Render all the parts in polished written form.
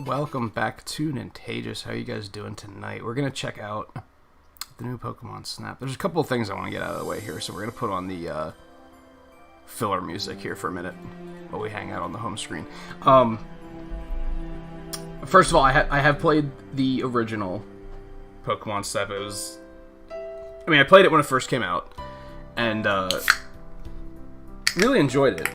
Welcome back to Nintagious. How you guys doing tonight? We're going to check out the new Pokemon Snap. There's a couple of things I want to get out of the way here, so we're going to put on the filler music here for a minute while we hang out on the home screen. First of all, I have played the original Pokemon Snap. I played it when it first came out, and really enjoyed it.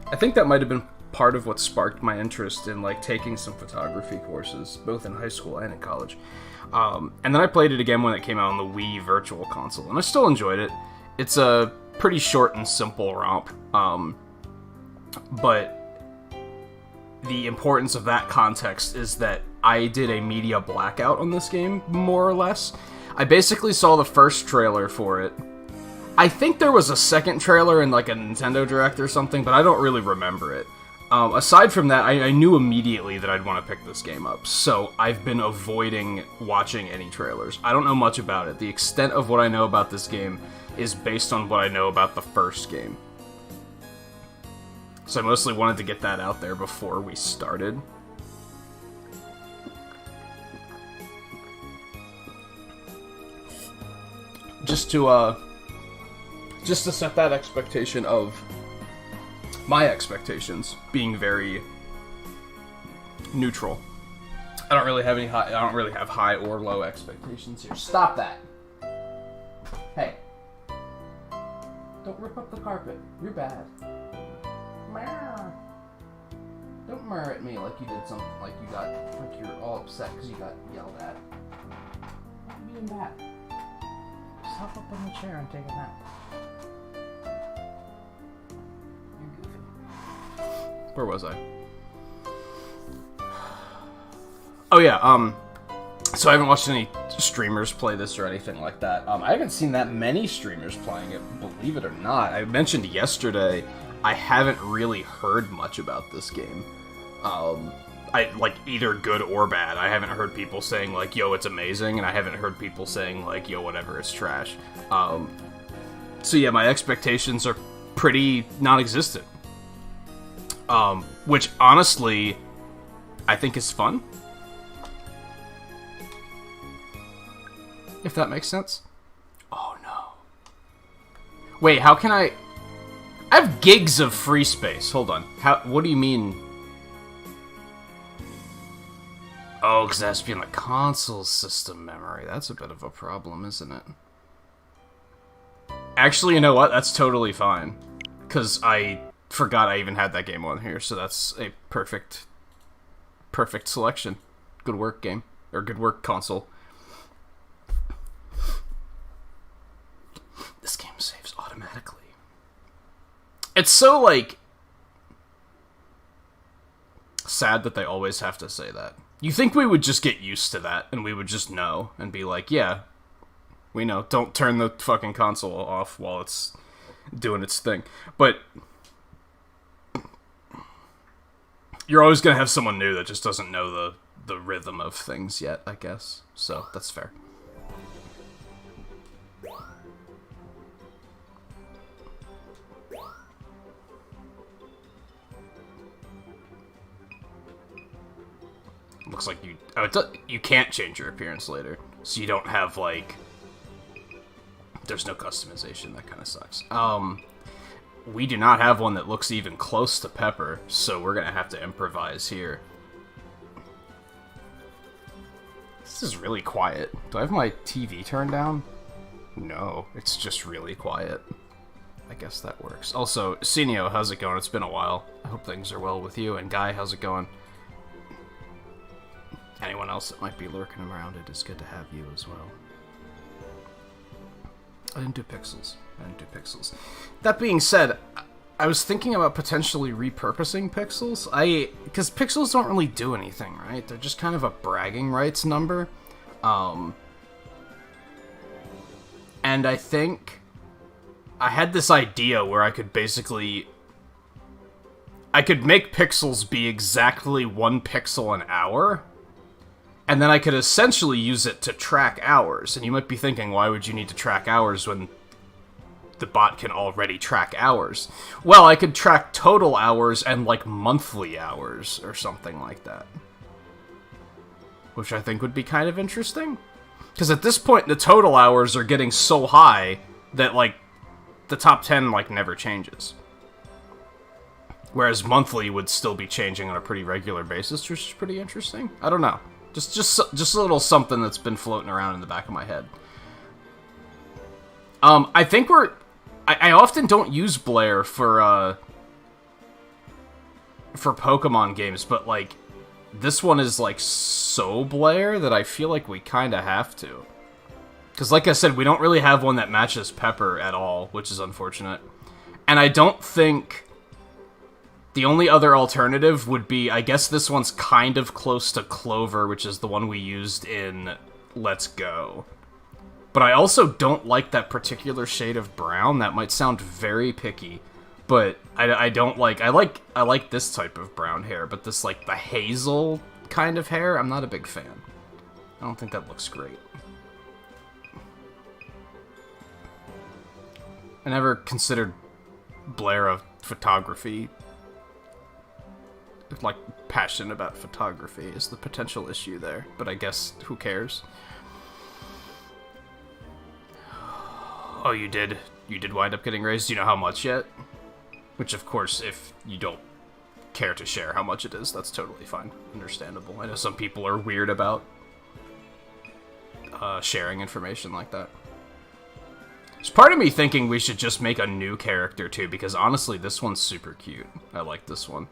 I think that might have been part of what sparked my interest in taking some photography courses, both in high school and in college. And then I played it again when it came out on the Wii Virtual Console, and I still enjoyed it. It's a pretty short and simple romp, but the importance of that context is that I did a media blackout on this game, more or less. I basically saw the first trailer for it. I think there was a second trailer in a Nintendo Direct or something, but I don't really remember it. Aside from that, I knew immediately that I'd want to pick this game up, so I've been avoiding watching any trailers. I don't know much about it. The extent of what I know about this game is based on what I know about the first game. So I mostly wanted to get that out there before we started. Just to set that expectation of my expectations being very neutral. I don't really have high or low expectations here. Stop that. Hey. Don't rip up the carpet. You're bad. Meow. Don't murr at me like you did something, like you're all upset because you got yelled at. What are you doing that? Just hop up on the chair and take a nap. Where was I? Oh yeah, so I haven't watched any streamers play this or anything like that. I haven't seen that many streamers playing it, believe it or not. I mentioned yesterday, I haven't really heard much about this game. Either good or bad. I haven't heard people saying, yo, it's amazing, and I haven't heard people saying, yo, whatever, it's trash. So yeah, my expectations are pretty non-existent. Which, honestly, I think is fun. If that makes sense. Oh, no. Wait, how can I have gigs of free space. Hold on. What do you mean? Oh, because it has to be in the console system memory. That's a bit of a problem, isn't it? Actually, you know what? That's totally fine. Because I forgot I even had that game on here, so that's a perfect selection. Good work, game. Or good work, console. This game saves automatically. It's so, sad that they always have to say that. You think we would just get used to that, and we would just know, and be like, yeah, we know, don't turn the fucking console off while it's doing its thing. But you're always going to have someone new that just doesn't know the rhythm of things yet, I guess. So, that's fair. Looks like you can't change your appearance later. So you don't have, there's no customization. That kind of sucks. We do not have one that looks even close to Pepper, so we're gonna have to improvise here. This is really quiet. Do I have my TV turned down? No, it's just really quiet. I guess that works. Also, Senio, how's it going? It's been a while. I hope things are well with you. And Guy, how's it going? Anyone else that might be lurking around, it is good to have you as well. I didn't do pixels. That being said, I was thinking about potentially repurposing pixels. Because pixels don't really do anything, right? They're just kind of a bragging rights number. And I think I had this idea where I could make pixels be exactly 1 pixel an hour. And then I could essentially use it to track hours. And you might be thinking, why would you need to track hours when the bot can already track hours? Well, I could track total hours and, monthly hours or something like that. which I think would be kind of interesting. Because at this point, the total hours are getting so high that, like, the top 10, like, never changes. Whereas monthly would still be changing on a pretty regular basis, which is pretty interesting. I don't know. Just a little something that's been floating around in the back of my head. I think I often don't use Blair for Pokemon games, but, like, this one is, like, so Blair that I feel like we kind of have to. Because, like I said, we don't really have one that matches Pepper at all, which is unfortunate. And I don't think... The only other alternative would be, I guess this one's kind of close to Clover, which is the one we used in Let's Go. But I also don't like that particular shade of brown. That might sound very picky, but I don't like... I like this type of brown hair, but this, like, the hazel kind of hair, I'm not a big fan. I don't think that looks great. I never considered Blair a photography... like, passion about photography is the potential issue there, but I guess, who cares? Oh, you did wind up getting raised? Do you know how much yet? Which, of course, if you don't care to share how much it is, that's totally fine. Understandable. I know some people are weird about sharing information like that. There's part of me thinking we should just make a new character, too, because honestly, this one's super cute. I like this one.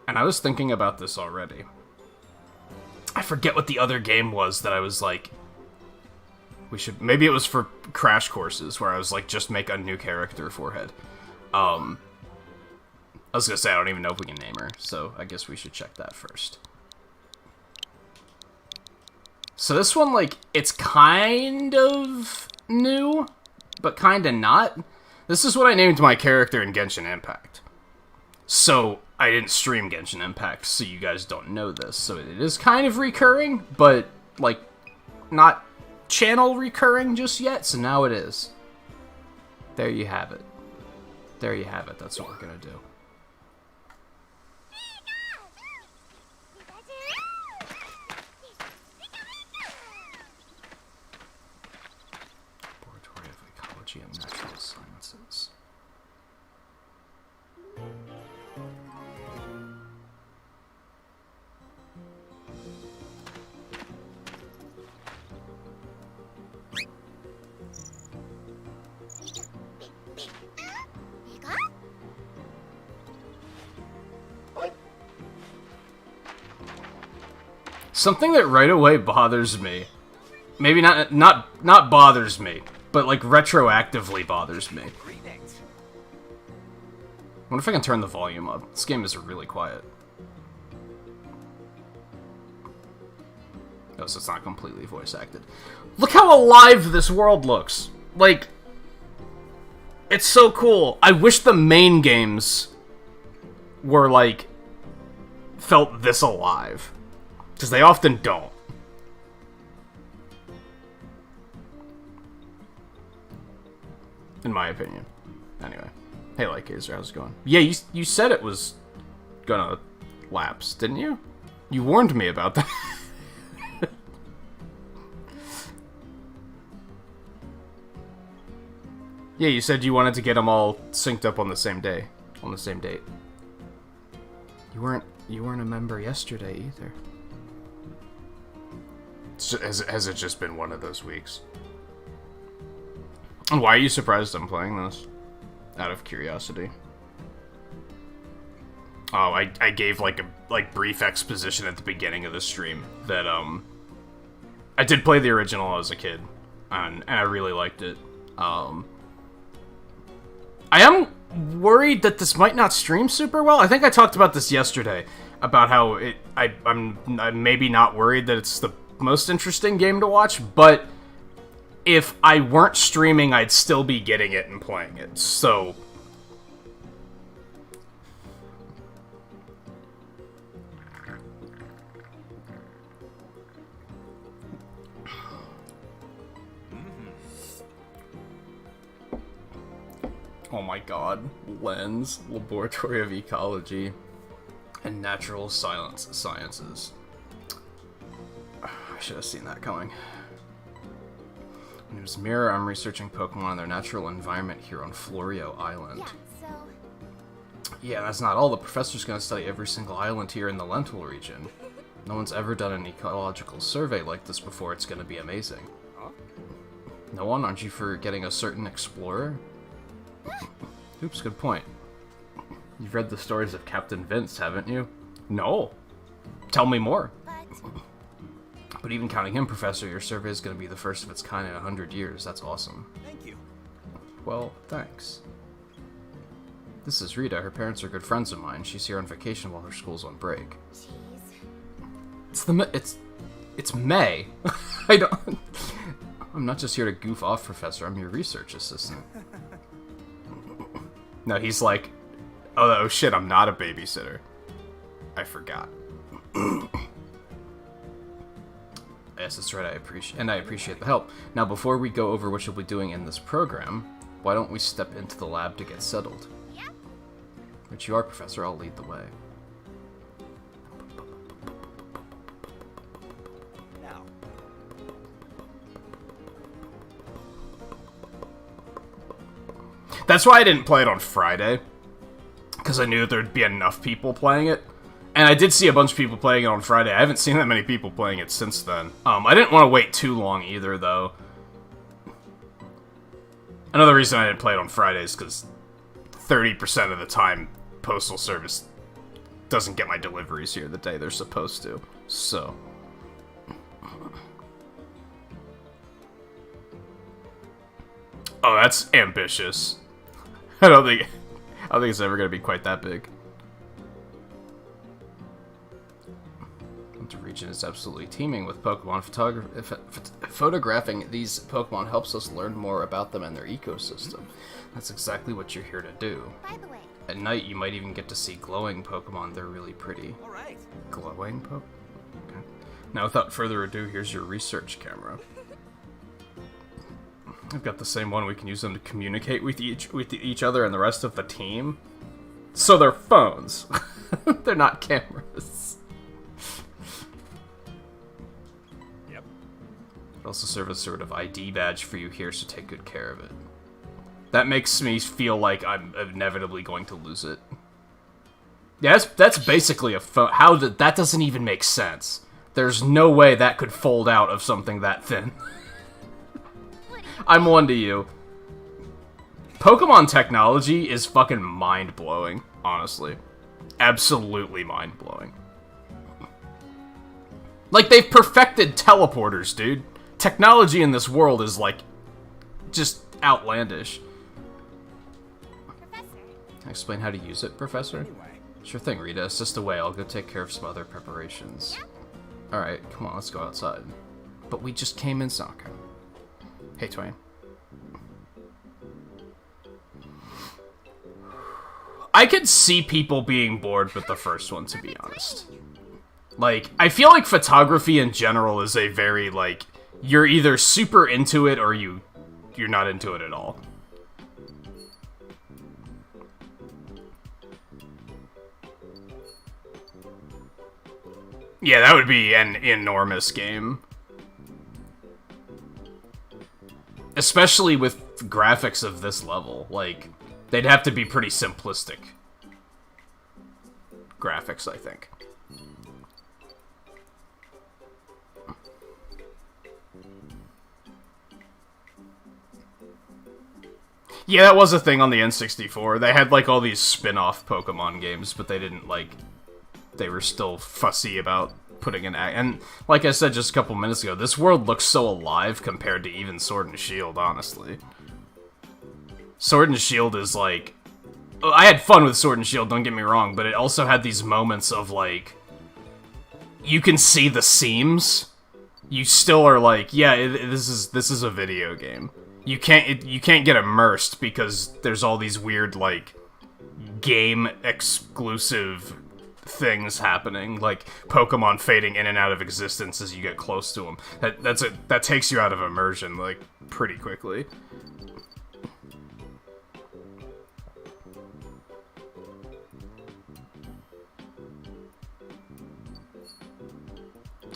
And I was thinking about this already. I forget what the other game was that I was like... We should... Maybe it was for Crash Courses, where I was like, just make a new character forehead. I was gonna say, I don't even know if we can name her, so I guess we should check that first. So this one, like, it's kind of new, but kind of not. This is what I named my character in Genshin Impact. So, I didn't stream Genshin Impact, so you guys don't know this. So it is kind of recurring, but, like, not channel recurring just yet, so now it is. There you have it. There you have it. That's what we're gonna do. Laboratory of Ecology and Natural Sciences. Something that right away bothers me, maybe not bothers me, but like retroactively bothers me. I wonder if I can turn the volume up. This game is really quiet. Oh, so it's not completely voice acted. Look how alive this world looks. Like, it's so cool. I wish the main games were like, felt this alive. Because they often don't. In my opinion. Anyway. Hey, Lightgazer, how's it going? Yeah, you said it was gonna lapse, didn't you? You warned me about that. Yeah, you said you wanted to get them all synced up on the same day. On the same date. You weren't a member yesterday, either. Has it just been one of those weeks? And why are you surprised I'm playing this? Out of curiosity. Oh, I gave like a brief exposition at the beginning of the stream that I did play the original as a kid, and I really liked it. I am worried that this might not stream super well. I think I talked about this yesterday about how I'm maybe not worried that it's the most interesting game to watch, but if I weren't streaming, I'd still be getting it and playing it, so... Oh my god. Lens, Laboratory of Ecology, and Natural Sciences. I should have seen that coming. It was Mirror. I'm researching Pokemon in their natural environment here on Florio Island. Yeah, so... Yeah, that's not all. The professor's gonna study every single island here in the Lental region. No one's ever done an ecological survey like this before. It's gonna be amazing. Huh? No one? Aren't you forgetting a certain explorer? Oops, good point. You've read the stories of Captain Vince, haven't you? No. Tell me more. But even counting him, Professor, your survey is going to be the first of its kind in 100 years. That's awesome. Thank you. Well, thanks. This is Rita. Her parents are good friends of mine. She's here on vacation while her school's on break. Jeez. It's May. I'm not just here to goof off, Professor. I'm your research assistant. No, he's like, oh shit, I'm not a babysitter. I forgot. Yes, that's right, I appreciate the help. Now, before we go over what you'll be doing in this program, why don't we step into the lab to get settled? Yeah. Which you are, Professor. I'll lead the way. Now. That's why I didn't play it on Friday, because I knew that there'd be enough people playing it. And I did see a bunch of people playing it on Friday. I haven't seen that many people playing it since then. I didn't want to wait too long either, though. Another reason I didn't play it on Friday is because 30% of the time, Postal Service doesn't get my deliveries here the day they're supposed to. So. Oh, that's ambitious. I don't think it's ever going to be quite that big. The region is absolutely teeming with Pokemon. Photographing these Pokemon helps us learn more about them and their ecosystem. That's exactly what you're here to do. By the way. At night, you might even get to see glowing Pokemon. They're really pretty. All right. Glowing Pokemon? Okay. Now, without further ado, here's your research camera. I've got the same one. We can use them to communicate with each other and the rest of the team. So they're phones. They're not cameras. Yep. It'll also serve as a sort of ID badge for you here, so take good care of it. That makes me feel like I'm inevitably going to lose it. Yeah, that's basically a phone. That doesn't even make sense. There's no way that could fold out of something that thin. I'm one to you. Pokemon technology is fucking mind-blowing, honestly. Absolutely mind-blowing. Like, they've perfected teleporters, dude. Technology in this world is, like, just outlandish. Professor. Can I explain how to use it, Professor? Anyway. Sure thing, Rita. Assist away. I'll go take care of some other preparations. Yep. Alright, come on, let's go outside. But we just came in, Sokka. Hey, Twain. I could see people being bored with the first one, to be honest. Like, I feel like photography in general is a very, like, you're either super into it or you're not into it at all. Yeah, that would be an enormous game. Especially with graphics of this level. Like, they'd have to be pretty simplistic graphics, I think. Yeah, that was a thing on the N64. They had, like, all these spin-off Pokemon games, but they didn't, like... They were still fussy about putting an... And, like I said just a couple minutes ago, this world looks so alive compared to even Sword and Shield, honestly. Sword and Shield is, like... I had fun with Sword and Shield, don't get me wrong, but it also had these moments of, like... You can see the seams. You still are like, yeah, this is a video game. You can't get immersed because there's all these weird, like, game exclusive things happening, like Pokemon fading in and out of existence as you get close to them. That takes you out of immersion, like, pretty quickly.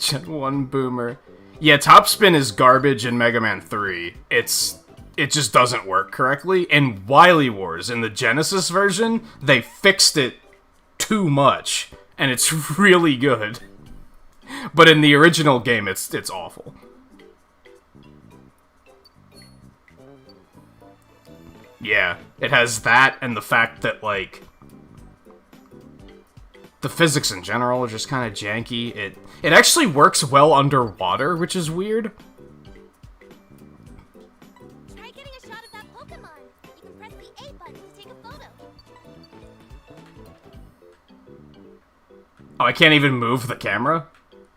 Gen 1 boomer. Yeah, topspin is garbage in Mega Man 3. It just doesn't work correctly. In Wily Wars, in the Genesis version, they fixed it too much, and it's really good. But in the original game, it's awful. Yeah, it has that, and the fact that, like, the physics in general are just kind of janky. It actually works well underwater, which is weird. Try getting a shot of that Pokémon. You can press the A button to take a photo. Oh, I can't even move the camera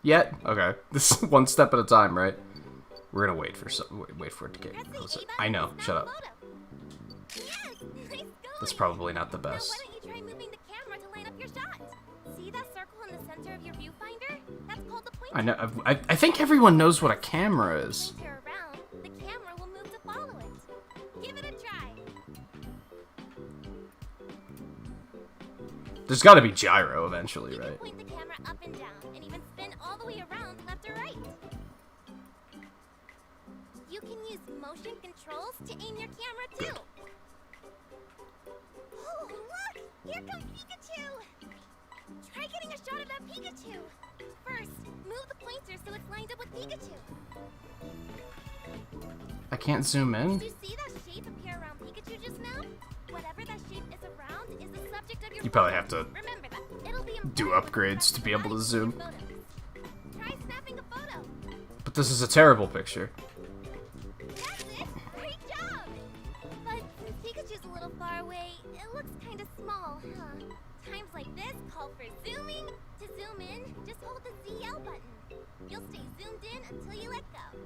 yet? Okay. This is one step at a time, right? We're gonna wait for it to get closer. I know, shut up. Yes, nice going. That's probably not the Now best. why don't you try moving the camera to line up your shot? See that circle in the center of your viewfinder? That's called the pointer. I know. I think everyone knows what a camera is. Pointer around, the camera will move to follow it. Give it a try. There's got to be gyro eventually, You can right? point the camera up and down, and even spin all the way around left or right. You can use motion controls to aim your camera too. Oh, look! Here comes Pikachu! Try getting a shot of that Pikachu. First, move the pointer so it's lined up with Pikachu. I can't zoom in. Did you see that shape appear around Pikachu just now? Whatever that shape is around is the subject of your You probably photo. have to Remember that. It'll be do important upgrades to be able to zoom. photos. Try snapping a photo. But this is a terrible picture. That's it. Great job. But since Pikachu's a little far away, it looks kind of small, huh? Times like this call for zooming. To zoom in, just hold the ZL button. You'll stay zoomed in until you let go.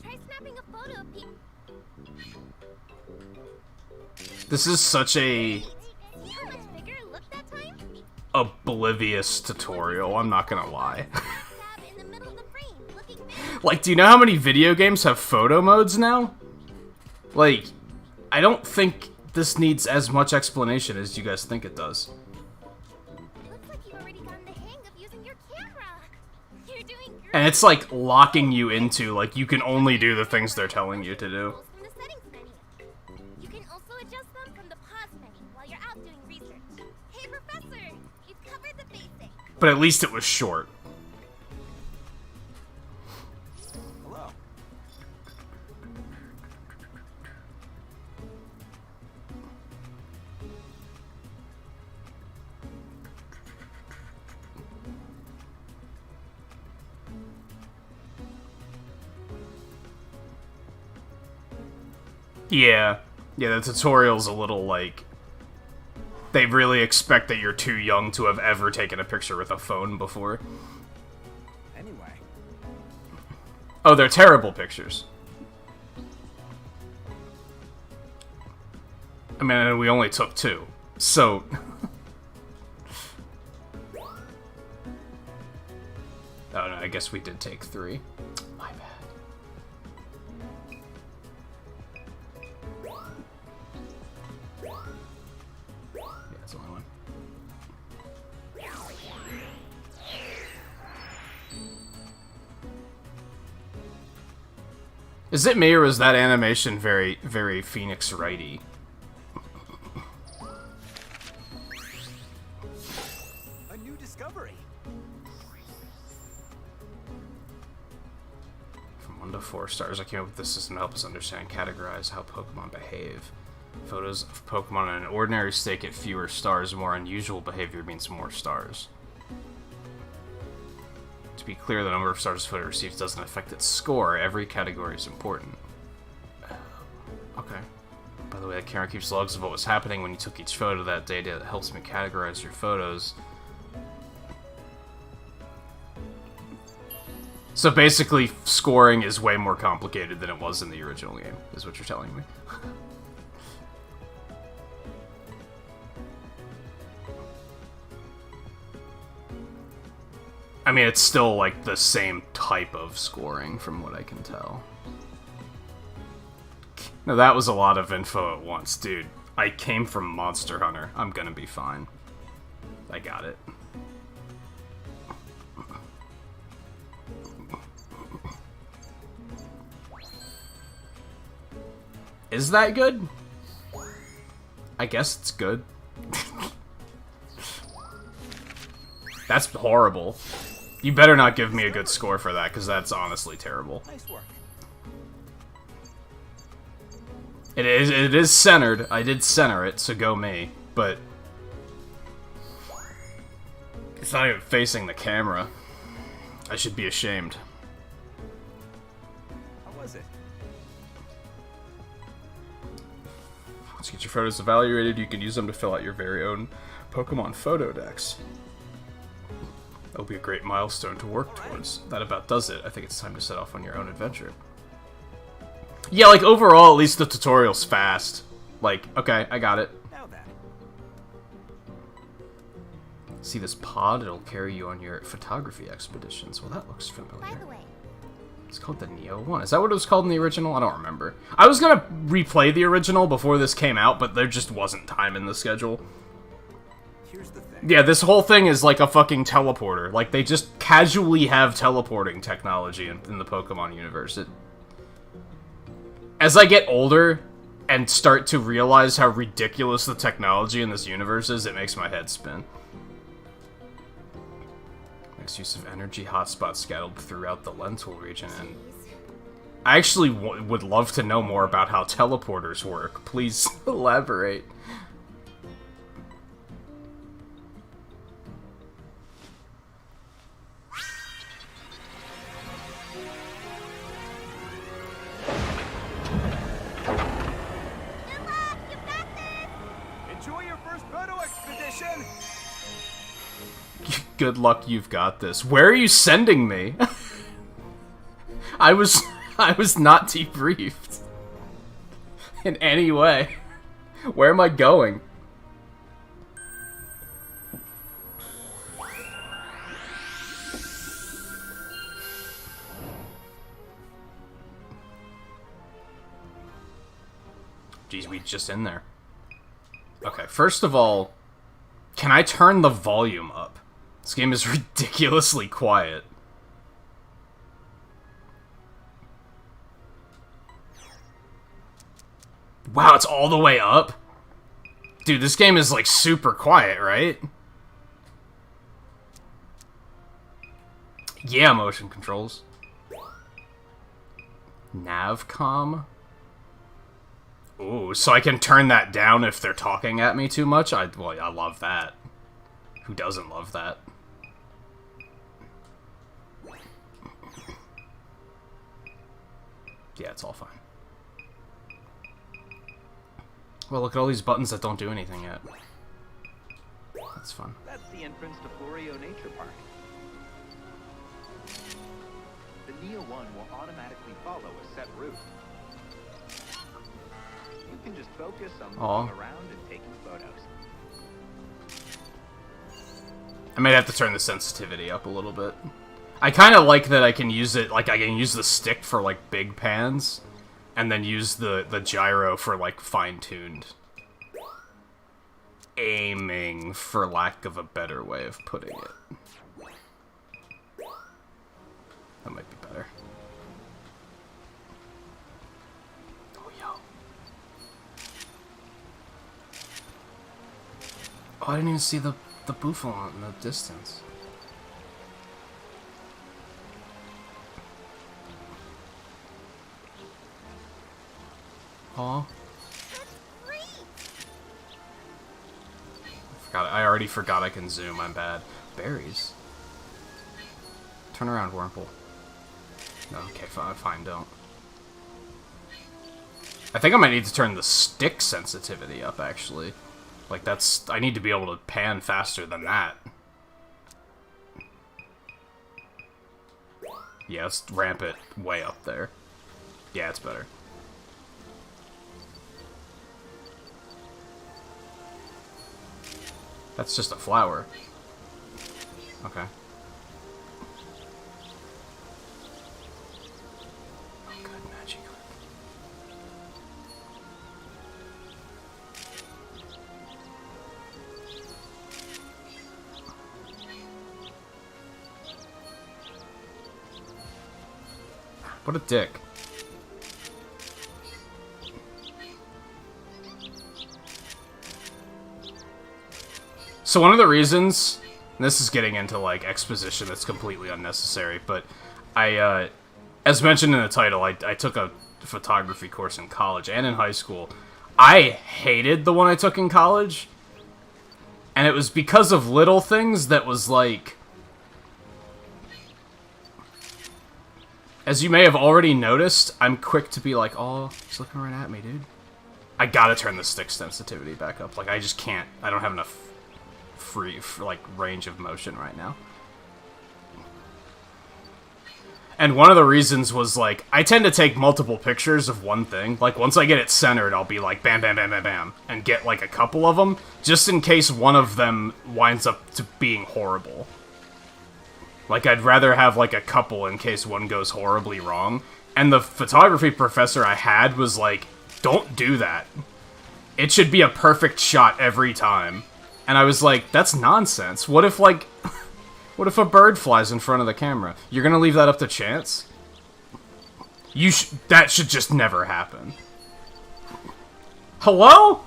Try snapping a photo of Pikachu. This is such a See how much bigger it looked that time? oblivious tutorial, I'm not gonna lie. Tab in the middle of the frame, looking big. Like, do you know how many video games have photo modes now? Like, I don't think this needs as much explanation as you guys think it does. Looks like you've already gotten the hang of using your camera. You're doing great. And it's like locking you into, like, you can only do the things they're telling you to do. From the settings menu. You can also adjust them from the pause menu while you're out doing research. Hey, Professor, you've covered the basics. But at least it was short. Hello. Yeah. Yeah, the tutorial's a little, like... They really expect that you're too young to have ever taken a picture with a phone before. Anyway, Oh, they're terrible pictures. I mean, we only took 2. So... Oh, no, I guess we did take 3. My bad. Yeah, that's the only one. Is it me, or was that animation very, very Phoenix Wright-y? a new discovery. From 1 to 4 stars, I came up with this system to help us understand and categorize how Pokemon behave. Photos of Pokemon in an ordinary state get fewer stars. More unusual behavior means more stars. To be clear, the number of stars a photo receives doesn't affect its score. Every category is important. Okay. By the way, the camera keeps logs of what was happening when you took each photo. That data helps me categorize your photos. So basically, scoring is way more complicated than it was in the original game, is what you're telling me. I mean, it's still, like, the same type of scoring, from what I can tell. No, that was a lot of info at once, dude. I came from Monster Hunter. I'm gonna be fine. I got it. Is that good? I guess it's good. That's horrible. You better not give me a good score for that, because that's honestly terrible. Nice work. It is centered. I did center it, so go me. But it's not even facing the camera. I should be ashamed. How was it? Let's get your photos evaluated. You can use them to fill out your very own Pokemon photo decks. That'll be a great milestone to work towards. That about does it. I think it's time to set off on your own adventure. Yeah, like, overall, at least the tutorial's fast. Like, okay, I got it. Now then. See this pod? It'll carry you on your photography expeditions. Well, that looks familiar. By the way, It's called the Neo 1. Is that what it was called in the original? I don't remember. I was gonna replay the original before this came out, but there just wasn't time in the schedule. Here's the thing. Yeah, this whole thing is like a fucking teleporter. Like, they just casually have teleporting technology in the Pokemon universe. As I get older and start to realize how ridiculous the technology in this universe is, it makes my head spin. Next use of energy hotspots scattered throughout the Lental region, and I actually would love to know more about how teleporters work. Please elaborate. Enjoy your first photo expedition. Good luck, you've got this. Where are you sending me? I was not debriefed in any way. Where am I going? Jeez, we just in there. Okay, first of all, can I turn the volume up? This game is ridiculously quiet. Wow, it's all the way up? Dude, this game is like super quiet, right? Yeah, motion controls. Navcom? Ooh, so I can turn that down if they're talking at me too much? Well, I love that. Who doesn't love that? Yeah, it's all fine. Well, look at all these buttons that don't do anything yet. That's fun. That's the entrance to Florio Nature Park. The Neo 1 will automatically follow a set route. You can just focus on moving around and taking photos. I might have to turn the sensitivity up a little bit. I kind of like that I can use it, like, I can use the stick for, like, big pans, and then use the gyro for, like, fine-tuned aiming, for lack of a better way of putting it. That might be better. Oh, yo. Oh, I didn't even see the Bouffalon in the distance. Aw. I already forgot I can zoom, I'm bad. Berries. Turn around, Wurmple. No, okay, fine, don't. I think I might need to turn the stick sensitivity up, actually. Like, I need to be able to pan faster than that. Yeah, let's ramp it way up there. Yeah, it's better. That's just a flower. Okay. Oh, good magic. What a dick. So one of the reasons, and this is getting into, like, exposition that's completely unnecessary, but I, as mentioned in the title, I took a photography course in college and in high school. I hated the one I took in college, and it was because of little things that was, like... As you may have already noticed, I'm quick to be like, oh, he's looking right at me, dude. I gotta turn the stick sensitivity back up. Like, I just can't. I don't have enough range of motion right now. And one of the reasons was, like, I tend to take multiple pictures of one thing. Like, once I get it centered, I'll be like, bam, bam, bam, bam, bam, and get, like, a couple of them, just in case one of them winds up to being horrible. Like, I'd rather have, like, a couple in case one goes horribly wrong. And the photography professor I had was like, don't do that. It should be a perfect shot every time. And I was like, that's nonsense. What if, like... what if a bird flies in front of the camera? You're gonna leave that up to chance? That should just never happen. Hello?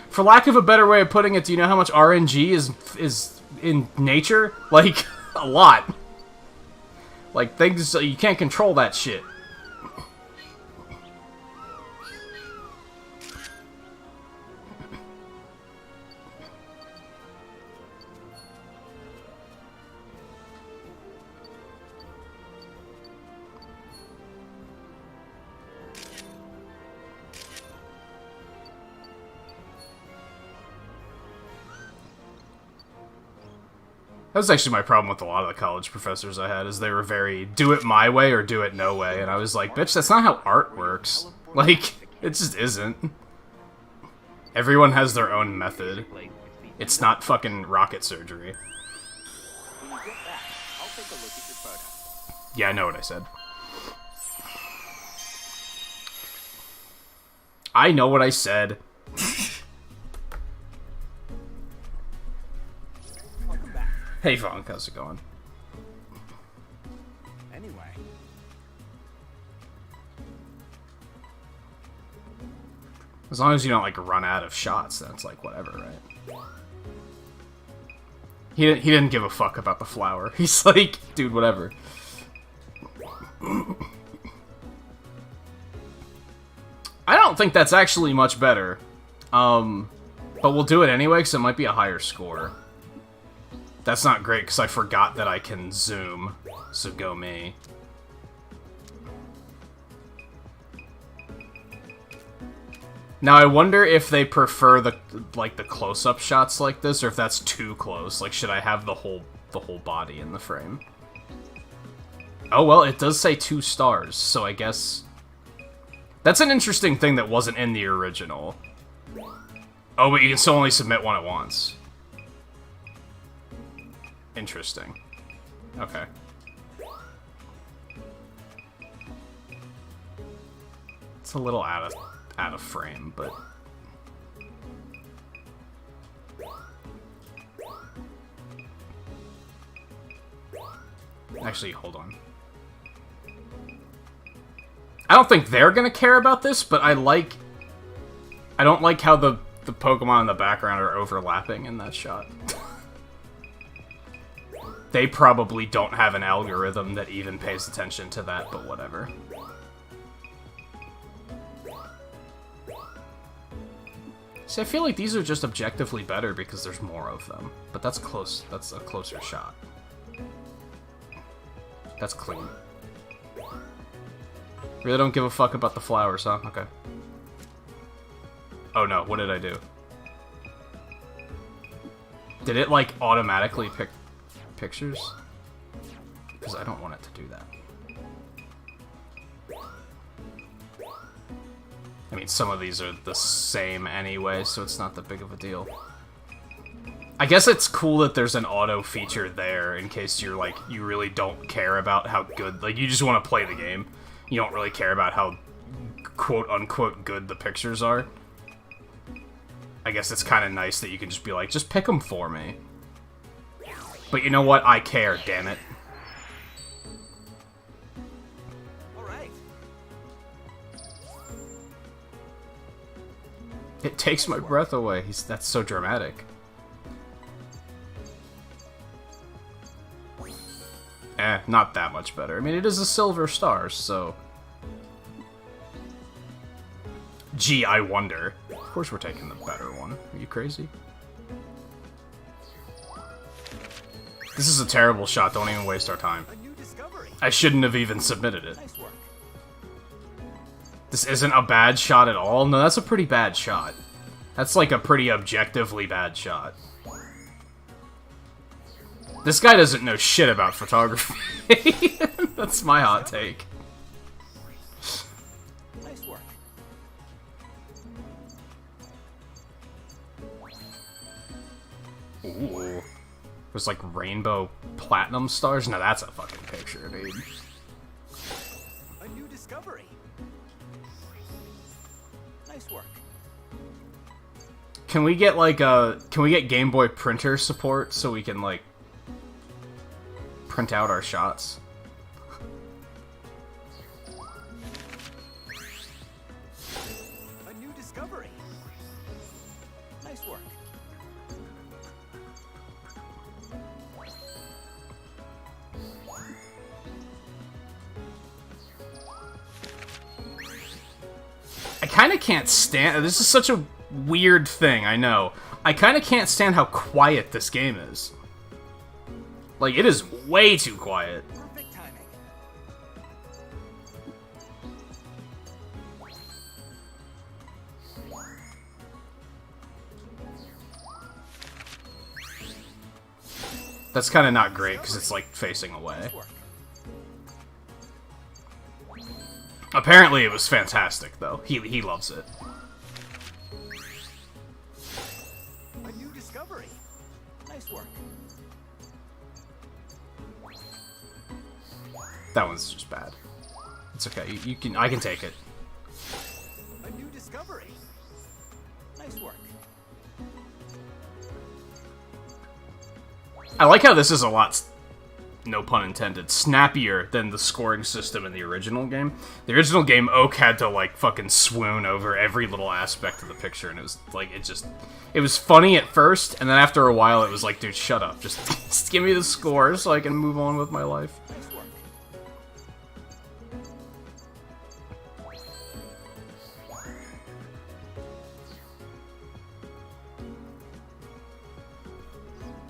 For lack of a better way of putting it, do you know how much RNG is in nature? Like, a lot. Like, things, you can't control that shit. That was actually my problem with a lot of the college professors I had, is they were very, do it my way or do it no way, and I was like, bitch, that's not how art works. Like, it just isn't. Everyone has their own method. It's not fucking rocket surgery. When you get back, I'll take a look at your photo. Yeah, I know what I said. I know what I said. Hey, Vonk, how's it going? Anyway. As long as you don't, like, run out of shots, then it's like, whatever, right? He didn't give a fuck about the flower. He's like, dude, whatever. I don't think that's actually much better. But we'll do it anyway, because it might be a higher score. That's not great, because I forgot that I can zoom, so go me. Now, I wonder if they prefer the close-up shots like this, or if that's too close. Like, should I have the whole body in the frame? Oh, well, it does say 2 stars, so I guess... That's an interesting thing that wasn't in the original. Oh, but you can still only submit one at once. Interesting. Okay. It's a little out of frame, but... Actually, hold on. I don't think they're gonna care about this, but I don't like how the Pokemon in the background are overlapping in that shot. They probably don't have an algorithm that even pays attention to that, but whatever. See, I feel like these are just objectively better because there's more of them. But that's close. That's a closer shot. That's clean. Really don't give a fuck about the flowers, huh? Okay. Oh no, what did I do? Did it, like, automatically pick pictures? Because I don't want it to do that. I mean, some of these are the same anyway, so it's not that big of a deal. I guess it's cool that there's an auto feature there in case you're like, you really don't care about how good, like, you just want to play the game. You don't really care about how quote-unquote good the pictures are. I guess it's kind of nice that you can just be like, just pick them for me. But you know what? I care, damn it. It takes my breath away. That's so dramatic. Not that much better. I mean, it is a silver star, so... Gee, I wonder. Of course we're taking the better one. Are you crazy? This is a terrible shot. Don't even waste our time. A new discovery. I shouldn't have even submitted it. Nice work. This isn't a bad shot at all? No, that's a pretty bad shot. That's like a pretty objectively bad shot. This guy doesn't know shit about photography. That's my hot take. Nice work. Ooh. There's like rainbow platinum stars? No, that's a fucking picture, dude. A new discovery. Nice work. Can we get like can we get Game Boy printer support so we can like print out our shots? A new discovery. Nice work. I kind of can't stand... This is such a weird thing, I know. I kind of can't stand how quiet this game is. Like, it is way too quiet. Perfect timing. That's kind of not great, because it's, like, facing away. Nice work. Apparently it was fantastic, though. He loves it. A new discovery. Nice work. That one's just bad. It's okay. I can take it. A new discovery. Nice work. I like how this is a lot, no pun intended, snappier than the scoring system in the original game. The original game, Oak had to, like, fucking swoon over every little aspect of the picture, and it was, like, it was funny at first, and then after a while it was like, dude, shut up. Just give me the score so I can move on with my life. Nice work.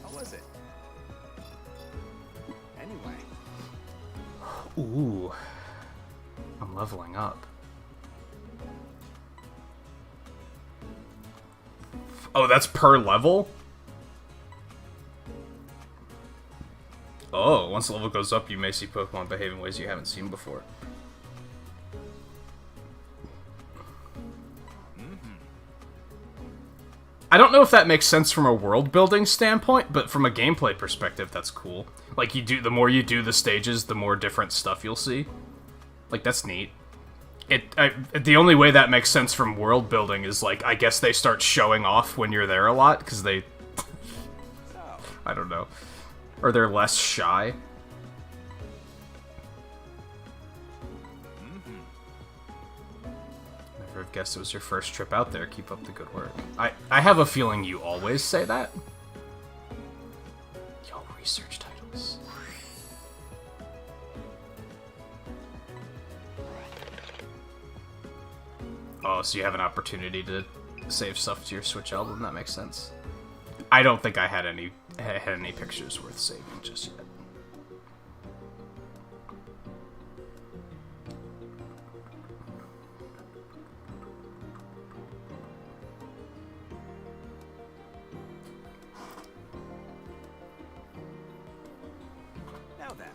How was it? Anyway. Ooh. I'm leveling up. Oh, that's per level? Oh, once the level goes up, you may see Pokemon behave in ways you haven't seen before. I don't know if that makes sense from a world-building standpoint, but from a gameplay perspective, that's cool. Like, the more you do the stages, the more different stuff you'll see. Like, that's neat. The only way that makes sense from world-building is, like, I guess they start showing off when you're there a lot, because they... I don't know. Or they're less shy. Never have guessed it was your first trip out there. Keep up the good work. I have a feeling you always say that. Y'all research titles. Oh, so you have an opportunity to save stuff to your Switch album? That makes sense. I don't think I had any pictures worth saving just yet. Now then.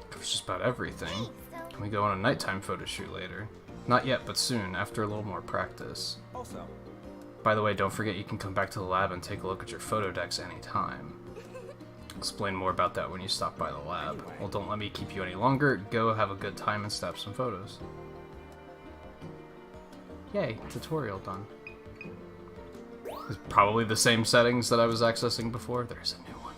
Covers just about everything. Can we go on a nighttime photo shoot later? Not yet, but soon, after a little more practice. Also, By the way, don't forget you can come back to the lab and take a look at your photo decks anytime. Explain more about that when you stop by the lab. Well, don't let me keep you any longer. Go have a good time and snap some photos. Yay, tutorial done. It's probably the same settings that I was accessing before. There's a new one,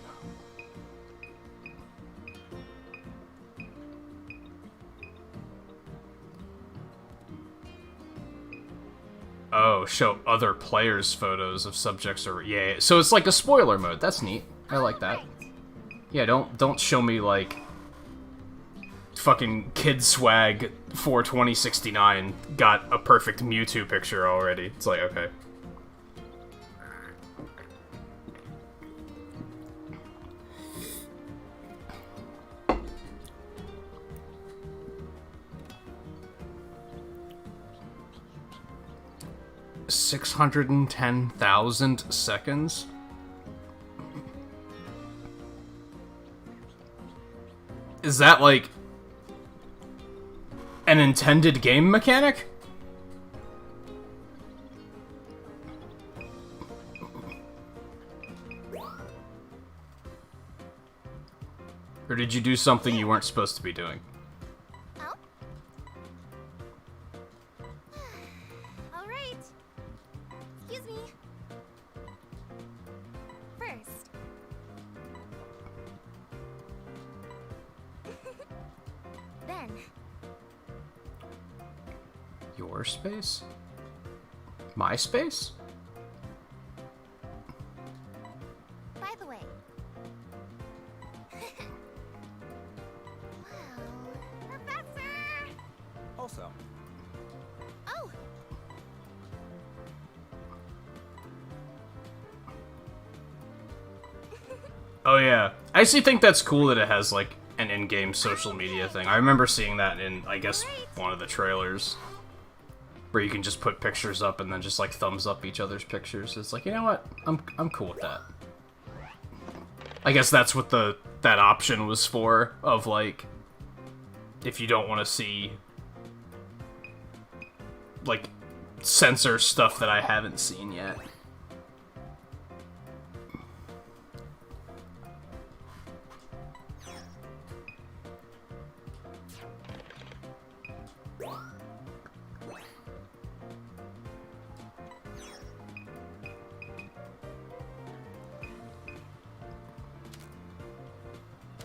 though. Oh, show other players' photos of subjects or yeah. So it's like a spoiler mode. That's neat. I like that. Yeah, don't show me like fucking Kid Swag for 2069 got a perfect Mewtwo picture already. It's like, okay. $610,000 seconds? Is that like an intended game mechanic? Or did you do something you weren't supposed to be doing? Oh? Alright. Excuse me. First. Then. Your space? My space? By the way. Wow. Professor! Also, Oh! Oh yeah. I actually think that's cool that it has like an in-game social media thing. I remember seeing that in, I guess, one of the trailers. Where you can just put pictures up and then just like thumbs up each other's pictures. It's like, you know what? I'm cool with that. I guess that's what that option was for, of like, if you don't want to see like censor stuff that I haven't seen yet.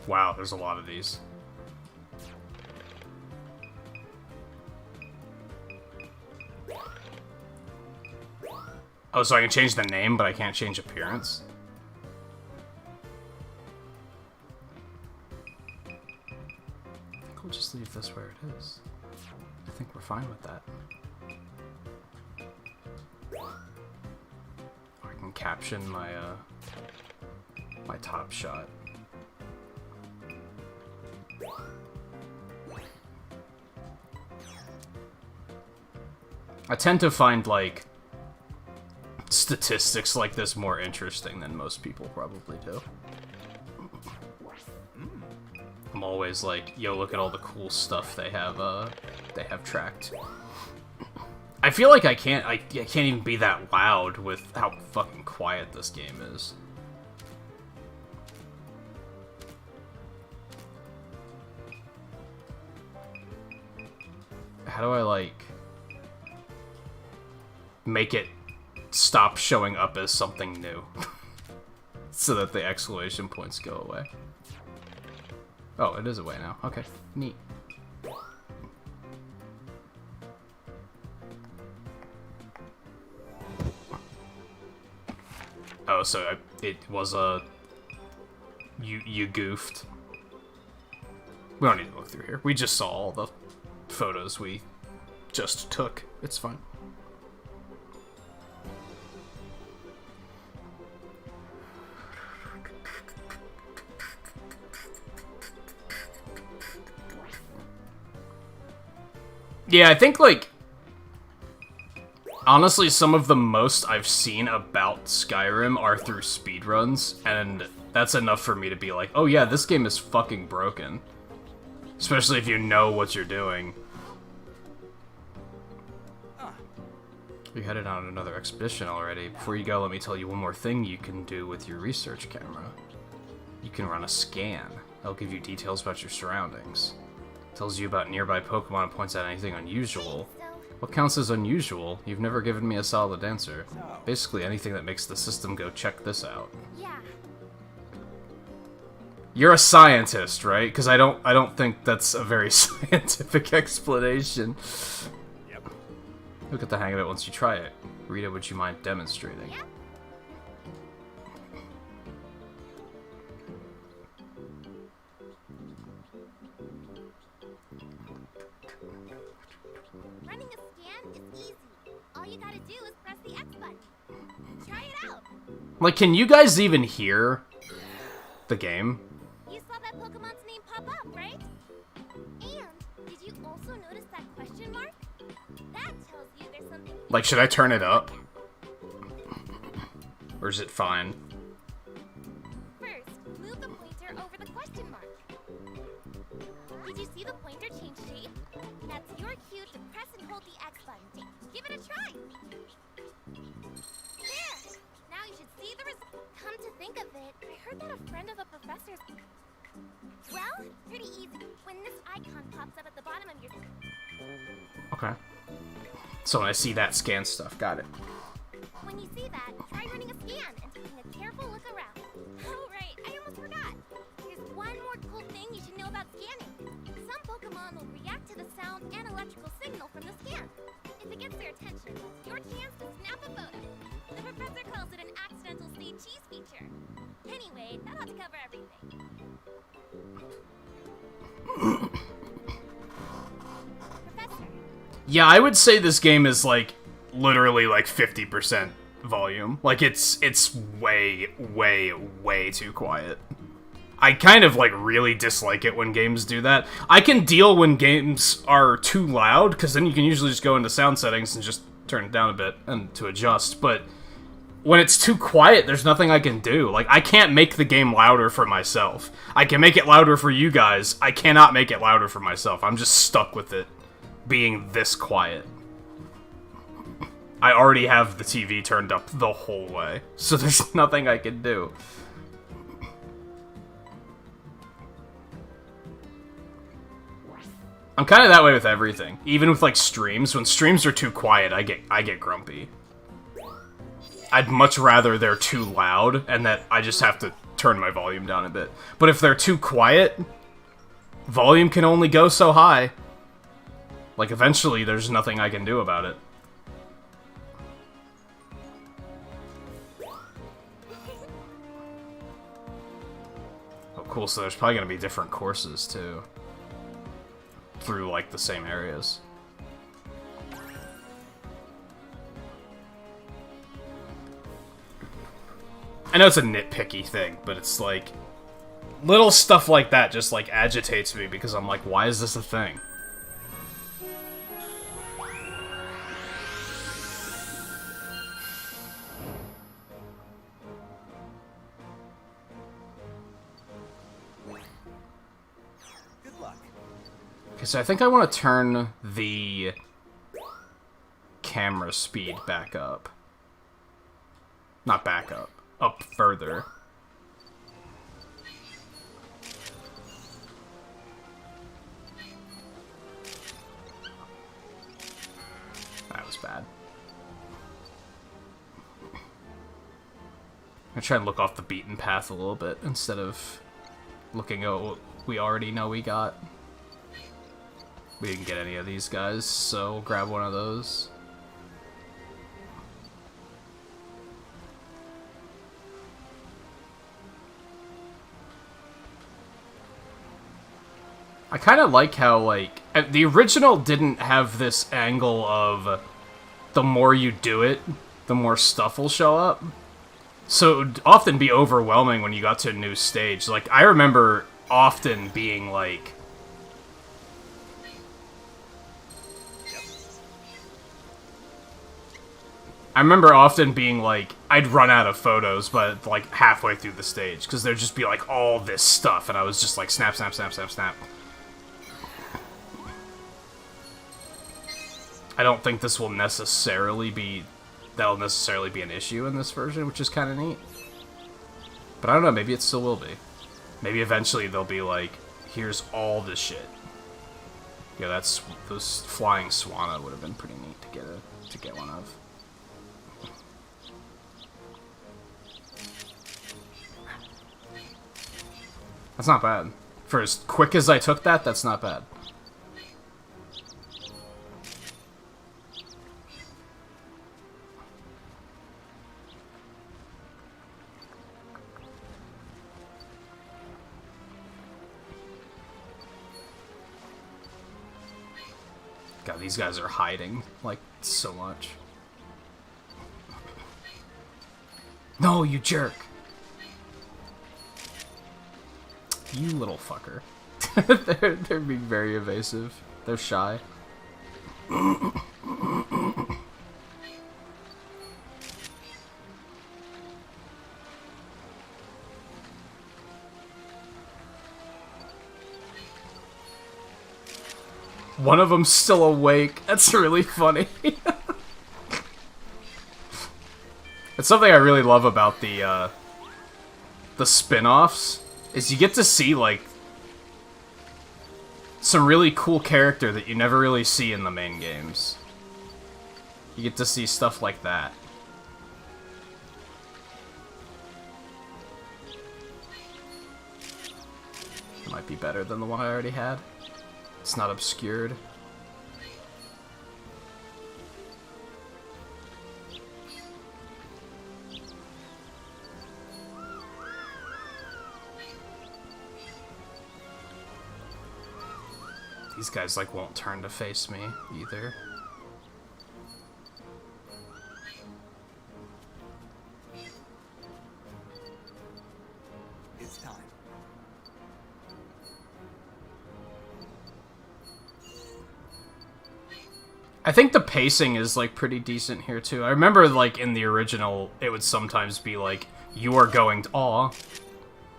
Wow, there's a lot of these. Oh, so I can change the name, but I can't change appearance? I think we'll just leave this where it is. I think we're fine with that. I can caption my, my top shot. I tend to find, like, statistics like this more interesting than most people probably do. I'm always like, yo, look at all the cool stuff they have tracked. I feel like I can't even be that loud with how fucking quiet this game is. How do I, like, make it stop showing up as something new? So that the exclamation points go away. Oh, it is away now. Okay, neat. Oh, so it was a... You goofed. We don't need to look through here. We just saw all the photos we just took. It's fine. Yeah, I think, like, honestly, some of the most I've seen about Skyrim are through speedruns, and that's enough for me to be like, oh yeah, this game is fucking broken. Especially if you know what you're doing. You headed on another expedition already. Before you go, let me tell you one more thing you can do with your research camera. You can run a scan. That'll give you details about your surroundings. Tells you about nearby Pokemon and points out anything unusual. What counts as unusual? You've never given me a solid answer. Basically anything that makes the system go check this out. Yeah. You're a scientist, right? Because I don't think that's a very scientific explanation. yep. You'll get the hang of it once you try it. Rita, would you mind demonstrating? Yeah. Running a scan is easy. All you gotta do is press the X button. Try it out. Like, can you guys even hear the game? You saw that Pokemon's name pop up, right? And did you also notice that question mark? That tells you there's something. Like, should I turn it up? Or is it fine? First, move the pointer over the question mark. Did you see the pointer change shape? That's your cue to press and hold the X button. Give it a try. There! Now you should see the result. Come to think of it, I heard that a friend of the professor's... Well, pretty easy. When this icon pops up at the bottom of your... Okay. So when I see that scan stuff, got it. When you see that, try running a scan and taking a careful look around. Oh, right, I almost forgot. Here's one more cool thing you should know about scanning. Some Pokemon will react to the sound and electrical signal from the scan. If it gets their attention, it's your chance to snap a photo. The professor calls it an accidental say cheese feature. Anyway, that ought to cover everything. Professor. Yeah, I would say this game is, like, literally, like, 50% volume. Like, it's way, way, way too quiet. I kind of, like, really dislike it when games do that. I can deal when games are too loud, because then you can usually just go into sound settings and just turn it down a bit and to adjust, but when it's too quiet, there's nothing I can do. Like, I can't make the game louder for myself. I can make it louder for you guys. I cannot make it louder for myself. I'm just stuck with it being this quiet. I already have the TV turned up the whole way, so there's nothing I can do. I'm kind of that way with everything. Even with, like, streams. When streams are too quiet, I get grumpy. I'd much rather they're too loud, and that I just have to turn my volume down a bit. But if they're too quiet, volume can only go so high. Like, eventually, there's nothing I can do about it. Oh, cool, so there's probably gonna be different courses, too. Through, like, the same areas. I know it's a nitpicky thing, but it's like... little stuff like that just, like, agitates me because I'm like, why is this a thing? Good luck. Okay, so I think I want to turn the camera speed back up. Not back up. Up further. That was bad. I try and look off the beaten path a little bit instead of looking at what we already know we got. We didn't get any of these guys, so we'll grab one of those. I kind of like how, like, the original didn't have this angle of the more you do it, the more stuff will show up. So it would often be overwhelming when you got to a new stage. Like, I remember often being like... I'd run out of photos, but, like, halfway through the stage, because there'd just be, like, all this stuff, and I was just like, snap, snap, snap, snap, snap. I don't think this will necessarily be... that'll necessarily be an issue in this version, which is kind of neat. But I don't know, maybe it still will be. Maybe eventually they'll be like, here's all this shit. Yeah, that's... those flying Swanna would have been pretty neat to get one of. That's not bad. For as quick as I took that, that's not bad. God, these guys are hiding, like, so much. No, you jerk! You little fucker. they're being very evasive. They're shy. One of them's still awake. That's really funny. It's something I really love about the spin-offs, is you get to see, like, some really cool character that you never really see in the main games. You get to see stuff like that. It might be better than the one I already had. It's not obscured. These guys, like, won't turn to face me, either. It's time. I think the pacing is, like, pretty decent here, too. I remember, like, in the original, it would sometimes be, like, you are going...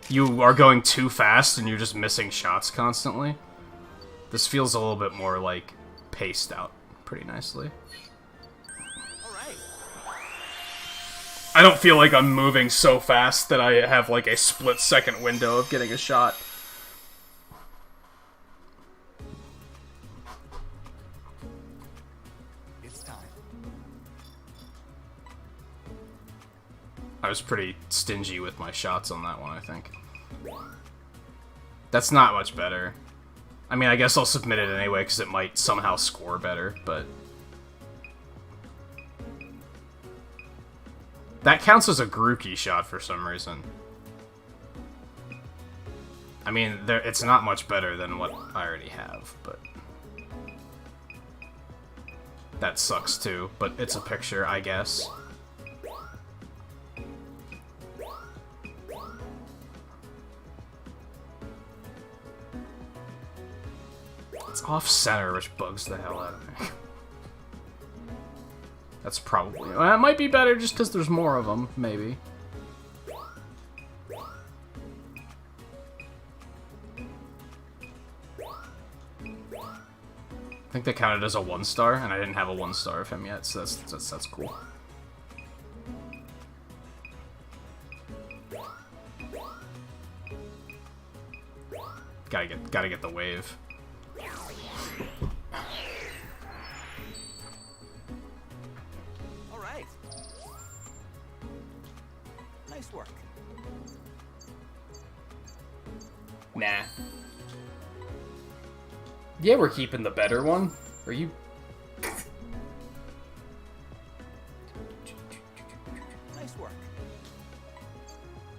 You are going too fast, and you're just missing shots constantly. This feels a little bit more, like, paced out pretty nicely. Alright. I don't feel like I'm moving so fast that I have, like, a split-second window of getting a shot. It's time. I was pretty stingy with my shots on that one, I think. That's not much better. I mean, I guess I'll submit it anyway, because it might somehow score better, but... That counts as a Grookey shot for some reason. I mean, it's not much better than what I already have, but... That sucks too, but it's a picture, I guess. It's off-center, which bugs the hell out of me. That's probably... Well, it might be better just because there's more of them, maybe. I think they counted as a 1-star, and I didn't have a 1-star of him yet, so that's cool. Gotta get the wave. All right. Nice work. Nah. Yeah, we're keeping the better one. Are you... Nice work.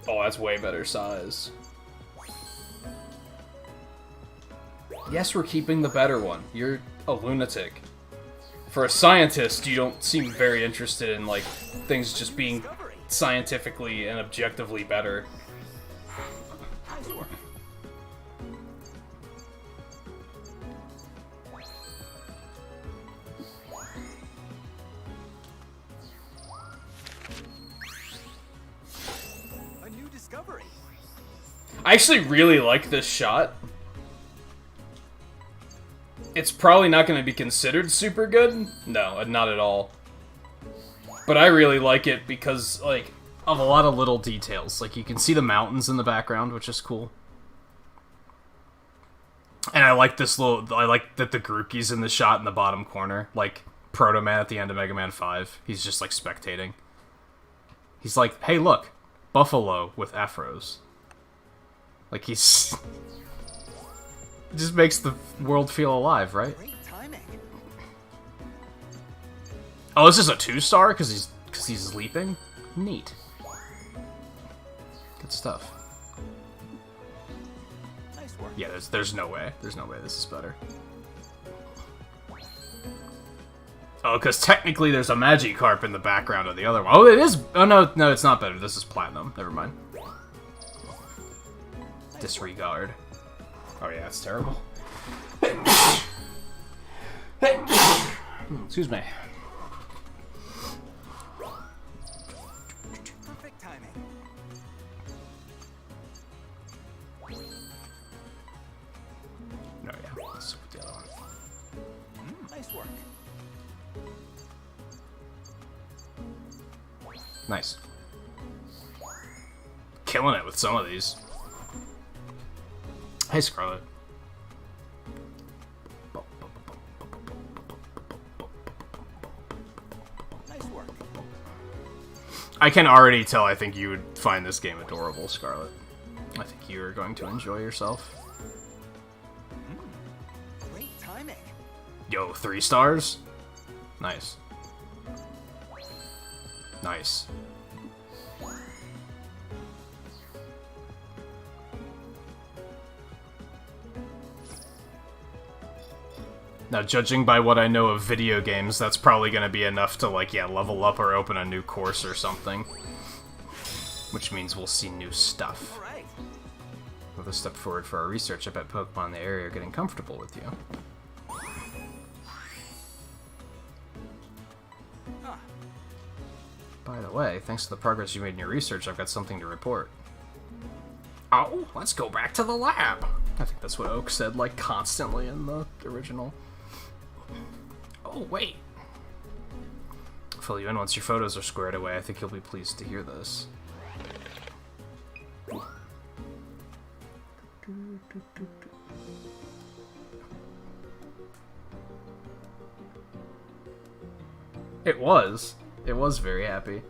Oh, that's way better size. Yes, we're keeping the better one. You're a lunatic. For a scientist, you don't seem very interested in, like, things just being scientifically and objectively better. Nice work. A new discovery. I actually really like this shot. It's probably not going to be considered super good. No, not at all. But I really like it because, like, of a lot of little details. Like, you can see the mountains in the background, which is cool. And I like this I like that the Grookey's in the shot in the bottom corner. Like, Proto Man at the end of Mega Man 5. He's just, like, spectating. He's like, hey, look. Buffalo with afros. Like, he's... It just makes the world feel alive, right? Great timing. Oh, this is a 2-star because he's leaping. Neat. Good stuff. Nice work. Yeah, there's no way. There's no way this is better. Oh, because technically there's a Magikarp in the background of the other one. Oh, it is. Oh, no, no, it's not better. This is Platinum. Never mind. Disregard. Oh, yeah, it's terrible. Excuse me. Perfect timing. No, yeah. Let's look at the other one. Nice work. Nice. Killing it with some of these. Hey, Scarlet. Nice work. I can already tell I think you would find this game adorable, Scarlet. I think you are going to enjoy yourself. Great timing. Yo, 3 stars? Nice. Nice. Now, judging by what I know of video games, that's probably going to be enough to, like, yeah, level up or open a new course or something. Which means we'll see new stuff. All right. With a step forward for our research, I bet Pokemon in the area are getting comfortable with you. Huh. By the way, thanks to the progress you made in your research, I've got something to report. Oh, let's go back to the lab! I think that's what Oak said, like, constantly in the original. Oh, wait. Fill you in once your photos are squared away. I think you'll be pleased to hear this. It was. It was very happy.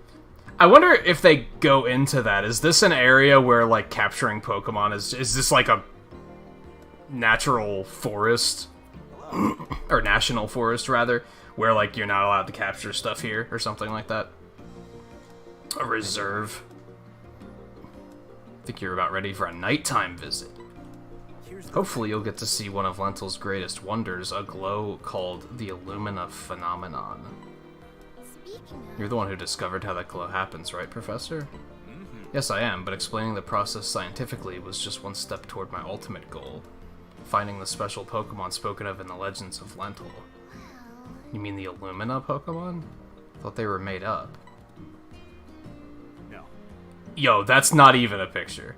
I wonder if they go into that. Is this an area where, like, capturing Pokemon is this like a natural forest? Or national forest, rather, where, like, you're not allowed to capture stuff here, or something like that? A reserve. I think you're about ready for a nighttime visit. Hopefully you'll get to see one of Lentil's greatest wonders, a glow called the Illumina phenomenon. You're the one who discovered how that glow happens, right, Professor? Yes, I am, but explaining the process scientifically was just one step toward my ultimate goal. Finding the special Pokemon spoken of in the legends of Lentil. You mean the Illumina Pokemon? I thought they were made up. No. Yo, that's not even a picture.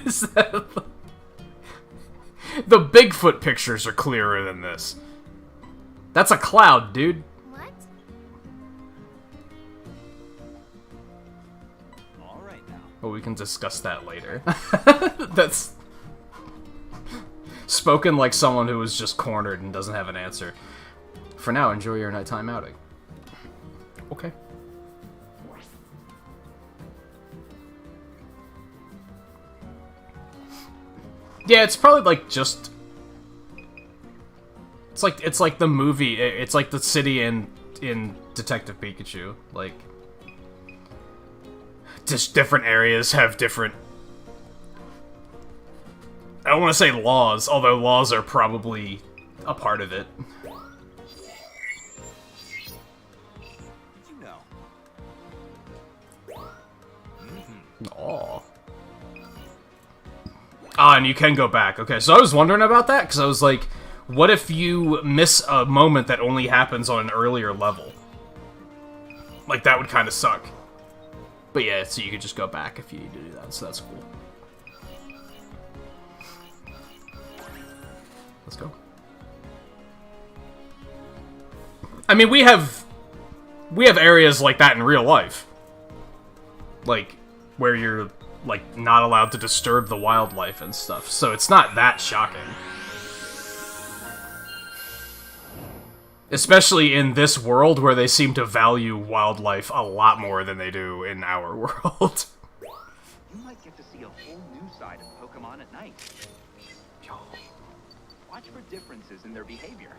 Is that... The Bigfoot pictures are clearer than this. That's a cloud, dude. What? All right now. Well, we can discuss that later. That's... spoken like someone who was just cornered and doesn't have an answer. For now, enjoy your nighttime outing. Okay. Yeah, it's probably like just... It's like the movie. It's like the city in Detective Pikachu. Like, just different areas have different... I don't want to say laws, although laws are probably a part of it. You know. Aw. Ah, and you can go back. Okay, so I was wondering about that, because I was like, what if you miss a moment that only happens on an earlier level? Like, that would kind of suck. But yeah, so you could just go back if you need to do that, so that's cool. Let's go. I mean, we have areas like that in real life. Like, where you're, like, not allowed to disturb the wildlife and stuff, so it's not that shocking. Especially in this world where they seem to value wildlife a lot more than they do in our world. You might get to see a whole new side of Pokemon at night. Yo. Watch for differences in their behavior.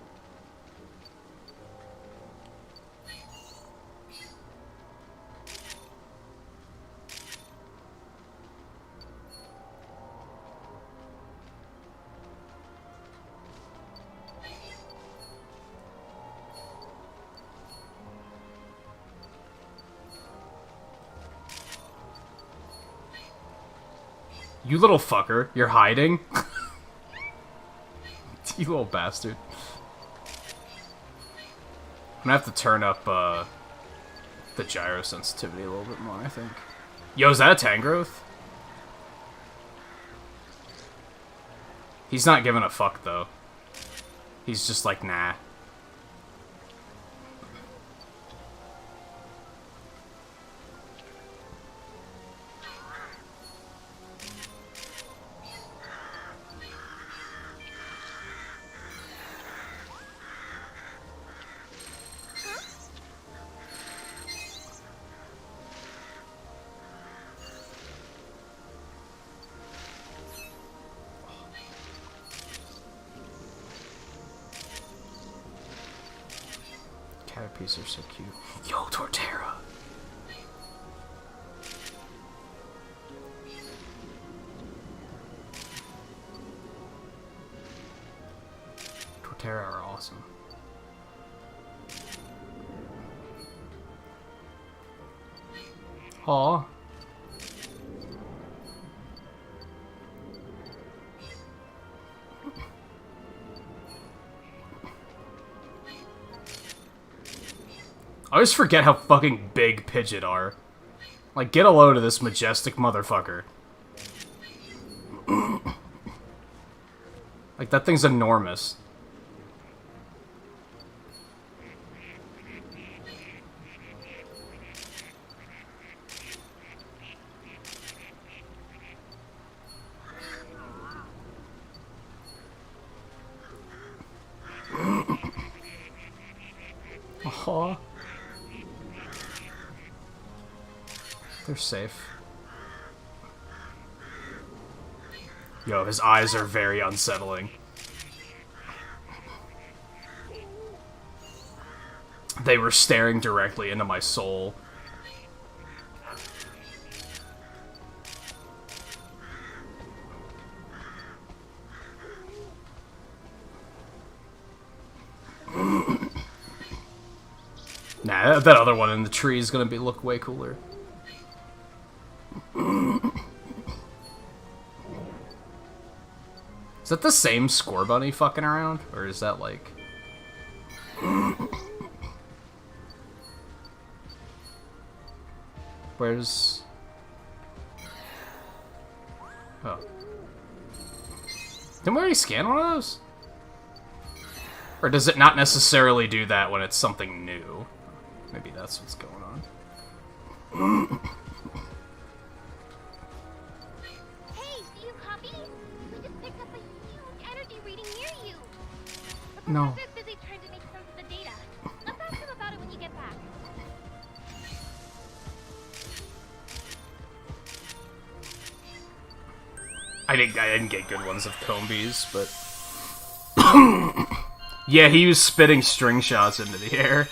You little fucker. You're hiding? You little bastard. I'm gonna have to turn up, the gyro sensitivity a little bit more, I think. Yo, is that a Tangrowth? He's not giving a fuck, though. He's just like, nah. Caterpies are so cute. Yo, Torterra! Torterra are awesome. Aw. I always forget how fucking big Pidgeot are. Like, get a load of this majestic motherfucker. Like, that thing's enormous. Aw. They're safe. Yo, his eyes are very unsettling. They were staring directly into my soul. Nah, that other one in the tree is gonna look way cooler. Is that the same Score Bunny fucking around? Or is that like... Where's... Oh. Didn't we already scan one of those? Or does it not necessarily do that when it's something new? Maybe that's what's going on. Hey, do you copy? We just picked up a huge energy reading near you. The No. professor's busy trying to make sense of the data. Let's ask him about it when you get back. I didn't get good ones of Combees, but... Yeah, he was spitting string shots into the air.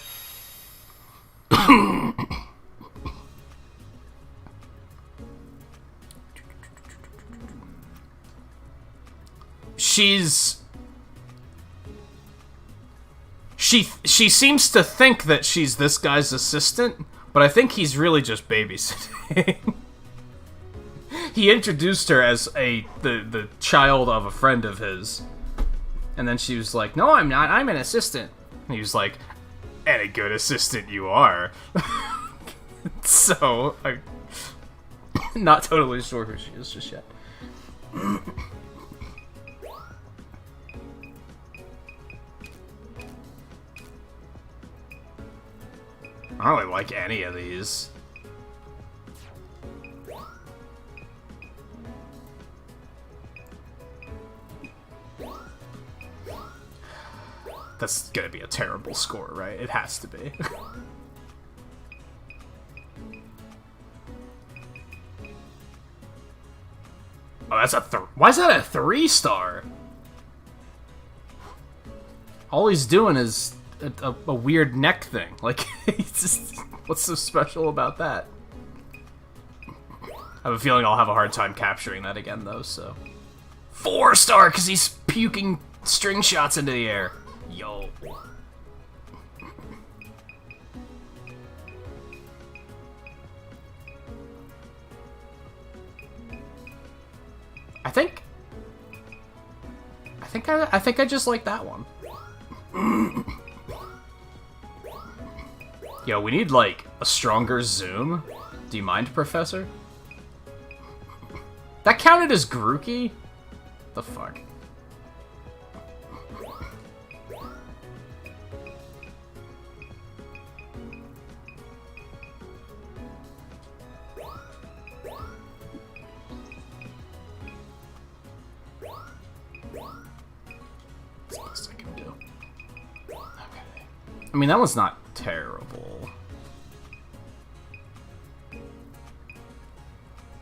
She seems to think that she's this guy's assistant, but I think he's really just babysitting. He introduced her as the child of a friend of his. And then she was like, "No, I'm not. I'm an assistant." And he was like, "And a good assistant you are." So, I'm not totally sure who she is just yet. I don't really like any of these. That's gonna be a terrible score, right? It has to be. Oh, that's a why is that a 3-star? All he's doing is a weird neck thing. Like, it's just, what's so special about that? I have a feeling I'll have a hard time capturing that again, though, so... 4-star, because he's puking string shots into the air. Yo. think I just like that one. Yo, we need, like, a stronger zoom. Do you mind, Professor? That counted as Grookey? The fuck? That's the best I can do. Okay. I mean, that one's not terrible.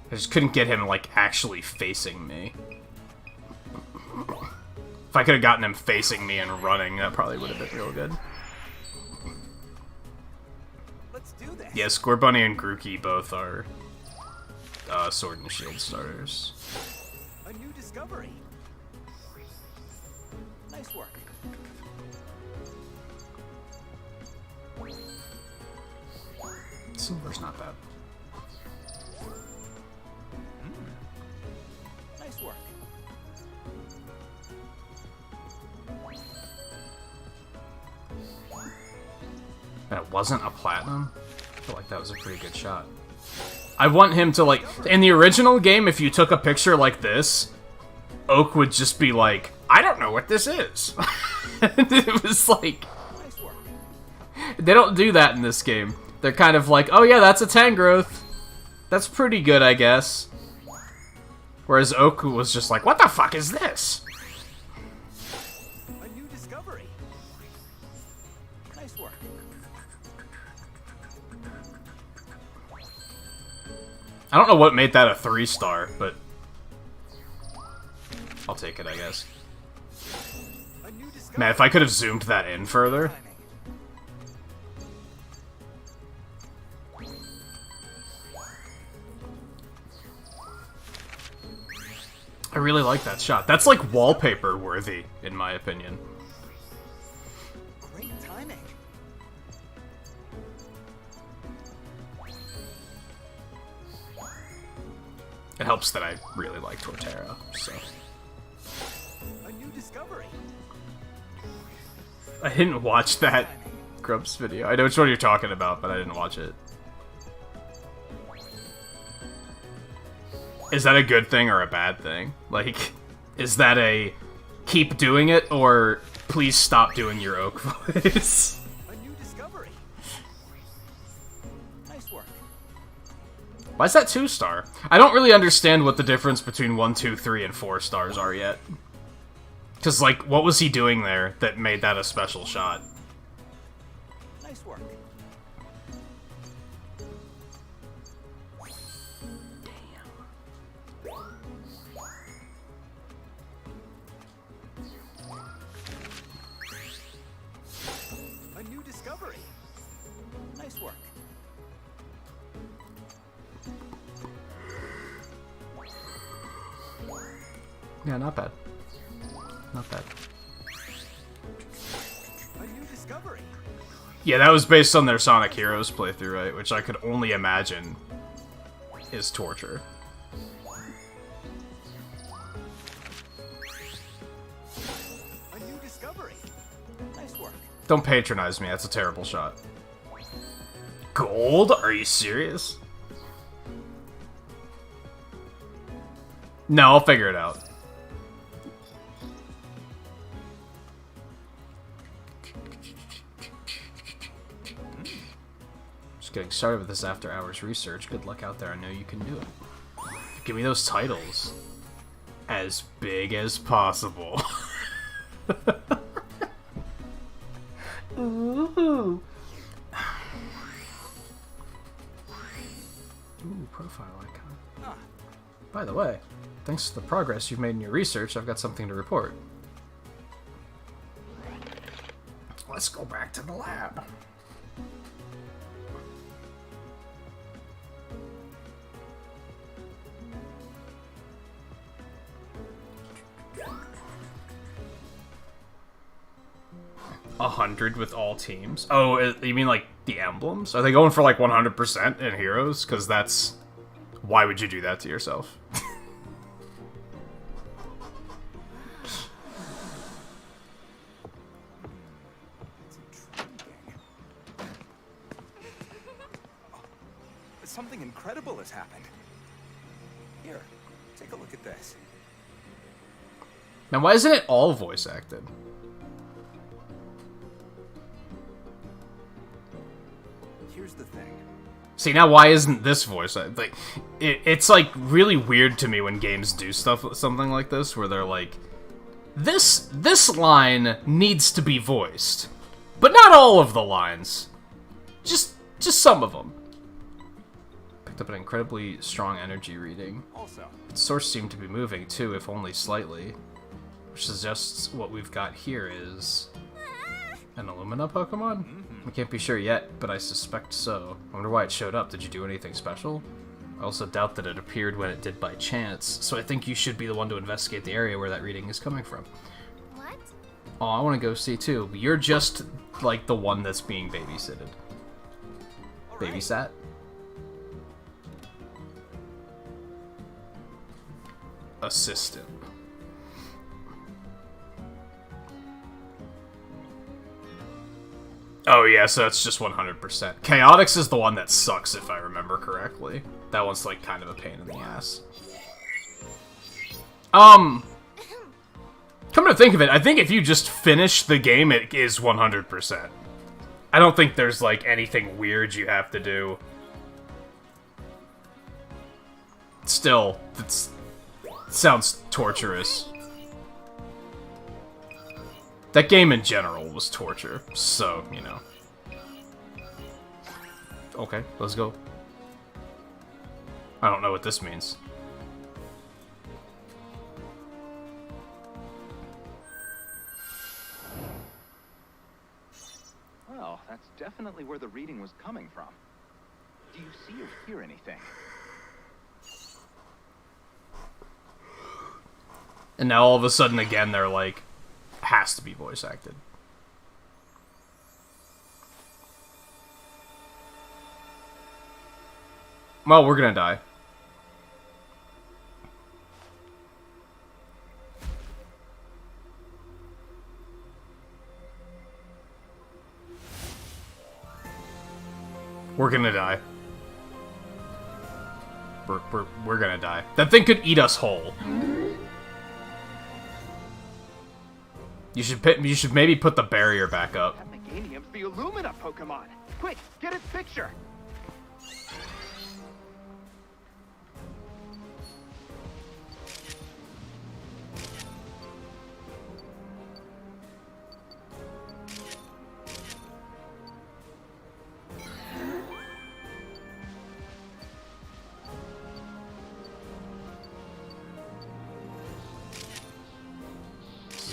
I just couldn't get him, like, actually facing me. If I could have gotten him facing me and running, that probably would have been real good. Let's do this. Yeah, Scorbunny and Grookey both are Sword and Shield starters. A new discovery. Nice work. Silver's not bad. Nice work. And it wasn't a platinum? I feel like that was a pretty good shot. I want him to, like... In the original game, if you took a picture like this, Oak would just be like, I don't know what this is. It was like... Nice work. They don't do that in this game. They're kind of like, oh yeah, that's a Tangrowth. That's pretty good, I guess. Whereas Oak was just like, what the fuck is this? A new discovery. Nice work. I don't know what made that a 3-star, but I'll take it, I guess. A new discovery. Man, if I could have zoomed that in further. Timing. I really like that shot. That's like wallpaper worthy, in my opinion. Great timing. It helps that I really like Torterra, so. A new discovery. I didn't watch that Grubs video. I know which one you're talking about, but I didn't watch it. Is that a good thing or a bad thing? Like, is that a keep doing it or please stop doing your Oak voice? A new discovery. Nice work. Why is that 2-star? I don't really understand what the difference between 1, 2, 3, and 4 stars are yet. Because, like, what was he doing there that made that a special shot? Nice work. A new discovery. Nice work. Yeah, not bad. Not bad. A new discovery. Yeah, that was based on their Sonic Heroes playthrough, right? Which I could only imagine is torture. A new discovery. Nice work. Don't patronize me, that's a terrible shot. Gold? Are you serious? No, I'll figure it out. Just getting started with this after-hours research. Good luck out there, I know you can do it. Give me those titles. As big as possible. Ooh. Ooh, profile icon. Ah, By the way, thanks to the progress you've made in your research, I've got something to report. Let's go back to the lab. A 100 with all teams. Oh, you mean like the emblems? Are they going for like 100% in Heroes? Because that's... Why would you do that to yourself? incredible has happened. Here, take a look at this. Now, why isn't it all voice acted? Here's the thing. See, now why isn't this voice acted? Like, it's like really weird to me when games do something like this, where they're like, this line needs to be voiced, but not all of the lines, just some of them. Picked up an incredibly strong energy reading. Also, Its source seemed to be moving too, if only slightly, which suggests what we've got here is an Illumina Pokemon? I can't be sure yet, but I suspect so. I wonder why it showed up. Did you do anything special? I also doubt that it appeared when it did by chance, so I think you should be the one to investigate the area where that reading is coming from. What? Oh, I want to go see too, but you're just, like, the one that's being babysitted. Babysat? Assistant. Oh yeah, so it's just 100%. Chaotix is the one that sucks, if I remember correctly. That one's, like, kind of a pain in the ass. Come to think of it, I think if you just finish the game, it is 100%. I don't think there's, like, anything weird you have to do. Still, it sounds torturous. That game in general was torture, so, you know. Okay, let's go. I don't know what this means. Well, that's definitely where the reading was coming from. Do you see or hear anything? And now all of a sudden again they're like, has to be voice acted. Well, we're gonna die. We're gonna die. We're gonna die. That thing could eat us whole. You should maybe put the barrier back up. That Meganium's the Illumina Pokemon. Quick, get its picture.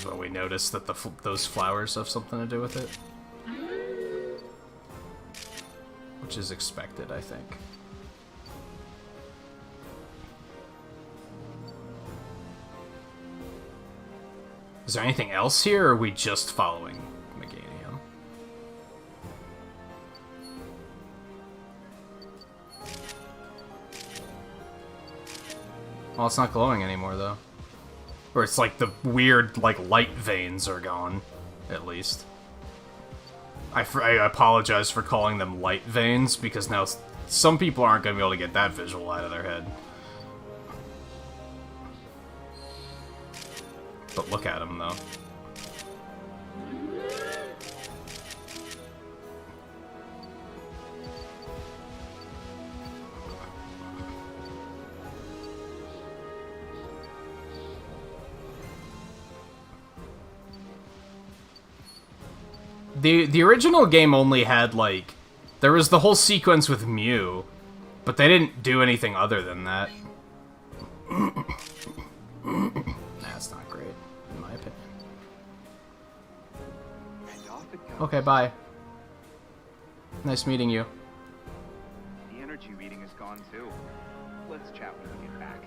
When we notice that those flowers have something to do with it. Which is expected, I think. Is there anything else here, or are we just following Meganium? Well, it's not glowing anymore, though. Or it's like the weird, like, light veins are gone, at least. I apologize for calling them light veins, because now some people aren't going to be able to get that visual out of their head. But look at them, though. The original game only had, like... There was the whole sequence with Mew, but they didn't do anything other than that. That's not great, in my opinion. And off it goes. Okay, bye. Nice meeting you. The energy reading is gone too. Let's chat when we get back.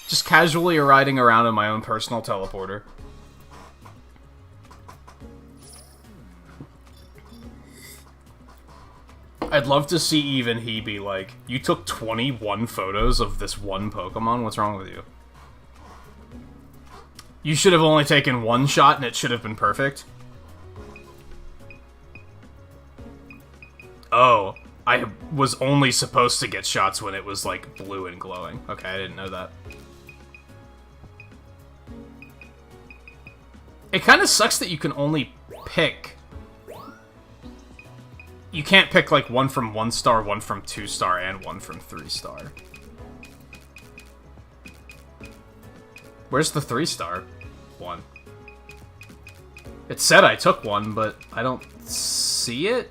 Just casually riding around in my own personal teleporter. I'd love to see even he be like, you took 21 photos of this one Pokemon? What's wrong with you? You should have only taken one shot and it should have been perfect. Oh, I was only supposed to get shots when it was, like, blue and glowing. Okay, I didn't know that. It kind of sucks that you can only pick... You can't pick, like, one from 1 star, one from 2 star, and one from 3 star. Where's the 3 star one? It said I took one, but I don't see it?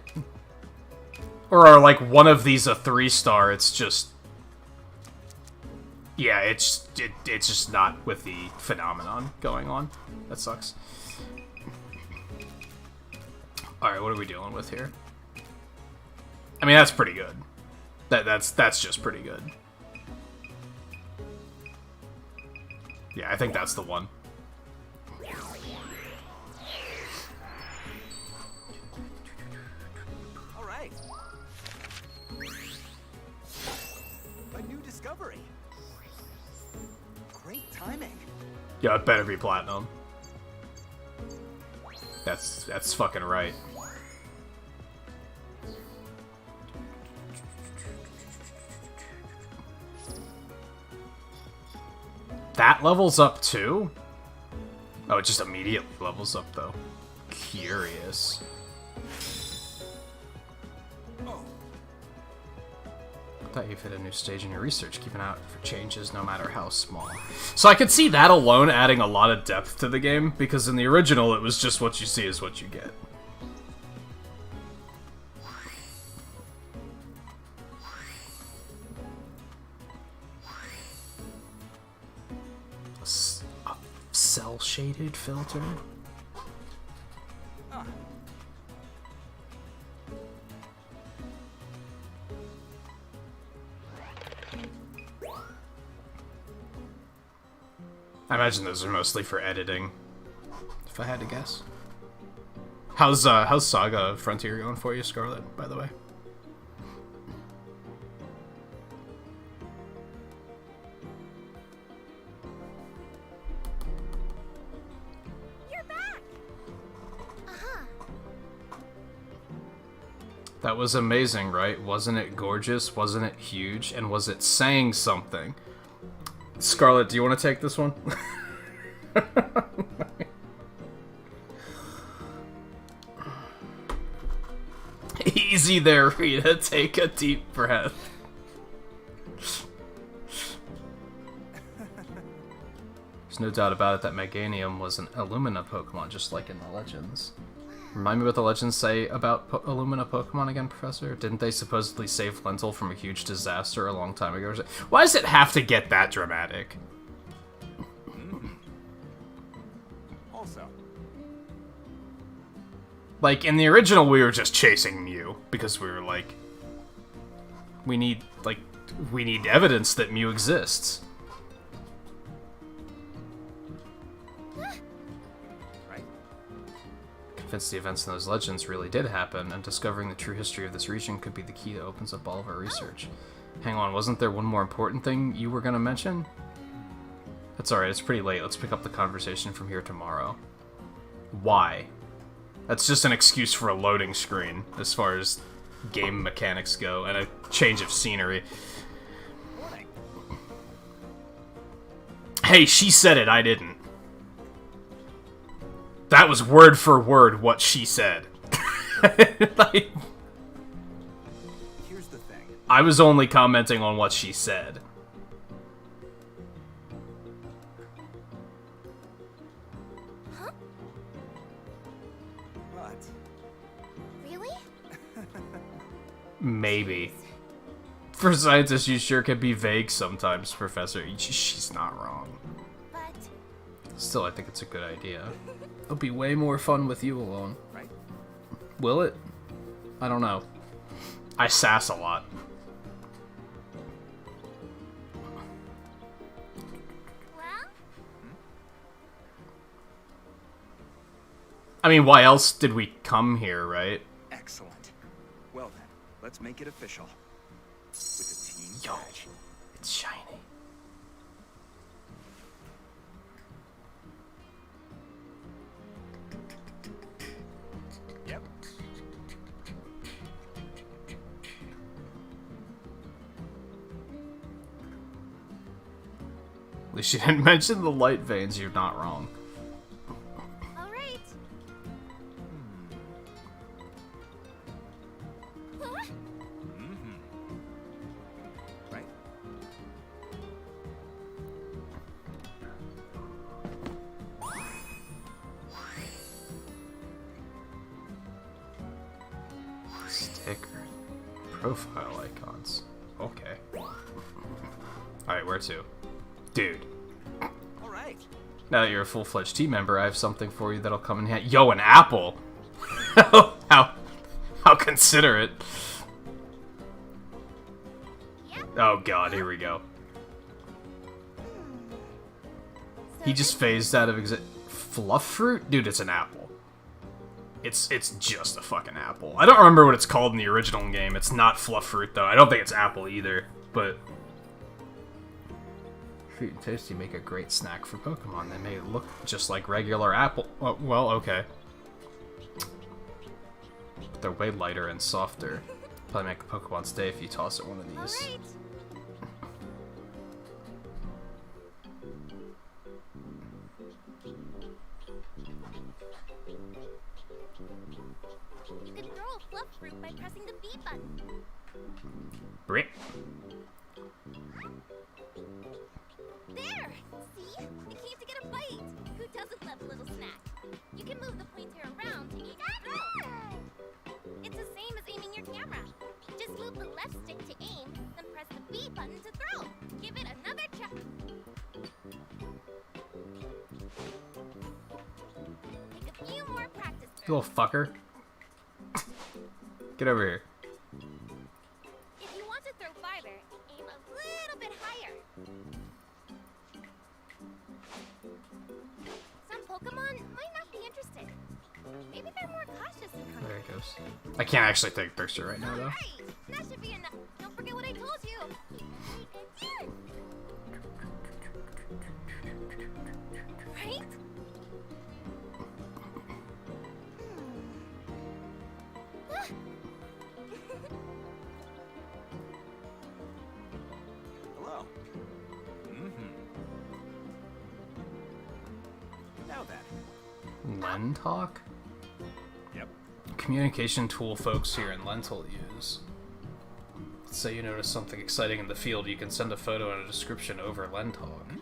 Or are, like, one of these a 3 star, it's just... Yeah, it's just not with the phenomenon going on. That sucks. Alright, what are we dealing with here? I mean, that's pretty good. That's just pretty good. Yeah, I think that's the one. All right. A new discovery. Great timing. Yeah, it better be platinum. That's fucking right. That levels up too? Oh, it just immediately levels up though. Curious. I thought you've hit a new stage in your research, keeping out for changes no matter how small. So I could see that alone adding a lot of depth to the game, because in the original it was just what you see is what you get. A cell-shaded filter? I imagine those are mostly for editing, if I had to guess. How's Saga Frontier going for you, Scarlet, by the way? You're back. That was amazing, right? Wasn't it gorgeous? Wasn't it huge? And was it saying something? Scarlet, do you want to take this one? Easy there, Rita. Take a deep breath. There's no doubt about it that Meganium was an Illumina Pokemon, just like in the Legends. Remind me what the Legends say about Illumina Pokemon again, Professor? Didn't they supposedly save Lentil from a huge disaster a long time ago? Why does it have to get that dramatic? Also. Like, in the original, we were just chasing Mew, because we were like... We need evidence that Mew exists. Convinced the events in those legends really did happen, and discovering the true history of this region could be the key that opens up all of our research. Hang on, wasn't there one more important thing you were gonna mention? That's alright, it's pretty late. Let's pick up the conversation from here tomorrow. Why? That's just an excuse for a loading screen, as far as game mechanics go, and a change of scenery. Hey, she said it, I didn't. That was word for word what she said. Like, Here's the thing. I was only commenting on what she said. What? Really? Maybe. For scientists, you sure can be vague sometimes, Professor. She's not wrong. But Still, I think it's a good idea. It'll be way more fun with you alone. Right? Will it? I don't know. I sass a lot. well, I mean, why else did we come here, right? Excellent. Well then, let's make it official. With a team Yo, badge. it's shiny. At least you didn't mention the light veins, you're not wrong. All right. Huh? Right. Sticker. Profile icons. Okay. Alright, where to? Dude. All right. Now that you're a full-fledged team member, I have something for you that'll come in handy. Yo, an apple! how considerate. Yep. Oh god, here we go. So He just phased out of fluff fruit? Dude, it's an apple. It's just a fucking apple. I don't remember what it's called in the original game. It's not fluff fruit, though. I don't think it's apple either, but... Fruit and Toasty make a great snack for Pokemon. They may look just like regular apple... Oh, well, okay. But they're way lighter and softer. Probably make a Pokemon stay if you toss it one of All these. right. You can throw a fluff fruit by pressing the B button. Brick. There! See? It came to get a bite. Who doesn't love a little snack? You can move the pointer around to each throw. It's the same as aiming your camera. Just move the left stick to aim, then press the B button to throw. Give it another try. Take a few more practice You little throws. fucker. Get over here. If you want to throw farther, aim a little bit higher. Some Pokemon might not be interested. Maybe they're more cautious and hungry. There it goes. I can't actually take a picture right now, though. Alright, that should be enough. Don't forget what I told you. Right? Hello. Now then. Lentalk? Yep. Communication tool folks here in Lentil use. Let's say you notice something exciting in the field, you can send a photo and a description over Lentalk.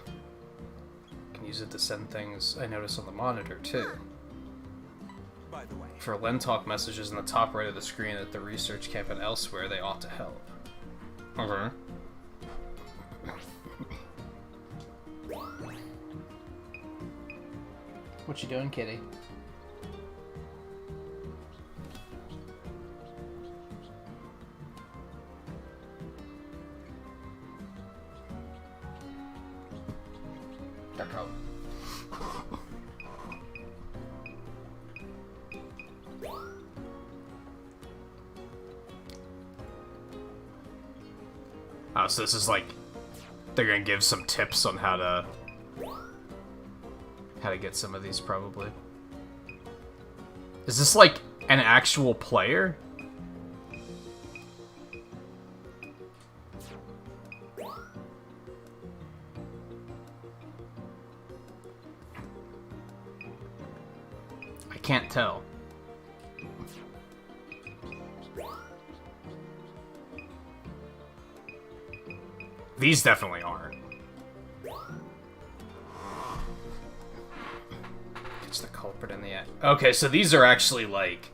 You can use it to send things I notice on the monitor, too. By the way, For Lentalk messages in the top right of the screen at the research camp and elsewhere, they ought to help. Okay. What you doing, kitty? Dark out. Oh, so this is like they're gonna give some tips on how to get some of these, probably. Is this like an actual player? I can't tell. These definitely aren't. It's the culprit in the end. Okay, so these are actually like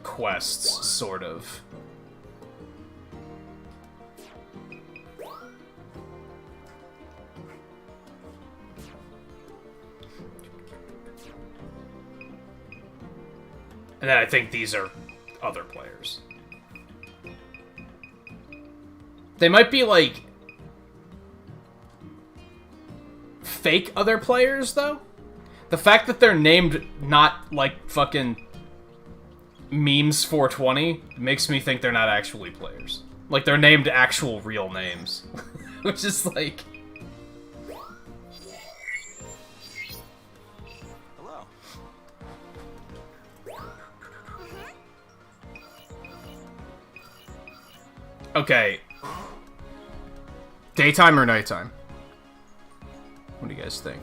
quests, sort of. And then I think these are other players. They might be, like, fake other players, though? The fact that they're named not, like, fucking Memes 420 makes me think they're not actually players. Like, they're named actual real names. Which is, like... hello. Okay, Daytime or nighttime? What do you guys think?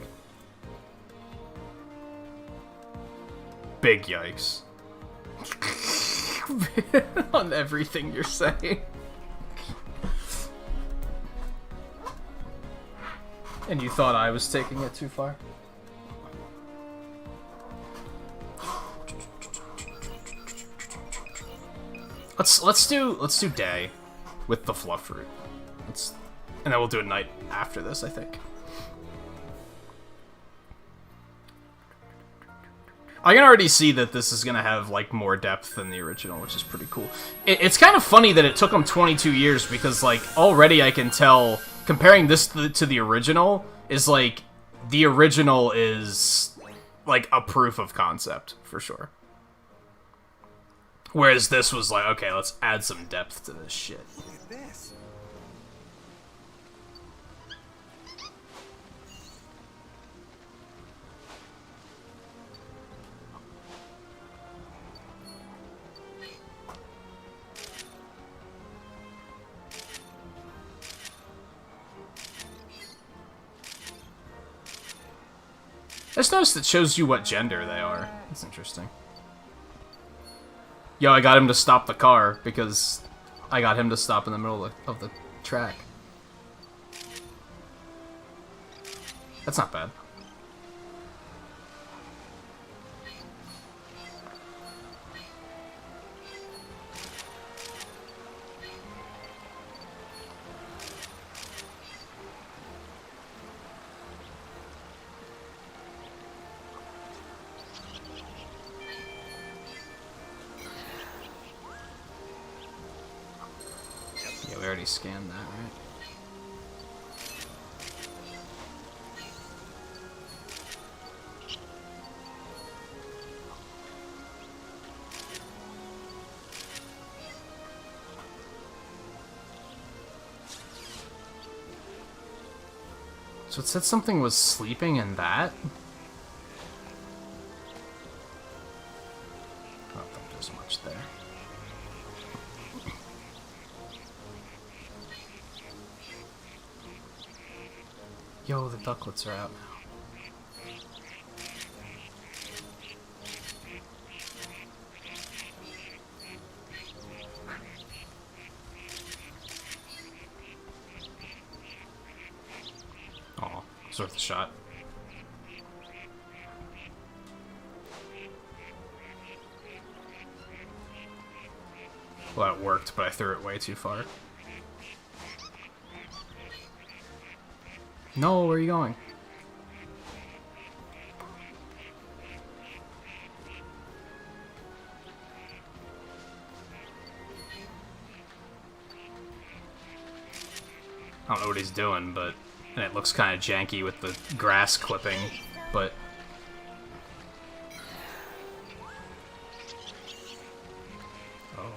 Big yikes. On everything you're saying. And you thought I was taking it too far? Let's do day with the fluff fruit. And then we'll do a night after this, I think. I can already see that this is gonna have like more depth than the original, which is pretty cool. It's kind of funny that it took them 22 years because like already I can tell comparing this to the original is like the original is like a proof of concept for sure. Whereas this was like, okay, let's add some depth to this shit. Look at this. I just noticed it shows you what gender they are. That's interesting. Yo, I got him to stop the car because I got him to stop in the middle of the track. That's not bad. Yeah, we already scanned that, right? So it said something was sleeping in that? I don't think there's much there. Yo, the ducklets are out now. Oh, it's worth a shot. Well, that worked, but I threw it way too far. No, where are you going? I don't know what he's doing, but and it looks kind of janky with the grass clipping, but oh.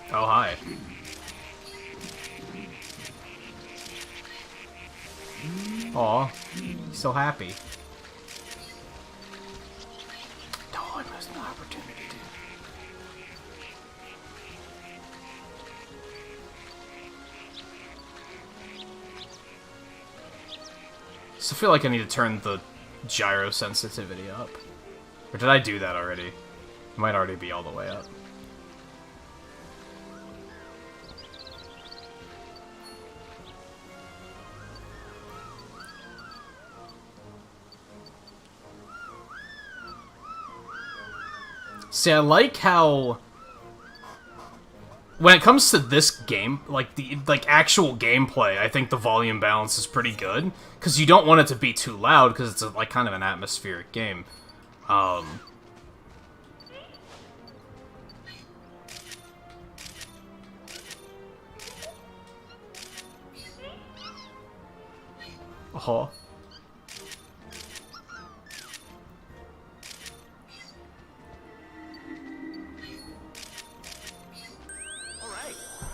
Oh, hi. Aw, he's so happy. No, I missed an opportunity, dude. So I feel like I need to turn the gyro sensitivity up. Or did I do that already? It might already be all the way up. See, I like how when it comes to this game, like the actual gameplay, I think the volume balance is pretty good because you don't want it to be too loud because it's like kind of an atmospheric game. Oh,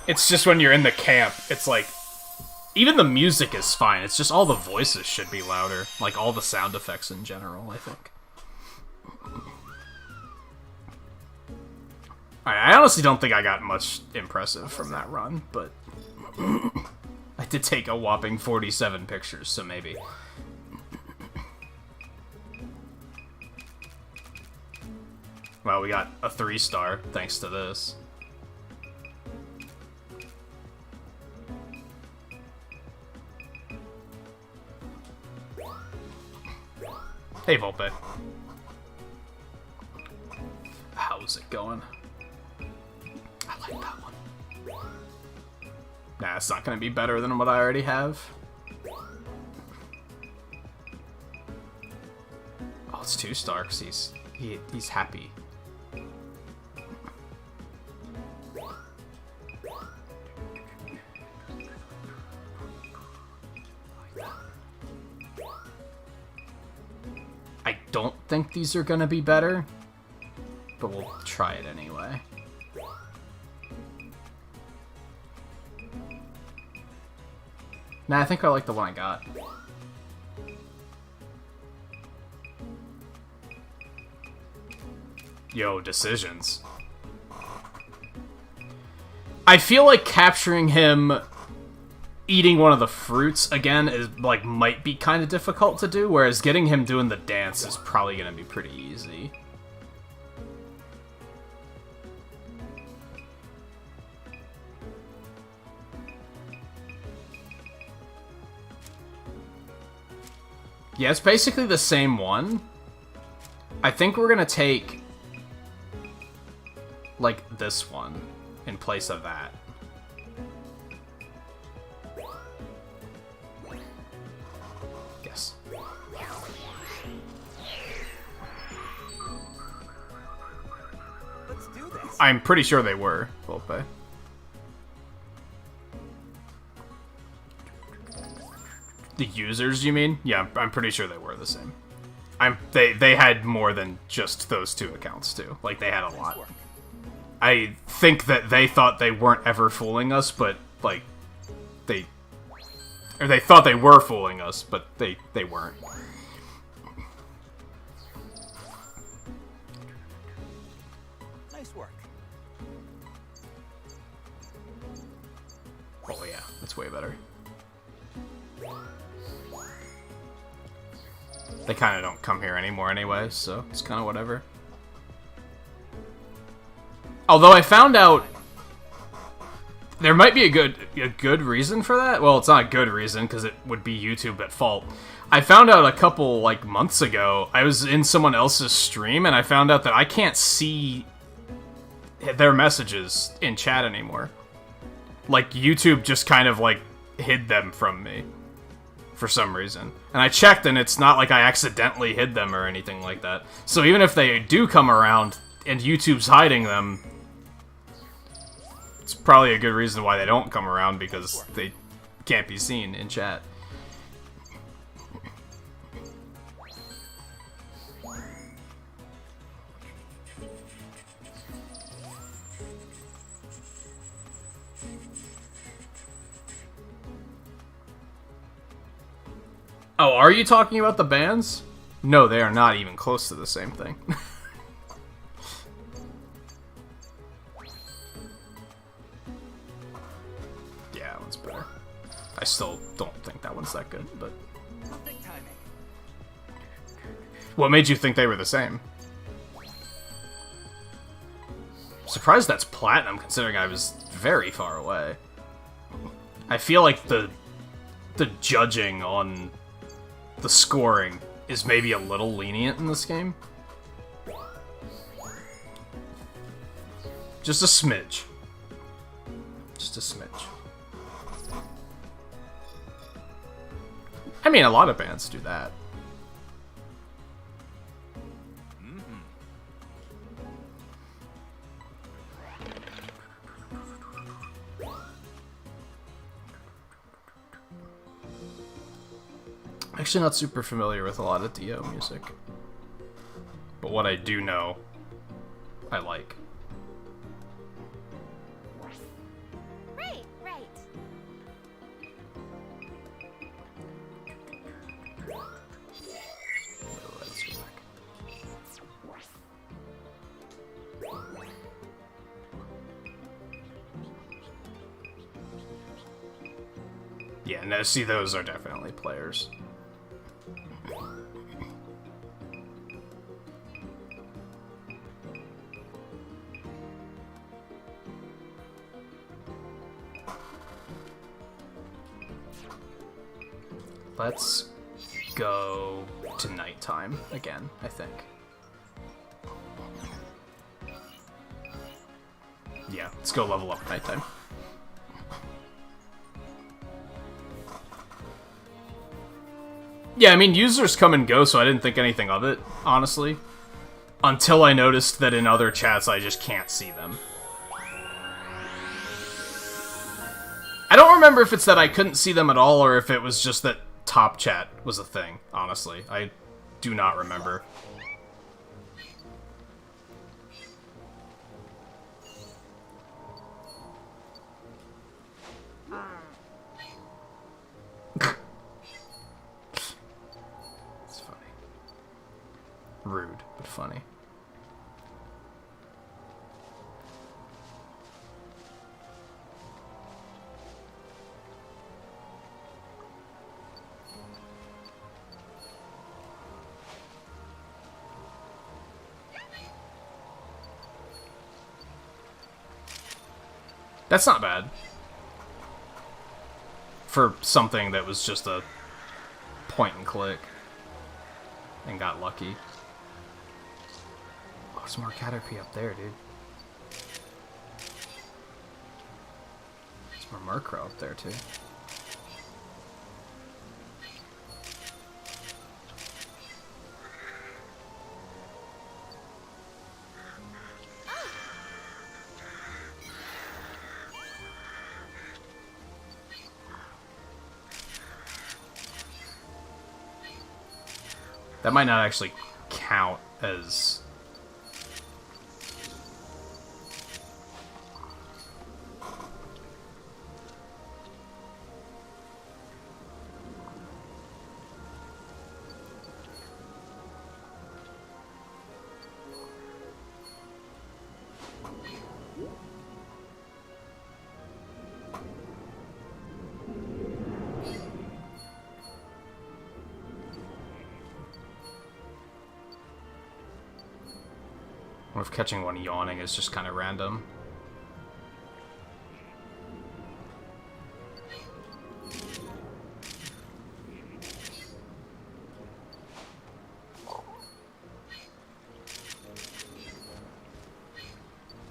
it's just when you're in the camp, it's like even the music is fine. It's just all the voices should be louder, like all the sound effects in general, I think. I honestly don't think I got much impressive from that run, but I did take a whopping 47 pictures, so maybe. Well, we got a 3-star thanks to this. Hey, Volpe. How's it going? I like that one. Nah, it's not gonna be better than what I already have. Oh, it's 2-star because he's happy. I don't think these are gonna be better, but we'll try it anyway. Nah, I think I like the one I got. Yo, decisions. I feel like capturing him eating one of the fruits again is like might be kind of difficult to do, whereas getting him doing the dance is probably gonna be pretty easy. Yeah, it's basically the same one. I think we're gonna take like this one in place of that. Yes. Let's do this. I'm pretty sure they were, Volpe. The users, you mean? Yeah, I'm pretty sure they were the same. They had more than just those 2 accounts too. Like they had a lot. I think that they thought they weren't ever fooling us, but like they thought they were fooling us, but they weren't. Nice work. Oh yeah, that's way better. They kind of don't come here anymore anyway, so it's kind of whatever. Although I found out there might be a good reason for that. Well, it's not a good reason because it would be YouTube at fault. I found out a couple like months ago. I was in someone else's stream and I found out that I can't see their messages in chat anymore. Like YouTube just kind of like hid them from me for some reason. And I checked and it's not like I accidentally hid them or anything like that. So even if they do come around and YouTube's hiding them, it's probably a good reason why they don't come around, because they can't be seen in chat. Oh, are you talking about the bands? No, they are not even close to the same thing. Yeah, that one's better. I still don't think that one's that good, but... Perfect timing. What made you think they were the same? Surprised that's platinum, considering I was very far away. I feel like the judging on the scoring is maybe a little lenient in this game. Just a smidge. Just a smidge. I mean, a lot of bands do that. Actually not super familiar with a lot of Dio music. But what I do know, I like. Right, right. Let's go back. Yeah, no, see, those are definitely players. Let's go to nighttime again, I think. Yeah, let's go level up nighttime. Yeah, I mean, users come and go, so I didn't think anything of it, honestly. Until I noticed that in other chats, I just can't see them. I don't remember if it's that I couldn't see them at all, or if it was just that top chat was a thing, honestly. I do not remember. It's funny. Rude, but funny. That's not bad. For something that was just a point and click. And got lucky. Oh, there's more Caterpie up there, dude. There's more Murkrow up there, too. That might not actually count as... What if catching one yawning is just kind of random?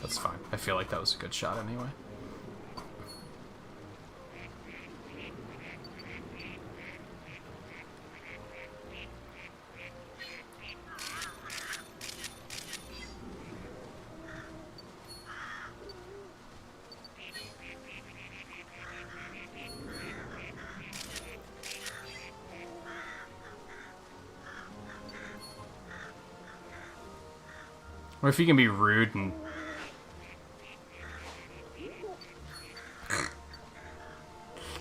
That's fine. I feel like that was a good shot anyway. Or if you can be rude and...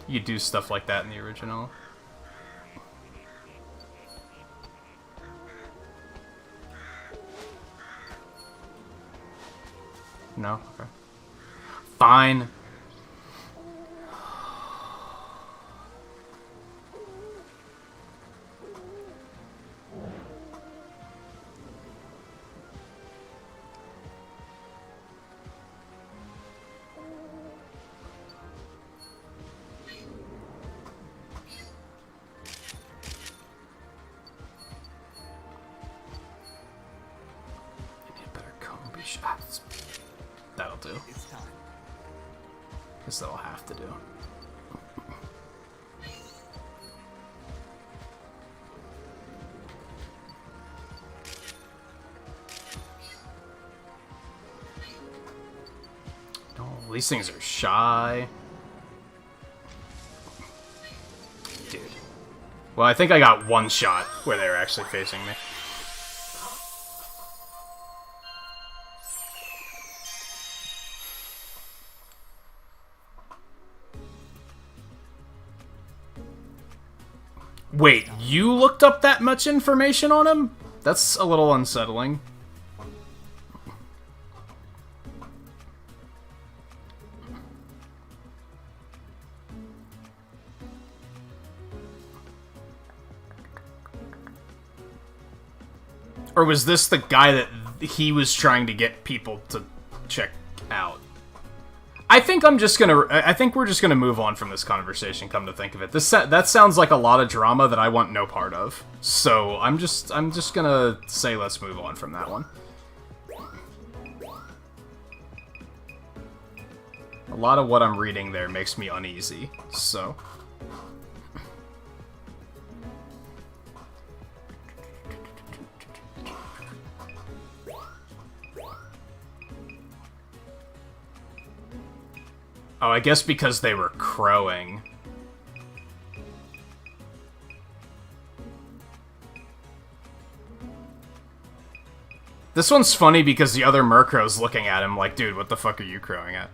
you do stuff like that in the original. No? Okay. Fine. Shots. That'll do. It's time. Guess that'll have to do. Oh, these things are shy. Dude. Well, I think I got one shot where they were actually facing me. Wait, you looked up that much information on him? That's a little unsettling. Or was this the guy that he was trying to get people to check out? I think we're just gonna move on from this conversation, come to think of it. That sounds like a lot of drama that I want no part of. So I'm just gonna say let's move on from that one. A lot of what I'm reading there makes me uneasy, so... Oh, I guess because they were crowing. This one's funny because the other Murkrow's looking at him like, dude, what the fuck are you crowing at?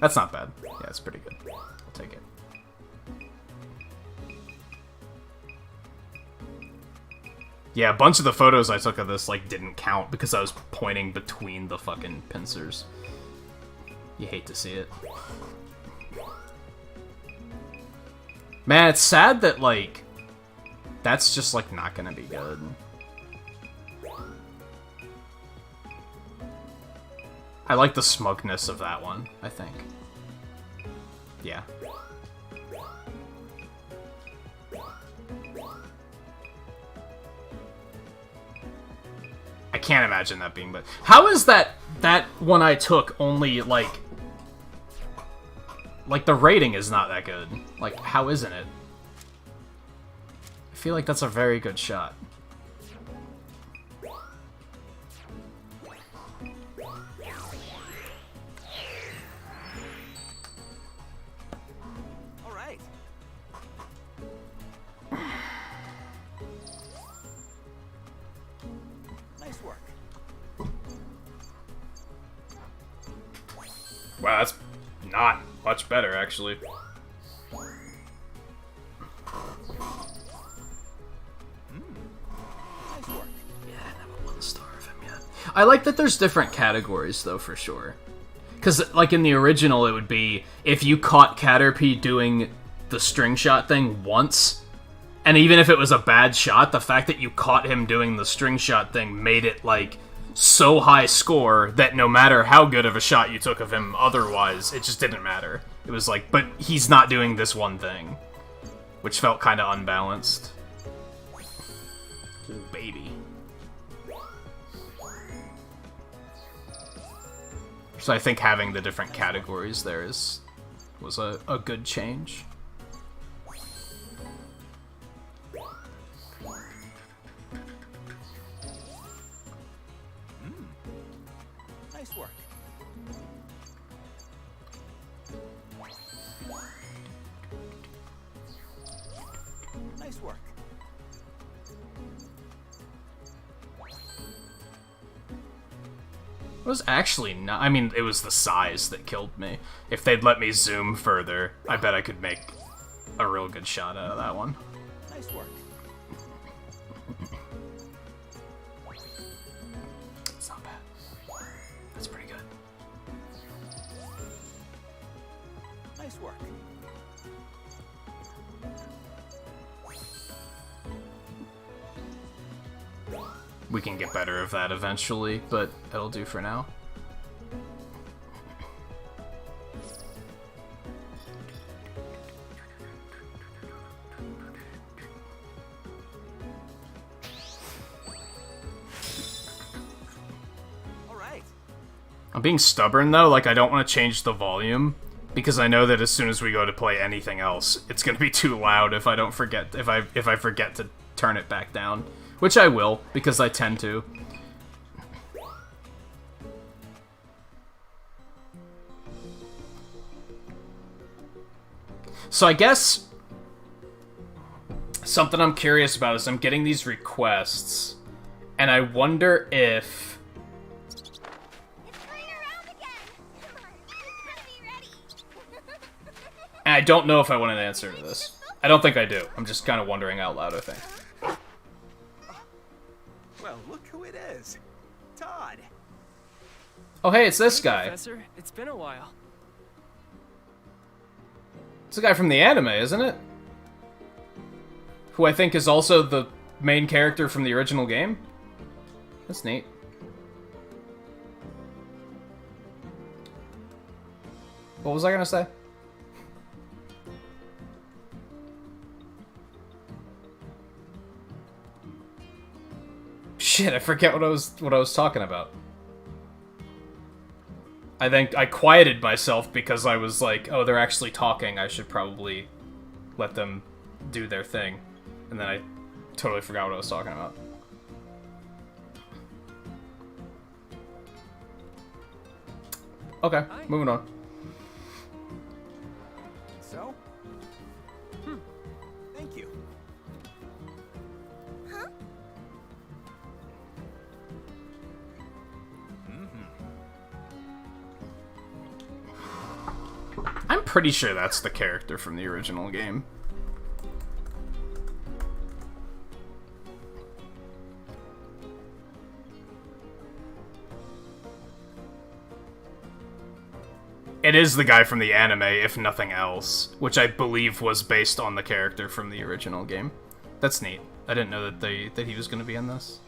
That's not bad. Yeah, it's pretty good. I'll take it. Yeah, a bunch of the photos I took of this, like, didn't count because I was pointing between the fucking pincers. You hate to see it. Man, it's sad that, like, that's just, like, not gonna be good. I like the smugness of that one, I think. Yeah. I can't imagine that being, but how is that one I took only, like, the rating is not that good. Like, how isn't it? I feel like that's a very good shot. Wow, that's not much better, actually. Yeah, I have a 1 star of him yet. I like that there's different categories, though, for sure. Because, like, in the original, it would be, if you caught Caterpie doing the string shot thing once, and even if it was a bad shot, the fact that you caught him doing the string shot thing made it, like, so high score that no matter how good of a shot you took of him otherwise, it just didn't matter. It was like, but he's not doing this one thing. Which felt kind of unbalanced. Ooh, baby. So I think having the different categories there was a good change. Nice work. Nice work. It was actually not... I mean, it was the size that killed me. If they'd let me zoom further, I bet I could make a real good shot out of that one. Nice work. It's not bad. That's pretty good. Nice work. We can get better of that eventually, but it'll do for now. All right. I'm being stubborn though, like I don't want to change the volume because I know that as soon as we go to play anything else, it's gonna be too loud if I don't forget if I forget to turn it back down, which I will because I tend to. So I guess something I'm curious about is I'm getting these requests, and I wonder if... It's turning around again. Come on, you gotta be ready. And I don't know if I want an answer to this. I don't think I do. I'm just kind of wondering out loud, I think. Well, look who it is. Todd. Oh, hey, it's this Hey, guy. Professor, it's been a while. It's the guy from the anime, isn't it? Who I think is also the main character from the original game. That's neat. What was I gonna say? Shit, I forget what I was talking about. I think I quieted myself because I was like, oh, they're actually talking. I should probably let them do their thing. And then I totally forgot what I was talking about. Okay, moving on. So? Thank you. Huh? I'm pretty sure that's the character from the original game. It is the guy from the anime, if nothing else, which I believe was based on the character from the original game. That's neat. I didn't know that he was going to be in this.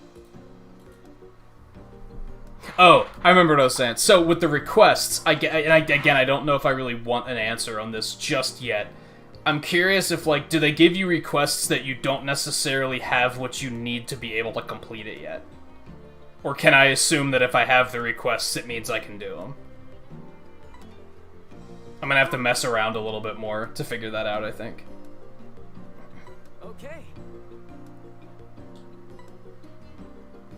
Oh, I remember what I was saying. So with the requests, again, I don't know if I really want an answer on this just yet. I'm curious if, like, do they give you requests that you don't necessarily have what you need to be able to complete it yet? Or can I assume that if I have the requests, it means I can do them? I'm gonna have to mess around a little bit more to figure that out, I think. Okay.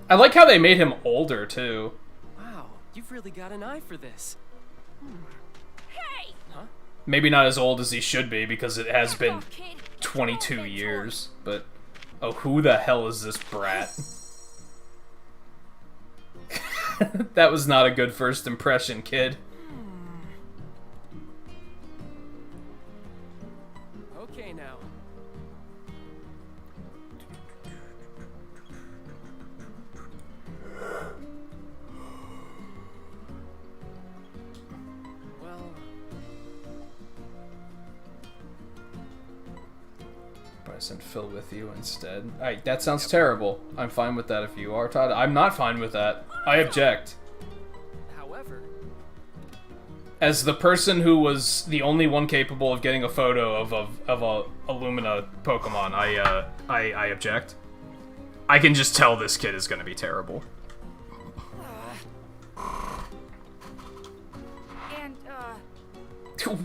I like how they made him older, too. Wow, you've really got an eye for this. Hey! Huh? Maybe not as old as he should be, because it has been Oh, kid. 22 years, but... Oh, who the hell is this brat? That was not a good first impression, kid. Okay now. Well, But I sent Phil with you instead. Alright, that sounds terrible. I'm fine with that if you are, Todd. I'm not fine with that. I object. however, As the person who was the only one capable of getting a photo of a Illumina Pokemon, I object. I can just tell this kid is gonna be terrible. And,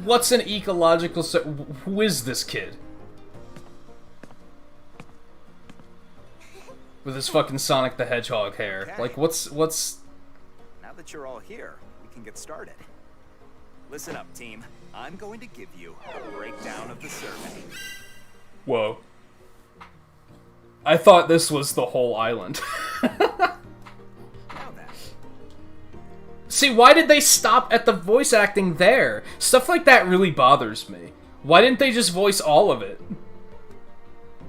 What's an ecological who is this kid? With his fucking Sonic the Hedgehog hair. Okay. Like, what's... Now that you're all here, we can get started. Listen up, team. I'm going to give you a breakdown of the survey. Whoa. I thought this was the whole island. Now then, See, why did they stop at the voice acting there? Stuff like that really bothers me. Why didn't they just voice all of it?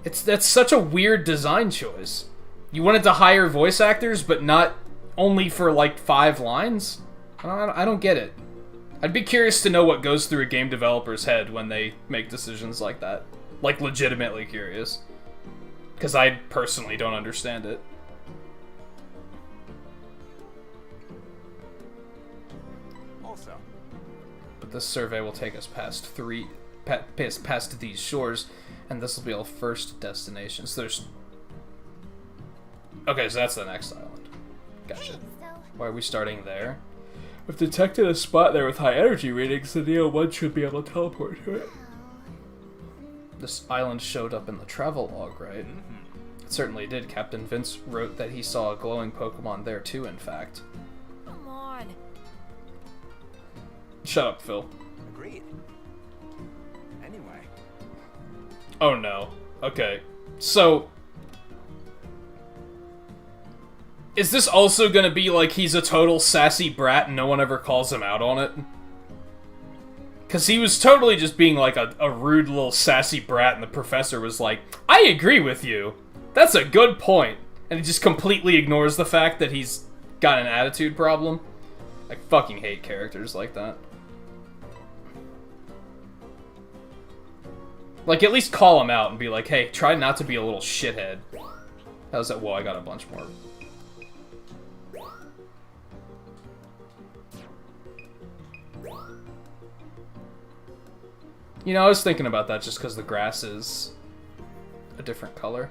That's such a weird design choice. You wanted to hire voice actors, but not only for, like, 5 lines? I don't get it. I'd be curious to know what goes through a game developer's head when they make decisions like that. Like, legitimately curious. Because I personally don't understand it. also, But this survey will take us past past these shores, and this will be our first destination. So there's... Okay, so that's the next island. Gotcha. so, Why are we starting there? We've detected a spot there with high energy readings, the Neo-1 should be able to teleport to it. This island showed up in the travel log, right? It certainly did. Captain Vince wrote that he saw a glowing Pokemon there too, in fact. come on. Shut up, Phil. agreed. Anyway, Oh no. Okay. So... Is this also gonna be like he's a total sassy brat and no one ever calls him out on it? Because he was totally just being like a rude little sassy brat and the professor was like, I agree with you. That's a good point. And he just completely ignores the fact that he's got an attitude problem. I fucking hate characters like that. Like, at least call him out and be like, hey, try not to be a little shithead. How's that? Well, I got a bunch more. You know, I was thinking about that just because the grass is a different color.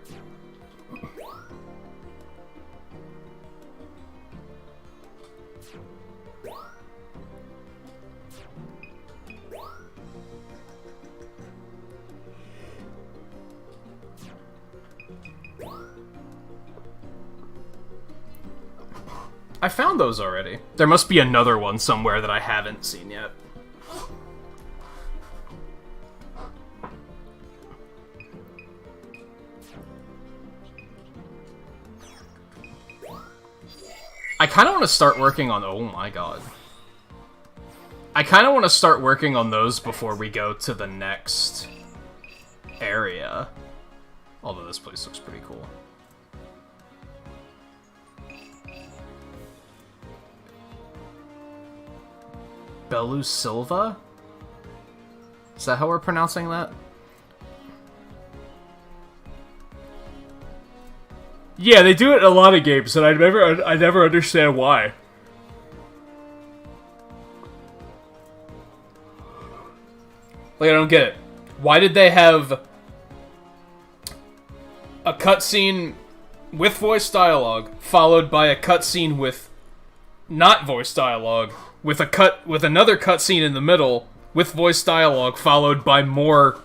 I found those already. There must be another one somewhere that I haven't seen yet. I kind of want to start working on... Oh my god. I kind of want to start working on those before we go to the next area. Although this place looks pretty cool. Belu Silva? Is that how we're pronouncing that? Yeah, they do it in a lot of games, and I never understand why. Like, I don't get it. Why did they have a cutscene with voice dialogue followed by a cutscene with not voice dialogue, with another cutscene in the middle with voice dialogue followed by more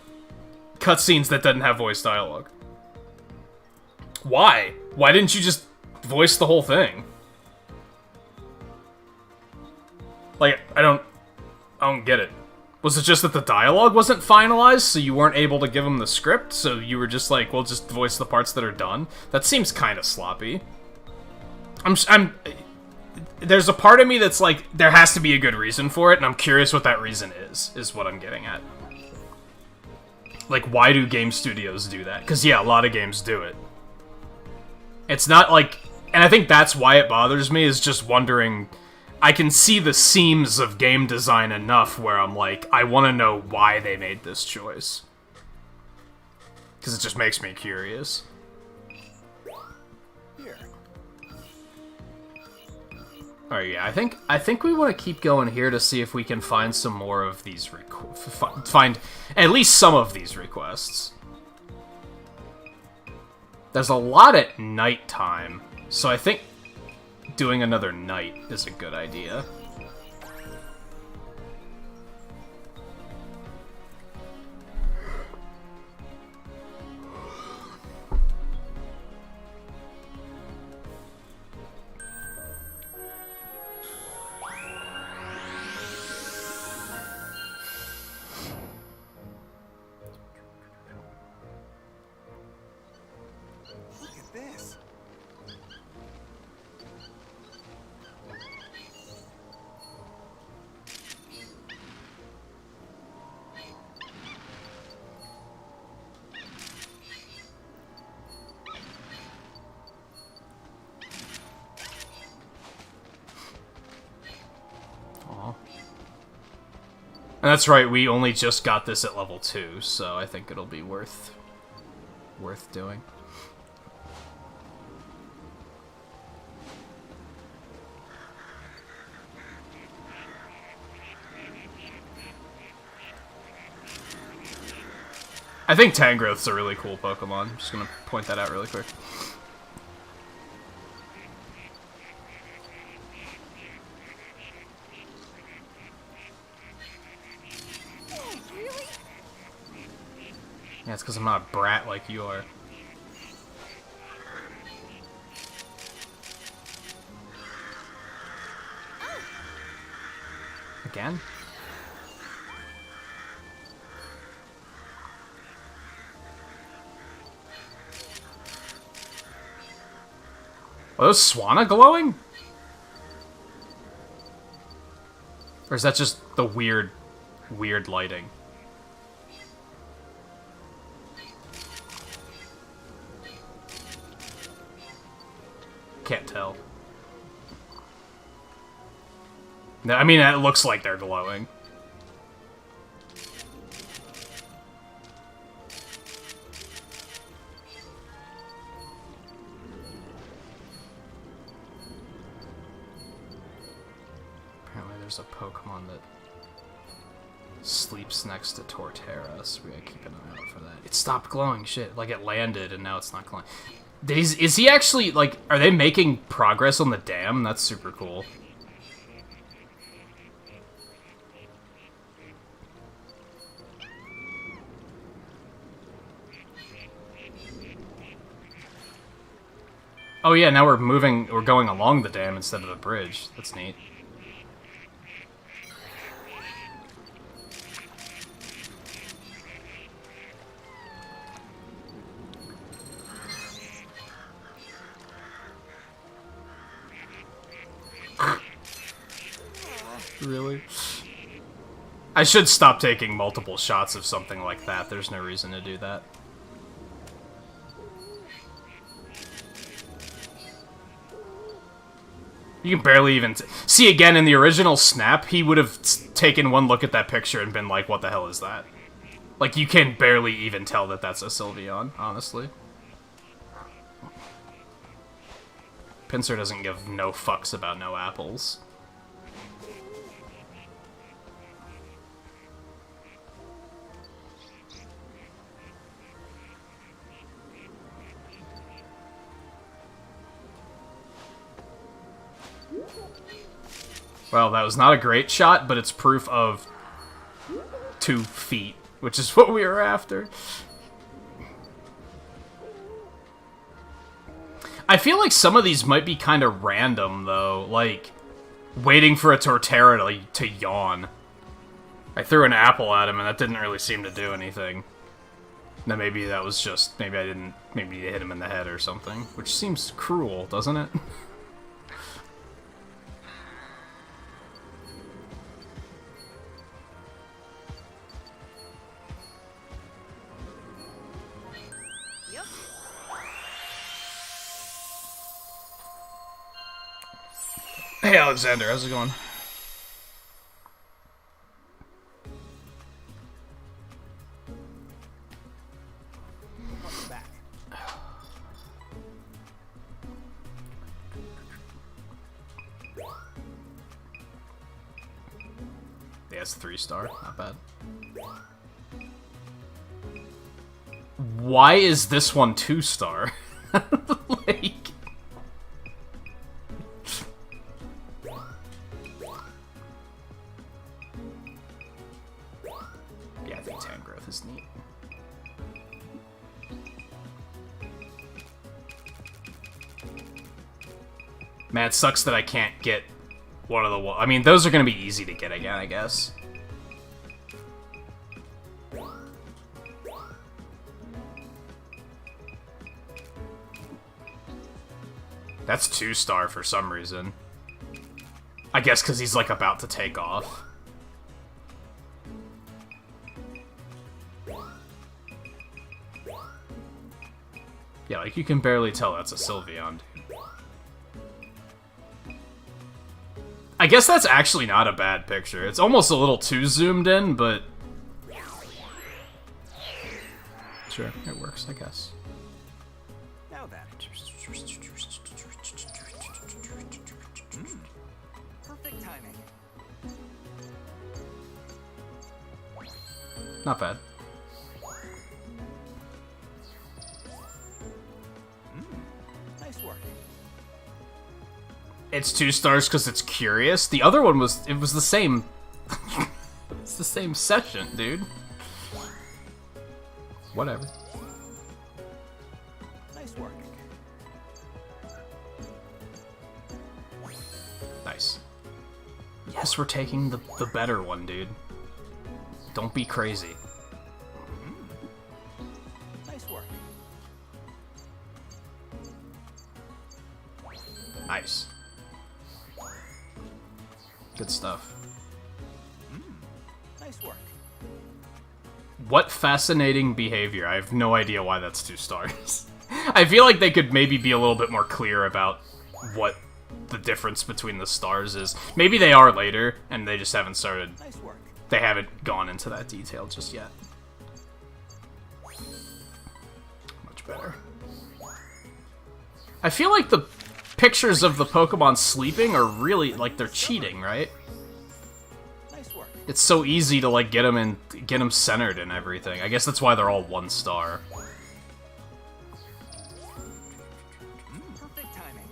cutscenes that didn't have voice dialogue? Why? Why didn't you just voice the whole thing? Like, I don't get it. Was it just that the dialogue wasn't finalized, so you weren't able to give them the script, so you were just like, well, just voice the parts that are done? That seems kind of sloppy. There's a part of me that's like, there has to be a good reason for it, and I'm curious what that reason is what I'm getting at. Like, why do game studios do that? Because, yeah, a lot of games do it. It's not like... And I think that's why it bothers me, is just wondering... I can see the seams of game design enough where I'm like, I want to know why they made this choice. Because it just makes me curious. Here. Alright, yeah, I think we want to keep going here to see if we can find some more of these find at least some of these requests. There's a lot at nighttime, so I think doing another night is a good idea. Look at this. And that's right, we only just got this at level 2, so I think it'll be worth doing. I think Tangrowth's a really cool Pokemon. I'm just gonna point that out really quick. Yeah, it's because I'm not a brat like you are. Again? Are those Swanna glowing? Or is that just the weird lighting? Can't tell. No, I mean, it looks like they're glowing. there's a Pokemon that sleeps next to Torterra, so we gotta keep an eye out for that. It stopped glowing, shit. Like, it landed, and now it's not glowing. Is he actually, like, are they making progress on the dam? That's super cool. Oh yeah, now we're going along the dam instead of the bridge. That's neat. Really? I should stop taking multiple shots of something like that. There's no reason to do that. You can barely even... See, again, in the original Snap, he would have taken one look at that picture and been like, what the hell is that? Like, you can barely even tell that that's a Sylveon, honestly. Pinsir doesn't give no fucks about no apples. Well, that was not a great shot, but it's proof of 2 feet, which is what we were after. I feel like some of these might be kind of random, though. Like, waiting for a Torterra to yawn. I threw an apple at him, and that didn't really seem to do anything. Now maybe that was just... Maybe I didn't... Maybe you hit him in the head or something. Which seems cruel, doesn't it? Hey Alexander, how's it going? Welcome back. Yeah, it's 3-star, not bad. Why is this one 2-star? Like... is neat. Man, it sucks that I can't get one of the... I mean, those are going to be easy to get again, I guess. That's 2-star for some reason. I guess because he's, like, about to take off. Yeah, like, you can barely tell that's a Sylveon, dude. I guess that's actually not a bad picture. It's almost a little too zoomed in, but... Sure, it works, I guess. Now then. Perfect timing. Not bad. Nice work. It's 2-stars because it's curious. The other one was... It was the same... It's the same session, dude. Whatever. Nice work. Nice. Yes, we're taking the better one, dude. Don't be crazy. Nice work. Nice. Good stuff. Nice work. What fascinating behavior. I have no idea why that's 2 stars. I feel like they could maybe be a little bit more clear about what the difference between the stars is. Maybe they are later, and they just haven't started... Nice work. They haven't gone into that detail just yet. Much better. I feel like the pictures of the Pokemon sleeping are really, like, they're cheating, right? Nice work. It's so easy to like get them centered and everything. I guess that's why they're all 1 star. Perfect timing.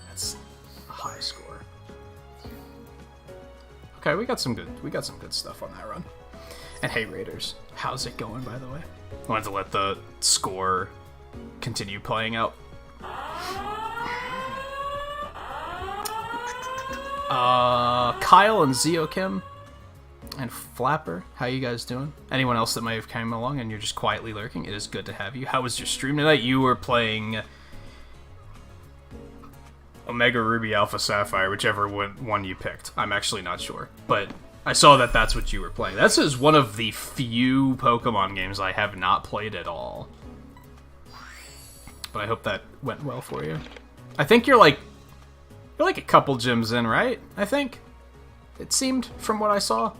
That's a high score. Okay, we got some good stuff on that run. And hey Raiders, how's it going by the way? I wanted to let the score continue playing out. Kyle and Zeokim and Flapper, how you guys doing? Anyone else that may have come along and you're just quietly lurking, it is good to have you. How was your stream tonight? You were playing Omega Ruby Alpha Sapphire, whichever one you picked. I'm actually not sure, but I saw that that's what you were playing. This is one of the few Pokemon games I have not played at all. But I hope that went well for you. I think you're like a couple gyms in, right? I think. It seemed from what I saw.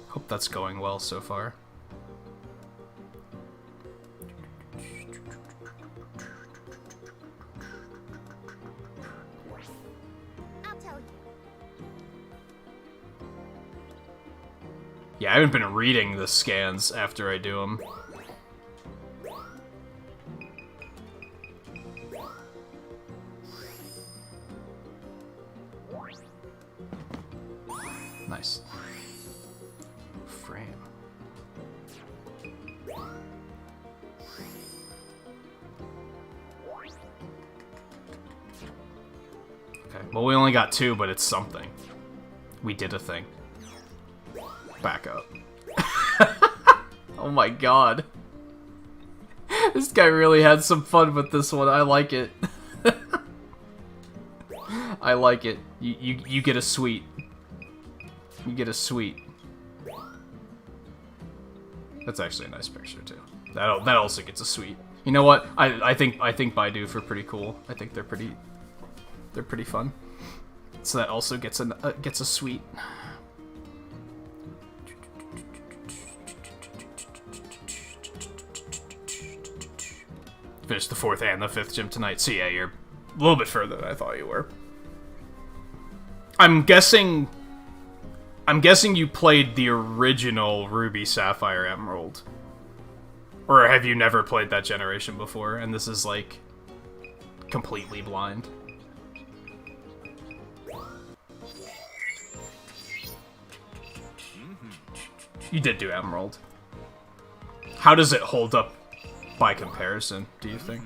Hope that's going well so far. I'll tell you. Yeah, I haven't been reading the scans after I do them. Nice. Frame. Okay, well we only got 2, but it's something. We did a thing. Back up. Oh my god. This guy really had some fun with this one. I like it. I like it. You get a sweet. You get a sweet. That's actually a nice picture too. That also gets a sweet. You know what? I think Baidu are pretty cool. I think they're pretty fun. So that also gets a sweet. Finished the 4th and the 5th gym tonight. So yeah, you're a little bit further than I thought you were. I'm guessing you played the original Ruby, Sapphire, Emerald. Or have you never played that generation before, and this is, like, completely blind? You did do Emerald. How does it hold up by comparison, do you think?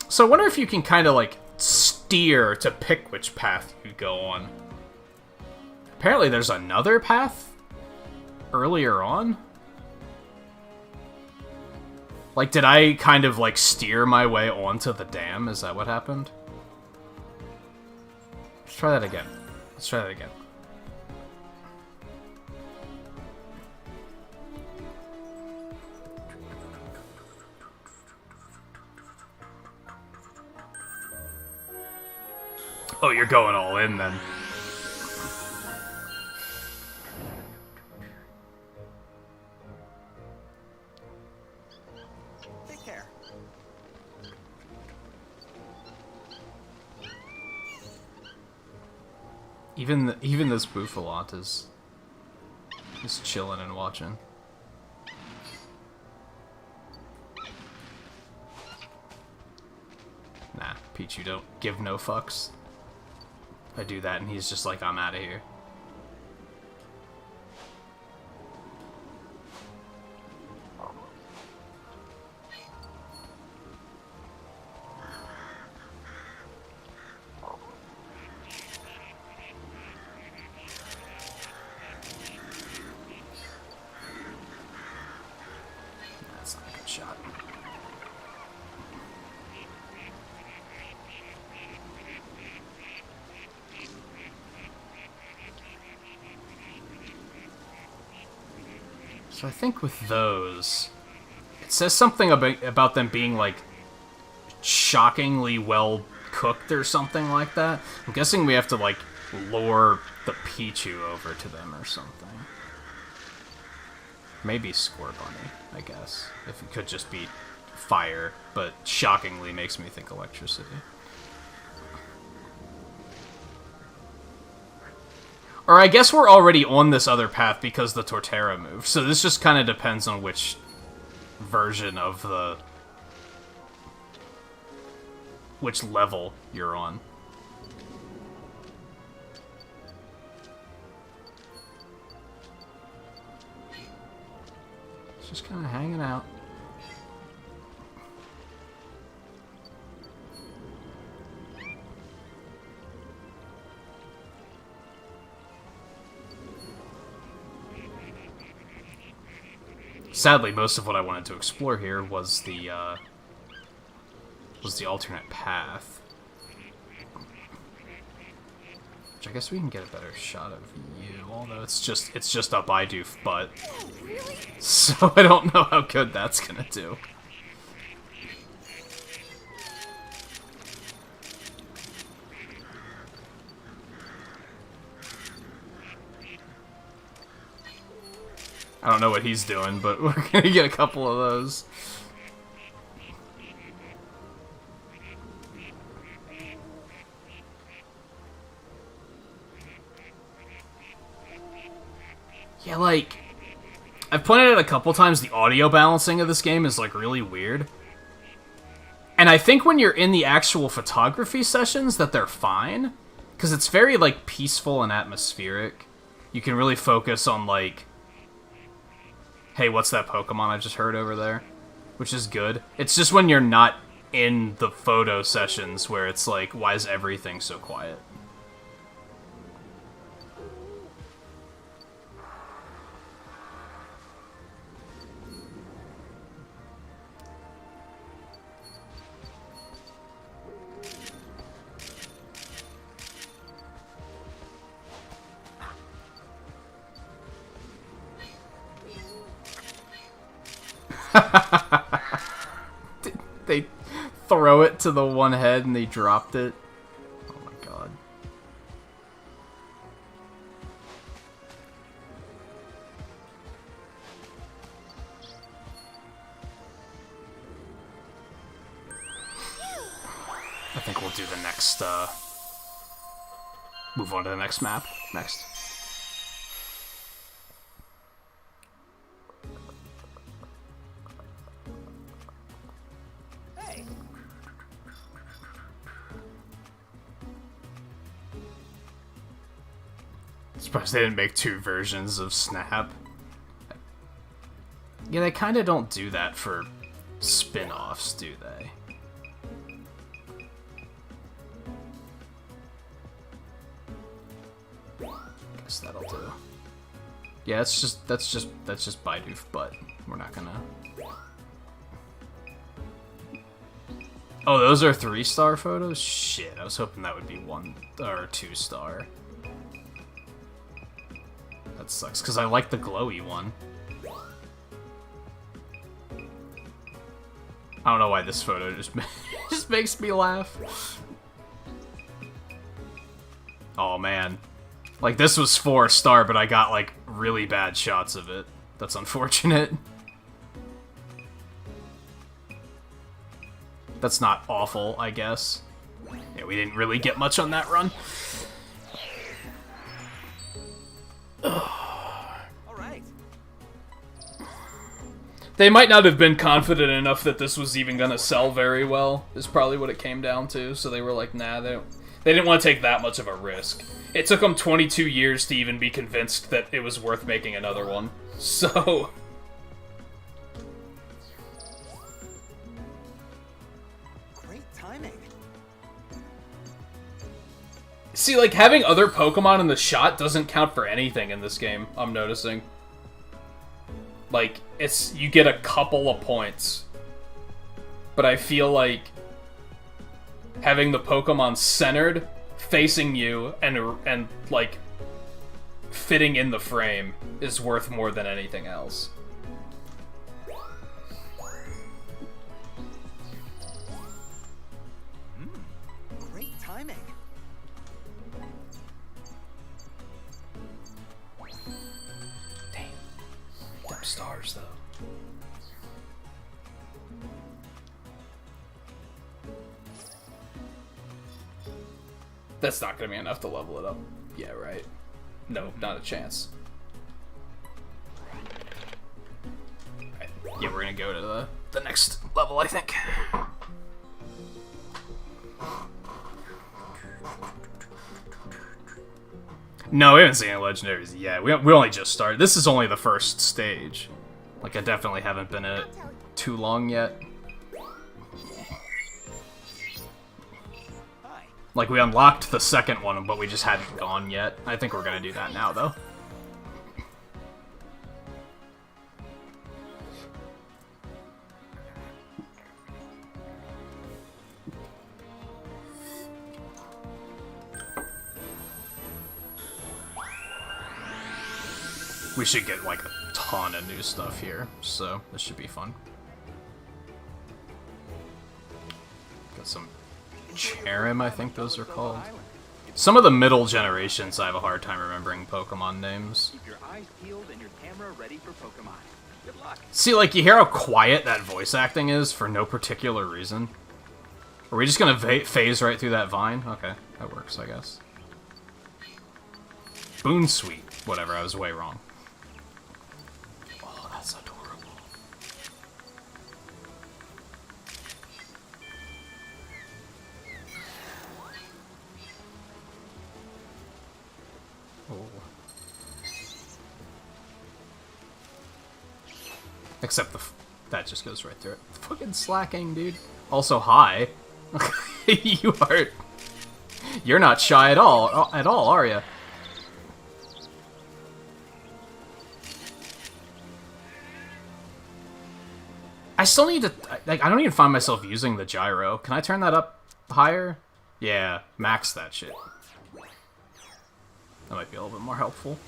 So I wonder if you can kind of, like, steer to pick which path you go on. Apparently there's another path earlier on. Like, did I kind of, like, steer my way onto the dam? Is that what happened? Let's try that again. Let's try that again. Oh, you're going all in then. Take care. Even this Bouffalot is chilling and watching. Nah, Peach, you don't give no fucks. I do that and he's just like, I'm out of here. That's not a good shot. So I think with those, it says something about them being, like, shockingly well cooked or something like that. I'm guessing we have to, like, lure the Pichu over to them or something. Maybe Scorbunny, I guess. If it could just be fire, but shockingly makes me think electricity. Or I guess we're already on this other path because the Torterra moved, so this just kind of depends on which version of the... which level you're on. It's just kind of hanging out. Sadly, most of what I wanted to explore here was the alternate path. Which I guess we can get a better shot of you, although it's just a Bidoof butt. So I don't know how good that's gonna do. I don't know what he's doing, but we're gonna get a couple of those. Yeah, like, I've pointed out a couple times the audio balancing of this game is, like, really weird. And I think when you're in the actual photography sessions that they're fine, because it's very, like, peaceful and atmospheric. You can really focus on, like, hey, what's that Pokemon I just heard over there? Which is good. It's just when you're not in the photo sessions where it's like, why is everything so quiet? They throw it to the one head and they dropped it. Oh my god. I think we'll do the next, move on to the next map next. Surprised they didn't make 2 versions of Snap. Yeah, they kind of don't do that for spin-offs, do they? Guess that'll do. Yeah, that's just Bidoof, but we're not gonna. Oh, those are 3-star photos? Shit, I was hoping that would be 1 or 2-star. That sucks, because I like the glowy one. I don't know why this photo just makes me laugh. Oh man. Like, this was 4-star, but I got, like, really bad shots of it. That's unfortunate. That's not awful, I guess. Yeah, we didn't really get much on that run. They might not have been confident enough that this was even gonna sell very well, is probably what it came down to, so they were like, nah, they didn't want to take that much of a risk. It took them 22 years to even be convinced that it was worth making another one, so... Great timing. See, like, having other Pokemon in the shot doesn't count for anything in this game, I'm noticing. Like, you get a couple of points. But I feel like having the Pokemon centered, facing you, and like, fitting in the frame is worth more than anything else. Great timing. stars, though. That's not gonna be enough to level it up. Yeah, right. No, not a chance. Right. Yeah, we're gonna go to the next level, I think. No, we haven't seen any legendaries yet. We only just started. This is only the first stage. Like, I definitely haven't been in it too long yet. Like, we unlocked the second one, but we just hadn't gone yet. I think we're gonna do that now, though. We should get, like, a ton of new stuff here, so this should be fun. Got some Cherim, I think those are called. Some of the middle generations, I have a hard time remembering Pokemon names. Keep your eyes peeled and your camera ready for Pokemon. Good luck. See, like, you hear how quiet that voice acting is for no particular reason? Are we just gonna phase right through that vine? Okay, that works, I guess. Boon Sweet. Whatever, I was way wrong. Oh, that's adorable. Oh. Except that just goes right through it. Fucking slacking, dude. Also, hi. You're not shy at all, are you? I still need to, like, I don't even find myself using the gyro. Can I turn that up higher? Yeah, max that shit. That might be a little bit more helpful.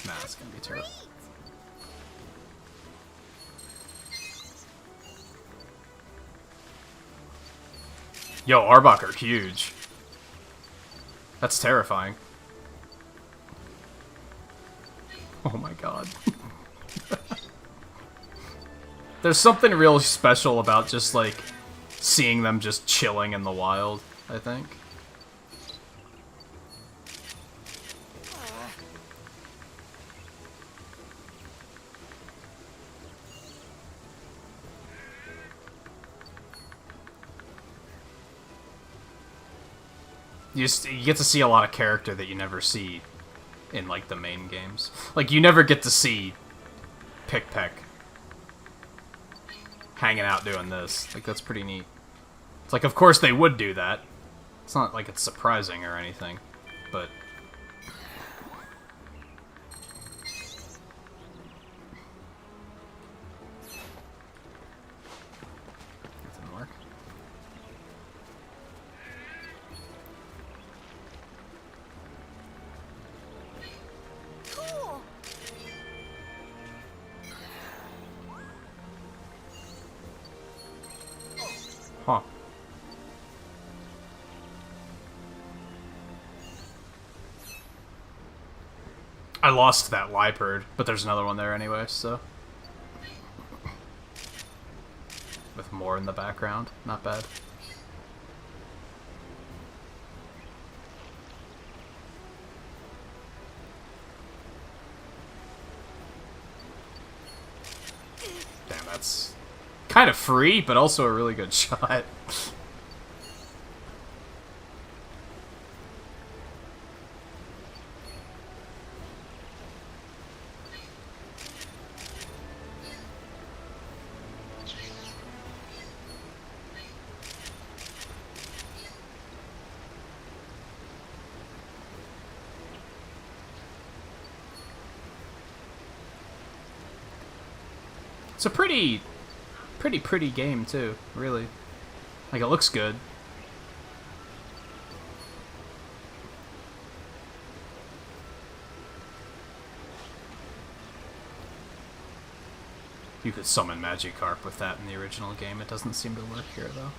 Nah, it's gonna be terrible. Yo, Arbok are huge. That's terrifying. Oh my god. There's something real special about just, like, seeing them just chilling in the wild, I think. You get to see a lot of character that you never see in, like, the main games. Like, you never get to see Pick-Peck hanging out doing this. Like, that's pretty neat. It's like, of course they would do that. It's not like it's surprising or anything, but... That didn't work. Huh. I lost that Liepard, but there's another one there anyway, so... With more in the background. Not bad. Damn, that's... kind of free, but also a really good shot. It's a pretty game, too, really. Like, it looks good. You could summon Magikarp with that in the original game. It doesn't seem to work here, though.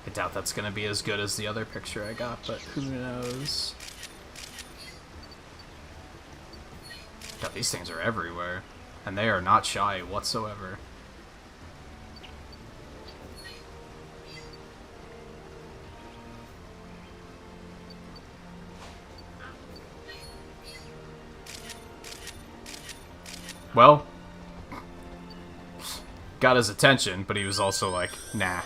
I doubt that's gonna be as good as the other picture I got, but who knows? God, these things are everywhere, and they are not shy whatsoever. Well, got his attention, but he was also like, nah.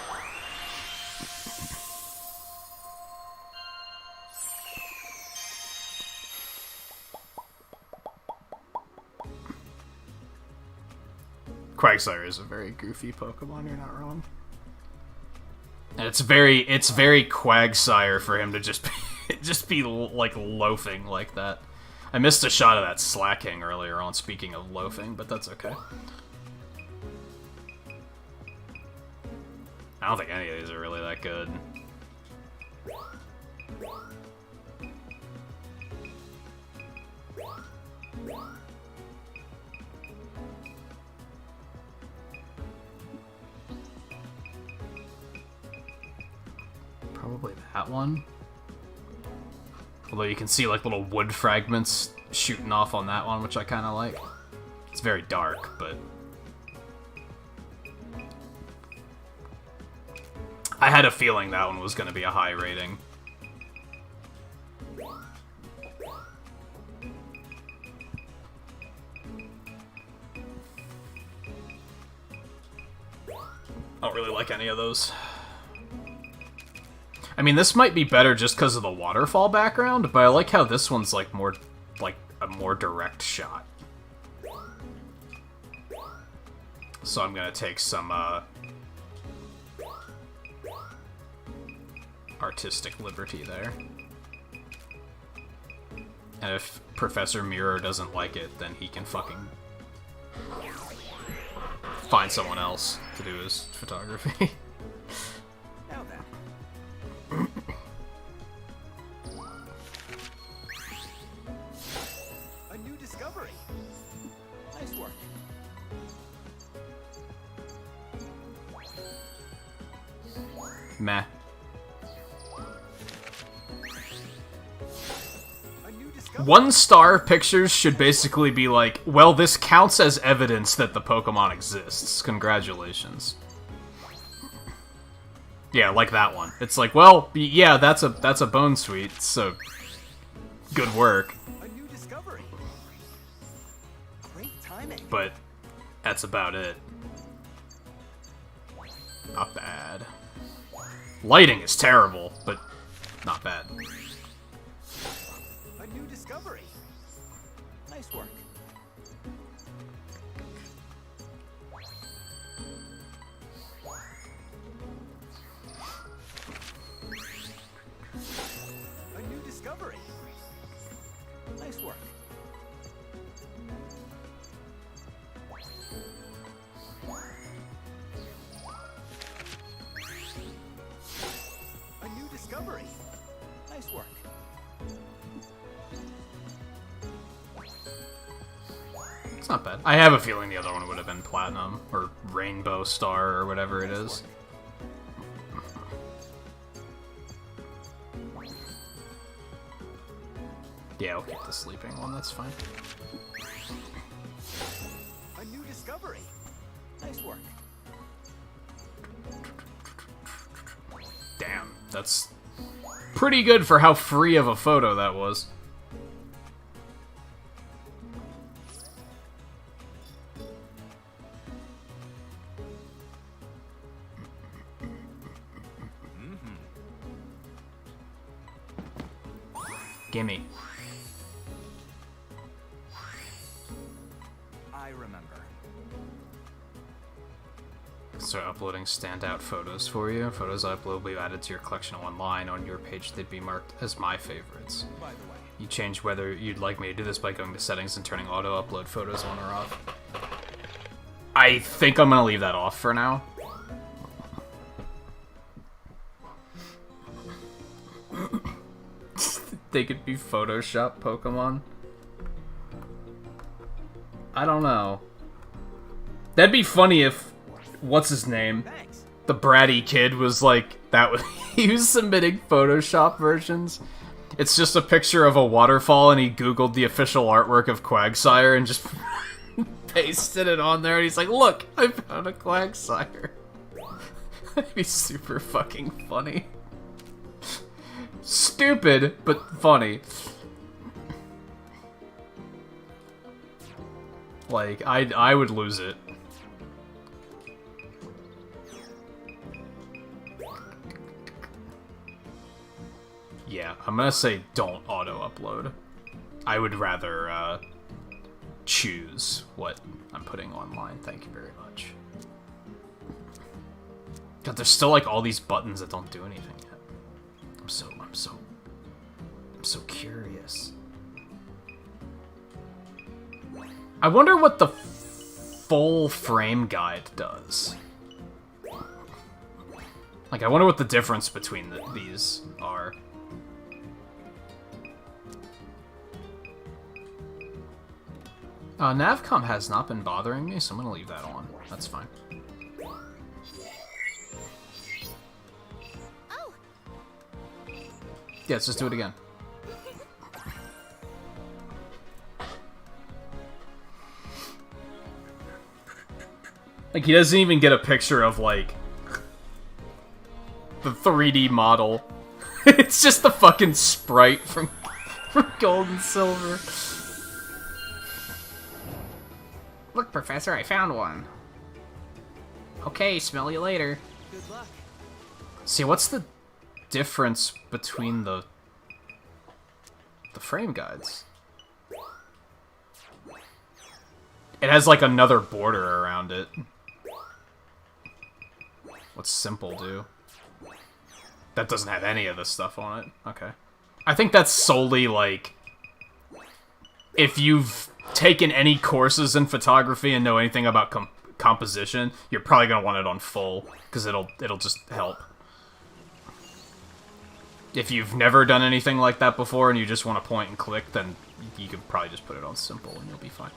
Quagsire is a very goofy Pokemon, you're not wrong. And it's very Quagsire for him to just be like loafing like that. I missed a shot of that slacking earlier on, speaking of loafing, but that's okay. I don't think any of these are really that good. Probably that one. Although you can see like little wood fragments shooting off on that one, which I kind of like. It's very dark, but... I had a feeling that one was going to be a high rating. I don't really like any of those. I mean, this might be better just because of the waterfall background, but I like how this one's like more, like a more direct shot. So I'm gonna take some artistic liberty there. And if Professor Mirror doesn't like it, then he can fucking find someone else to do his photography. Now then. A new discovery. Nice work. Meh. A new discovery. 1-star pictures should basically be like, well, this counts as evidence that the Pokemon exists. Congratulations. Yeah, like that one. It's like, well, yeah, that's a bone sweet, so good work. A new discovery. Great timing. But that's about it. Not bad. Lighting is terrible, but not bad. A new discovery. Nice work. A new discovery. Nice work. A new discovery. Nice work. It's not bad. I have a feeling the other one would have been Platinum, or Rainbow Star, or whatever it is. Yeah, I'll keep the sleeping one, that's fine. A new discovery. Nice work. Damn, that's pretty good for how free of a photo that was. Gimme. I remember. Start uploading standout photos for you. Photos I upload will be added to your collection online. On your page, they'd be marked as my favorites. By the way, You change whether you'd like me to do this by going to settings and turning auto upload photos on or off. I think I'm gonna leave that off for now. They could be Photoshop Pokemon. I don't know. That'd be funny if... What's his name? thanks. the bratty kid was like, that was, he was submitting Photoshop versions. It's just a picture of a waterfall, and he googled the official artwork of Quagsire and just pasted it on there, and he's like, look, I found a Quagsire. That'd be super fucking funny. Stupid, but funny. Like, I would lose it. Yeah, I'm gonna say don't auto-upload. I would rather, choose what I'm putting online. Thank you very much. God, there's still, like, all these buttons that don't do anything yet. I'm so curious. I wonder what the full frame guide does. Like, I wonder what the difference between these are. Navcom has not been bothering me, so I'm gonna leave that on. That's fine. Oh. Yeah, let's just do it again. Like, he doesn't even get a picture of, like, the 3D model. It's just the fucking sprite from Gold and Silver. Look, Professor, I found one. Okay, smell you later. Good luck. See, what's the difference between the frame guides? It has, like, another border around it. What's Simple do? That doesn't have any of this stuff on it. Okay. I think that's solely, like, if you've taken any courses in photography and know anything about composition, you're probably gonna want it on full, because it'll just help. If you've never done anything like that before and you just want to point and click, then you could probably just put it on simple and you'll be fine.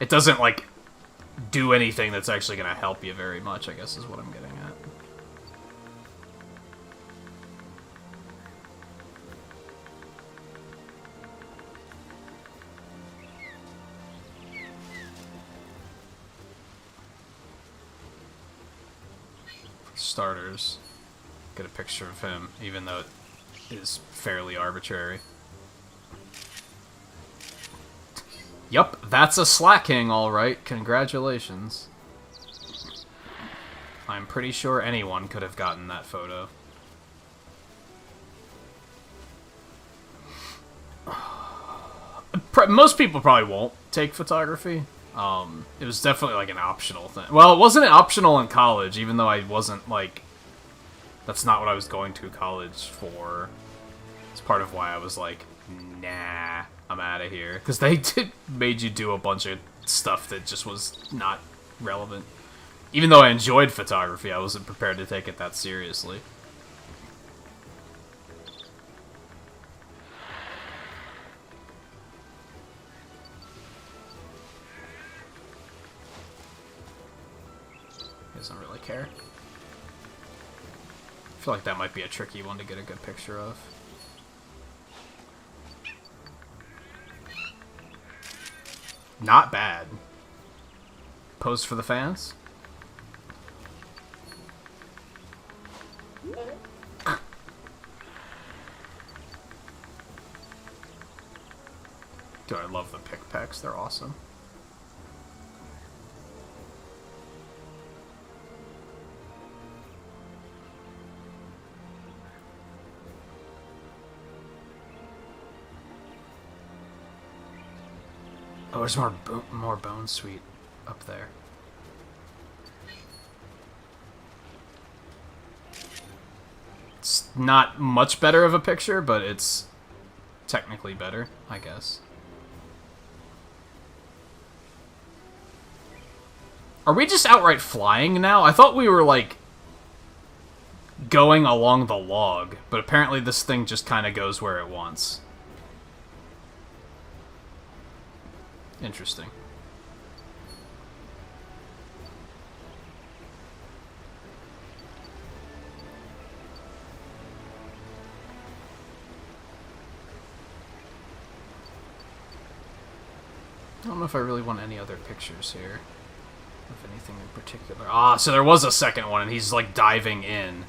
It doesn't, like, do anything that's actually gonna help you very much, I guess is what I'm getting at. Starters, get a picture of him, even though it is fairly arbitrary. Yup, that's a slacking, alright. Congratulations. I'm pretty sure anyone could have gotten that photo. Most people probably won't take photography. It was definitely, like, an optional thing. Well, it wasn't optional in college, even though I wasn't, like... That's not what I was going to college for. It's part of why I was like, nah, I'm out of here. Because they made you do a bunch of stuff that just was not relevant. Even though I enjoyed photography, I wasn't prepared to take it that seriously. He doesn't really care. I feel like that might be a tricky one to get a good picture of. Not bad. Pose for the fans? Dude, I love the pick packs. They're awesome. Oh, there's more Bone Sweet up there. It's not much better of a picture, but it's technically better, I guess. Are we just outright flying now? I thought we were, like, going along the log, but apparently this thing just kind of goes where it wants. Interesting. I don't know if I really want any other pictures here. Of anything in particular. Ah, so there was a second one, and he's, like, diving in.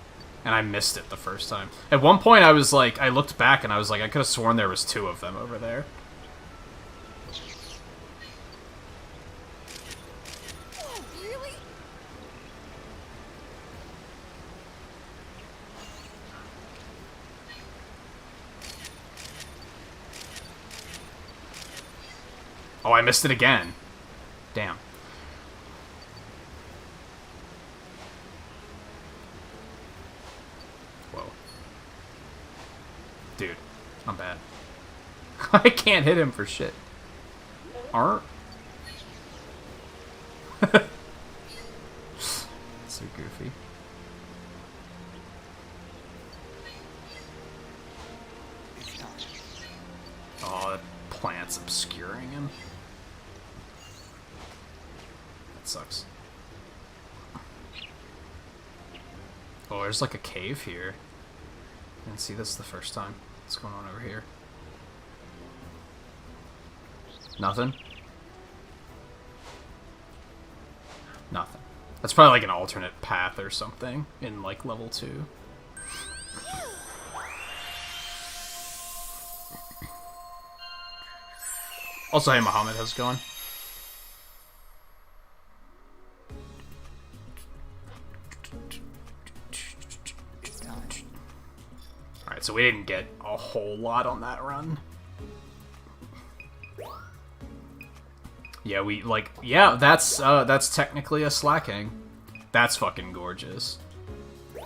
And I missed it the first time. At one point, I was like, I looked back, and I was like, I could have sworn there was 2 of them over there. Oh, really? Oh, I missed it again. Damn. Whoa. Dude, I'm bad. I can't hit him for shit. Aren't? So goofy. Oh, that plant's obscuring him. That sucks. Oh, there's like a cave here. I didn't see this the first time. What's going on over here? Nothing? Nothing. That's probably like an alternate path or something in like level 2. Also, hey Muhammad, how's it going? Alright, so we didn't get a whole lot on that run. Yeah, we, like, yeah, that's technically a slacking. That's fucking gorgeous. We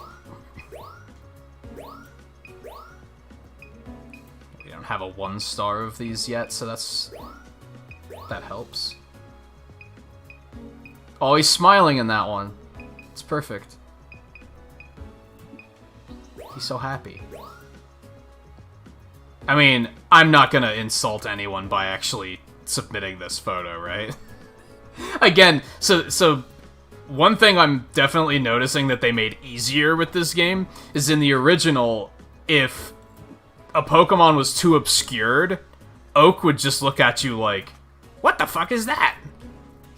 don't have a 1-star of these yet, so that helps. Oh, he's smiling in that one. It's perfect. He's so happy. I mean, I'm not gonna insult anyone by actually submitting this photo, right? Again, so one thing I'm definitely noticing that they made easier with this game is in the original, if a Pokemon was too obscured, Oak would just look at you like, what the fuck is that?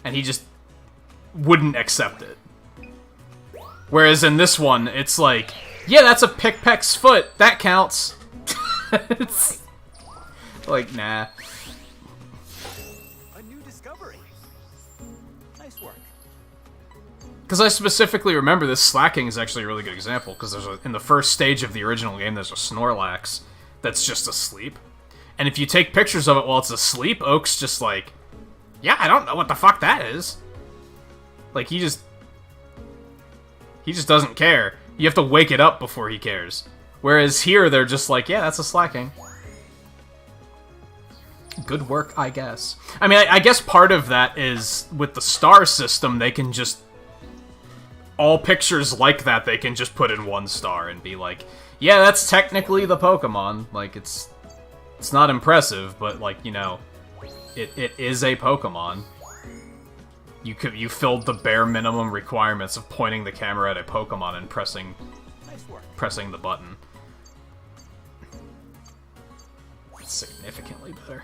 And he just wouldn't accept it. Whereas in this one, it's like, yeah, that's a Pickpeck's foot. That counts. It's like, nah. A new discovery. Nice work. Because I specifically remember this slacking is actually a really good example, because there's in the first stage of the original game, there's a Snorlax that's just asleep. And if you take pictures of it while it's asleep, Oak's just like, yeah, I don't know what the fuck that is. Like, he just doesn't care. You have to wake it up before he cares. Whereas here, they're just like, yeah, that's a slacking. Good work, I guess. I mean, I guess part of that is, with the star system, they can just... all pictures like that, they can just put in 1 star and be like, yeah, that's technically the Pokemon. Like, it's not impressive, but, like, you know, it is a Pokemon. You filled the bare minimum requirements of pointing the camera at a Pokemon and pressing the button. It's significantly better.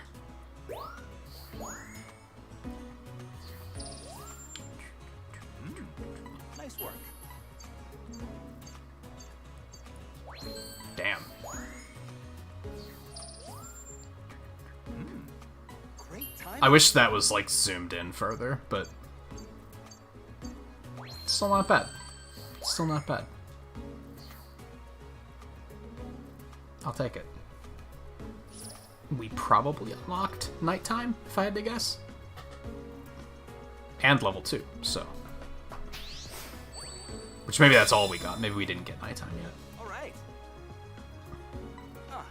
Nice work. Damn. Great time. I wish that was, like, zoomed in further, but... still not bad. Still not bad. I'll take it. We probably unlocked nighttime, if I had to guess. And level 2, so. Which maybe that's all we got. Maybe we didn't get nighttime yet. All right. Huh.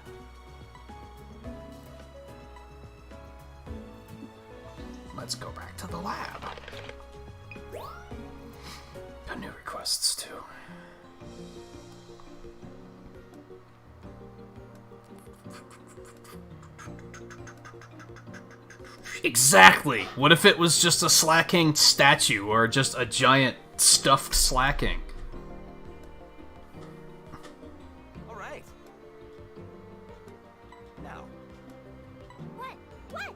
Let's go back to the lab. Got new requests, too. Exactly! What if it was just a slacking statue, or just a giant stuffed slacking? All right. Now. What?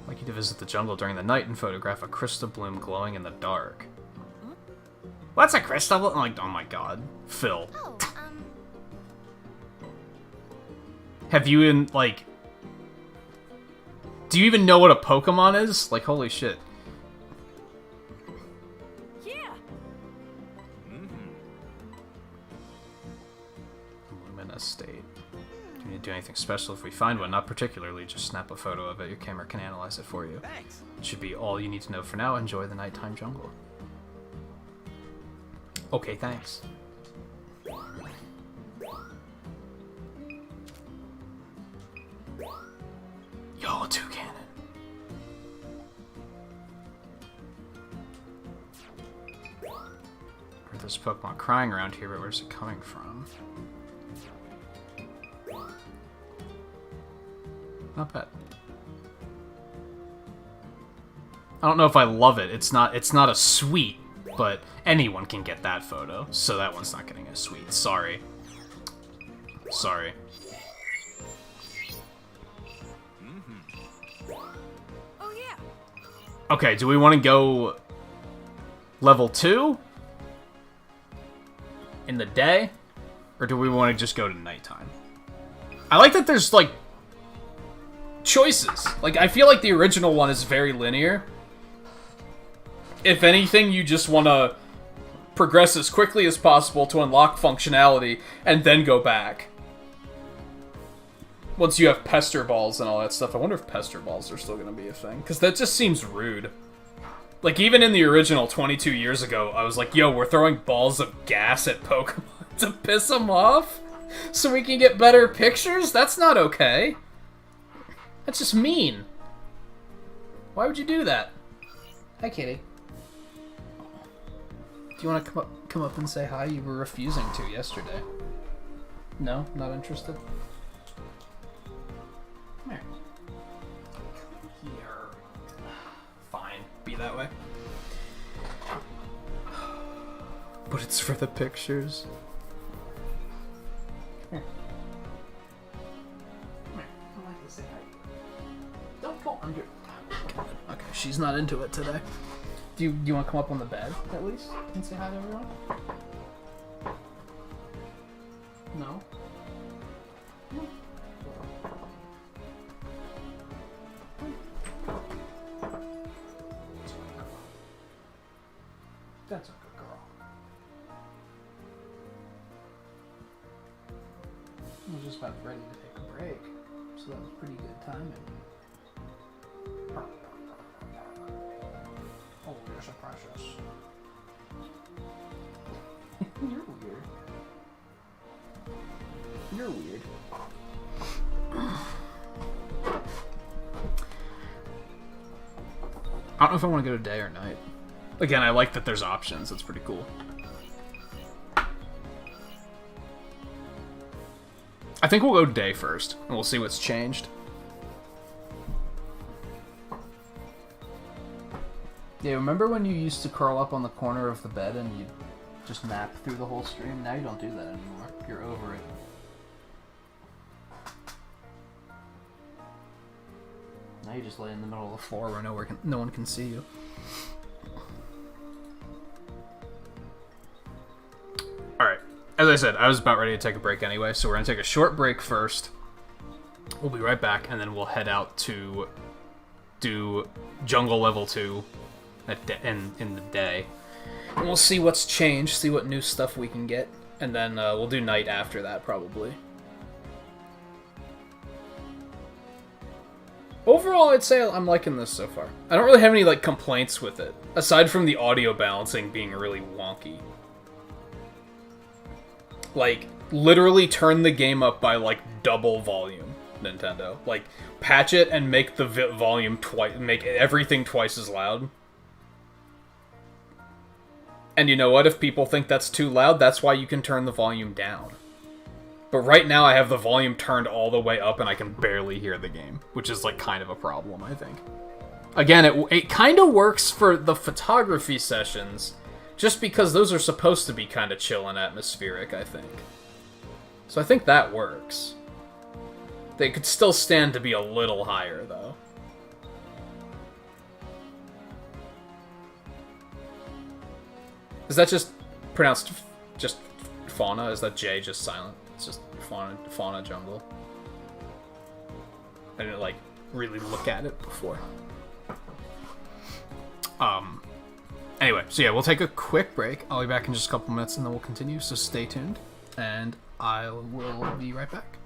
Like, You to visit the jungle during the night and photograph a crystal bloom glowing in the dark. What's a crystal bloom? Like, oh my god. Phil. Oh, Have you like... Do you even know what a Pokemon is? Like, holy shit. yeah. Lumina State. Do you need to do anything special if we find one? Not particularly, just snap a photo of it. Your camera can analyze it for you. Thanks. It should be all you need to know for now. Enjoy the nighttime jungle. Okay, thanks. Yo, Toucannon. There's a Pokemon crying around here, but where's it coming from? Not bad. I don't know if I love it. It's not a sweet, but anyone can get that photo, so that one's not getting a sweet. Sorry. Sorry. Oh yeah. Okay, do we want to go level 2 in the day, or do we want to just go to nighttime? I like that there's, like, choices. Like, I feel like the original one is very linear. If anything, you just want to progress as quickly as possible to unlock functionality, and then go back. Once you have Pester Balls and all that stuff. I wonder if Pester Balls are still going to be a thing, because that just seems rude. Like, even in the original 22 years ago, I was like, yo, we're throwing balls of gas at Pokemon to piss them off? So we can get better pictures? That's not okay. That's just mean. Why would you do that? Hi, Kitty. Do you want to come up and say hi? You were refusing to yesterday. No? Not interested? Come here. Here. Fine. Be that way. But it's for the pictures. Come here. Come here. I'd like to say hi. Don't fall under. Okay, she's not into it today. Do you want to come up on the bed, at least, and say hi to everyone? No? That's a good girl. I was just about ready to take a break, so that was pretty good timing. Oh, you're so precious. You're weird. You're weird. I don't know if I want to go to day or night. Again, I like that there's options. That's pretty cool. I think we'll go day first, and we'll see what's changed. Yeah, remember when you used to curl up on the corner of the bed and you'd just nap through the whole stream? Now you don't do that anymore. You're over it. Now you just lay in the middle of the floor where no one can see you. Alright, as I said, I was about ready to take a break anyway, so we're going to take a short break first. We'll be right back, and then we'll head out to do Jungle Level 2 in the day. And we'll see what's changed, see what new stuff we can get, and then we'll do night after that, probably. Overall, I'd say I'm liking this so far. I don't really have any, like, complaints with it, aside from the audio balancing being really wonky. Like, literally turn the game up by, like, double volume, Nintendo. Like, patch it and make the volume twice, make everything twice as loud. And you know what? If people think that's too loud, that's why you can turn the volume down. But right now I have the volume turned all the way up and I can barely hear the game, which is like kind of a problem, I think. Again, it kind of works for the photography sessions, just because those are supposed to be kind of chill and atmospheric, I think. So I think that works. They could still stand to be a little higher, though. Is that just pronounced just fauna? Is that J just silent? It's just fauna jungle. I didn't like really look at it before. Anyway, so yeah, we'll take a quick break. I'll be back in just a couple minutes and then we'll continue, so stay tuned. And I will be right back.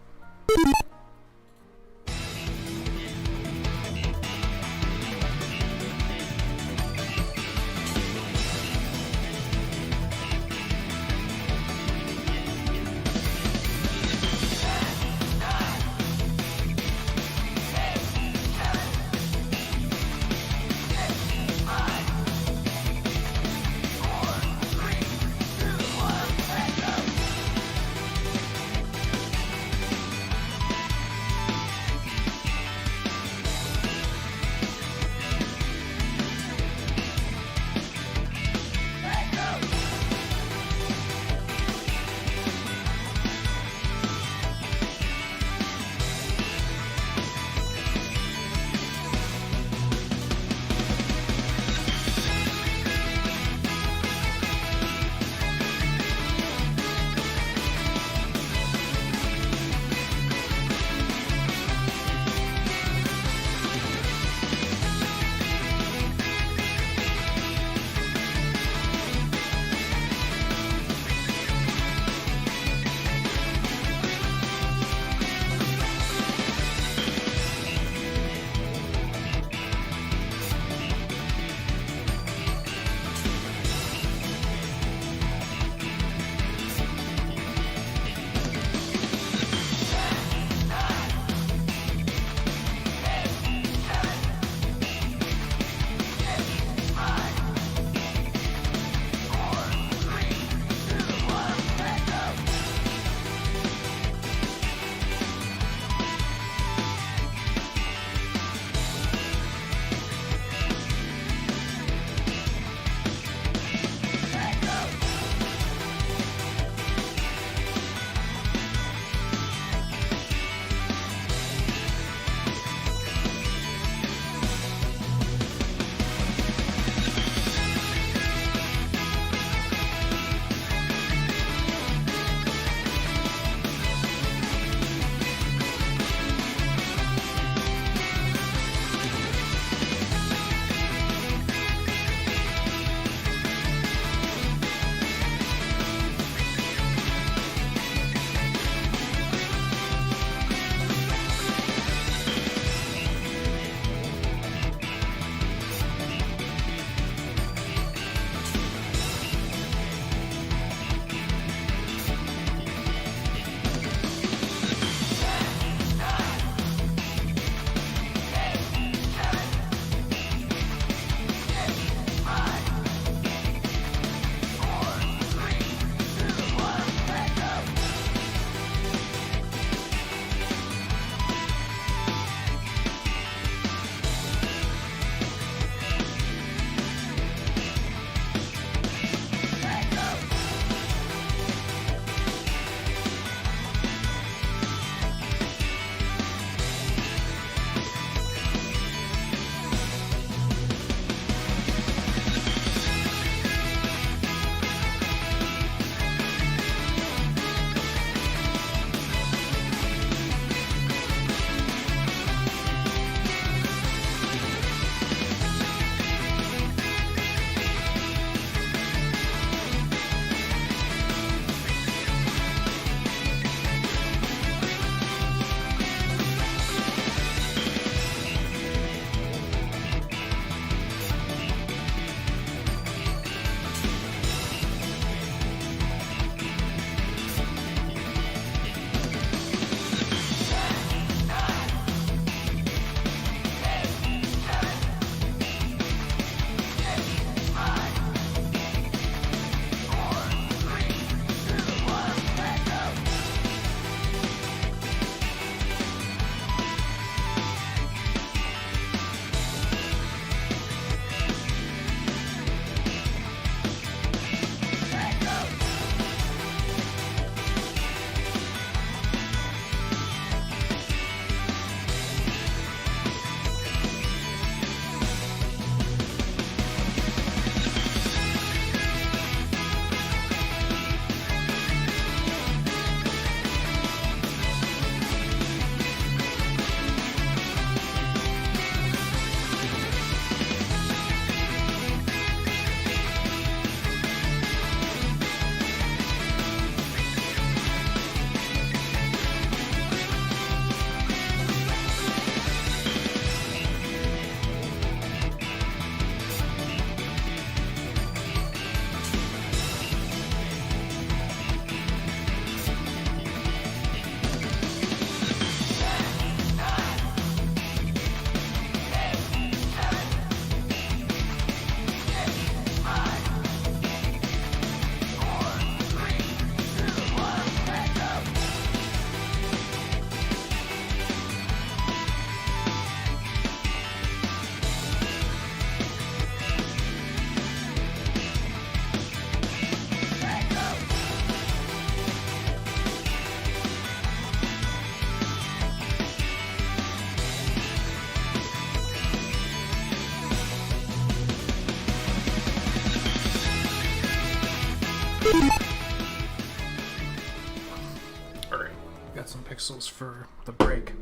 Alright, got some pixels for the break,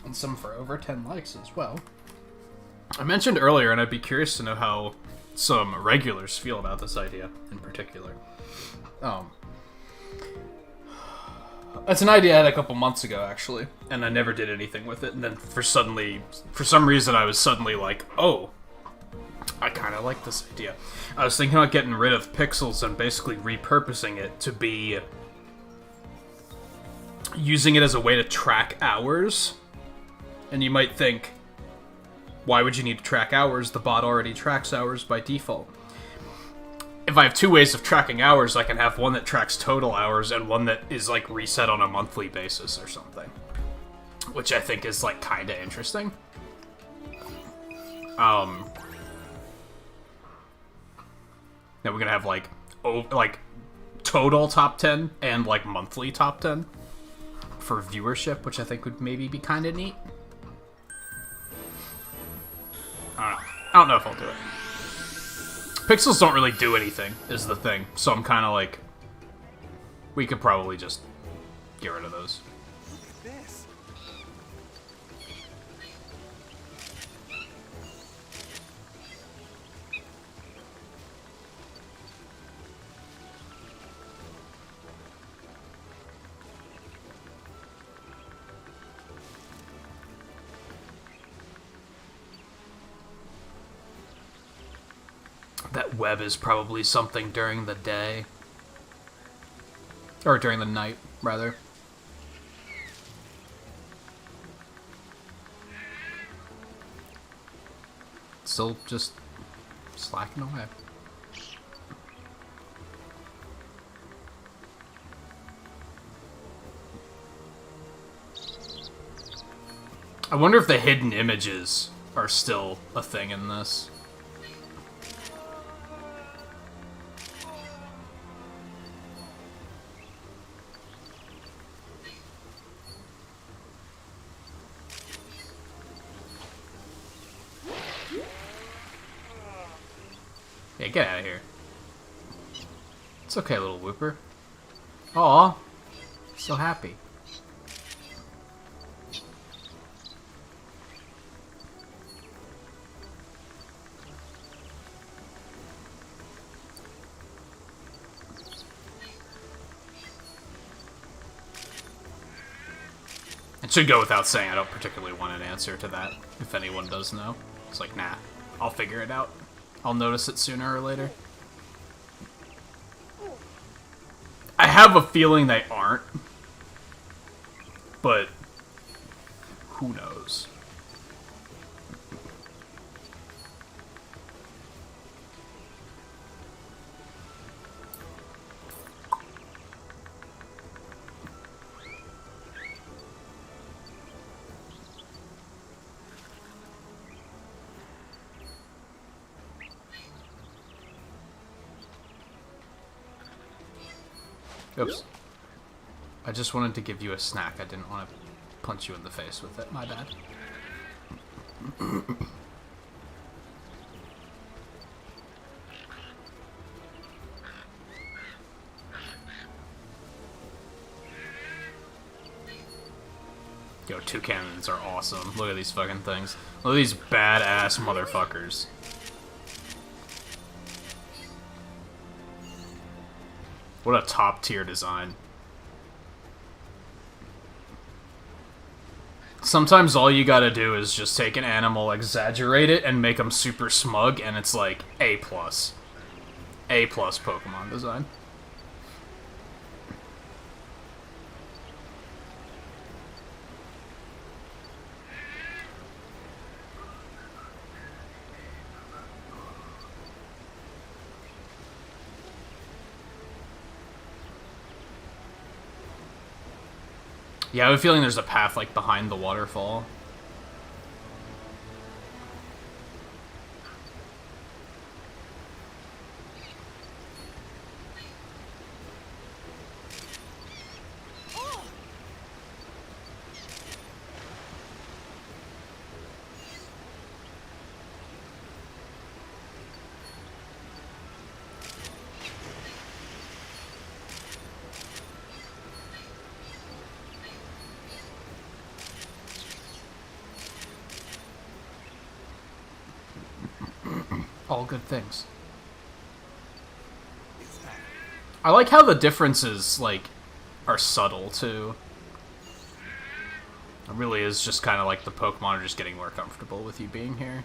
and some for over 10 likes as well. I mentioned earlier, and I'd be curious to know how some regulars feel about this idea in particular. It's an idea I had a couple months ago, actually, and I never did anything with it, and then for some reason, I was suddenly like, oh, I kind of like this idea. I was thinking about getting rid of pixels and basically repurposing it to be using it as a way to track hours. And you might think, why would you need to track hours? The bot already tracks hours by default. If I have two ways of tracking hours, I can have one that tracks total hours and one that is, like, reset on a monthly basis or something. Which I think is, like, kinda interesting. Now we're gonna have, like, total top 10 and, like, monthly top 10 for viewership, which I think would maybe be kinda neat. I don't know if I'll do it. Pixels don't really do anything, is the thing. So I'm kind of like, we could probably just get rid of those. Look at this. That web is probably something during the day. Or during the night, rather. Still just slacking away. I wonder if the hidden images are still a thing in this. Yeah, get out of here. It's okay, little Whooper. Aw, so happy. It should go without saying, I don't particularly want an answer to that, if anyone does know. It's like, nah, I'll figure it out. I'll notice it sooner or later. I have a feeling they aren't. But who knows? Oops. I just wanted to give you a snack. I didn't want to punch you in the face with it. My bad. Yo, two cannons are awesome. Look at these fucking things. Look at these badass motherfuckers. What a top tier design. Sometimes all you gotta do is just take an animal, exaggerate it, and make them super smug, and it's like A+. A+ Pokemon design. Yeah, I have a feeling there's a path, like, behind the waterfall. all good things. I like how the differences, like, are subtle, too. It really is just kind of like the Pokemon are just getting more comfortable with you being here.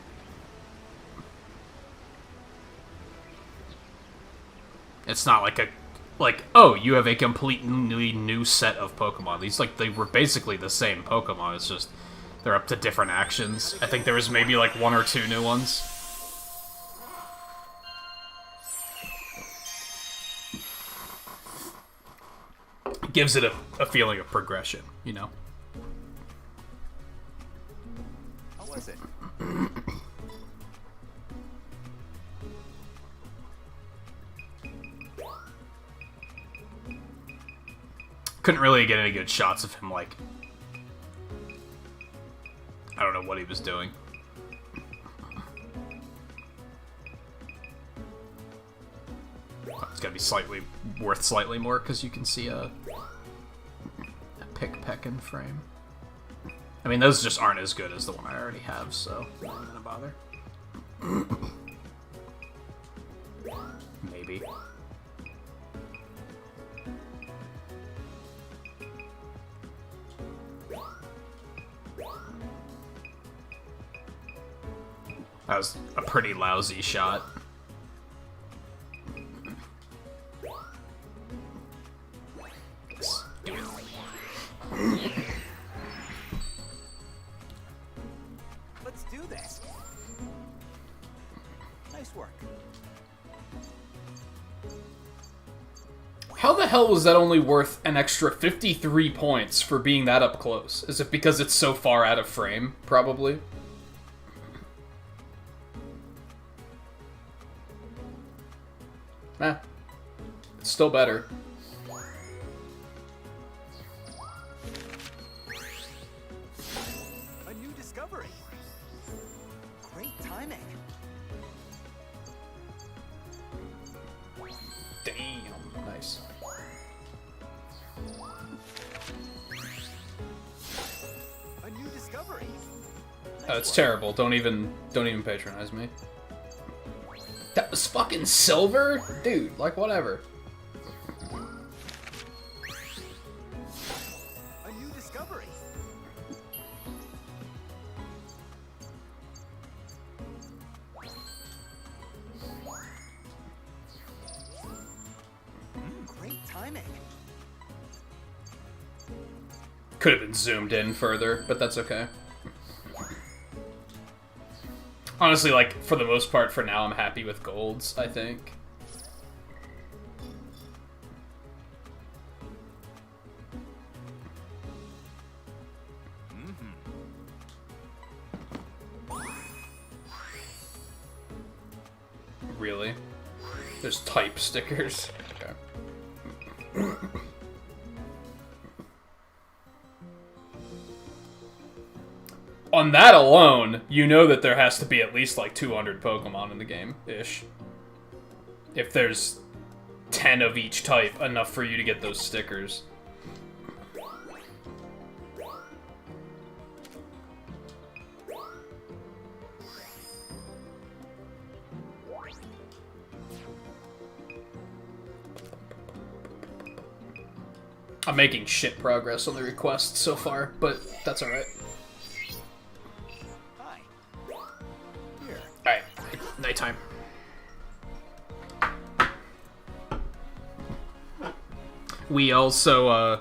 It's not like, oh, you have a completely new set of Pokemon. These, like, they were basically the same Pokemon. It's just, they're up to different actions. I think there was maybe, like, 1 or 2 new ones. It gives it a feeling of progression, you know? How was it? Couldn't really get any good shots of him, like... I don't know what he was doing. It's gotta be worth slightly more, because you can see a pick-peck-in frame. I mean, those just aren't as good as the one I already have, so I'm not gonna bother. Maybe. That was a pretty lousy shot. Yes, do it. Let's do this. Nice work. How the hell was that only worth an extra 53 points for being that up close? Is it because it's so far out of frame? Probably. Eh. It's still better. A new discovery. Great timing. Damn. Nice. A new discovery. It's terrible. Don't even patronize me. That was fucking silver? Dude, like, whatever. A new discovery. Great timing. Could have been zoomed in further, but that's okay. Honestly, like, for the most part, for now, I'm happy with golds, I think. Really? There's type stickers. Okay. On that alone, you know that there has to be at least like 200 Pokemon in the game-ish. If there's 10 of each type, enough for you to get those stickers. I'm making shit progress on the requests so far, but that's alright. Hi. Here. Alright, nighttime. We also,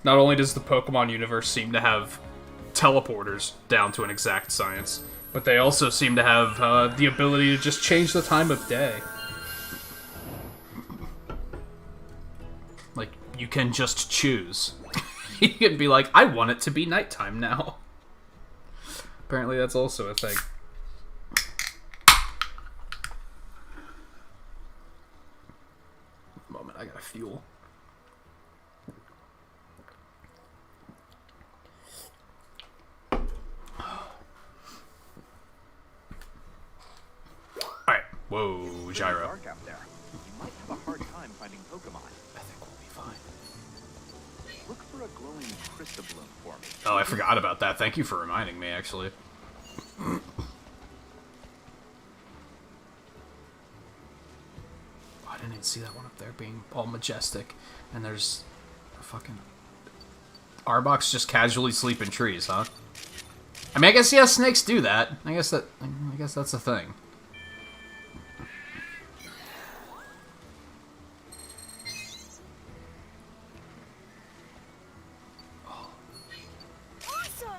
not only does the Pokemon universe seem to have teleporters down to an exact science, but they also seem to have the ability to just change the time of day. Like, you can just choose. You can be like, I want it to be nighttime now. Apparently that's also a thing. Moment, I gotta fuel. Alright, whoa, Gyro. Dark out there. You might have a hard time finding Pokemon. I think we'll be fine. Look for a glowing Crystabloom for me. Oh, I forgot about that. Thank you for reminding me, actually. even see that one up there being all majestic. And there's a fucking... Arbok's just casually sleep in trees, huh? I mean, I guess, yeah, snakes do that. I guess that's a thing. Awesome!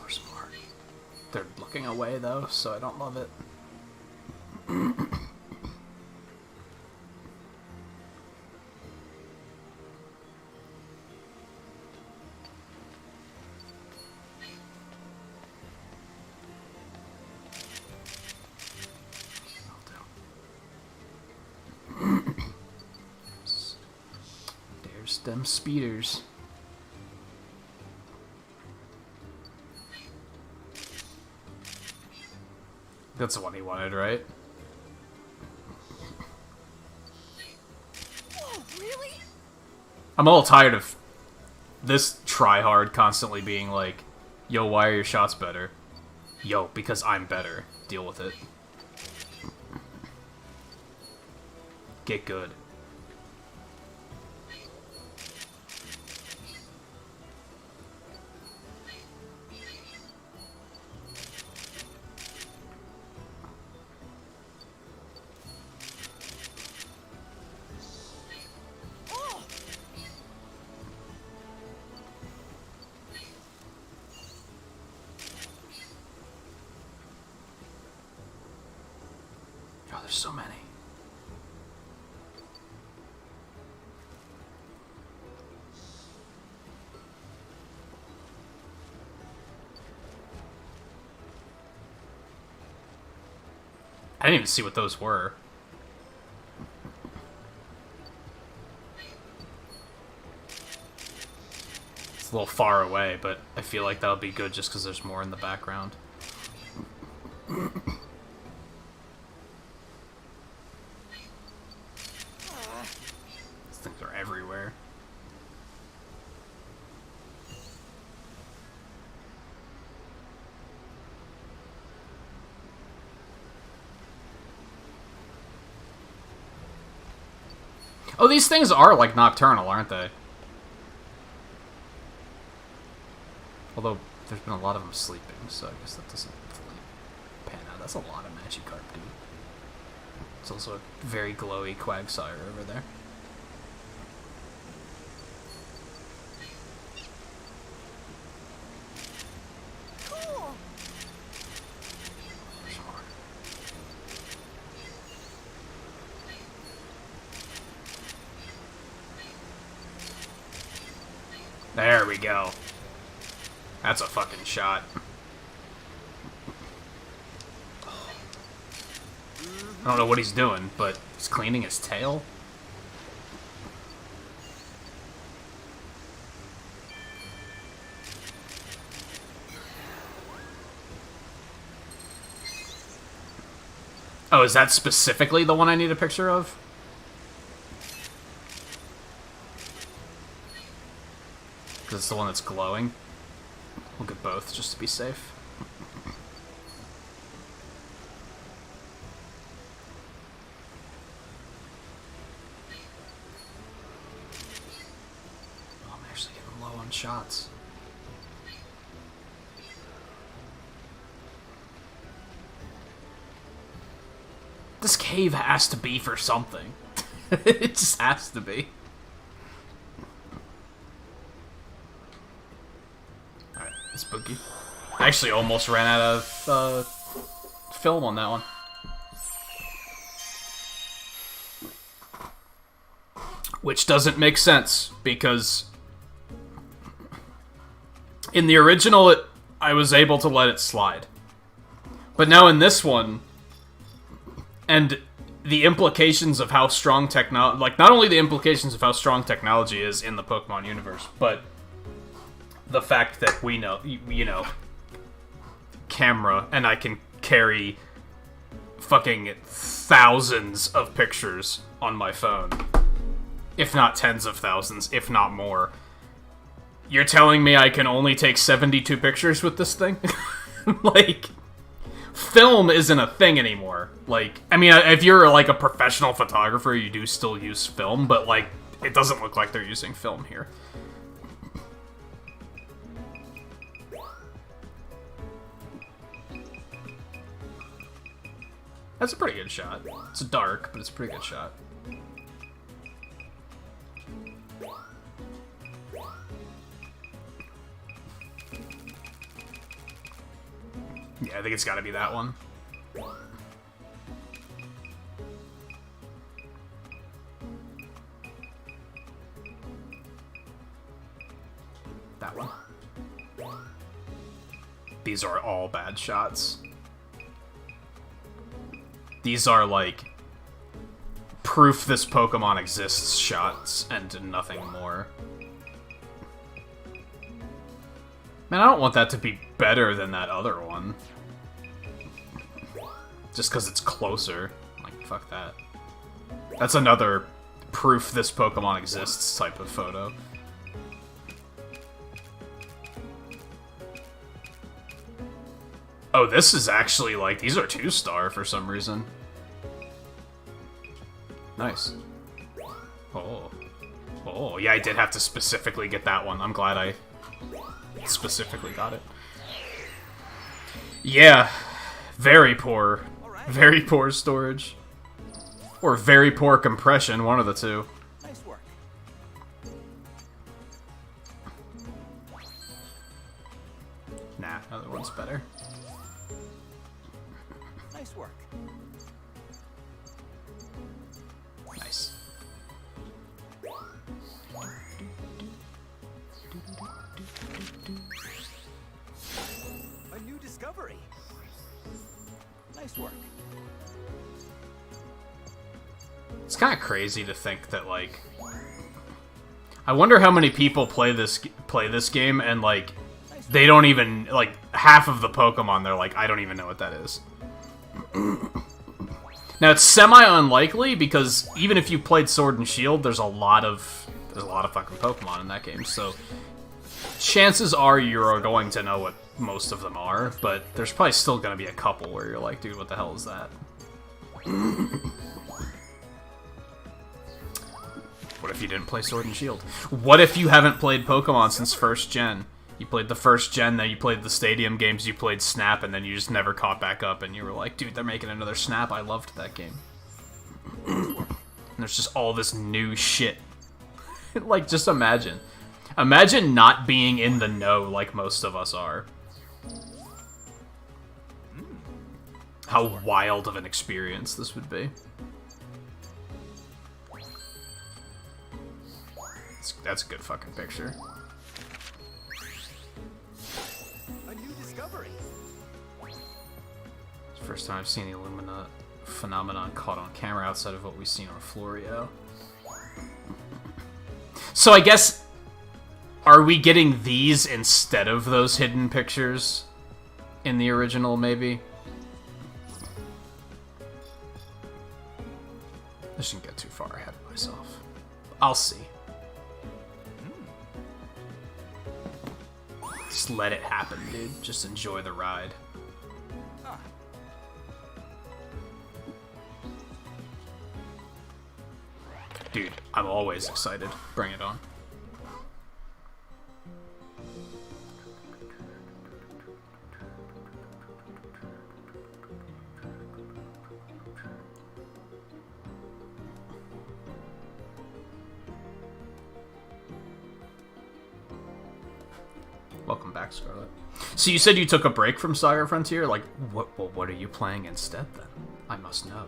Or smart. They're looking away, though, so I don't love it. There's them speeders. That's the one he wanted, right? Whoa, really? I'm a little tired of this tryhard constantly being like, yo, why are your shots better? Yo, because I'm better. Deal with it. Get good. Oh, there's so many. I didn't even see what those were. It's a little far away, but I feel like that'll be good just because there's more in the background. These things are everywhere. Oh, these things are, like, nocturnal, aren't they? Although, there's been a lot of them sleeping, so I guess that doesn't fully pan out. That's a lot of Magikarp, dude. It's also a very glowy Quagsire over there. Cool! There's more. There we go. That's a fucking shot. I don't know what he's doing, but he's cleaning his tail. Oh, is that specifically the one I need a picture of? Because it's the one that's glowing. We'll get both, just to be safe. Oh, I'm actually getting low on shots. This cave has to be for something. It just has to be. Alright, spooky. I actually almost ran out of film on that one. Which doesn't make sense, because in the original, I was able to let it slide. But now in this one, and the implications of how strong technology... Like, not only the implications of how strong technology is in the Pokemon universe, but the fact that we know, you know, camera, and I can carry fucking thousands of pictures on my phone. If not tens of thousands, if not more. You're telling me I can only take 72 pictures with this thing? Like, film isn't a thing anymore. Like, I mean, if you're like a professional photographer, you do still use film, but like, it doesn't look like they're using film here. That's a pretty good shot. It's dark, but it's a pretty good shot. Yeah, I think it's gotta be that one. That one. These are all bad shots. These are, like, proof this Pokemon exists shots, and nothing more. Man, I don't want that to be better than that other one. Just because it's closer. Like, fuck that. That's another proof this Pokemon exists type of photo. Oh, this is actually, like, these are 2-star for some reason. Nice. Oh. Oh, yeah, I did have to specifically get that one. I'm glad I specifically got it. Yeah. Very poor. Very poor storage. Or very poor compression, one of the two. Nice work. Nah, other one's better. Nice work. Nice. A new discovery. Nice work. It's kind of crazy to think that, like, I wonder how many people play this game and, like, they don't even, like, half of the Pokemon, they're like, I don't even know what that is. Now, it's semi-unlikely, because even if you played Sword and Shield, there's a lot of fucking Pokemon in that game, so chances are you're going to know what most of them are, but there's probably still gonna be a couple where you're like, dude, what the hell is that? What if you didn't play Sword and Shield? What if you haven't played Pokemon since first gen? You played the first gen, then you played the Stadium games, you played Snap, and then you just never caught back up, and you were like, dude, they're making another Snap, I loved that game. And there's just all this new shit. Like, just imagine. Imagine not being in the know like most of us are. How wild of an experience this would be. That's a good fucking picture. A new discovery. It's the first time I've seen the Illumina phenomenon caught on camera outside of what we've seen on Florio. So I guess, are we getting these instead of those hidden pictures in the original, maybe? I shouldn't get too far ahead of myself. I'll see. Just let it happen, dude. Just enjoy the ride. Dude, I'm always excited. Bring it on. Welcome back, Scarlet. So you said you took a break from Saga Frontier? Like, what are you playing instead, then? I must know.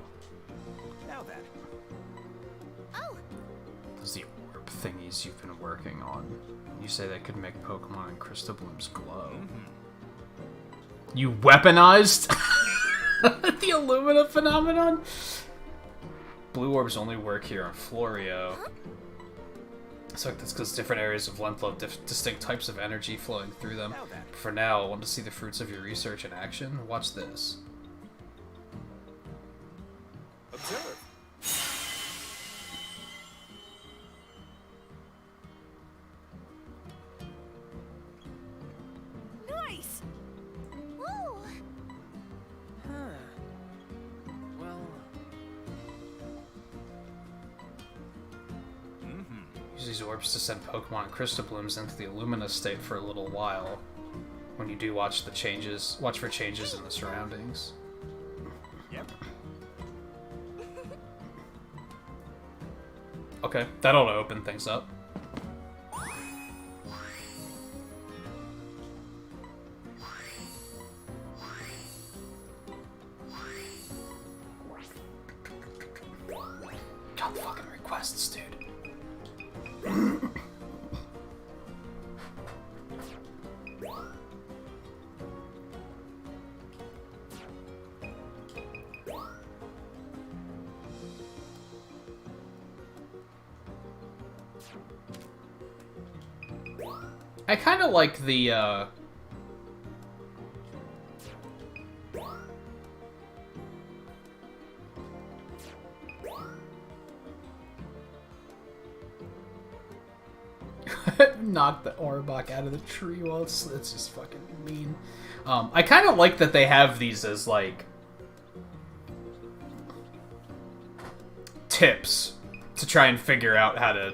Now then. Oh, Those the orb thingies you've been working on. You say that could make Pokemon and Crystal Blooms glow. You weaponized the Illumina phenomenon? Blue orbs only work here on Florio. So that's because different areas of Lentlo have distinct types of energy flowing through them. Now then. For now, I want to see the fruits of your research in action. Watch this. Observe. nice. Ooh. Use these orbs to send Pokemon and Crystal Blooms into the Illumina state for a little while. When you do watch for changes in the surroundings. Yep. Okay, that ought to open things up. God, fucking requests, dude. I kind of like the, knock the Orbach out of the tree while it's just fucking mean. I kind of like that they have these as, like, tips to try and figure out how to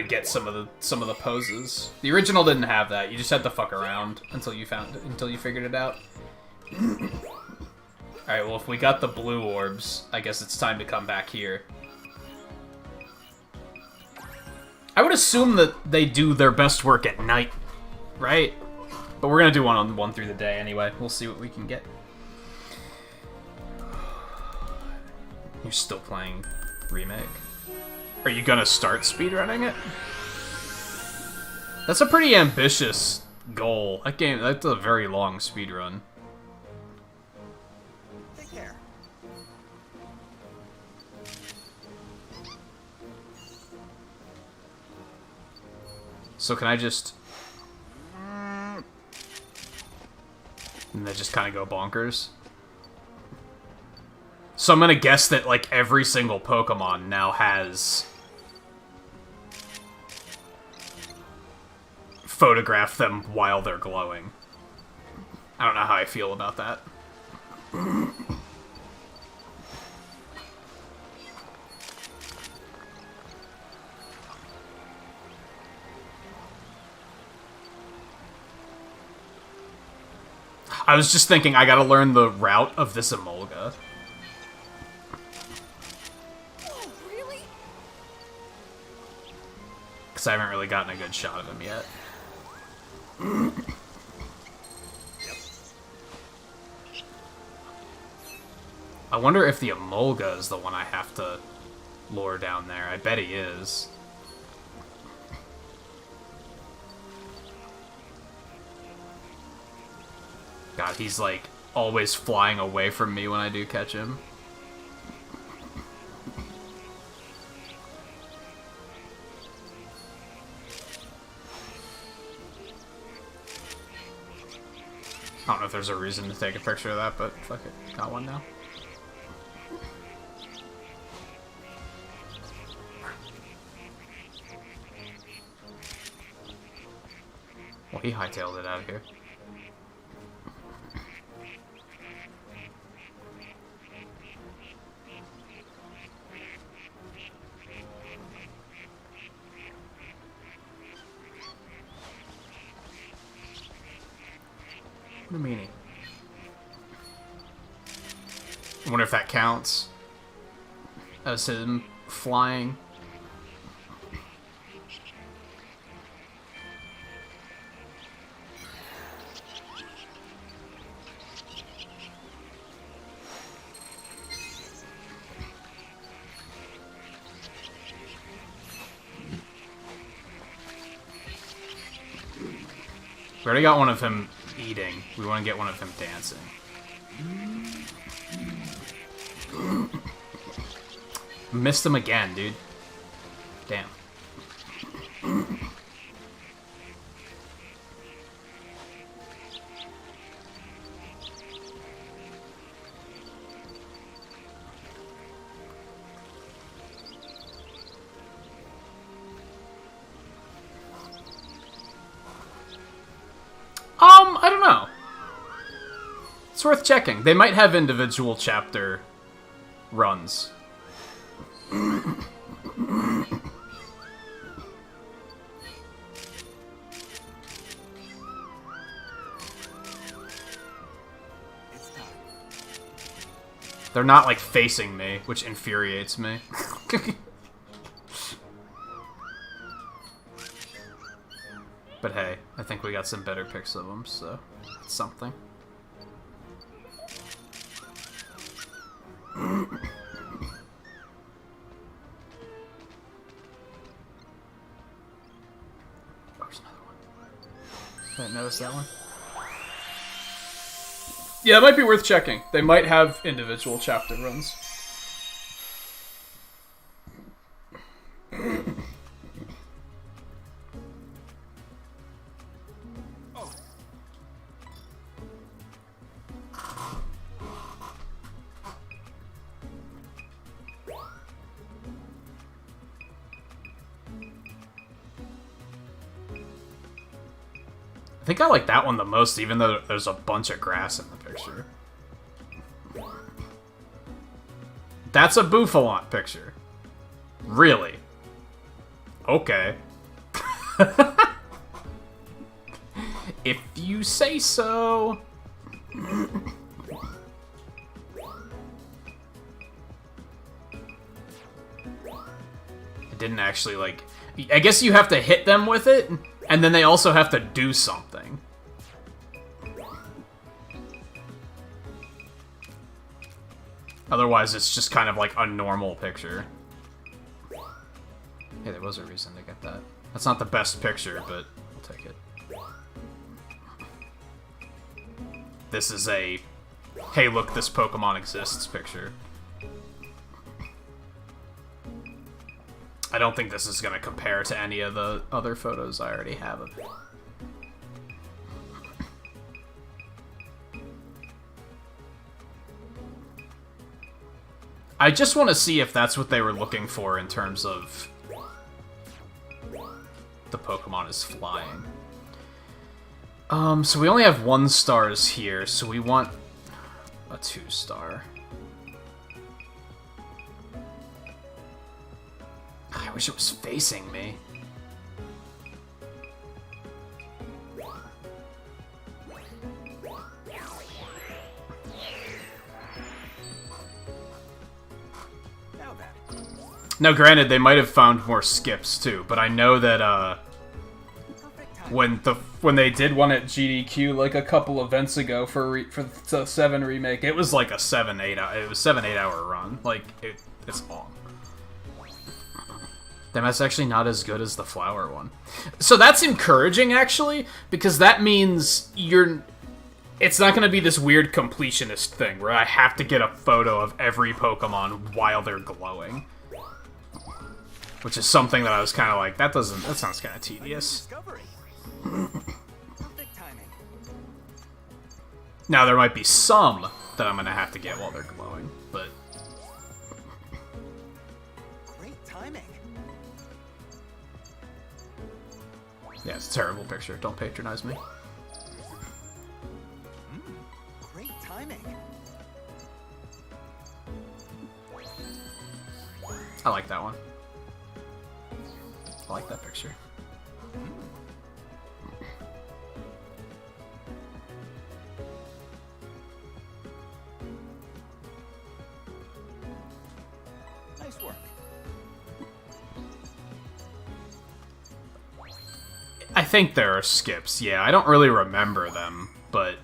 get some of the poses. The original didn't have that. You just had to fuck around until you figured it out. Alright, well, if we got the blue orbs, I guess it's time to come back here. I would assume that they do their best work at night, right? But we're gonna do one through the day anyway. We'll see what we can get. You're still playing Remake? Are you gonna start speedrunning it? That's a pretty ambitious goal. That's a very long speedrun. Take care. So can I just... And then just kind of go bonkers? So I'm gonna guess that, like, every single Pokemon now has... photograph them while they're glowing. I don't know how I feel about that. I was just thinking I gotta learn the route of this Emolga. Oh, really? Because I haven't really gotten a good shot of him yet. I wonder if the Emolga is the one I have to lure down there. I bet he is. God, he's like always flying away from me when I do catch him. I don't know if there's a reason to take a picture of that, but fuck it. Got one now. Well, he hightailed it out of here. What a meanie. I wonder if that counts as him flying. We already got one of him eating. We want to get one of him dancing. Missed him again, dude. Damn. I don't know. It's worth checking. They might have individual chapter runs. They're not, like, facing me, which infuriates me. But hey, I think we got some better pics of them, so it's something. There's another one. Didn't notice that one. Yeah, it might be worth checking. They might have individual chapter runs. I think I like that one the most, even though there's a bunch of grass in the picture. That's a Bouffalant picture. Really? Okay. If you say so. It didn't actually, like... I guess you have to hit them with it, and then they also have to do something. Otherwise, it's just kind of like a normal picture. Hey, there was a reason to get that. That's not the best picture, but I'll take it. This is a, hey look, this Pokemon exists picture. I don't think this is going to compare to any of the other photos I already have of it. I just want to see if that's what they were looking for in terms of the Pokemon is flying. So we only have 1 stars here, so we want a 2-star. I wish it was facing me. Now, granted, they might have found more skips too, but I know that when they did one at GDQ like a couple events ago for the 7 remake, it was like a 7-8 hour run. Like it's long. That's actually not as good as the flower one. So that's encouraging, actually, because that means it's not going to be this weird completionist thing where I have to get a photo of every Pokemon while they're glowing. Which is something that I was kind of like, that sounds kind of tedious. Now, there might be some that I'm going to have to get while they're glowing, but... Great timing. Yeah, it's a terrible picture. Don't patronize me. Great timing. I like that one. I like that picture. Nice work. I think there are skips, yeah. I don't really remember them, but...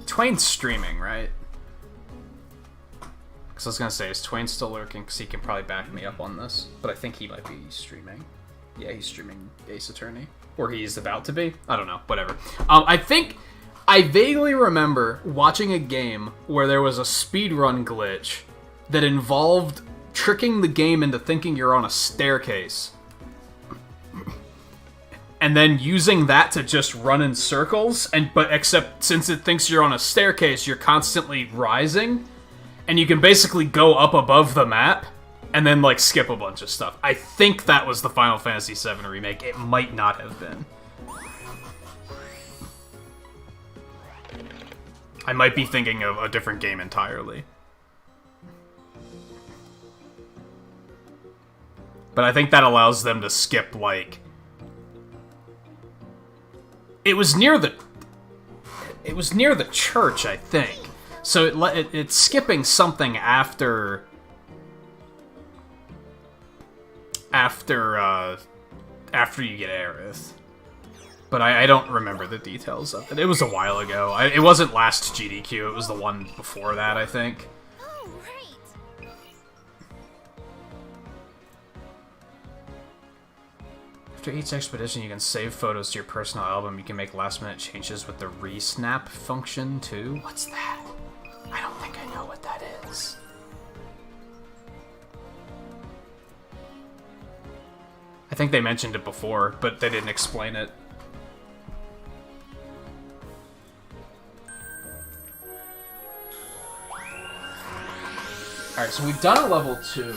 Twain's streaming, right? Because I was going to say, is Twain still lurking? Because he can probably back me up on this. But I think he might be streaming. Yeah, he's streaming Ace Attorney. Or he's about to be. I don't know. Whatever. I vaguely remember watching a game where there was a speedrun glitch that involved tricking the game into thinking you're on a staircase. And then using that to just run in circles, but except since it thinks you're on a staircase, you're constantly rising, and you can basically go up above the map, and then, like, skip a bunch of stuff. I think that was the Final Fantasy VII Remake. It might not have been. I might be thinking of a different game entirely. But I think that allows them to skip, like... It was near the church, I think. So it's skipping something after you get Aerith. But I don't remember the details of it. It was a while ago. It wasn't last GDQ, it was the one before that, I think. Oh, right. After each expedition, you can save photos to your personal album. You can make last-minute changes with the re-snap function, too. What's that? I don't think I know what that is. I think they mentioned it before, but they didn't explain it. Alright, so we've done a level 2.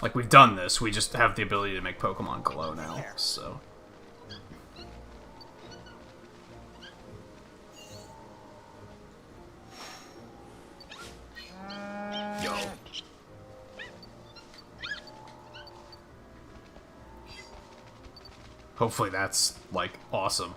Like, we've done this, we just have the ability to make Pokemon glow now, so... Yo. Hopefully that's, like, awesome.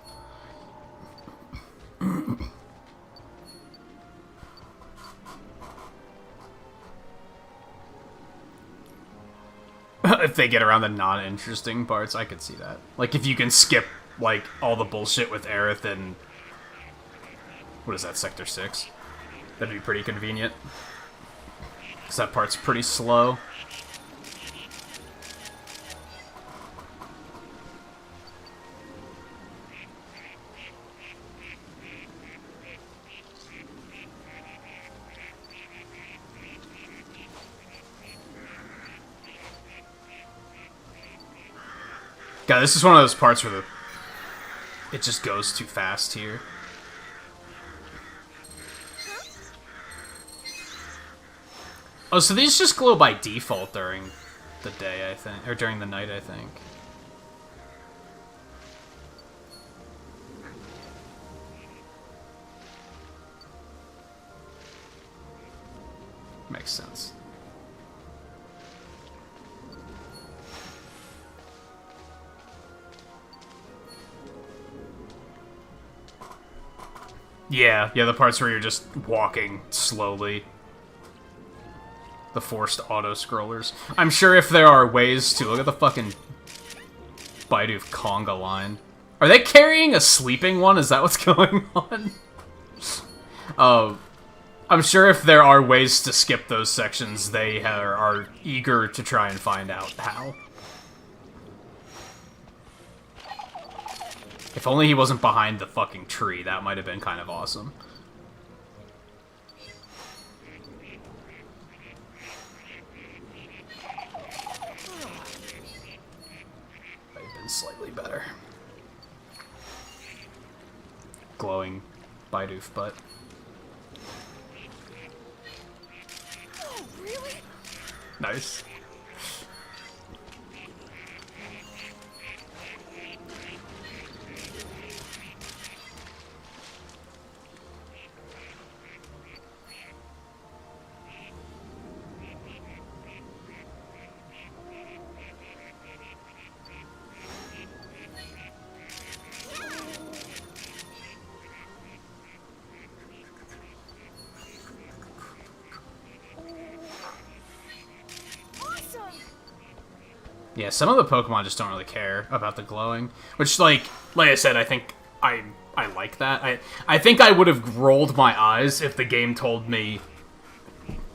If they get around the non-interesting parts, I could see that. Like, if you can skip, like, all the bullshit with Aerith and... What is that, Sector 6? That'd be pretty convenient. Because that part's pretty slow. God, this is one of those parts where it just goes too fast here. Oh, so these just glow by default during the day, I think. Or during the night, I think. Makes sense. Yeah, the parts where you're just walking slowly. The forced auto-scrollers. I'm sure if there are ways to... Look at the fucking Bidoof conga line. Are they carrying a sleeping one? Is that what's going on? I'm sure if there are ways to skip those sections, they are eager to try and find out how. If only he wasn't behind the fucking tree, that might have been kind of awesome. Might have been slightly better. Glowing Bidoof butt. Oh, really? Nice. Yeah, some of the Pokemon just don't really care about the glowing. Which, like I said, I think I like that. I think I would have rolled my eyes if the game told me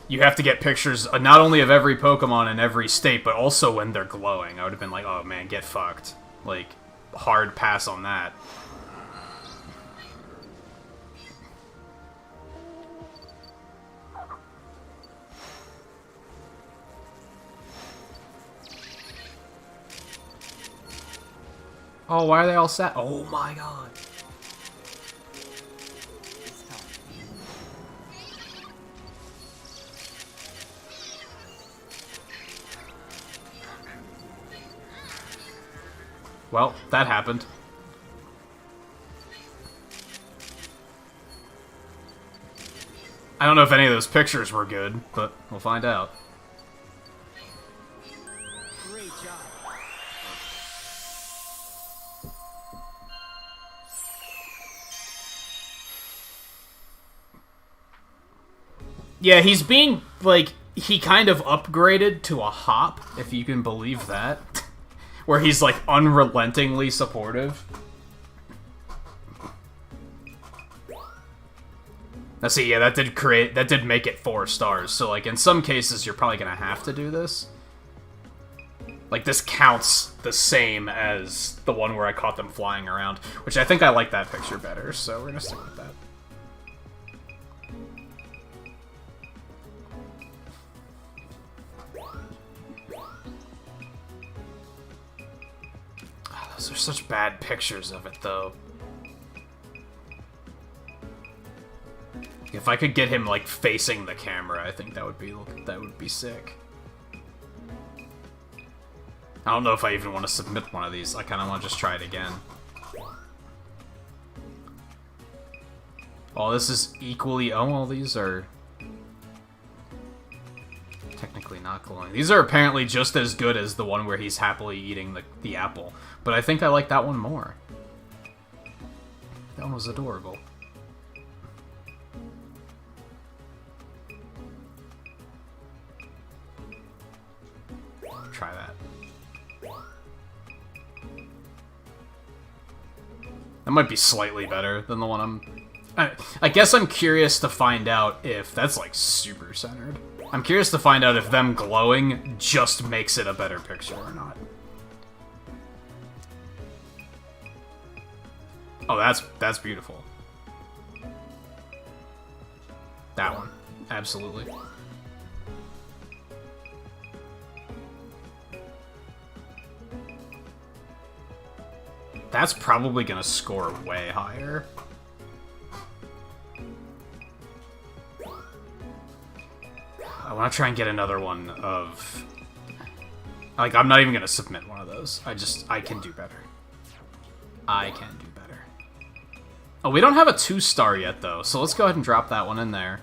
you have to get pictures not only of every Pokemon in every state, but also when they're glowing. I would have been like, oh man, get fucked. Like, hard pass on that. Oh, why are they all sad? Oh my god. Well, that happened. I don't know if any of those pictures were good, but we'll find out. Yeah, he's being, like, he kind of upgraded to a hop, if you can believe that. Where he's, like, unrelentingly supportive. Now see, yeah, that did make it 4 stars, so, like, in some cases, you're probably gonna have to do this. Like, this counts the same as the one where I caught them flying around, which I think I like that picture better, so we're gonna stick with that. Oh, those are such bad pictures of it, though. If I could get him, like, facing the camera, I think that would be sick. I don't know if I even want to submit one of these. I kind of want to just try it again. Oh, this is equally... Oh, well, these are... technically not glowing. These are apparently just as good as the one where he's happily eating the apple. But I think I like that one more. That one was adorable. Try that. That might be slightly better than the one I guess I'm curious to find out if... That's, like, super centered. I'm curious to find out if them glowing just makes it a better picture or not. Oh, that's beautiful. That one. Absolutely. That's probably gonna score way higher. I want to try and get another one of... Like, I'm not even gonna submit one of those. I can do better. I can do better. Oh, we don't have a 2-star yet, though, so let's go ahead and drop that one in there.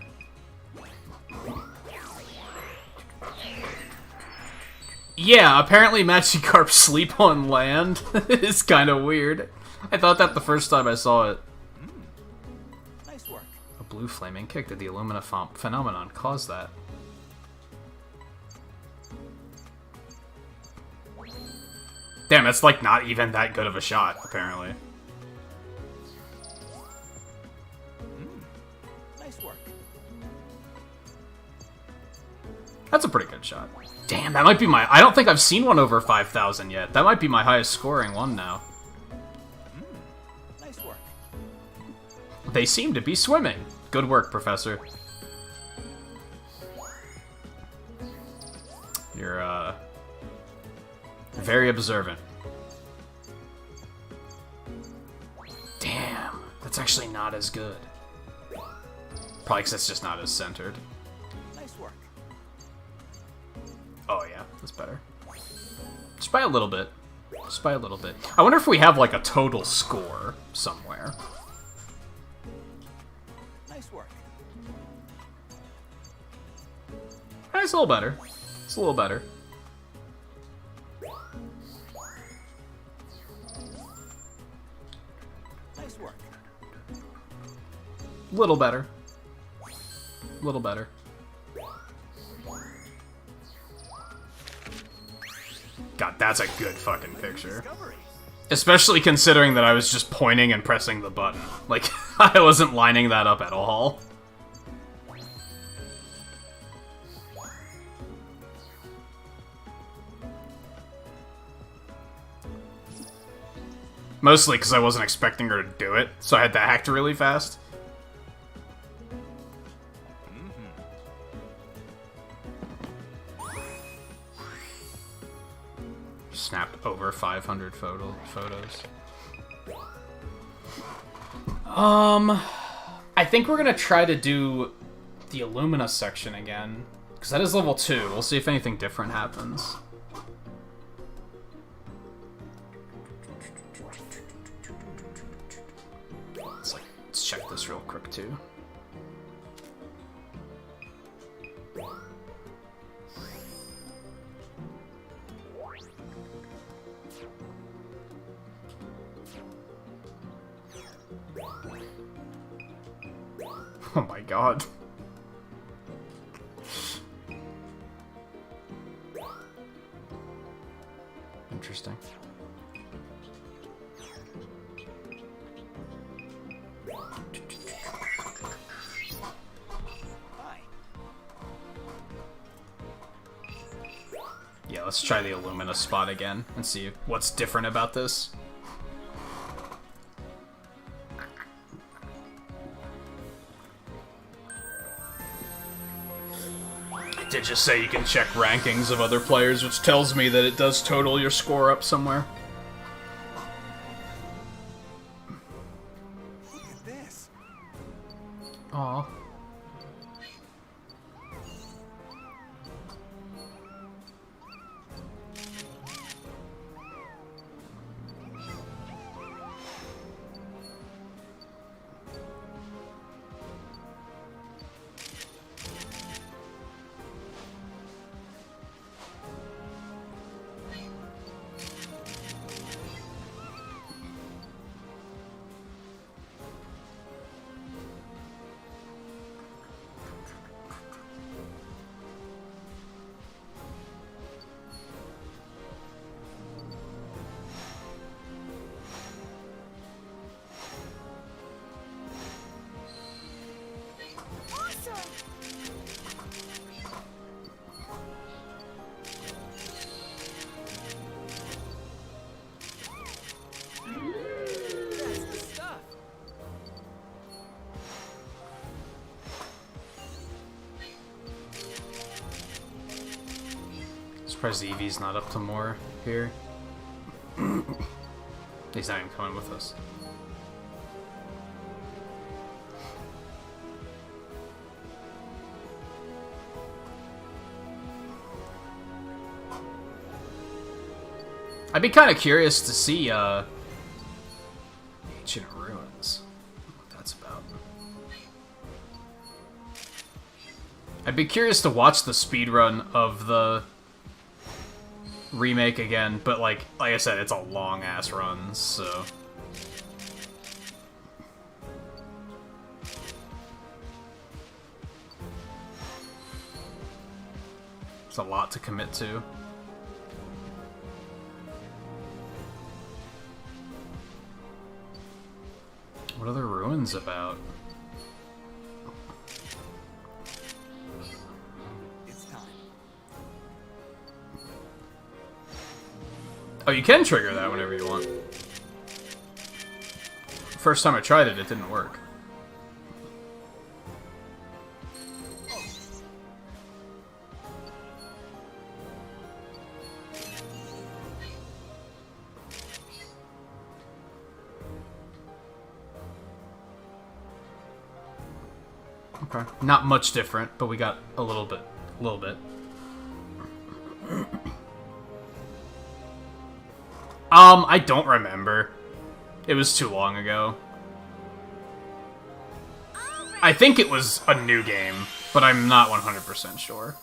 Yeah, apparently Magikarp sleep on land is kind of weird. I thought that the first time I saw it. Nice work. A blue flaming kick. Did the Illumina phenomenon cause that? Damn, it's like not even that good of a shot, apparently. Nice work. That's a pretty good shot. Damn, that might be my... I don't think I've seen one over 5,000 yet. That might be my highest scoring one now. Nice work. They seem to be swimming. Good work, Professor. You're, very observant. Damn, that's actually not as good. Probably because it's just not as centered. Nice work. Oh yeah, that's better. Just by a little bit. Just by a little bit. I wonder if we have, like, a total score somewhere. Nice work. It's a little better. It's a little better. Nice work. Little better. Little better. God, that's a good fucking picture. Discovery. Especially considering that I was just pointing and pressing the button. Like, I wasn't lining that up at all. Mostly because I wasn't expecting her to do it, so I had to act really fast. Snapped over 500 photos. I think we're gonna try to do the Illumina section again, because that is level 2. We'll see if anything different happens. Let's check this real quick too. Oh my god. interesting. Hi. Yeah, let's try the Illumina spot again and see what's different about this. It did just say you can check rankings of other players, which tells me that it does total your score up somewhere. Look at this. Aw. That's the stuff. Surprised Eevee's not up to more here. He's not even coming with us. I'd be kind of curious to see, Ancient Ruins. What that's about. I'd be curious to watch the speedrun of the remake again, but like I said, it's a long-ass run, so... It's a lot to commit to. What are the ruins about? It's time. Oh, you can trigger that whenever you want. First time I tried it, it didn't work. Okay. Not much different, but we got a little bit. I don't remember. It was too long ago. I think it was a new game, but I'm not 100% sure.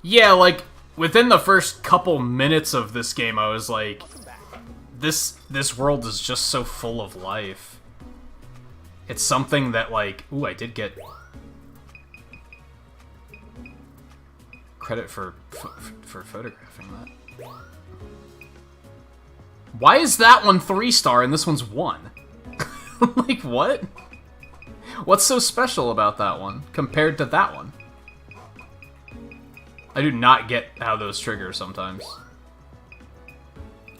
Yeah, like, within the first couple minutes of this game, I was like, this world is just so full of life. It's something that, like... Ooh, I did get... credit for photographing that. Why is that one 3-star and this one's 1? Like, what? What's so special about that one compared to that one? I do not get how those trigger sometimes.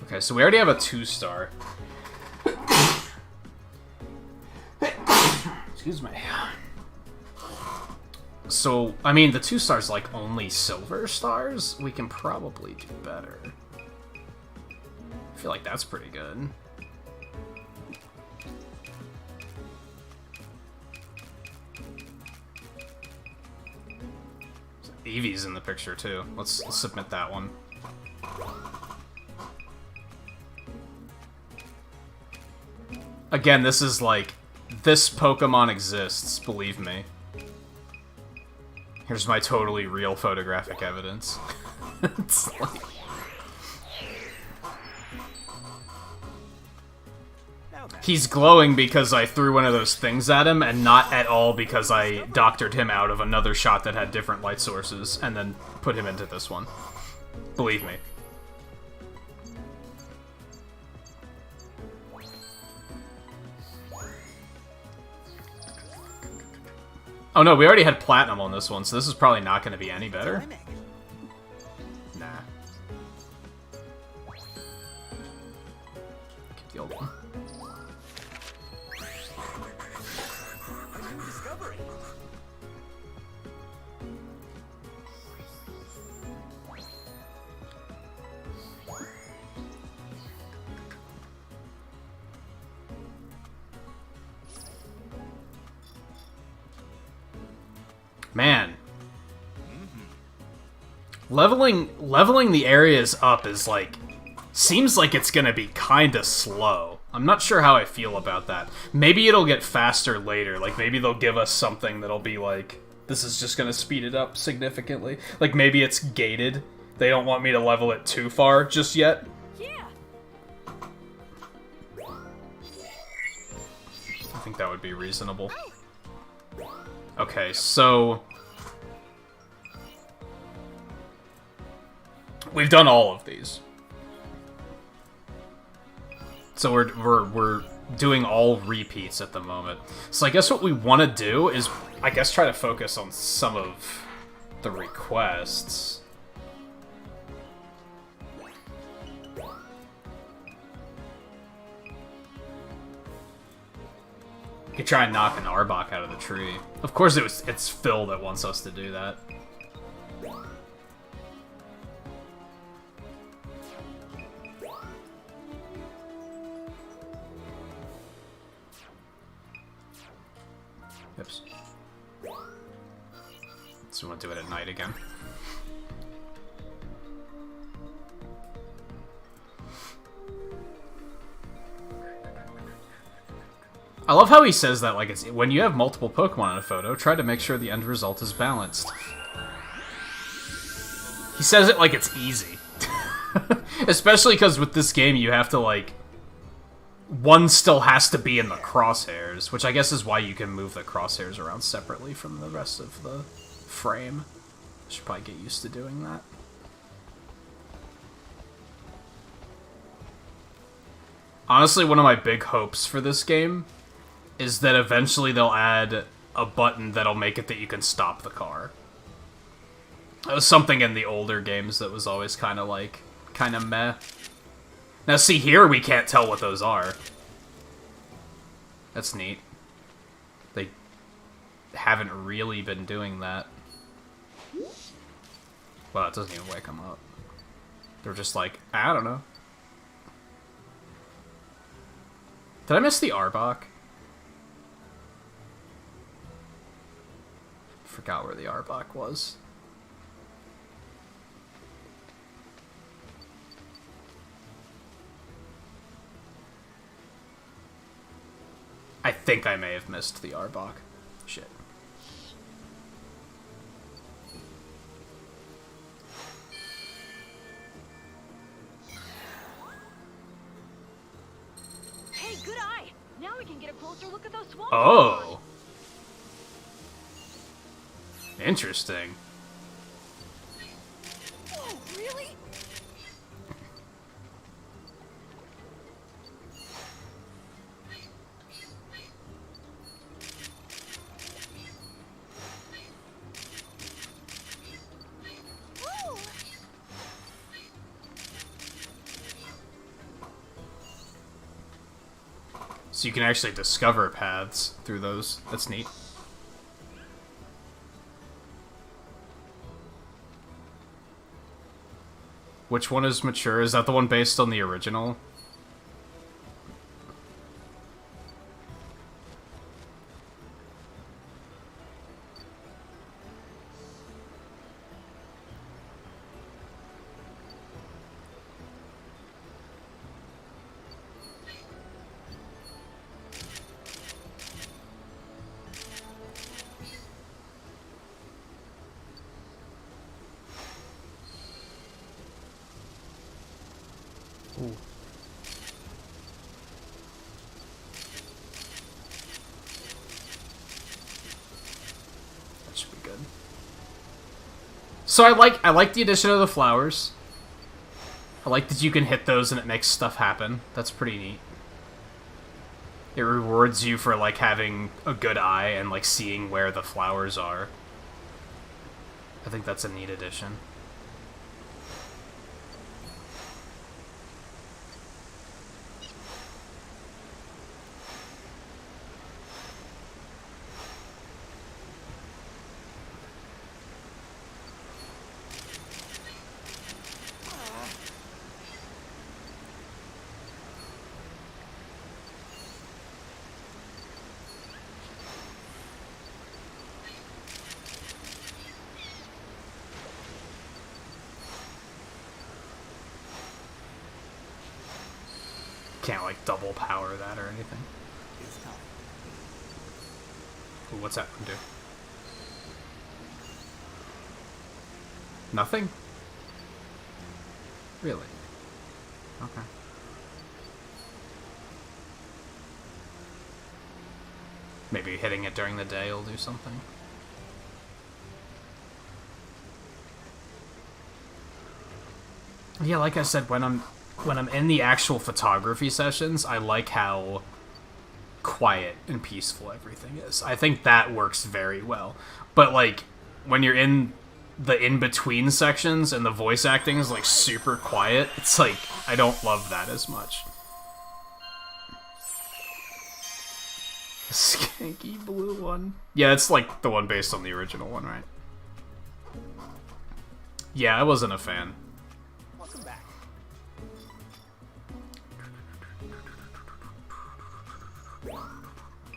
Okay, so we already have a 2-star. Excuse me. So, I mean, the 2-star's like only silver stars? We can probably do better. I feel like that's pretty good. Eevee's in the picture too. Let's submit that one. Again, this is like, this Pokemon exists, believe me. Here's my totally real photographic evidence. It's like... Now then, He's glowing because I threw one of those things at him, and not at all because I doctored him out of another shot that had different light sources, and then put him into this one. Believe me. Oh no, we already had platinum on this one, so this is probably not going to be any better. Nah. Keep the old one. Man. Leveling the areas up is like... Seems like it's gonna be kinda slow. I'm not sure how I feel about that. Maybe it'll get faster later. Like, maybe they'll give us something that'll be like... This is just gonna speed it up significantly. Like, maybe it's gated. They don't want me to level it too far just yet. Yeah. I think that would be reasonable. Okay, so... We've done all of these. So we're doing all repeats at the moment. So I guess what we want to do is, I guess, try to focus on some of the requests. You could try and knock an Arbok out of the tree. Of course it's Phil that wants us to do that. Oops. So we want to do it at night again. I love how he says that, like, it's when you have multiple Pokemon in a photo, try to make sure the end result is balanced. He says it like it's easy. Especially because with this game you have to, like... One still has to be in the crosshairs, which I guess is why you can move the crosshairs around separately from the rest of the frame. I should probably get used to doing that. Honestly, one of my big hopes for this game is that eventually they'll add a button that'll make it that you can stop the car. That was something in the older games that was always kind of meh. Now see, here we can't tell what those are. That's neat. They haven't really been doing that. Well, it doesn't even wake them up. They're just like, I don't know. Did I miss the Arbok? Forgot where the Arbok was. I think I may have missed the Arbok. Shit. Hey, good eye. Now we can get a closer look at those swamp. Oh. Interesting. Oh, really? Ooh. So you can actually discover paths through those. That's neat. Which one is mature? Is that the one based on the original? So I like the addition of the flowers. I like that you can hit those and it makes stuff happen. That's pretty neat. It rewards you for, like, having a good eye and, like, seeing where the flowers are. I think that's a neat addition. Can't, like, double power that or anything. Ooh, what's that one do? Nothing? Really? Okay. Maybe hitting it during the day will do something. Yeah, like I said, when I'm in the actual photography sessions, I like how quiet and peaceful everything is. I think that works very well. But, like, when you're in the in-between sections and the voice acting is, like, super quiet, it's like, I don't love that as much. The skanky blue one. Yeah, it's, like, the one based on the original one, right? Yeah, I wasn't a fan. Welcome back.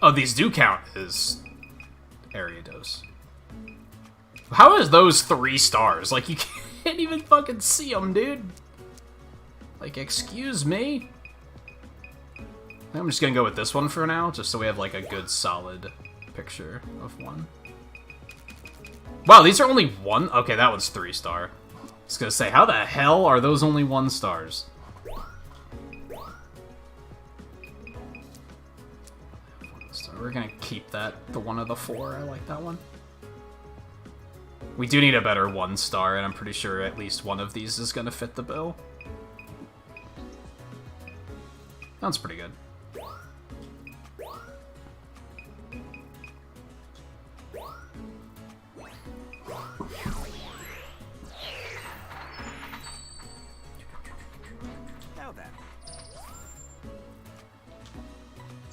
Oh, these do count as Ariados. How is those 3 stars? Like, you can't even fucking see them, dude. Like, excuse me? I think I'm just gonna go with this one for now, just so we have, like, a good, solid picture of one. Wow, these are only 1? Okay, that one's 3 star. I was gonna say, how the hell are those only 1 stars? So we're gonna keep that, the one of the 4. I like that one. We do need a better 1 star, and I'm pretty sure at least one of these is gonna fit the bill. Sounds pretty good. Now then.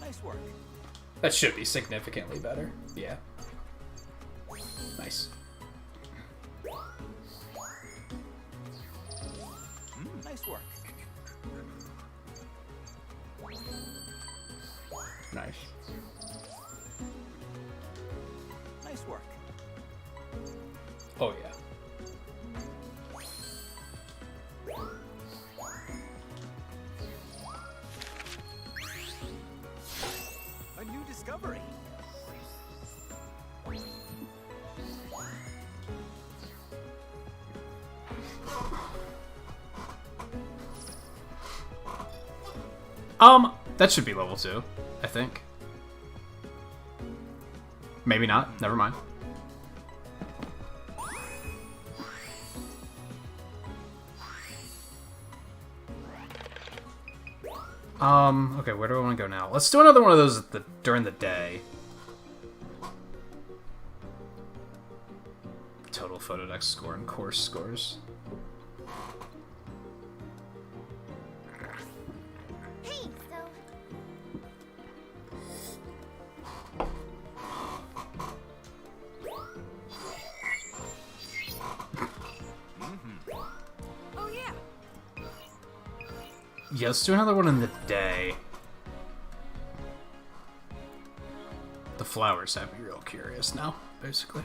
Nice work. That should be significantly better. Yeah. Nice. Nice work. Nice. Nice work. Oh, yeah. A new discovery. That should be level 2, I think. Maybe not. Never mind. Okay, where do I want to go now? Let's do another one of those during the day. Total Photodex score and course scores. Hey, so Oh yeah. Yeah, let's do another one in the day. The flowers have me real curious now, basically.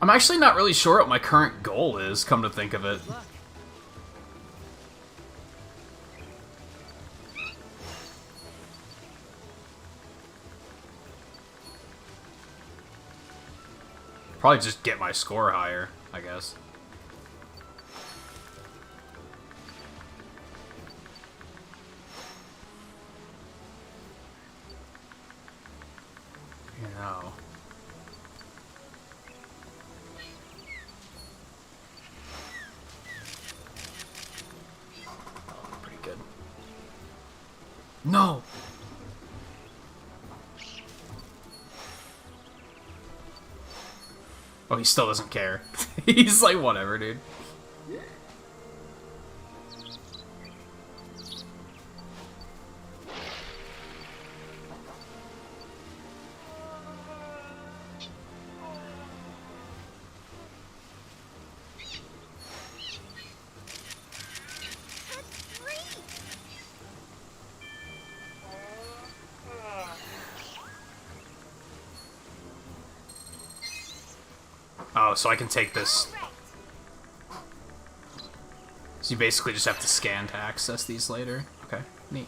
I'm actually not really sure what my current goal is, come to think of it. Probably just get my score higher, I guess. no. Pretty good. No! Oh, he still doesn't care. He's like, whatever, dude. Oh, so I can take this. So you basically just have to scan to access these later. Okay, neat.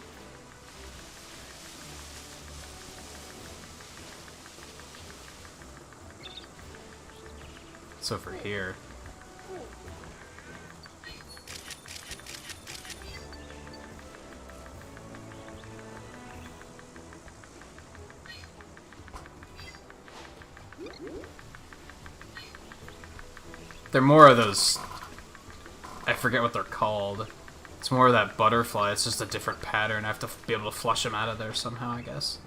It's over here. They're more of those... I forget what they're called. It's more of that butterfly. It's just a different pattern. I have to be able to flush them out of there somehow, I guess.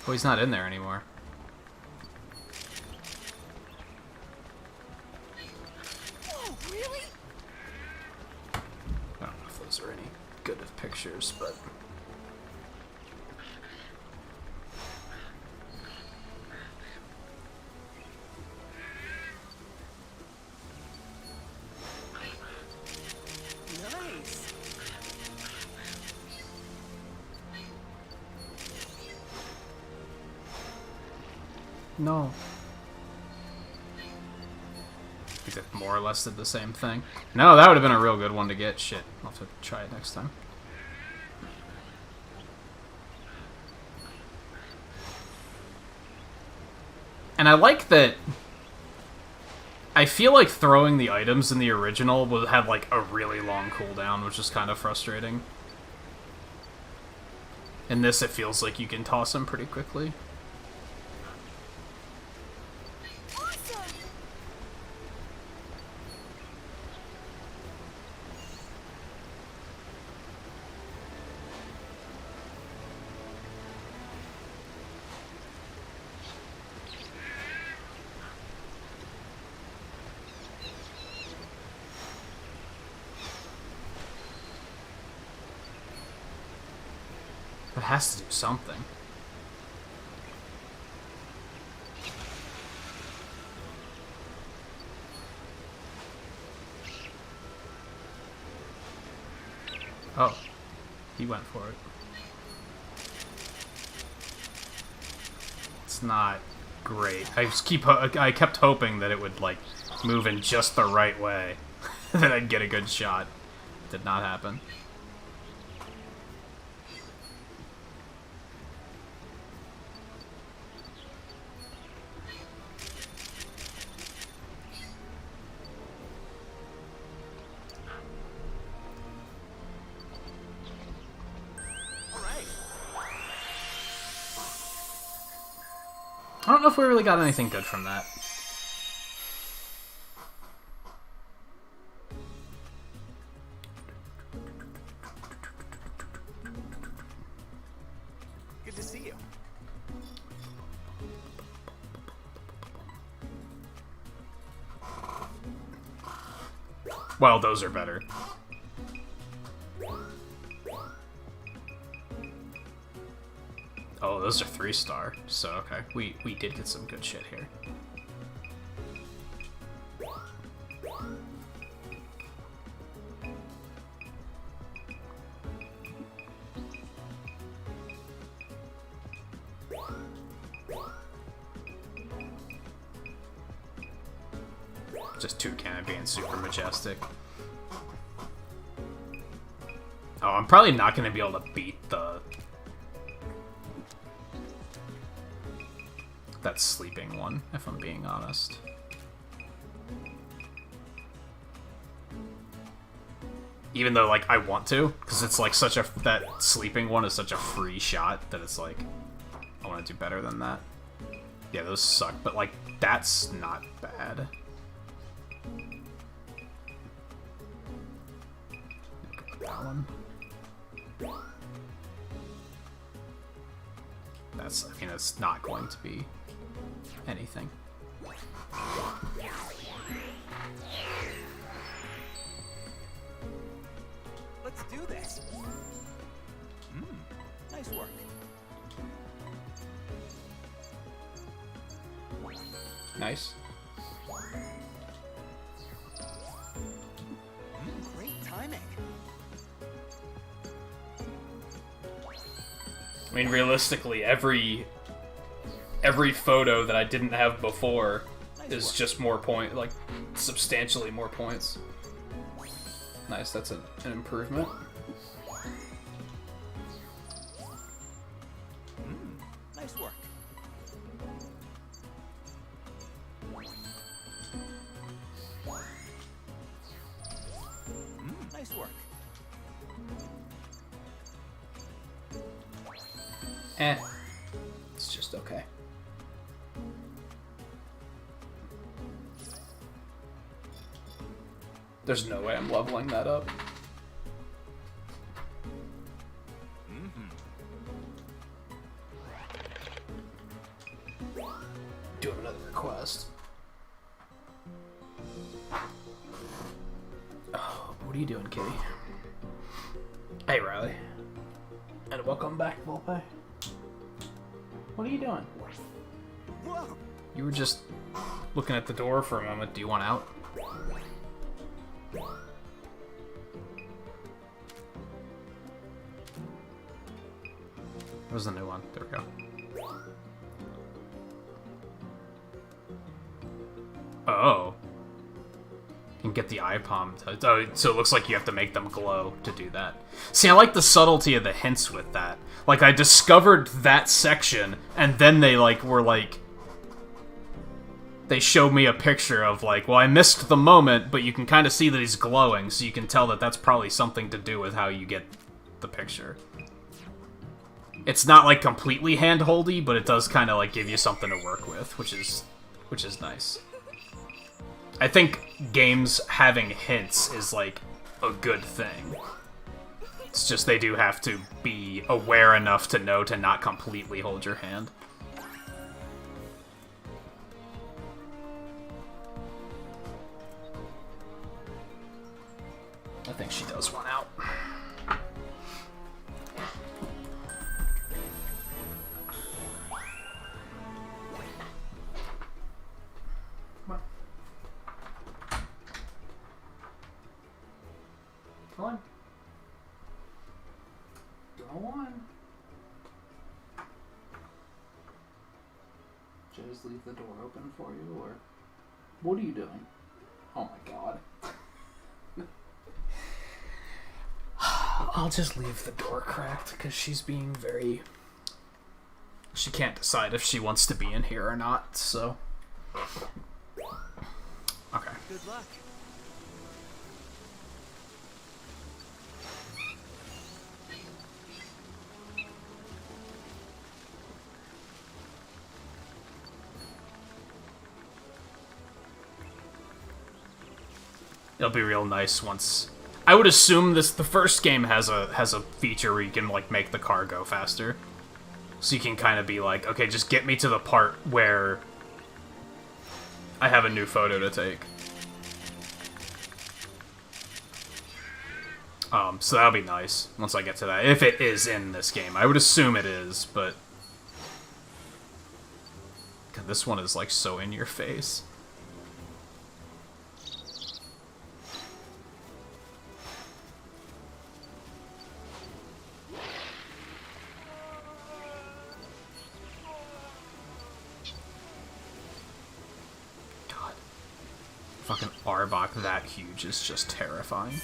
Oh, he's not in there anymore. Are any good with pictures, but Nice. no. I think that more or less did the same thing. No, that would have been a real good one to get. Shit, I'll have to try it next time. And I like that... I feel like throwing the items in the original would have, like, a really long cooldown, which is kind of frustrating. In this, it feels like you can toss them pretty quickly. It has to do something. Oh, he went for it. It's not great. I kept hoping that it would like move in just the right way, that I'd get a good shot. Did not happen. I don't know if we really got anything good from that. Good to see you. Well, those are better. Oh, those are 3-star, so okay. We did get some good shit here. Just Toucan being super majestic. Oh, I'm probably not going to be able to beat the... that sleeping one, if I'm being honest. Even though, like, I want to, because it's like such a, that sleeping one is such a free shot that it's like, I want to do better than that. Yeah, those suck, but like, that's not bad. That one. That's, I mean, it's not going to be anything. Let's do this. Nice work. Nice. Great timing. I mean, realistically, every photo that I didn't have before is just more point, like, substantially more points. Nice, that's an improvement. Nice work. Nice work. It's just okay. There's no way I'm leveling that up. Do have another request. Oh, what are you doing, kitty? Hey, Riley. And welcome back, Volpe. What are you doing? Whoa! You were just looking at the door for a moment. Do you want out? Where's the new one? There we go. Oh. You can get the eye palm. Oh, so it looks like you have to make them glow to do that. See, I like the subtlety of the hints with that. Like, I discovered that section, and then they, like, were like... They showed me a picture of, like, well, I missed the moment, but you can kind of see that he's glowing, so you can tell that that's probably something to do with how you get the picture. It's not, like, completely hand-holdy, but it does kind of, like, give you something to work with, which is nice. I think games having hints is, like, a good thing. It's just they do have to be aware enough to know to not completely hold your hand. I think she does want out. Come on. Go on. Should I just leave the door open for you, or... What are you doing? Oh my god. I'll just leave the door cracked, because she's being very... She can't decide if she wants to be in here or not, so... Okay. Good luck. It'll be real nice once... I would assume the first game has a feature where you can, like, make the car go faster. So you can kind of be like, okay, just get me to the part where I have a new photo to take. So that'll be nice once I get to that. If it is in this game. I would assume it is, but... God, this one is, like, so in your face. Fucking Arbok that huge is just terrifying.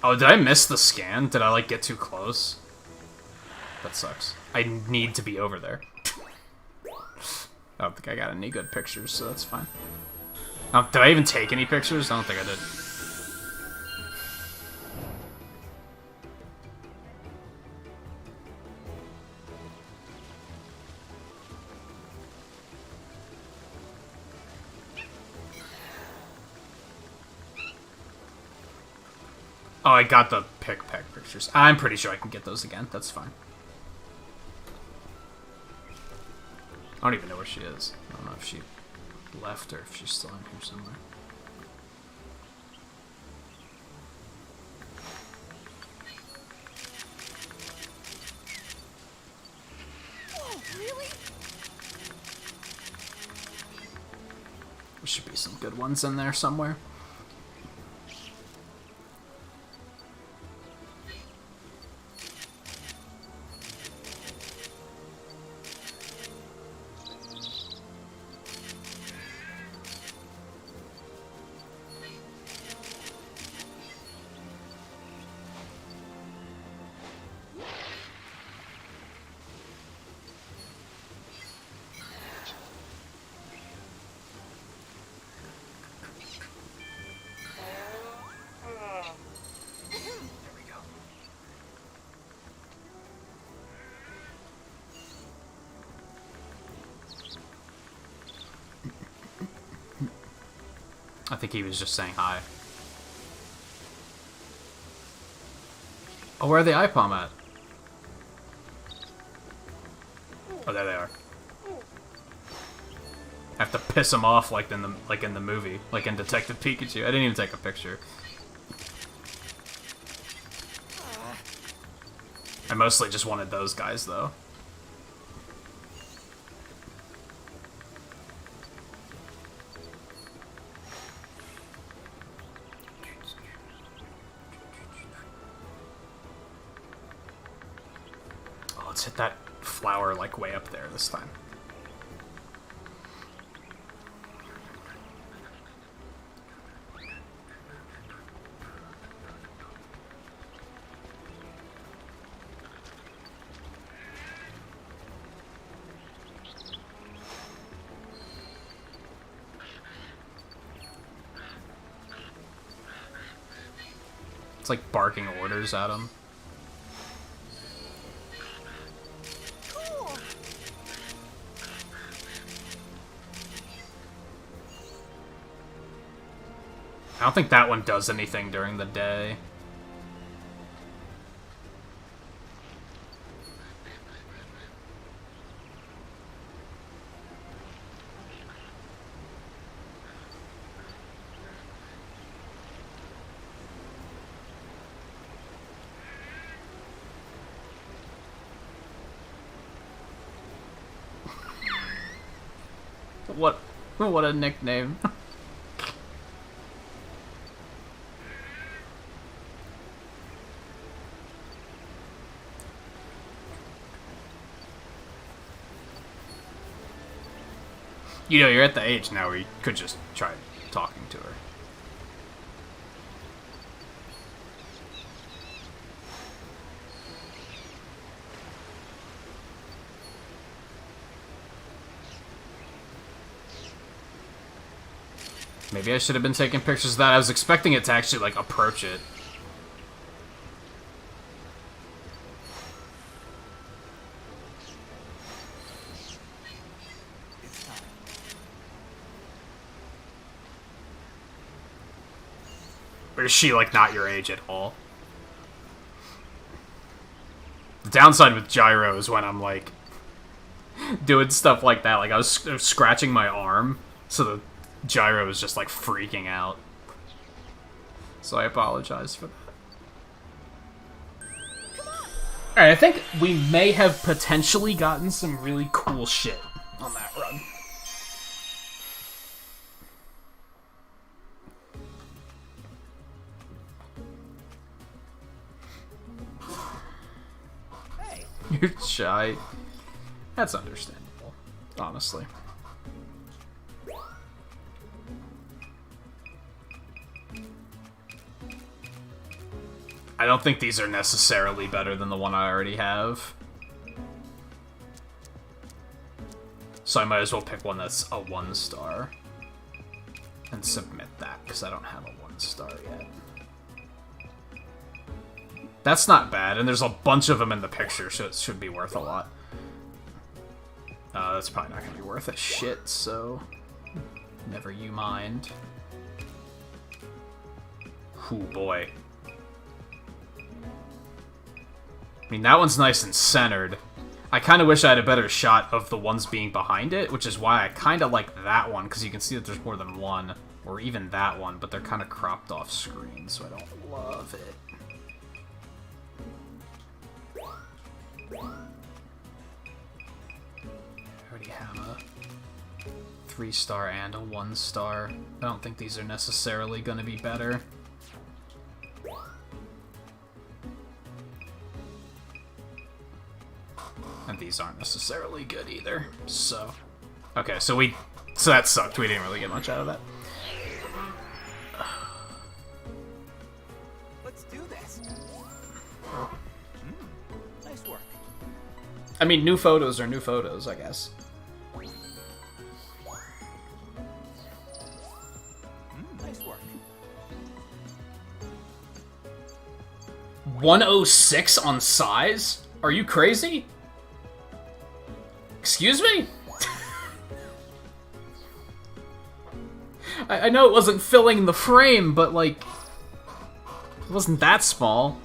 Oh, did I miss the scan? Did I, like, get too close? That sucks. I need to be over there. I don't think I got any good pictures, so that's fine. Oh, did I even take any pictures? I don't think I did. Oh, I got the pick-pack pictures. I'm pretty sure I can get those again. That's fine. I don't even know where she is. I don't know if she left or if she's still in here somewhere. Whoa, really? There should be some good ones in there somewhere. I think he was just saying hi. Oh, where are the IPOM at? Oh, there they are. I have to piss them off like in the movie, like in Detective Pikachu. I didn't even take a picture. I mostly just wanted those guys, though. Oh, let's hit that flower, like, way up there this time. It's like barking orders at him. Cool. I don't think that one does anything during the day. What a nickname. You know, you're at the age now where you could just try talking to her. Maybe I should have been taking pictures of that. I was expecting it to actually, like, approach it. Or is she, like, not your age at all? The downside with gyro is when I'm, like, doing stuff like that. Like, I was scratching my arm, so the gyro is just, like, freaking out. So I apologize for that. Alright, I think we may have potentially gotten some really cool shit on that run. Hey, You're shy. That's understandable, honestly. I don't think these are necessarily better than the one I already have. So I might as well pick one that's a 1-star. And submit that, because I don't have a 1-star yet. That's not bad, and there's a bunch of them in the picture, so it should be worth a lot. That's probably not going to be worth a shit, so... never you mind. Ooh, boy. I mean, that one's nice and centered. I kind of wish I had a better shot of the ones being behind it, which is why I kind of like that one, because you can see that there's more than one, or even that one, but they're kind of cropped off screen, so I don't love it. I already have a 3-star and a 1-star. I don't think these are necessarily going to be better. And these aren't necessarily good either, so... Okay, so that sucked. We didn't really get much out of that. Let's do this. Nice work. I mean, new photos are new photos, I guess. Nice work. 106 on size? Are you crazy? Excuse me? I know it wasn't filling the frame, but, like, it wasn't that small.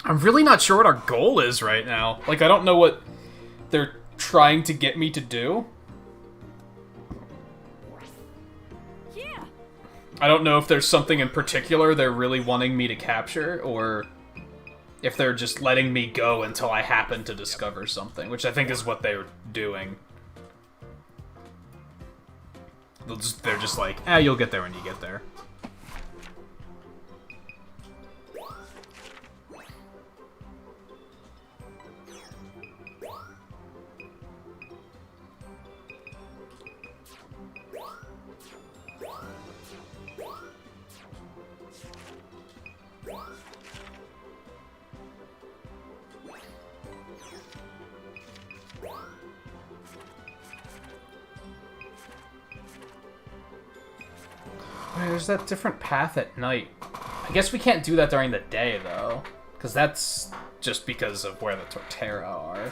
I'm really not sure what our goal is right now. Like, I don't know what they're trying to get me to do. I don't know if there's something in particular they're really wanting me to capture, or if they're just letting me go until I happen to discover something, which I think is what they're doing. They're just like, you'll get there when you get there. There's that different path at night. I guess we can't do that during the day, though. Because that's just because of where the Torterra are.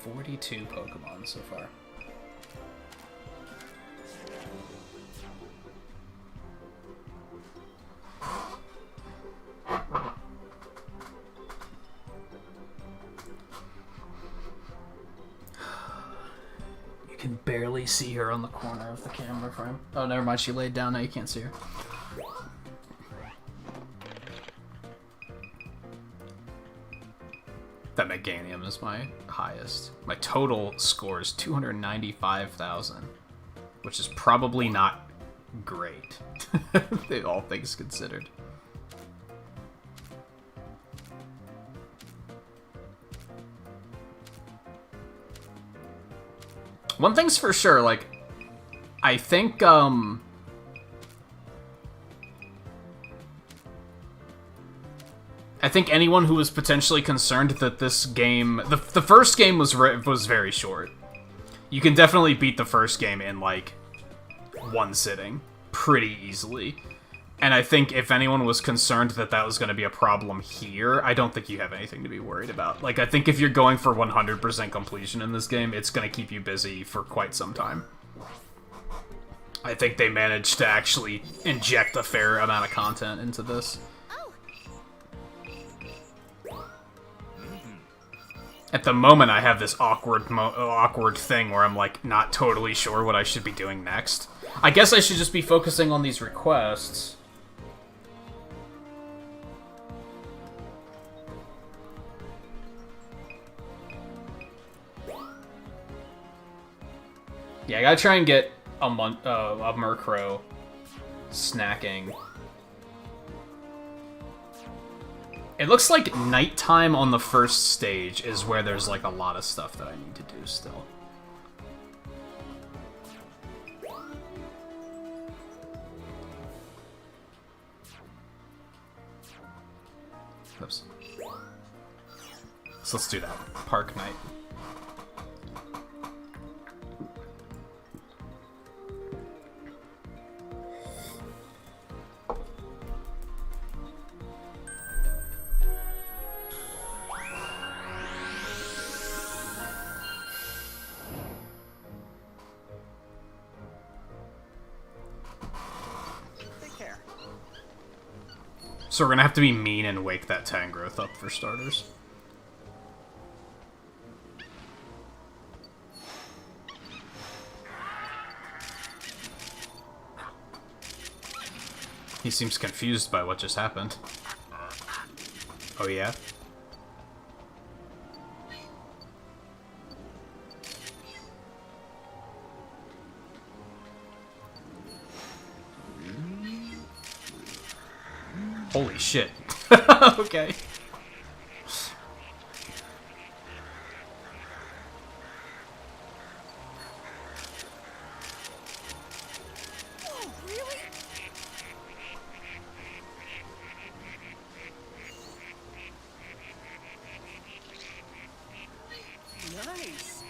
"42 Pokemon so far. You can barely see her on the corner of the camera frame. Oh, never mind, she laid down, now you can't see her. That Meganium is my highest. My total score is 295,000, which is probably not great, all things considered. One thing's for sure, like, I think, anyone who was potentially concerned that this game... The first game was very short. You can definitely beat the first game in, like, one sitting. Pretty easily. And I think if anyone was concerned that that was going to be a problem here, I don't think you have anything to be worried about. Like, I think if you're going for 100% completion in this game, it's going to keep you busy for quite some time. I think they managed to actually inject a fair amount of content into this. At the moment, I have this awkward thing where I'm, like, not totally sure what I should be doing next. I guess I should just be focusing on these requests. Yeah, I gotta try and get a Murkrow snacking. It looks like nighttime on the first stage is where there's like a lot of stuff that I need to do still. Oops. So let's do that. Park night. Take care. So we're gonna have to be mean and wake that Tangrowth up for starters. He seems confused by what just happened. Oh yeah? Holy shit. Okay. Oh, really? Nice.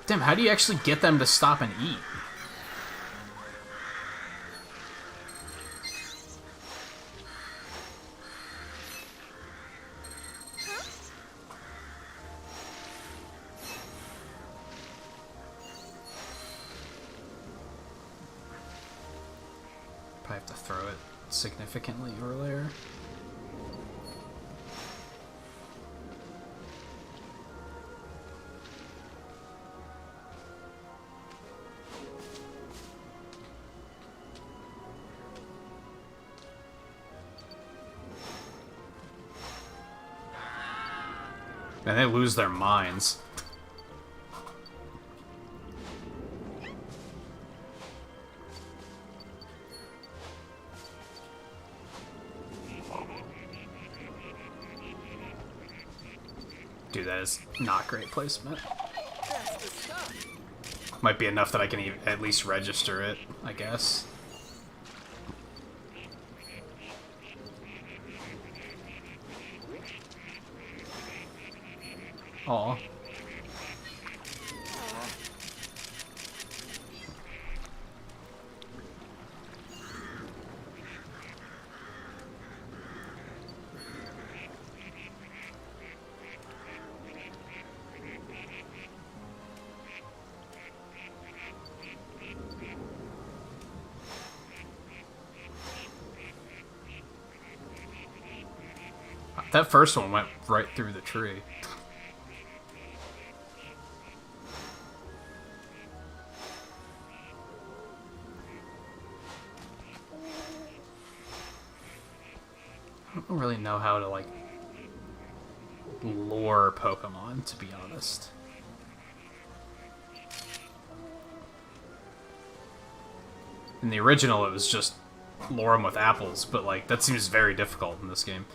Damn, how do you actually get them to stop and eat? Probably have to throw it significantly earlier. And they lose their minds. Dude, that is not great placement. That's the stuff. Might be enough that I can at least register it, I guess. Aw. That first one went right through the tree. I don't really know how to, like, lure Pokemon, to be honest. In the original, it was just lure them with apples, but, like, that seems very difficult in this game.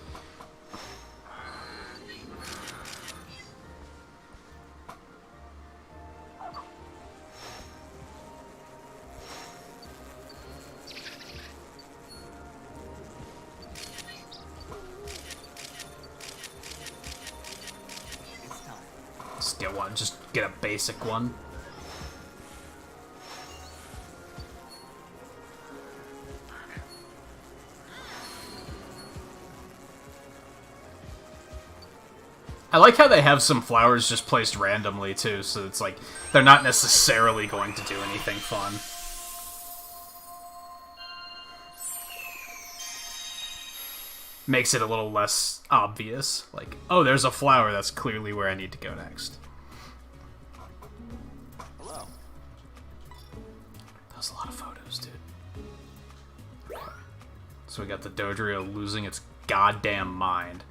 Just get one, just get a basic one. I like how they have some flowers just placed randomly, too, so it's like, they're not necessarily going to do anything fun. Makes it a little less obvious. Like, oh, there's a flower, that's clearly where I need to go next. Hello. That was a lot of photos, dude. So we got the Dodrio losing its goddamn mind.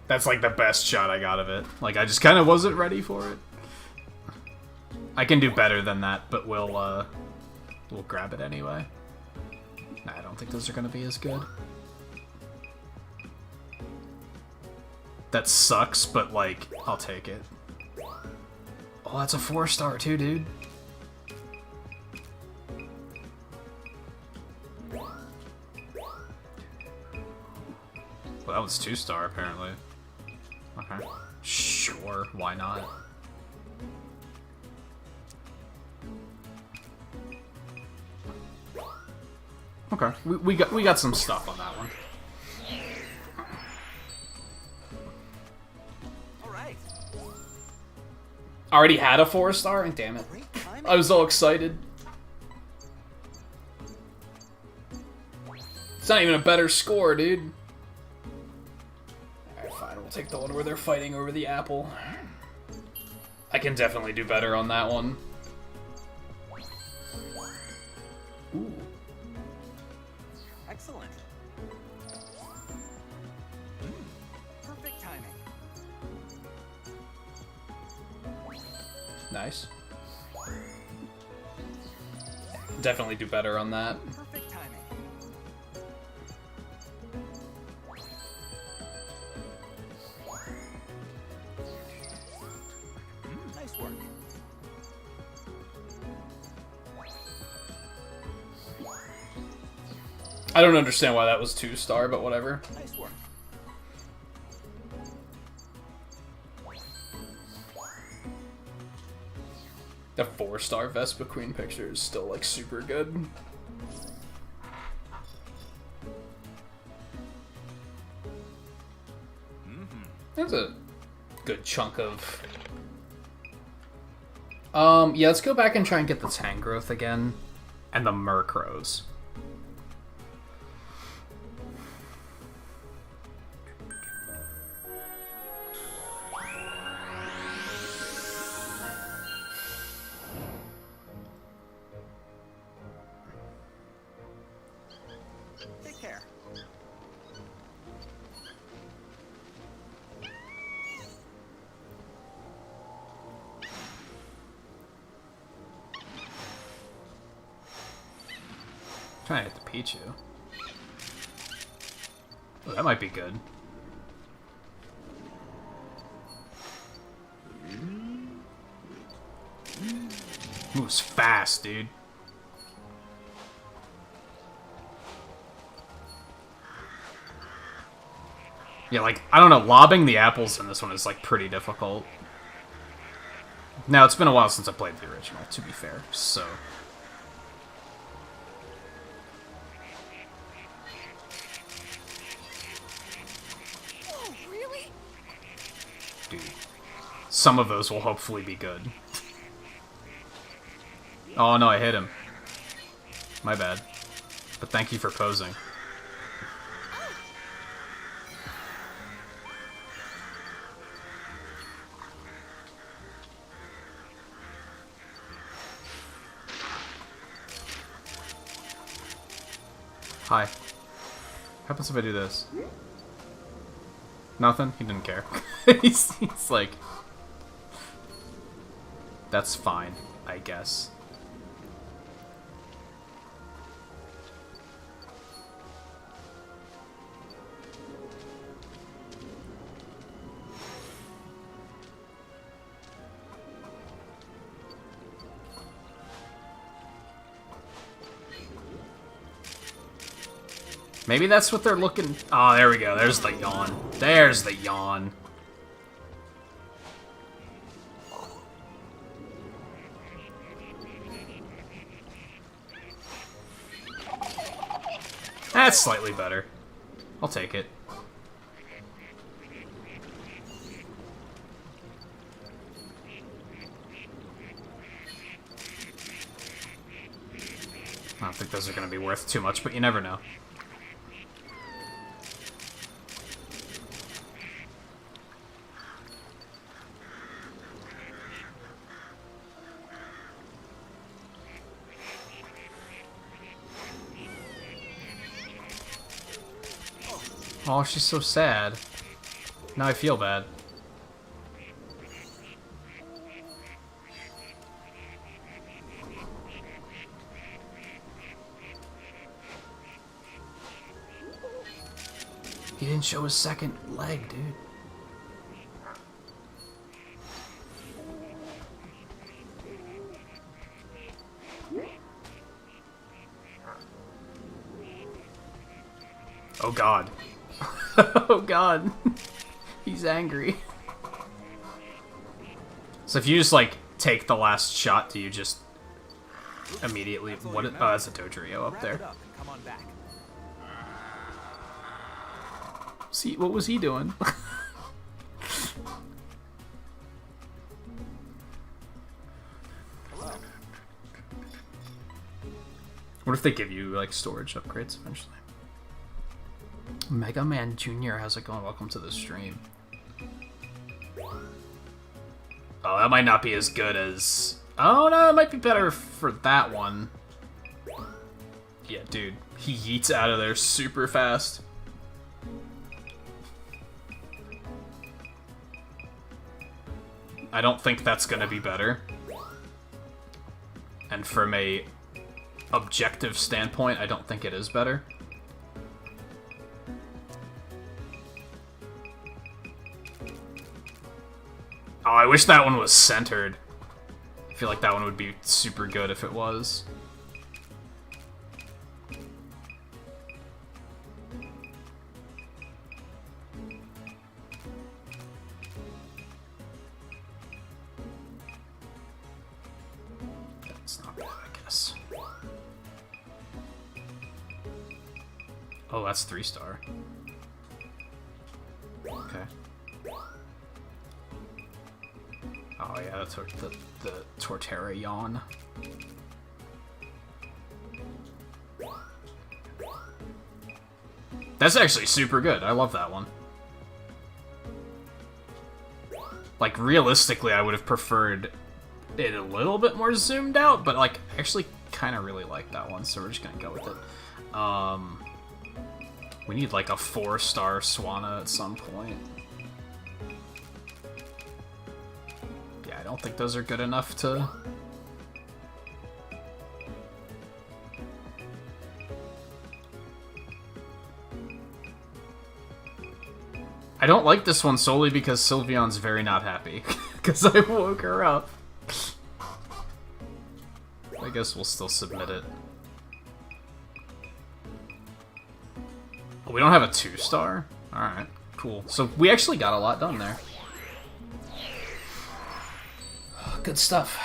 That's like the best shot I got of it. Like, I just kind of wasn't ready for it. I can do better than that, but we'll grab it anyway. Nah, I don't think those are gonna be as good. That sucks, but like, I'll take it. Oh, that's a 4-star too, dude. Well, that was 2-star, apparently. Okay. Sure, why not? Okay, we got some stuff on that one. All right. Already had a 4-star? Damn it. Great timing. I was all excited. It's not even a better score, dude. Alright, fine. We'll take the one where they're fighting over the apple. I can definitely do better on that one. Ooh. Excellent. Perfect timing. Nice. Definitely do better on that. Perfect timing. Nice work. I don't understand why that was 2-star, but whatever. Nice work. The 4-star Vespa Queen picture is still, like, super good. That's a good chunk of... yeah, let's go back and try and get the Tangrowth again. And the Murkrows. Take care. Trying to hit the Pichu. Oh, that might be good. Moves fast, dude. Yeah, like, I don't know, lobbing the apples in this one is, like, pretty difficult. Now, it's been a while since I played the original, to be fair, so... Oh, really? Dude, some of those will hopefully be good. Oh, no, I hit him. My bad. But thank you for posing. Hi. Happens if I do this? Nothing? He didn't care. he's like... That's fine, I guess. Maybe that's what they're looking... Oh, there we go. There's the yawn. There's the yawn. That's slightly better. I'll take it. I don't think those are going to be worth too much, but you never know. Oh, she's so sad. Now I feel bad. He didn't show his second leg, dude. Oh god. Oh god. He's angry. So if you just, like, take the last shot, do you just immediately... What? Oh, that's a Dodrio up there. Come on back. See, what was he doing? What if they give you, like, storage upgrades eventually? Mega Man Jr., how's it going? Welcome to the stream. Oh, that might not be as good as... Oh, no, it might be better for that one. Yeah, dude. He yeets out of there super fast. I don't think that's gonna be better. And from a objective standpoint, I don't think it is better. Oh, I wish that one was centered. I feel like that one would be super good if it was. That's not bad, I guess. Oh, that's 3-star. Okay. Oh yeah, that's the Torterra yawn. That's actually super good. I love that one. Like, realistically, I would have preferred it a little bit more zoomed out, but, like, I actually kind of really like that one, so we're just gonna go with it. We need, like, a 4-star Swanna at some point. Yeah, I don't think those are good enough to... I don't like this one solely because Sylveon's very not happy. Because I woke her up. I guess we'll still submit it. Oh, we don't have a 2-star? Alright, cool. So we actually got a lot done there. Good stuff.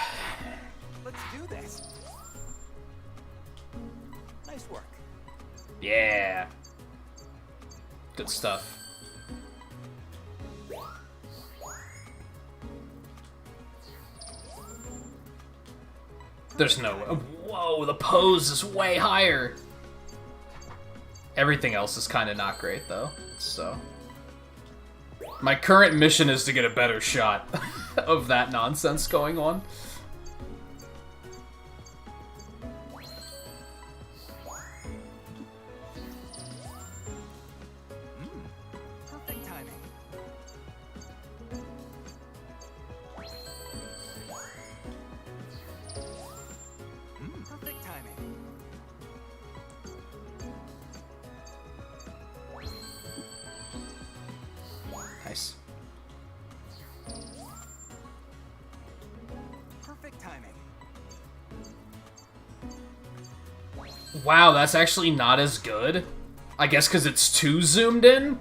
Let's do this. Nice work. Yeah. Good stuff. There's no way. Whoa, the pose is way higher. Everything else is kind of not great, though, so... My current mission is to get a better shot of that nonsense going on. Perfect timing. Perfect timing. Nice. Perfect timing. Wow, that's actually not as good. I guess because it's too zoomed in?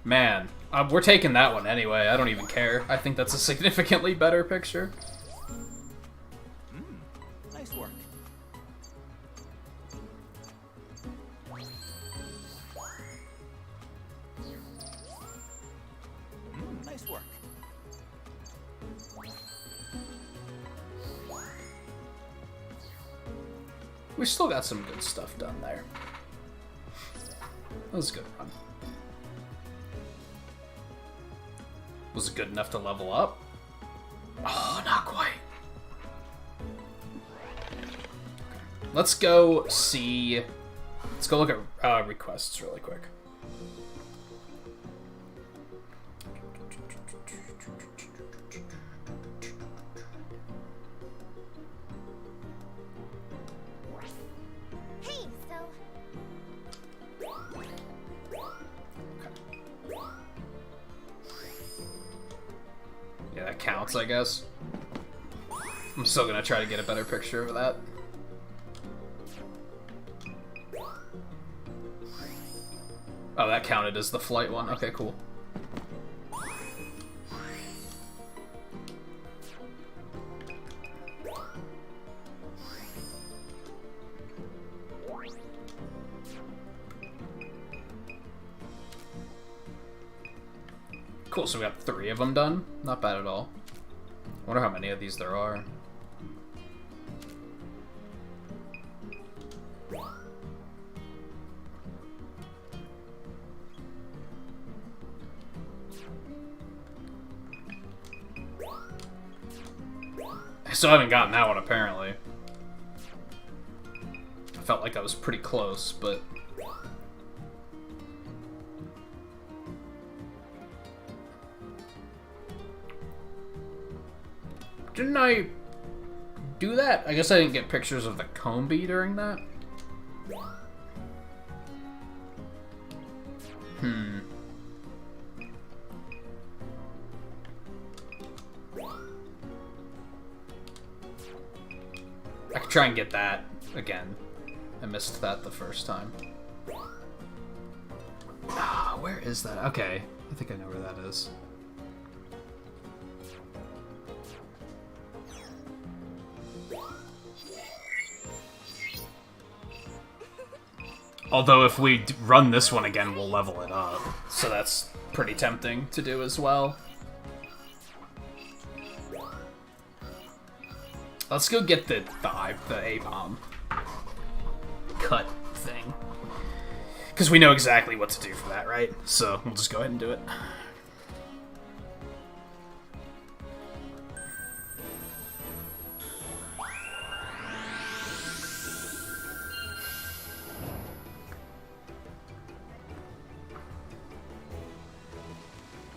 Man, we're taking that one anyway. I don't even care. I think that's a significantly better picture. Nice work. Nice work. We still got some good stuff done there. That was a good run. Was it good enough to level up? Oh, not quite. Let's go see... Let's go look at requests really quick. shots, I guess. I'm still gonna try to get a better picture of that. Oh, that counted as the flight one. Okay, cool. Cool, so we got 3 of them done. Not bad at all. I wonder how many of these there are. I still haven't gotten that one, apparently. I felt like I was pretty close, but... Didn't I do that? I guess I didn't get pictures of the Combi during that. I could try and get that again. I missed that the first time. Ah, where is that? Okay, I think I know where that is. Although if we run this one again, we'll level it up. So that's pretty tempting to do as well. Let's go get the A-bomb cut thing. Because we know exactly what to do for that, right? So we'll just go ahead and do it.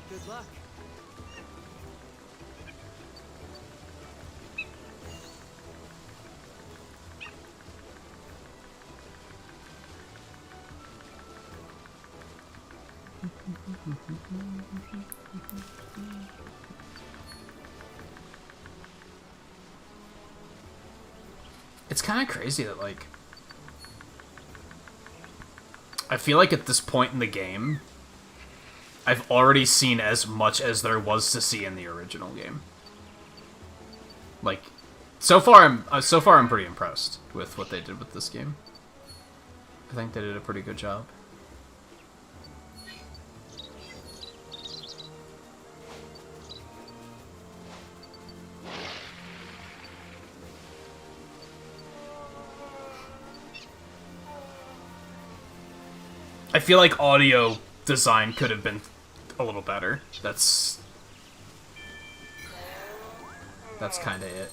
Good luck. It's kind of crazy that, like... I feel like at this point in the game, I've already seen as much as there was to see in the original game. Like, so far I'm pretty impressed with what they did with this game. I think they did a pretty good job. I feel like audio design could have been a little better. That's kind of it.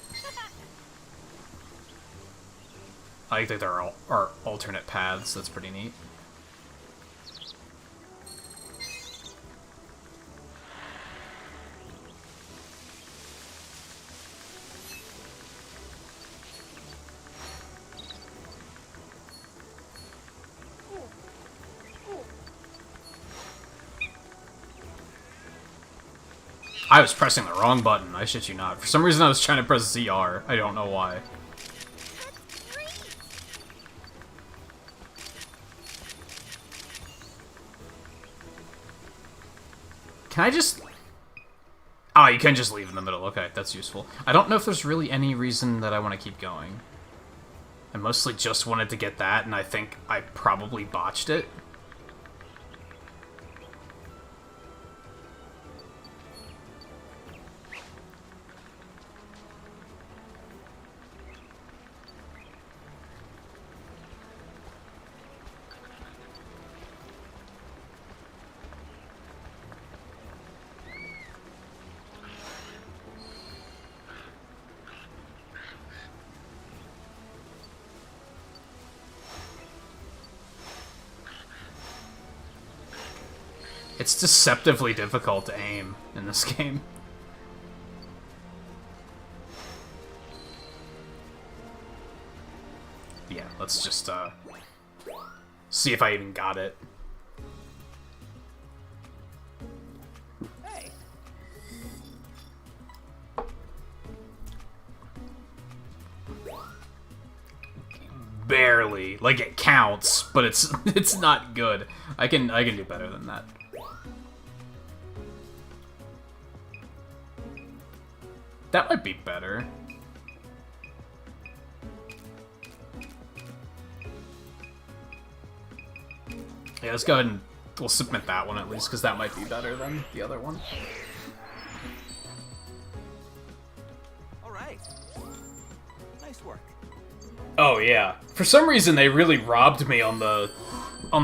I like that there are alternate paths. That's pretty neat. I was pressing the wrong button, I shit you not. For some reason I was trying to press ZR. I don't know why. Can I just... Oh, you can just leave in the middle. Okay, that's useful. I don't know if there's really any reason that I want to keep going. I mostly just wanted to get that, and I think I probably botched it. It's deceptively difficult to aim in this game. Yeah, let's just, see if I even got it. Hey. barely. Like, it counts, but it's it's not good. I can do better than that. That might be better. Yeah, let's go ahead and we'll submit that one at least, because that might be better than the other one. All right. Nice work. Oh yeah. For some reason they really robbed me on the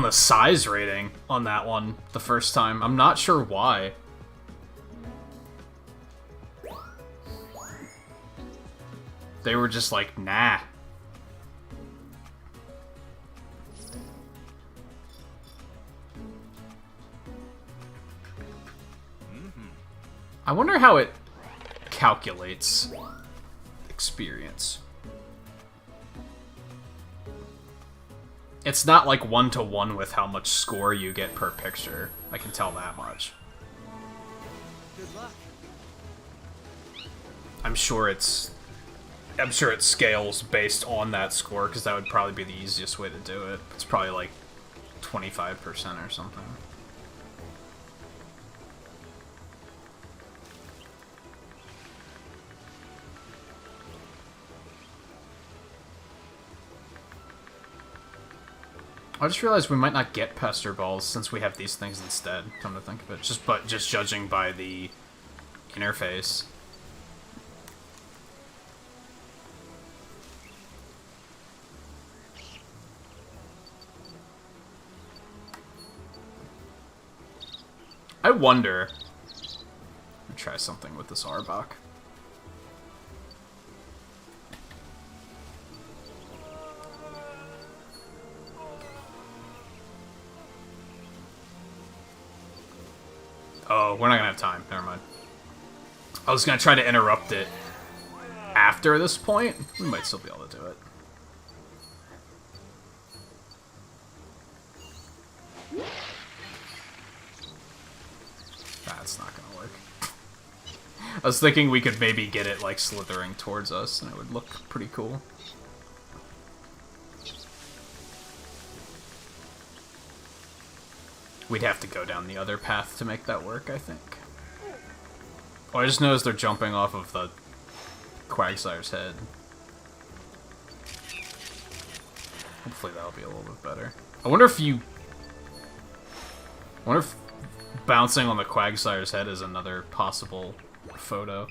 size rating on that one the first time. I'm not sure why. They were just like, nah. I wonder how it calculates experience. It's not like 1-to-1 with how much score you get per picture. I can tell that much. Good luck. I'm sure it scales based on that score, because that would probably be the easiest way to do it. It's probably like 25% or something. I just realized we might not get pester balls since we have these things instead, come to think of it. Just judging by the interface. I wonder. Let me try something with this Arbok. Oh, we're not gonna have time. Never mind. I was gonna try to interrupt it after this point. We might still be able to do it. That's not gonna work. I was thinking we could maybe get it, like, slithering towards us, and it would look pretty cool. We'd have to go down the other path to make that work, I think. Oh, I just noticed they're jumping off of the Quagsire's head. Hopefully that'll be a little bit better. I wonder if bouncing on the Quagsire's head is another possible photo.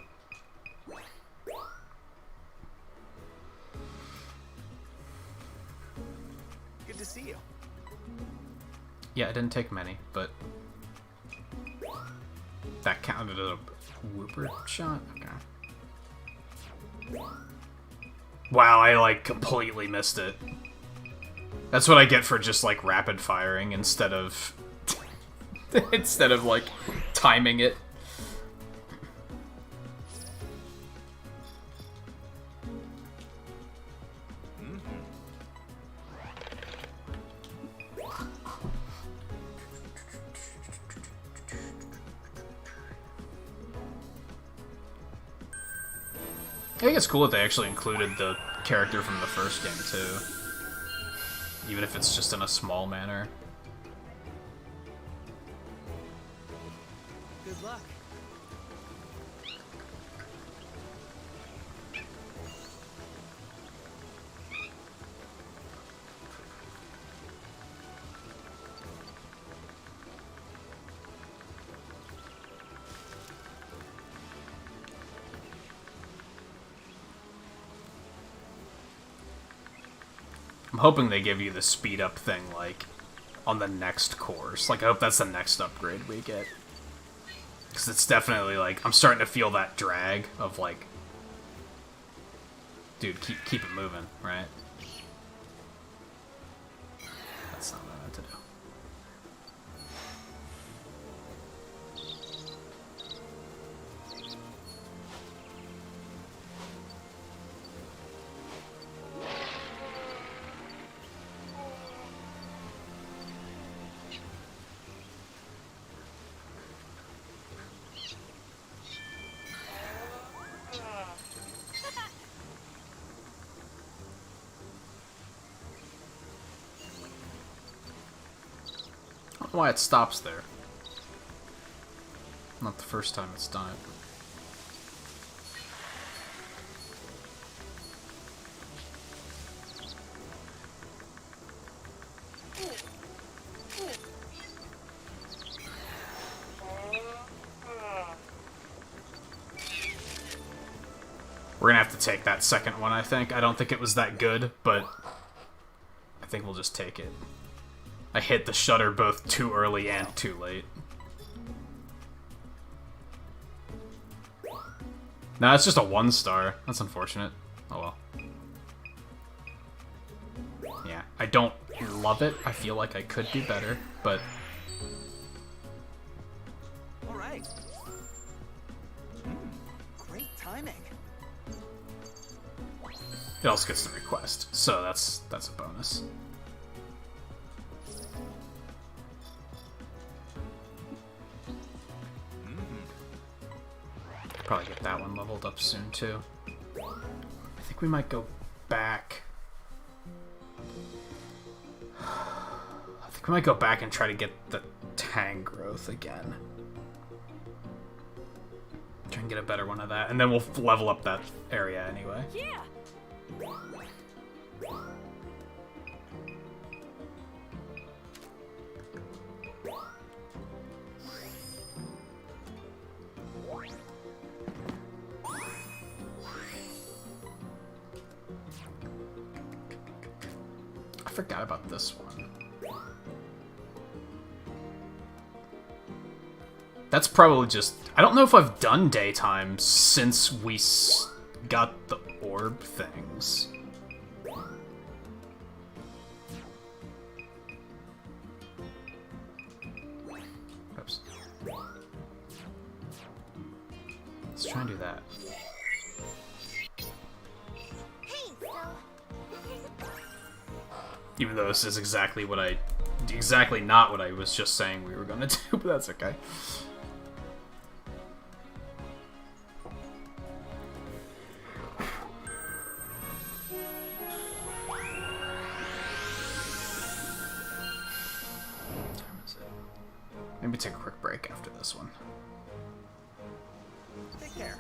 Good to see you. Yeah, I didn't take many, but that counted as a whooper shot? Okay. Wow, I, like, completely missed it. That's what I get for just, like, rapid firing instead of... instead of, like, timing it. I think it's cool that they actually included the character from the first game, too. Even if it's just in a small manner. Good luck. I'm hoping they give you the speed up thing, like, on the next course. Like, I hope that's the next upgrade we get. Because it's definitely, like, I'm starting to feel that drag of, like, dude, keep it moving, right? That's not what I meant to do. don't know why it stops there. Not the first time it's done it. We're gonna have to take that second one, I think. I don't think it was that good, but I think we'll just take it. I hit the shutter both too early and too late. No, it's just a 1 star. That's unfortunate. Oh well. Yeah, I don't love it. I feel like I could do better, but... Alright. Great timing. It also gets the request, so that's a bonus. Probably get that one leveled up soon too. I think we might go back. I think we might go back and try to get the Tang growth again. Try and get a better one of that, and then we'll level up that area anyway. Yeah. I forgot about this one. That's probably just... I don't know if I've done daytime since we got the orb things. Oops. Let's try and do that. Hey, so Even though this is exactly what exactly not what I was just saying we were gonna do, but that's okay. Maybe take a quick break after this one. Take care.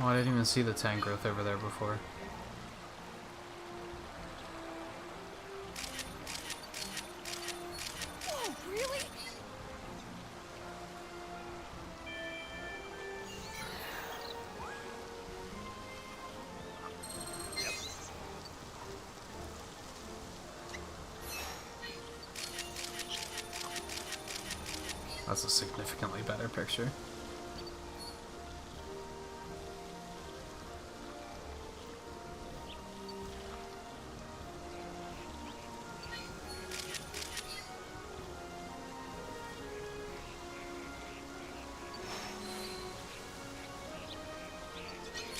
Oh, I didn't even see the Tang growth over there before. whoa, really? That's a significantly better picture.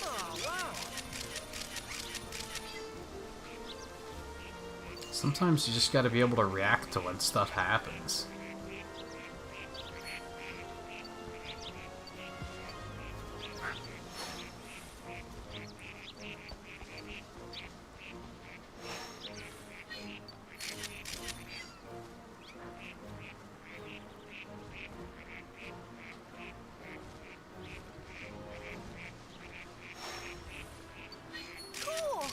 Oh, wow. Sometimes you just gotta be able to react to when stuff happens. Cool.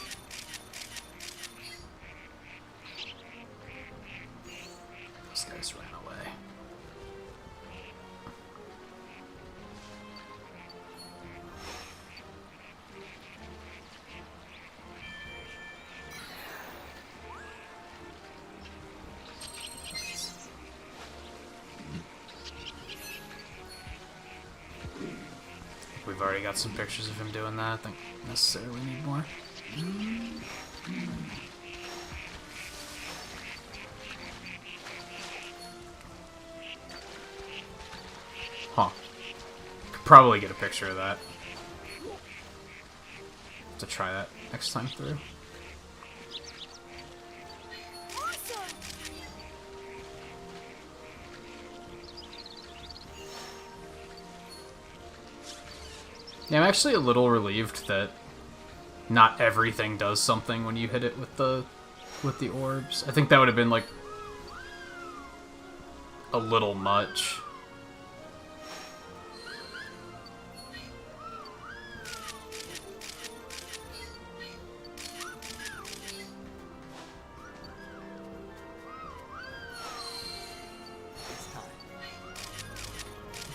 Those guys ran away. We've already got some pictures of him doing that. I don't necessarily need more. probably get a picture of that. To try that next time through. Yeah, I'm actually a little relieved that not everything does something when you hit it with the orbs. I think that would have been like a little much.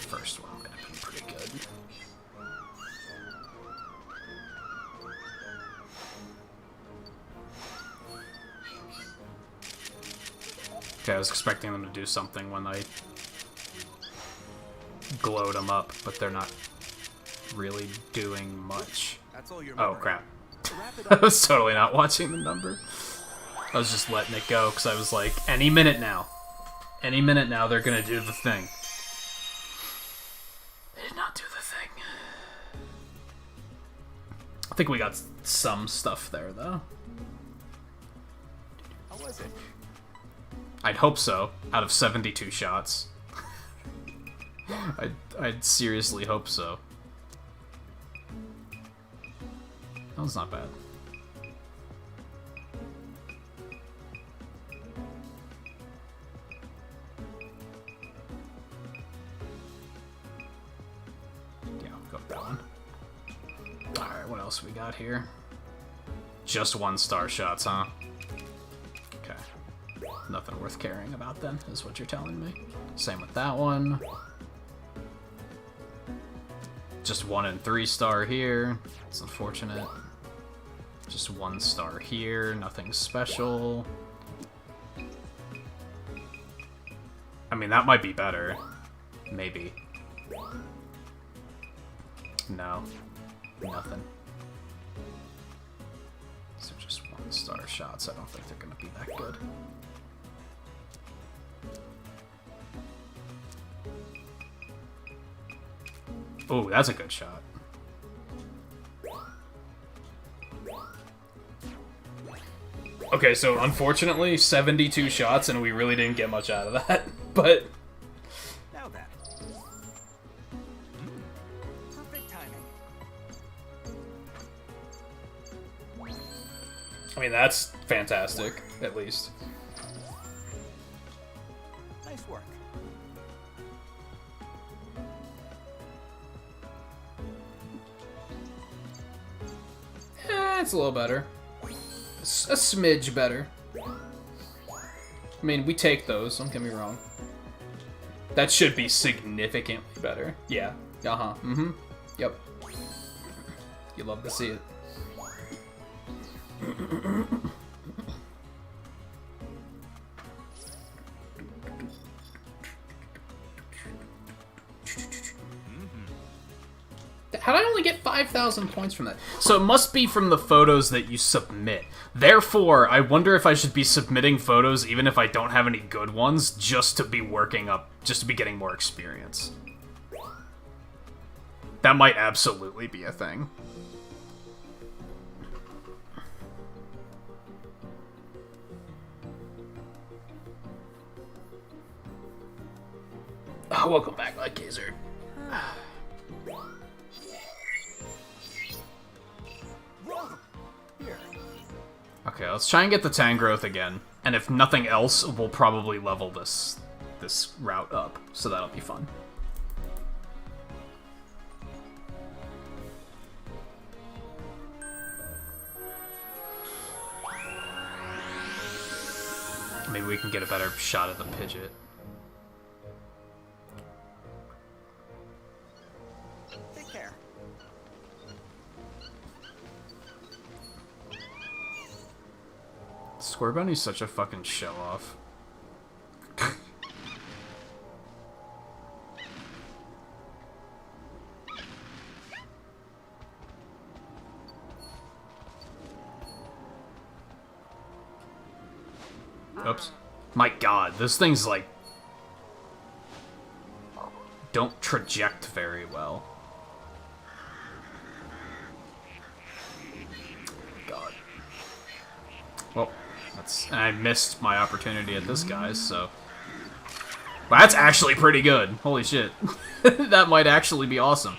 First one might have been pretty good. Okay, I was expecting them to do something when I glowed them up, but they're not really doing much. That's all your Oh, memory. crap. To wrap it I up, was totally not watching the number. I was just letting it go, because I was like, any minute now. Any minute now, they're gonna do the thing. They did not do the thing. I think we got some stuff there, though. how was it? I'd hope so, out of 72 shots. I'd seriously hope so. That was not bad. Yeah, I'll go with that one. Alright, what else we got here? Just 1-star shots, huh? Okay. Nothing worth caring about then, is what you're telling me. Same with that one. Just 1 and 3-star here. It's unfortunate. Just 1 star here. Nothing special. I mean, that might be better. Maybe. No. Nothing. So just 1-star shots. I don't think they're gonna be that good. Oh, that's a good shot. Okay, so unfortunately, 72 shots, and we really didn't get much out of that. But Now then. Perfect timing. I mean, that's fantastic, at least. Nice work. It's a little better. A smidge better. I mean, we take those, don't get me wrong. That should be significantly better. Yeah. Uh-huh. Mm-hmm. Yep. You love to see it. How'd I only get 5,000 points from that? So it must be from the photos that you submit. Therefore, I wonder if I should be submitting photos even if I don't have any good ones, just to be working up, just to be getting more experience. That might absolutely be a thing. Oh, welcome back, like Gazer. Here. Okay, let's try and get the Tangrowth again. And if nothing else, we'll probably level this route up. So that'll be fun. Maybe we can get a better shot at the Pidgeot. Take care. Squirbunny's such a fucking show-off. Oops. My god, this thing's like... don't traject very well. Well, I missed my opportunity at this guy's, so... But that's actually pretty good. Holy shit. That might actually be awesome.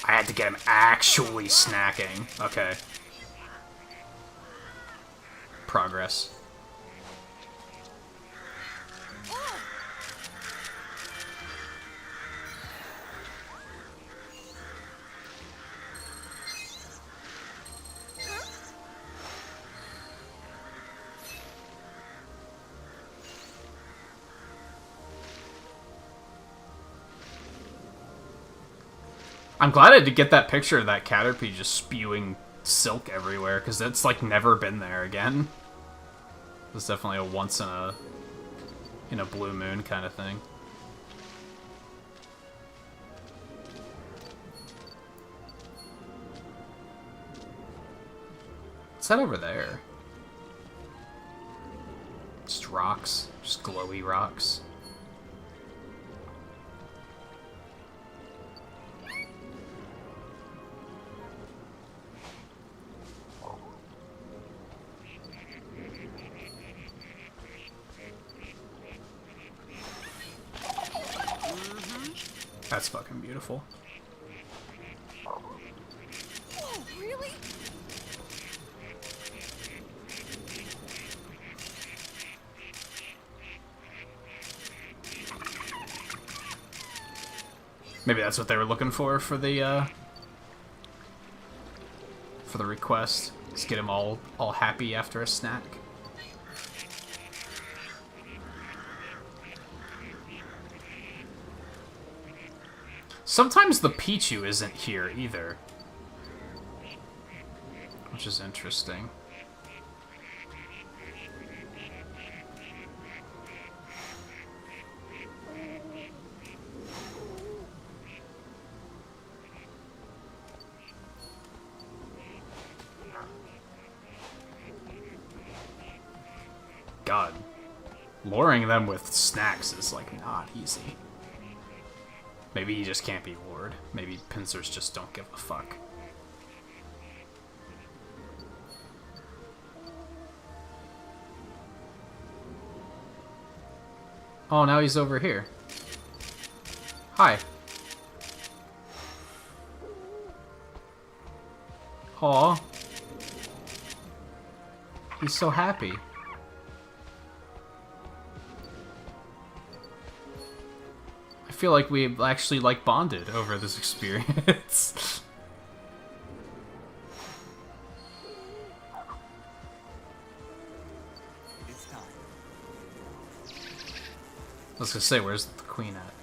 I had to get him actually snacking. Okay. Progress. I'm glad I did get that picture of that Caterpie just spewing silk everywhere, because it's like never been there again. It's definitely a once in a blue moon kind of thing. What's that over there? Just rocks. Just glowy rocks. That's fucking beautiful. Oh, really? Maybe that's what they were looking for the request. Just get him all happy after a snack. Sometimes the Pichu isn't here either, which is interesting. God, luring them with snacks is like not easy. Maybe he just can't be lured. Maybe pincers just don't give a fuck. Oh, now he's over here. Hi. Aw. He's so happy. I feel like we actually like bonded over this experience. It's time. I was gonna say, where's the queen at?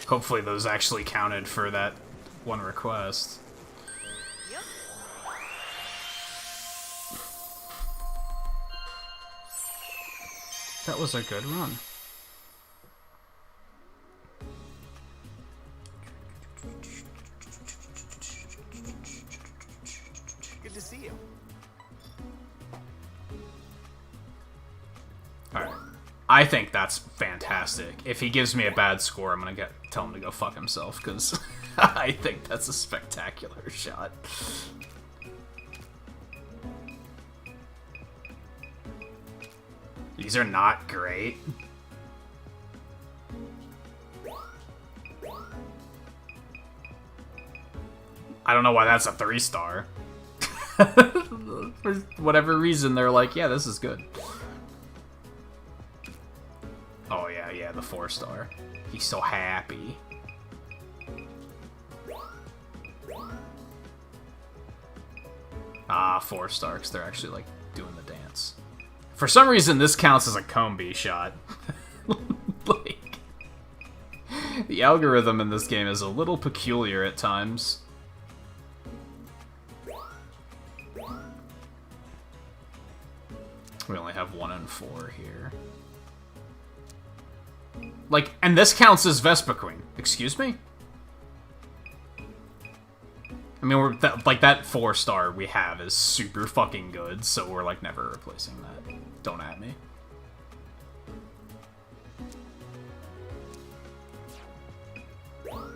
Hopefully those actually counted for that one request. That was a good run. Good to see you. Alright. I think that's fantastic. If he gives me a bad score, I'm gonna tell him to go fuck himself, because I think that's a spectacular shot. These are not great. I don't know why that's a 3-star. For whatever reason, they're like, yeah, this is good. Oh, yeah, the 4-star. He's so happy. Ah, 4-star, because they're actually, like, doing the dance. For some reason, this counts as a Combi shot. Like, the algorithm in this game is a little peculiar at times. We only have 1 and 4 here. Like, and this counts as Vespa Queen. Excuse me? I mean, we're like that 4-star we have is super fucking good, so we're like never replacing that. Don't at me.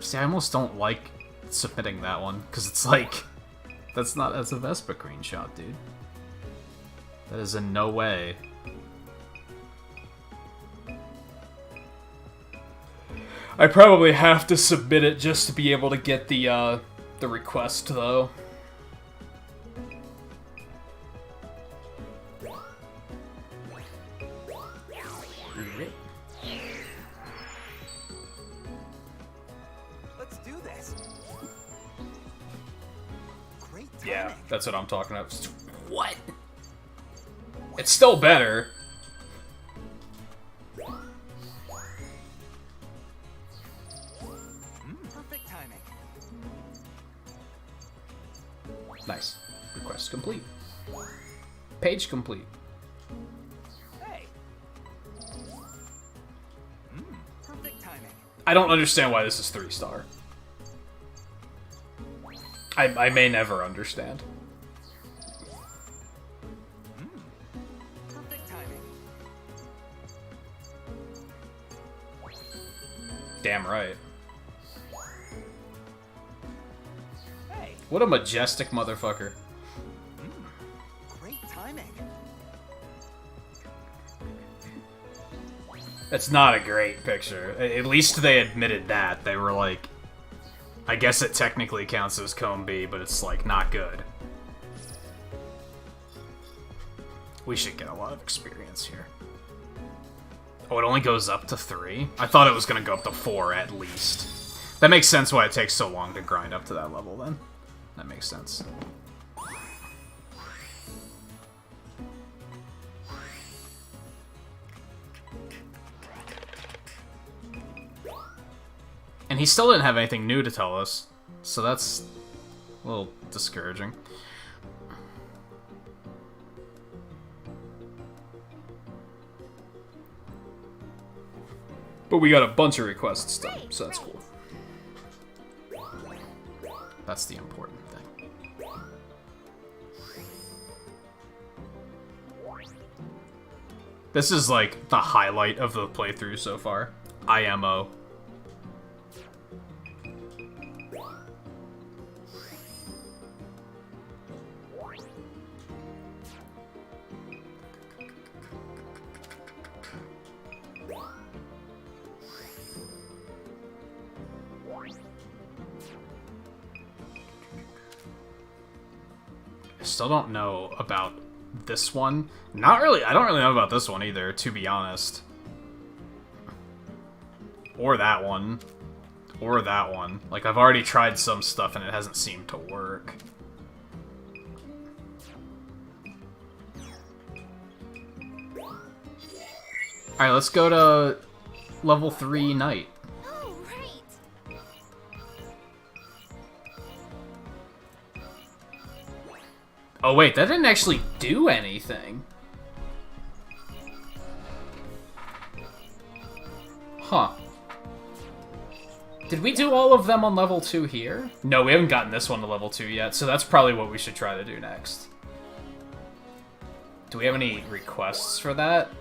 See, I almost don't like submitting that one because it's like that's a Vespa green shot, dude. That is in no way. I probably have to submit it just to be able to get the request, though. Let's do this. Great timing. Yeah, that's what I'm talking about. What? It's still better. Perfect timing. Nice. Request complete. Page complete. Hey. Perfect timing. I don't understand why this is 3-star. I may never understand. Perfect timing. Damn right. Hey. What a majestic motherfucker. Great timing. It's not a great picture. At least they admitted that. They were like, I guess it technically counts as Cone B, but it's like not good. We should get a lot of experience here. Oh, it only goes up to 3? I thought it was going to go up to 4 at least. That makes sense why it takes so long to grind up to that level then. That makes sense. And he still didn't have anything new to tell us, so that's a little discouraging. But we got a bunch of requests done, so that's cool. That's the important thing. This is like the highlight of the playthrough so far. IMO. Still don't know about this one. Not really. I don't really know about this one either, to be honest. Or that one. Or that one. Like, I've already tried some stuff and it hasn't seemed to work. Alright, let's go to level 3 Night. Oh, right. Oh wait, that didn't actually do anything. Huh. Did we do all of them on level 2 here? No, we haven't gotten this one to level 2 yet, so that's probably what we should try to do next. Do we have any requests for that?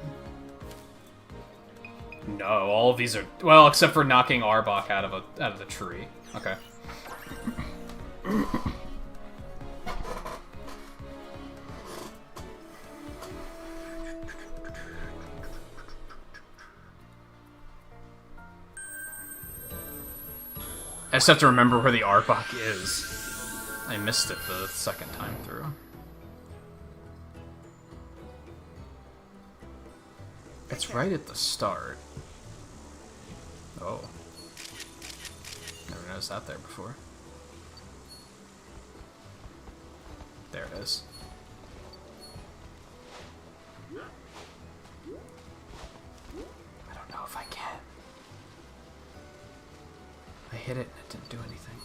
No, all of these are... Well, except for knocking Arbok out of the tree. Okay. I just have to remember where the Arbok is. I missed it the second time through. It's right at the start. Oh. Never noticed that there before. There it is. I don't know if I can. I hit it and it didn't do anything.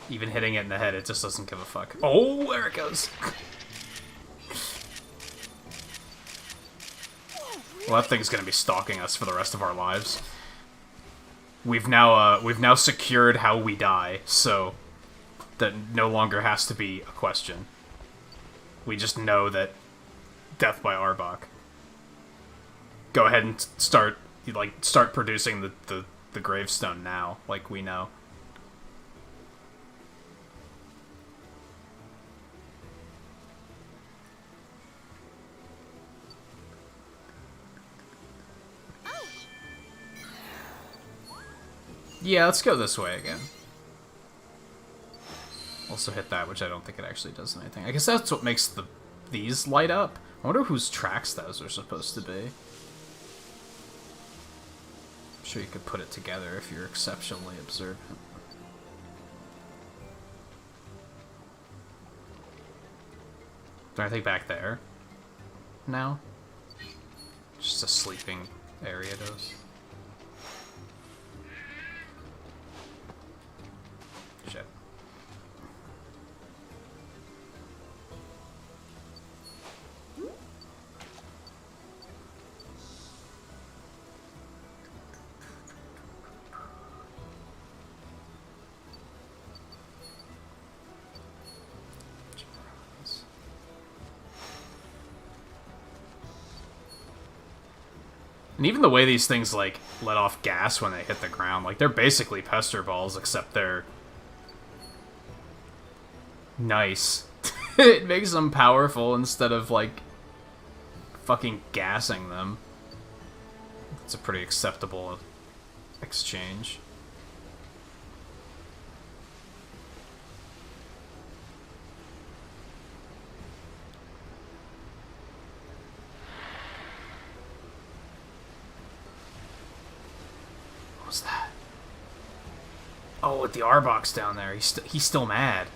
Even hitting it in the head, it just doesn't give a fuck. Oh, there it goes. Well, that thing's gonna be stalking us for the rest of our lives. we've now secured how we die, so that no longer has to be a question. We just know that death by Arbok. Go ahead and start producing the gravestone now, like we know. Yeah, let's go this way again. Also hit that, which I don't think it actually does anything. I guess that's what makes these light up. I wonder whose tracks those are supposed to be. I'm sure you could put it together if you're exceptionally observant. Is there anything back there? No? Just a sleeping area does. Shit. And even the way these things, like, let off gas when they hit the ground, like, they're basically pester balls, except they're nice. It makes them powerful instead of, like, fucking gassing them. It's a pretty acceptable exchange. What was that? Oh, with the Arbok's down there, he's still mad.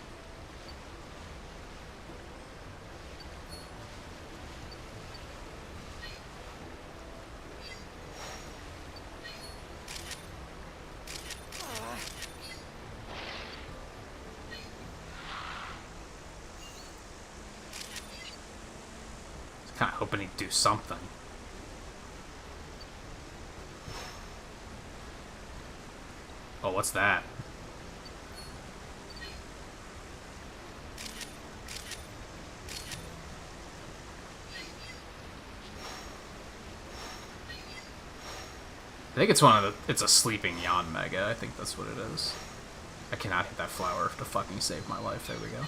Kind of hoping he'd do something. Oh, what's that? I think it's it's a sleeping Yon Mega. I think that's what it is. I cannot hit that flower to fucking save my life. There we go.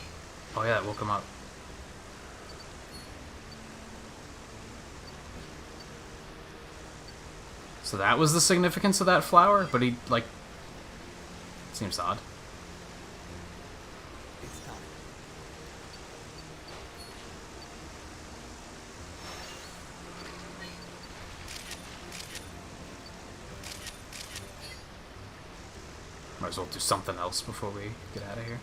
Oh yeah, it woke him up. So that was the significance of that flower, but he, like... Seems odd. Might as well do something else before we get out of here.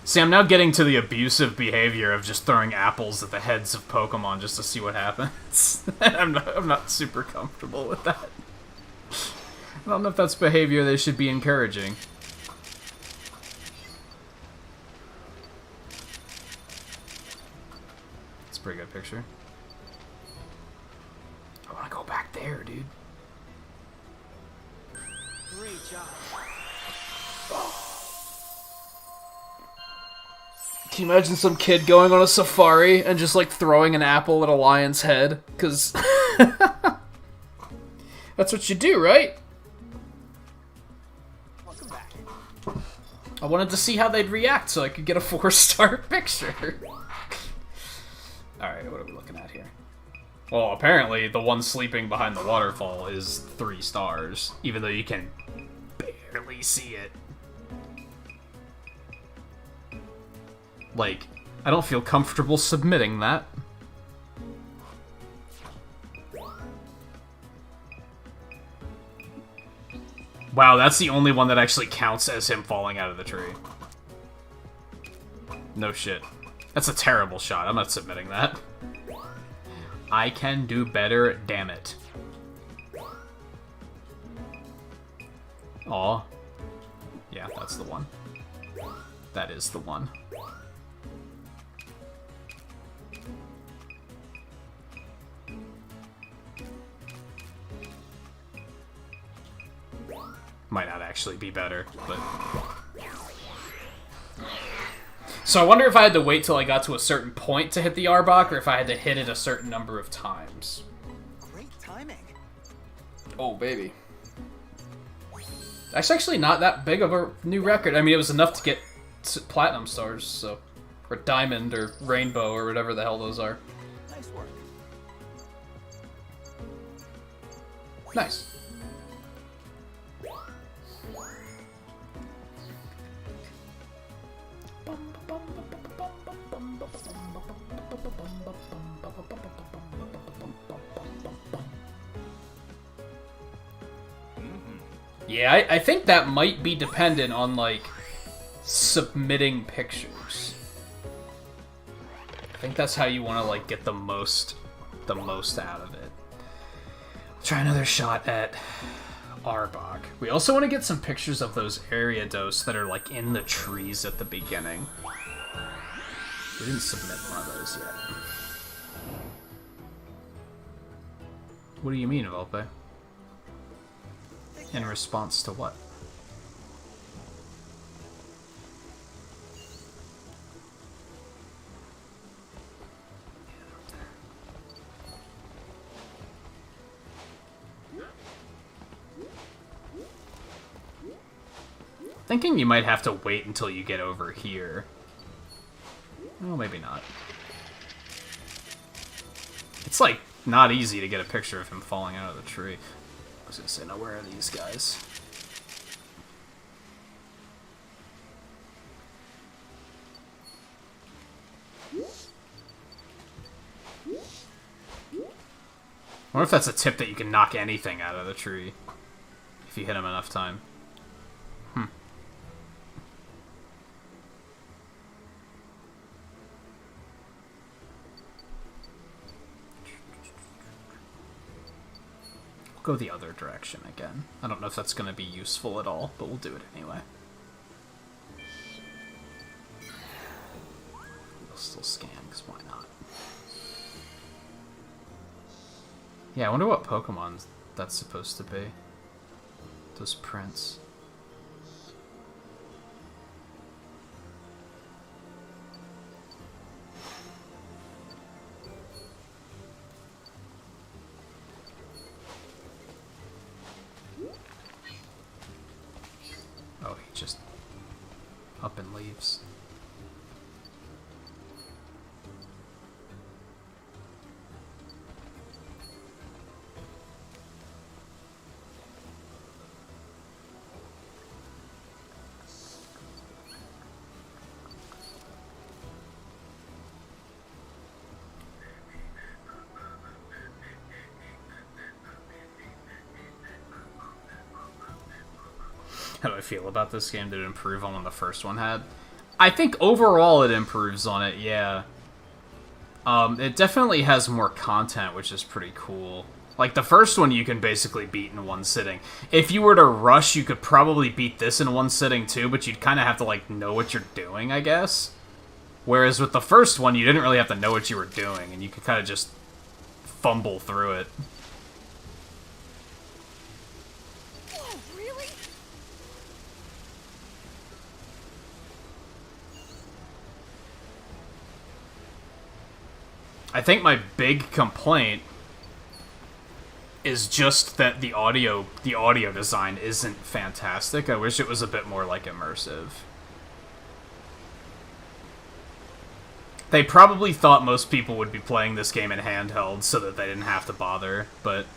See, I'm now getting to the abusive behavior of just throwing apples at the heads of Pokemon just to see what happens. I'm not super comfortable with that. I don't know if that's behavior they should be encouraging. It's a pretty good picture. I want to go back there, dude. Great job. Can you imagine some kid going on a safari and just, like, throwing an apple at a lion's head? Because that's what you do, right? Welcome back. I wanted to see how they'd react so I could get a 4-star picture. Alright, what are we looking at here? Well, apparently the one sleeping behind the waterfall is 3 stars, even though you can barely see it. Like, I don't feel comfortable submitting that. Wow, that's the only one that actually counts as him falling out of the tree. No shit. That's a terrible shot. I'm not submitting that. I can do better, damn it. Aw. Yeah, that's the one. That is the one. Might not actually be better, but... So I wonder if I had to wait till I got to a certain point to hit the Arbok, or if I had to hit it a certain number of times. Great timing. Oh, baby. That's actually not that big of a new record. I mean, it was enough to get platinum stars, so... Or diamond, or rainbow, or whatever the hell those are. Nice work. Nice. Yeah, I think that might be dependent on, like, submitting pictures. I think that's how you want to, like, get the most out of it. Try another shot at Arbok. We also want to get some pictures of those Ariados that are, like, in the trees at the beginning. We didn't submit one of those yet. What do you mean, Volpe? In response to what? Thinking you might have to wait until you get over here. Well, maybe not. It's like not easy to get a picture of him falling out of the tree. I was gonna say, now where are these guys? I wonder if that's a tip that you can knock anything out of the tree if you hit him enough time. Go the other direction again. I don't know if that's going to be useful at all, but we'll do it anyway. We'll still scan, because why not? Yeah, I wonder what Pokemon that's supposed to be. Those prints. Oh, he just up and leaves. How do I feel about this game? Did it improve on what the first one had? I think overall it improves on it, yeah. It definitely has more content, which is pretty cool. Like, the first one you can basically beat in one sitting. If you were to rush, you could probably beat this in one sitting too, but you'd kind of have to, like, know what you're doing, I guess. Whereas with the first one, you didn't really have to know what you were doing, and you could kind of just fumble through it. I think my big complaint is just that the audio design isn't fantastic. I wish it was a bit more, like, immersive. They probably thought most people would be playing this game in handheld so that they didn't have to bother, but...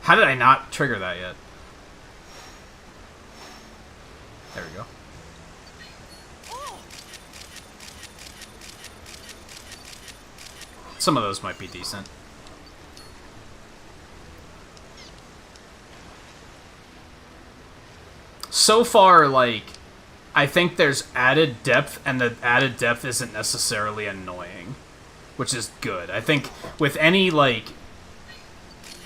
How did I not trigger that yet? There we go. Some of those might be decent. So far, like, I think there's added depth, and the added depth isn't necessarily annoying, which is good. I think with any, like,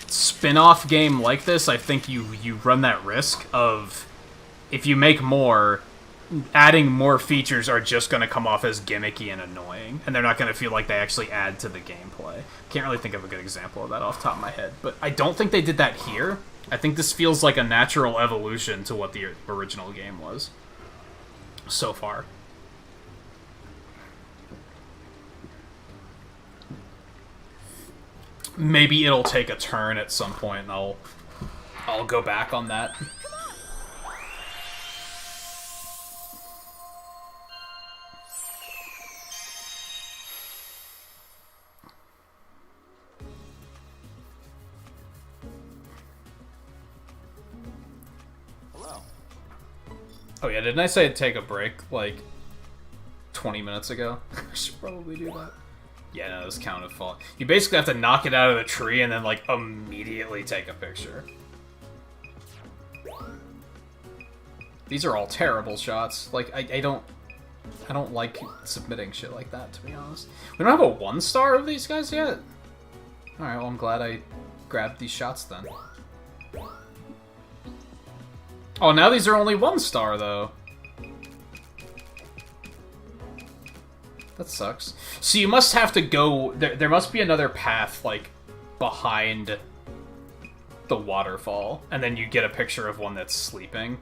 spin-off game like this, I think you run that risk of, if you make more, adding more features are just going to come off as gimmicky and annoying, and they're not going to feel like they actually add to the gameplay. Can't really think of a good example of that off the top of my head, but I don't think they did that here. I think this feels like a natural evolution to what the original game was so far. Maybe it'll take a turn at some point, and I'll go back on that. Hello. Oh yeah, didn't I say I'd take a break, like, 20 minutes ago? I should probably do that. Yeah, no, this counted fault. You basically have to knock it out of the tree and then, like, immediately take a picture. These are all terrible shots. Like, I don't like submitting shit like that, to be honest. We don't have a 1-star of these guys yet? Alright, well, I'm glad I grabbed these shots then. Oh, now these are only 1-star, though. That sucks. So you must have to go... There must be another path, like, behind the waterfall. And then you get a picture of one that's sleeping.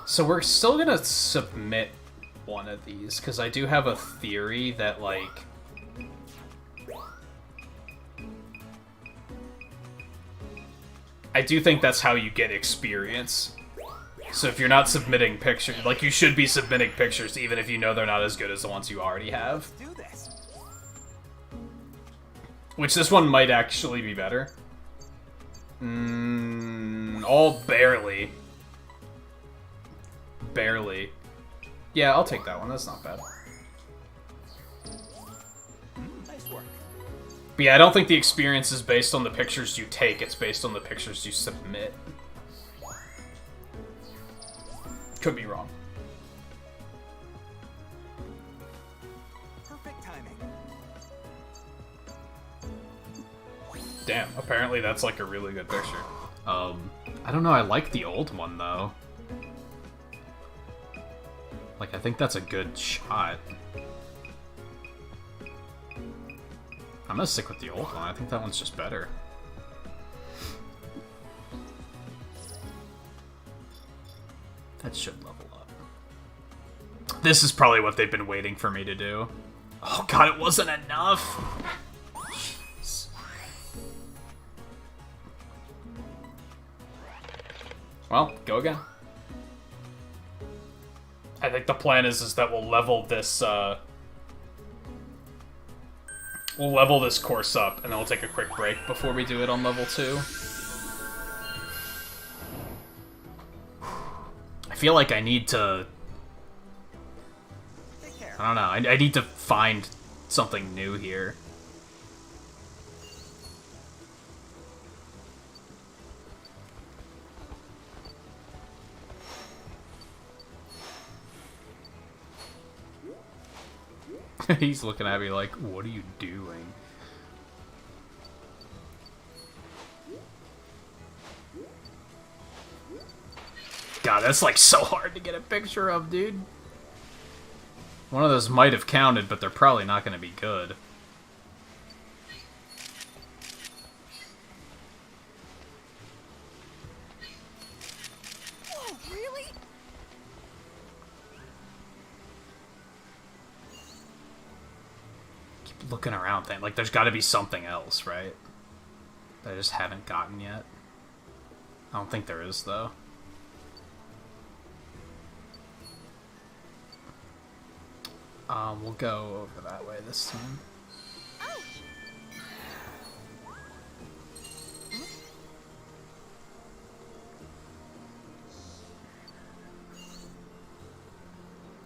So we're still gonna submit one of these, because I do have a theory that, like... I do think that's how you get experience. So if you're not submitting pictures, like, you should be submitting pictures even if you know they're not as good as the ones you already have. Do this. Which this one might actually be better. All barely. Barely. Yeah, I'll take that one. That's not bad. Nice work. But yeah, I don't think the experience is based on the pictures you take. It's based on the pictures you submit. Could be wrong. Perfect timing. Damn, apparently that's like a really good picture. I don't know, I like the old one though. Like, I think that's a good shot. I'm gonna stick with the old one. I think that one's just better. That should level up. This is probably what they've been waiting for me to do. Oh god, it wasn't enough! Jeez. Well, go again. I think the plan is that we'll level this, we'll level this course up, and then we'll take a quick break before we do it on level 2. I feel like I need to... Take care. I don't know, I need to find something new here. He's looking at me like, what are you doing? God, that's like so hard to get a picture of, dude. One of those might have counted, but they're probably not going to be good. Whoa, really? Keep looking around, thing. Like, there's got to be something else, right? That I just haven't gotten yet. I don't think there is, though. We'll go over that way this time.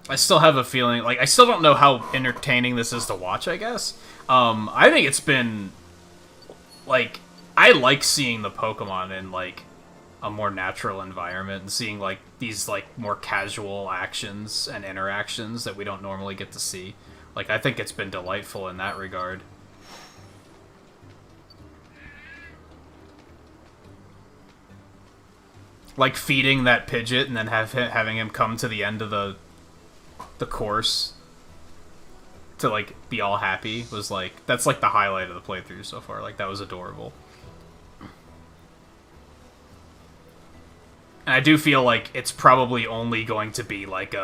I still have a feeling, like, I still don't know how entertaining this is to watch, I guess. I think it's been, like, I like seeing the Pokemon in, like, a more natural environment and seeing, like, these, like, more casual actions and interactions that we don't normally get to see. Like, I think it's been delightful in that regard. Like feeding that Pidgeot and then having him come to the end of the course to like be all happy was like, that's like the highlight of the playthrough so far. Like, that was adorable. And I do feel like it's probably only going to be like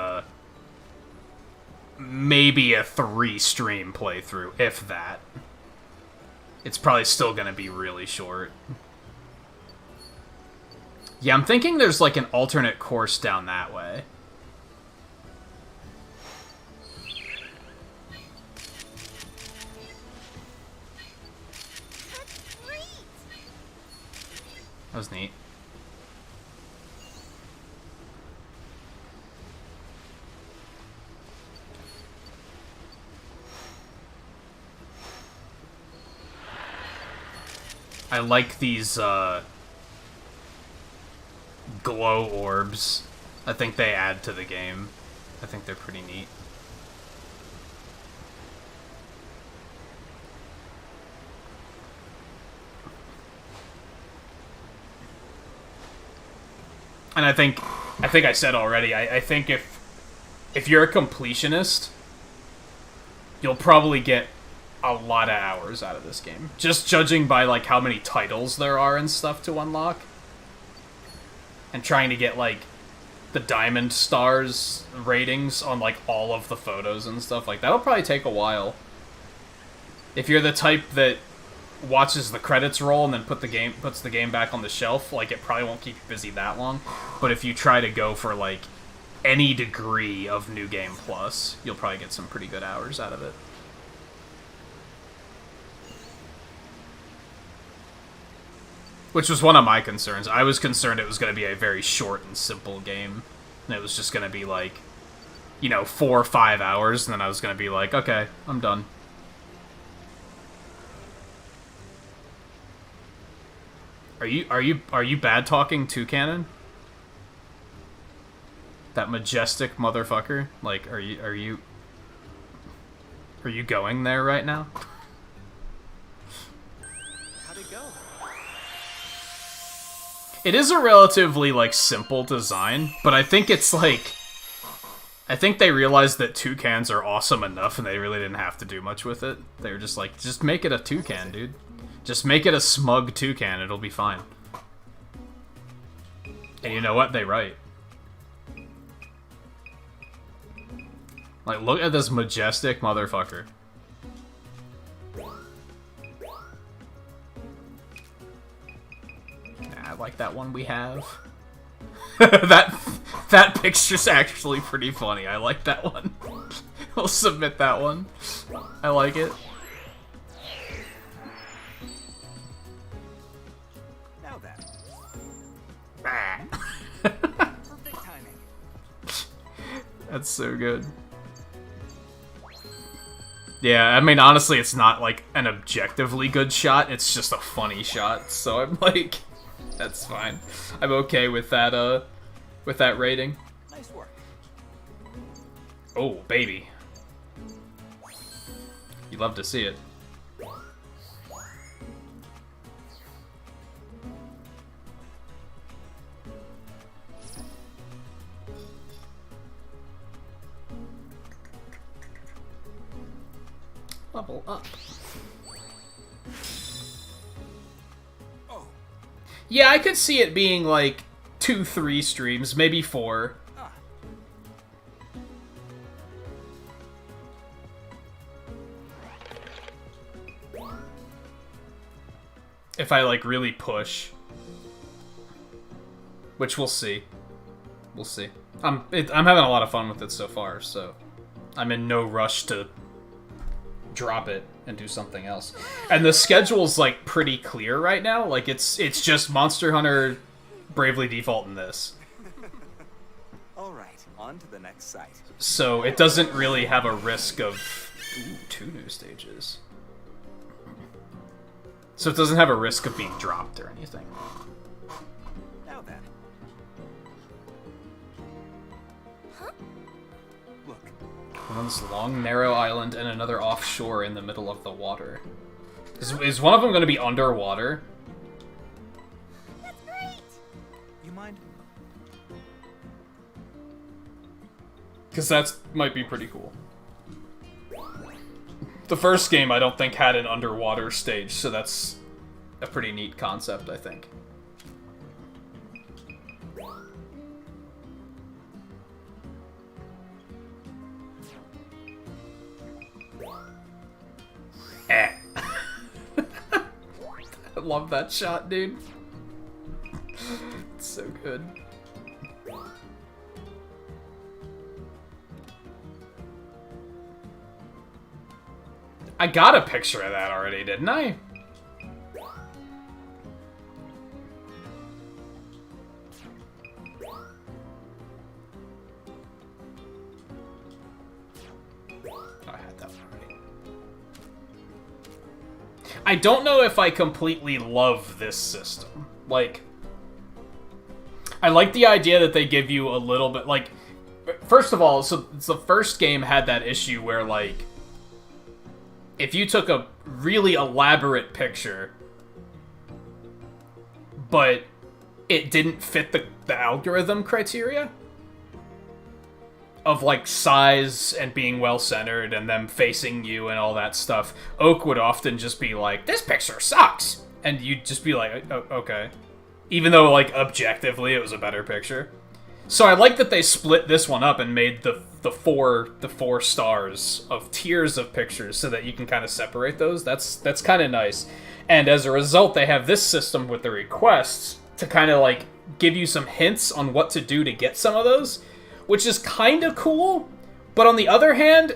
maybe a 3-stream playthrough, if that. It's probably still gonna be really short. Yeah, I'm thinking there's like an alternate course down that way. That's great! That was neat. I like these, glow orbs. I think they add to the game. I think they're pretty neat. And I think I said already, I think if you're a completionist, you'll probably get a lot of hours out of this game. Just judging by, like, how many titles there are and stuff to unlock. And trying to get, like, the diamond stars ratings on, like, all of the photos and stuff. Like, that'll probably take a while. If you're the type that watches the credits roll and then puts the game back on the shelf, like, it probably won't keep you busy that long. But if you try to go for, like, any degree of New Game Plus, you'll probably get some pretty good hours out of it. Which was one of my concerns. I was concerned it was going to be a very short and simple game. And it was just going to be like, you know, 4 or 5 hours, and then I was going to be like, okay, I'm done. Are you bad talking Toucanon? That majestic motherfucker? Like, are you going there right now? How'd it go? It is a relatively, like, simple design, but I think it's, like... I think they realized that toucans are awesome enough, and they really didn't have to do much with it. They were just like, just make it a toucan, dude. Just make it a smug toucan, it'll be fine. And you know what? They right. Like, look at this majestic motherfucker. I like that one we have. that picture's actually pretty funny. I like that one. We'll submit that one. I like it. Now then. Ah. Perfect timing. That's so good. Yeah, I mean, honestly, it's not, like, an objectively good shot. It's just a funny shot. So I'm like... That's fine. I'm okay with that rating. Nice work. Oh, baby. You love to see it. Level up. Yeah, I could see it being like 2-3 streams, maybe 4. If I like really push. Which we'll see. We'll see. I'm having a lot of fun with it so far, so I'm in no rush to drop it and do something else. And the schedule's like pretty clear right now. Like it's just Monster Hunter, Bravely Default, and this. All right, on to the next site. So it doesn't really have a risk of 2 new stages. So it doesn't have a risk of being dropped or anything. Now then. Look. On this long, narrow island and another offshore in the middle of the water. Is one of them going to be underwater? That's great! You mind Because that might be pretty cool. The first game, I don't think, had an underwater stage, so that's a pretty neat concept, I think. Eh. I love that shot, dude. It's so good. I got a picture of that already, didn't I? I had that already. I don't know if I completely love this system. Like, I like the idea that they give you a little bit, like, first of all, so the first game had that issue where, like, if you took a really elaborate picture, but it didn't fit the algorithm criteria of, like, size and being well-centered and them facing you and all that stuff, Oak would often just be like, this picture sucks! And you'd just be like, oh, okay. Even though, like, objectively it was a better picture. So I like that they split this one up and made the four stars of tiers of pictures so that you can kind of separate those. That's kind of nice. And as a result, they have this system with the requests to kind of, like, give you some hints on what to do to get some of those, which is kind of cool. But on the other hand,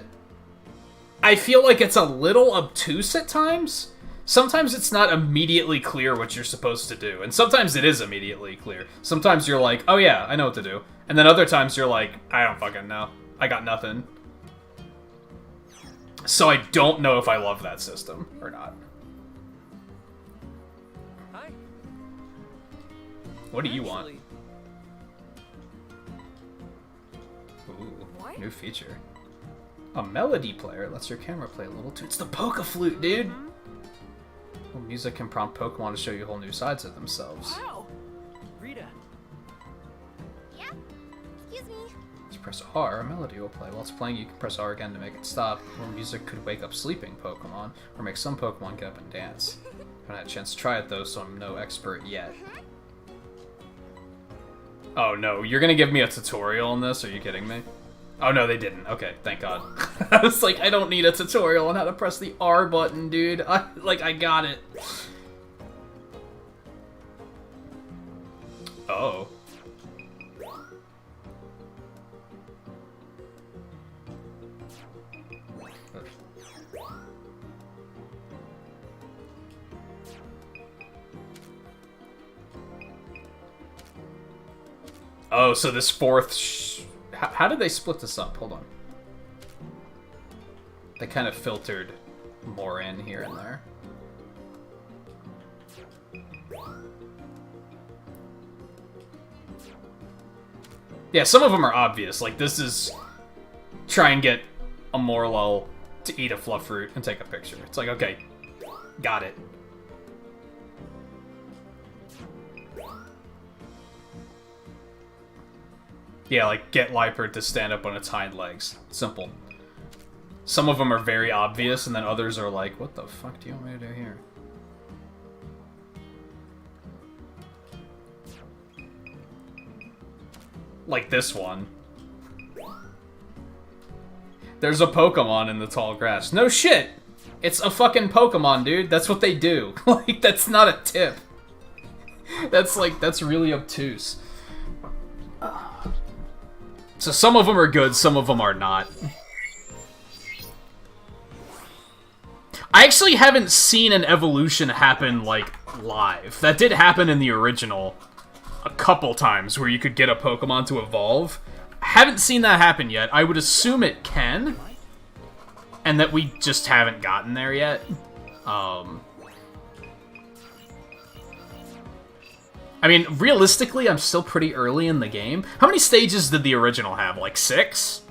I feel like it's a little obtuse at times. Sometimes it's not immediately clear what you're supposed to do, and sometimes it is immediately clear. Sometimes you're like, oh yeah, I know what to do. And then other times you're like, I don't fucking know. I got nothing. So I don't know if I love that system or not. Hi. What do you want? Actually, Ooh, What? new feature. A melody player lets your camera play a little too. It's the Poke Flute, dude! Well, music can prompt Pokemon to show you whole new sides of themselves. wow. Rita. Yeah? Excuse me. If you press R, a melody will play. While it's playing, you can press R again to make it stop. Or music could wake up sleeping Pokemon, or make some Pokemon get up and dance. I haven't had a chance to try it though, so I'm no expert yet. Oh no, you're gonna give me a tutorial on this? Are you kidding me? Oh no, they didn't. Okay, thank God. I was like, I don't need a tutorial on how to press the R button, dude. I got it. Oh. Oh, so this fourth... How did they split this up? Hold on. They kind of filtered more in here and there. Yeah, some of them are obvious. Like, this is... Try and get a Morlul to eat a fluff fruit and take a picture. It's like, okay, got it. Yeah, like, get Liepard to stand up on its hind legs. Simple. Some of them are very obvious, and then others are like, what the fuck do you want me to do here? Like this one. There's a Pokemon in the tall grass. No shit! It's a fucking Pokemon, dude. That's what they do. Like, that's not a tip. That's, like, that's really obtuse. So some of them are good, some of them are not. I actually haven't seen an evolution happen, like, live. That did happen in the original a couple times, where you could get a Pokemon to evolve. I haven't seen that happen yet. I would assume it can, and that we just haven't gotten there yet. I mean, realistically, I'm still pretty early in the game. How many stages did the original have? Like 6?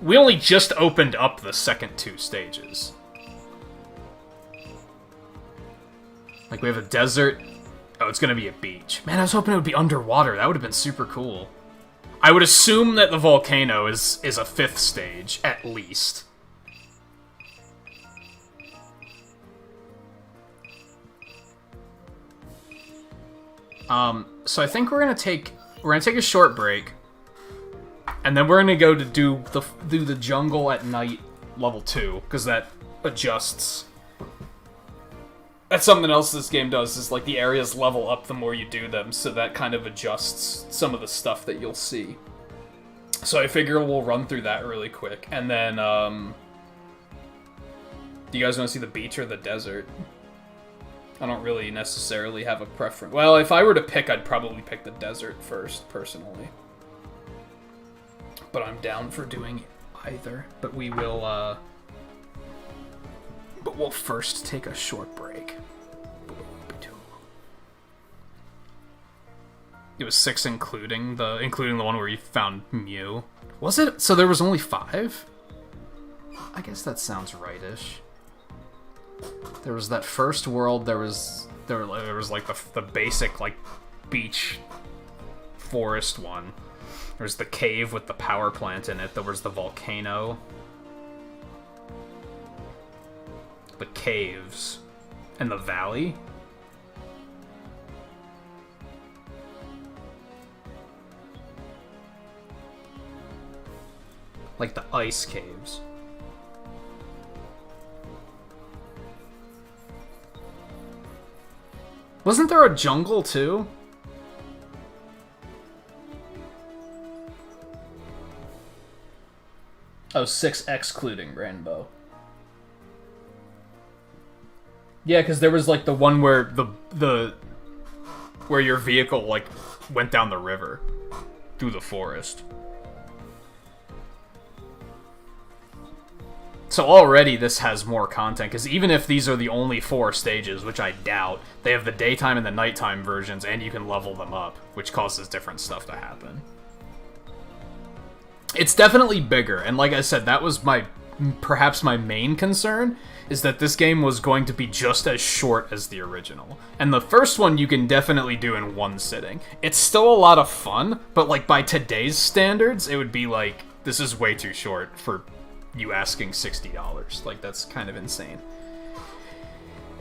We only just opened up the second 2 stages. Like, we have a desert. Oh, it's gonna be a beach. Man, I was hoping it would be underwater. That would have been super cool. I would assume that the volcano is a 5th stage, at least. So I think we're gonna take a short break, and then we're gonna go to do the jungle at night level 2, because that adjusts. That's something else this game does, is like the areas level up the more you do them, so that kind of adjusts some of the stuff that you'll see. So I figure we'll run through that really quick, and then, do you guys want to see the beach or the desert? I don't really necessarily have a preference. Well, if I were to pick, I'd probably pick the desert first, personally. But I'm down for doing either. But we will, but we'll first take a short break. It was 6 including the one where you found Mew. Was it? So there was only 5? I guess that sounds right-ish. There was that first world, there was like the basic like beach forest one. There was the cave with the power plant in it. There was the volcano. The caves. And the valley. Like the ice caves. Wasn't there a jungle too? Oh, 6 excluding Rainbow. Yeah, because there was like the one where where your vehicle like went down the river through the forest. So already this has more content, because even if these are the only 4 stages, which I doubt, they have the daytime and the nighttime versions, and you can level them up, which causes different stuff to happen. It's definitely bigger, and like I said, that was perhaps my main concern, is that this game was going to be just as short as the original. And the first one you can definitely do in one sitting. It's still a lot of fun, but like by today's standards, it would be like, this is way too short for you asking $60. Like, that's kind of insane.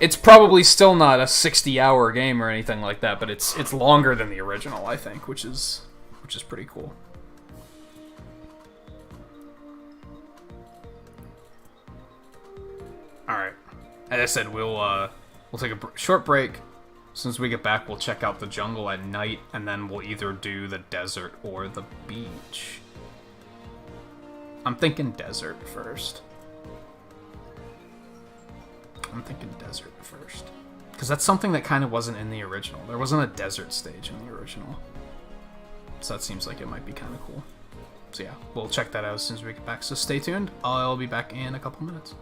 It's probably still not a 60-hour game or anything like that, but it's longer than the original, I think, which is pretty cool. Alright. As I said, we'll take a short break. As soon as we get back, we'll check out the jungle at night, and then we'll either do the desert or the beach. I'm thinking desert first. Because that's something that kind of wasn't in the original. There wasn't a desert stage in the original. So that seems like it might be kind of cool. So yeah, we'll check that out as soon as we get back. So stay tuned. I'll be back in a couple minutes.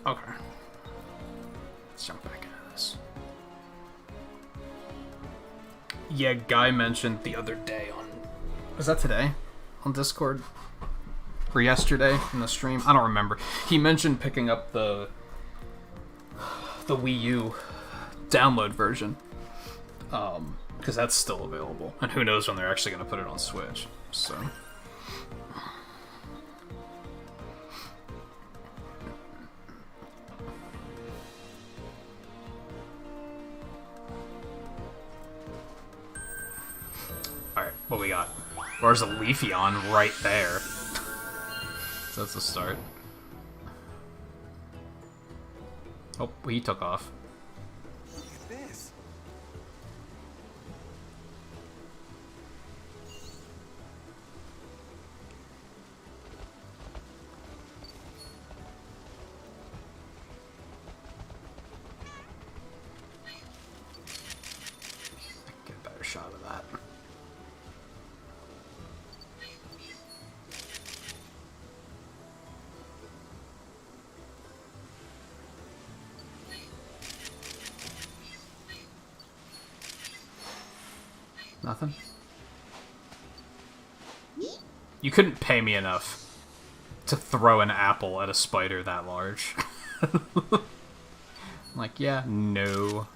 Okay. Let's jump back into this. Yeah, Guy mentioned the other day on... Was that today? On Discord? Or yesterday in the stream? I don't remember. He mentioned picking up the Wii U download version. Because that's still available. And who knows when they're actually going to put it on Switch. So... Alright, what we got? There's a Leafeon right there. So that's a start. Oh, he took off. Look at this. Get a better shot of that. Nothing? You couldn't pay me enough to throw an apple at a spider that large. I'm like, yeah, no.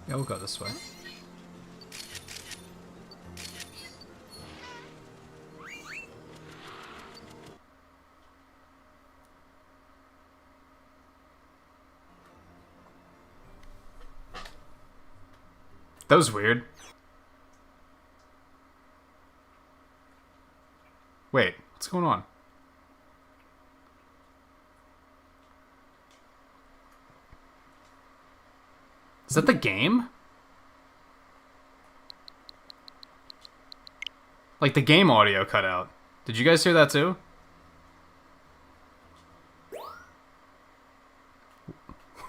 Yeah, we'll go this way. That was weird. Wait, what's going on? Is that the game? Like, the game audio cut out. Did you guys hear that too?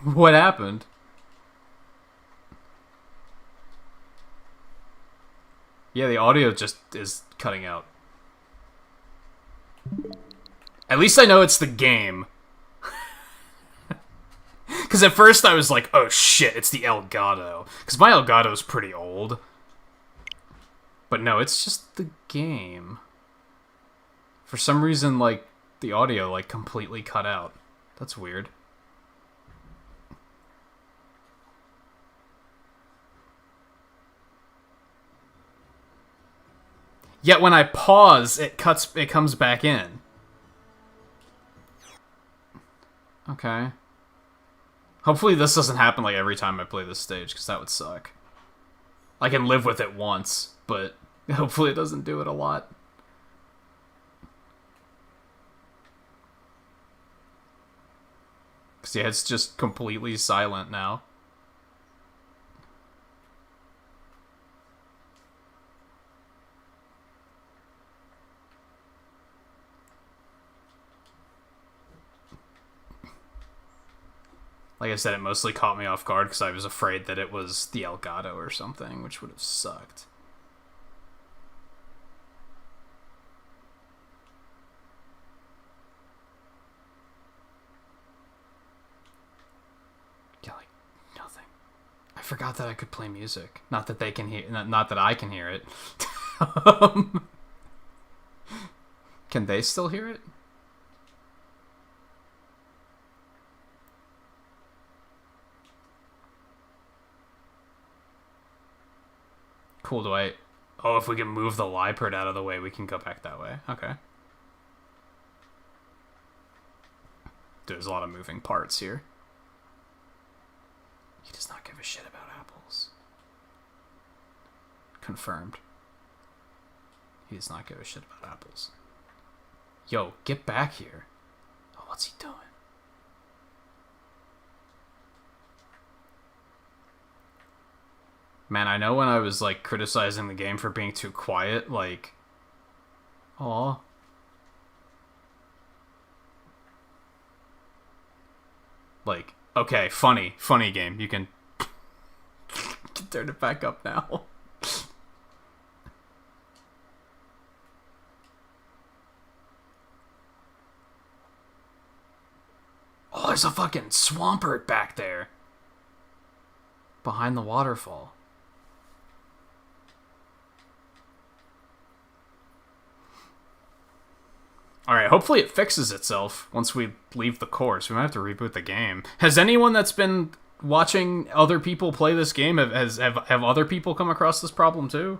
What happened? Yeah, the audio just is cutting out. At least I know it's the game. Because at first I was like, oh shit, it's the Elgato. Because my Elgato's pretty old. But no, it's just the game. For some reason, like, the audio, like, completely cut out. That's weird. Yet when I pause, it comes back in. Okay. Hopefully this doesn't happen like every time I play this stage, because that would suck. I can live with it once, but hopefully it doesn't do it a lot. Because yeah, it's just completely silent now. Like I said, it mostly caught me off guard because I was afraid that it was the Elgato or something, which would have sucked. Yeah, like, nothing. I forgot that I could play music. Not that they can hear, not that I can hear it. Can they still hear it? Cool, do I... Oh, if we can move the Liepard out of the way, we can go back that way. Okay. There's a lot of moving parts here. He does not give a shit about apples. Confirmed. He does not give a shit about apples. Yo, get back here. Oh, what's he doing? Man, I know when I was, like, criticizing the game for being too quiet, like... Aw. Like, okay, funny game. You can turn it back up now. Oh, there's a fucking Swampert back there. Behind the waterfall. Alright, hopefully it fixes itself once we leave the course. We might have to reboot the game. Has anyone that's been watching other people play this game, have other people come across this problem too?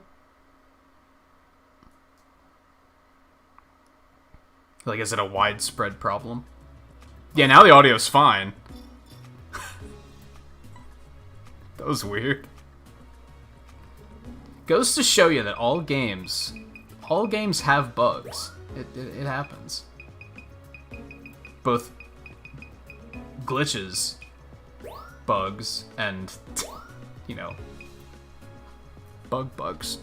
Like, is it a widespread problem? Yeah, now the audio's fine. That was weird. Goes to show you that all games have bugs. It happens. Both glitches, bugs, and, you know, bugs.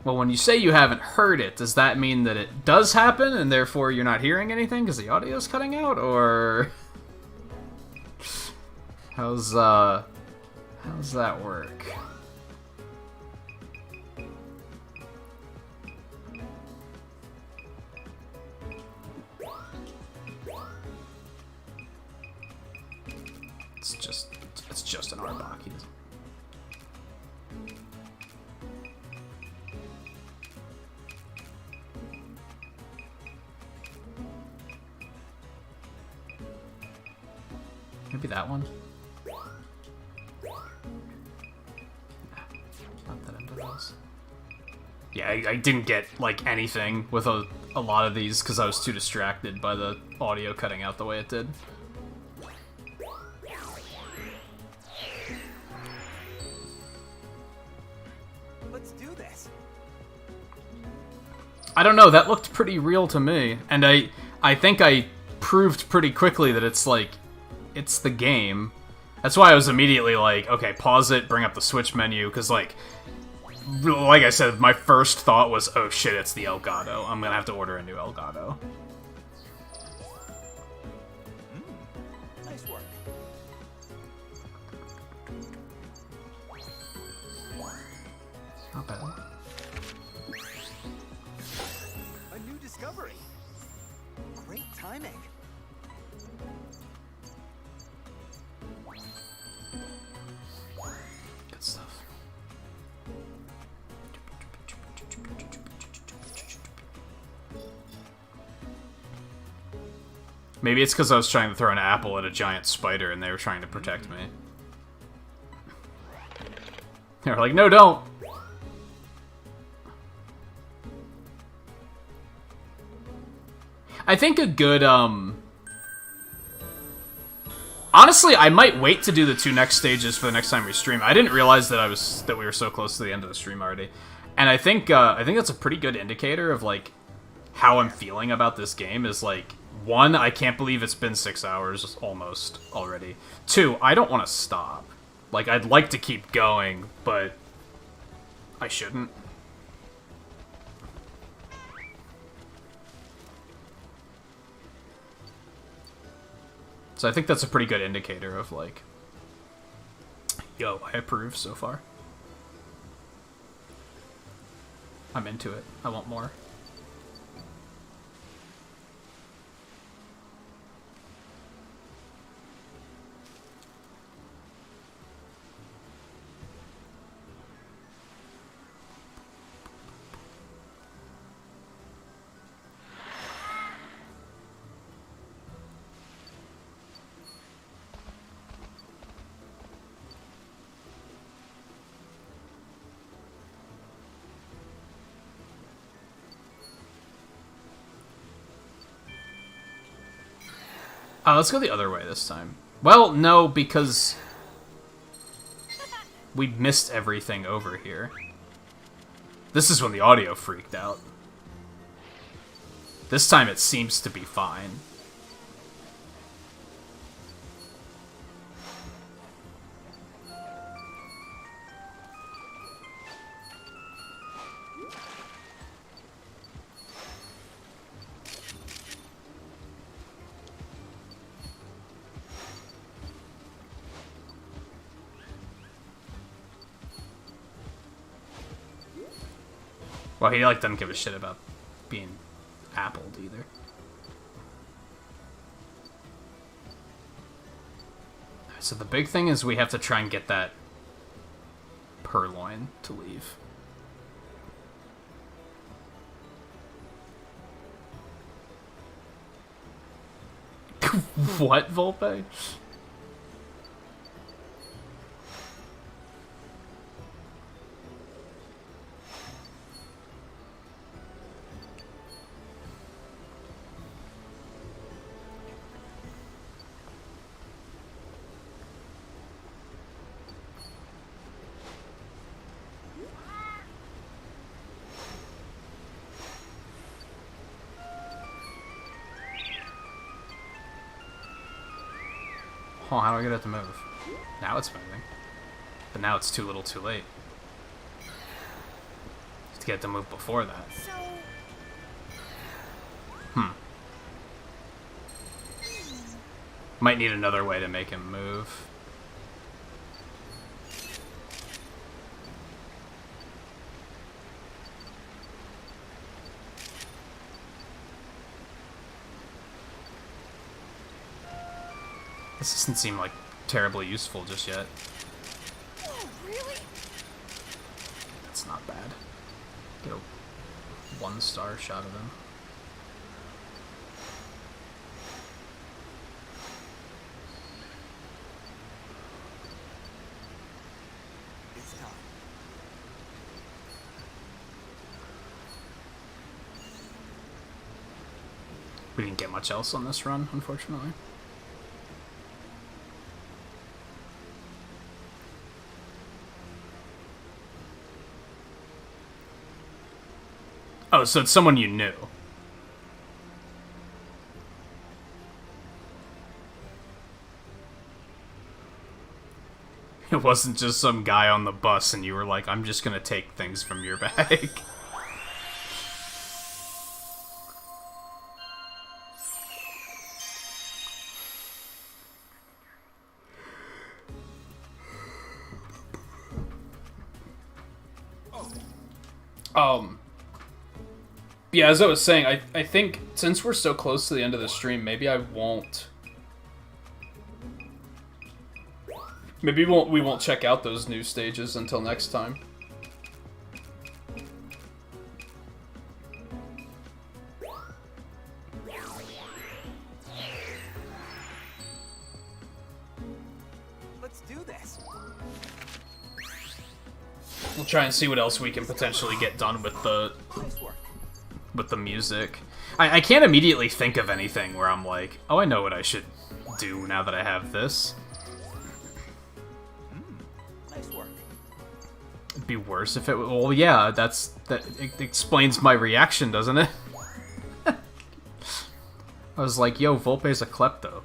Well, when you say you haven't heard it, does that mean that it does happen and therefore you're not hearing anything because the audio's cutting out, or how's that work? It's just an Arbok. Maybe that one? Not that into those. Yeah, I didn't get, like, anything with a lot of these because I was too distracted by the audio cutting out the way it did. Let's do this. I don't know, that looked pretty real to me. And I think I proved pretty quickly that it's, like, it's the game. That's why I was immediately like, okay, pause it, bring up the Switch menu, because, like I said, my first thought was, oh shit, it's the Elgato. I'm gonna have to order a new Elgato. Nice work. Not bad. A new discovery. Great timing. Good stuff. Maybe it's because I was trying to throw an apple at a giant spider and they were trying to protect me. They were like, no, don't! I think a good, honestly, I might wait to do the 2 next stages for the next time we stream. I didn't realize that we were so close to the end of the stream already. And I think that's a pretty good indicator of, like, how I'm feeling about this game is, like, 1, I can't believe it's been 6 hours almost already. 2, I don't want to stop. Like, I'd like to keep going, but I shouldn't. So I think that's a pretty good indicator of, like, yo, I approve so far. I'm into it. I want more. Let's go the other way this time. Well, no, because we missed everything over here. This is when the audio freaked out. This time it seems to be fine. Well, he like doesn't give a shit about being appled either. So the big thing is we have to try and get that purloin to leave. What, Volpe? Oh, how do I get it to move? Now it's moving. But now it's too little too late. To get it to move before that. So, Might need another way to make him move. This doesn't seem like terribly useful just yet. oh, really? That's not bad. Get a 1-star shot of him. It's time. We didn't get much else on this run, unfortunately. Oh, so it's someone you knew. It wasn't just some guy on the bus and you were like, I'm just gonna take things from your bag. Yeah, as I was saying, I think since we're so close to the end of the stream, maybe I won't... Maybe we won't check out those new stages until next time. Let's do this. We'll try and see what else we can potentially get done with the Nice work. music. I can't immediately think of anything where I'm like, oh, I know what I should do now that I have this. Nice work. It'd be worse if it... Well, yeah, it explains my reaction, doesn't it? I was like, yo, Volpe's a klepto.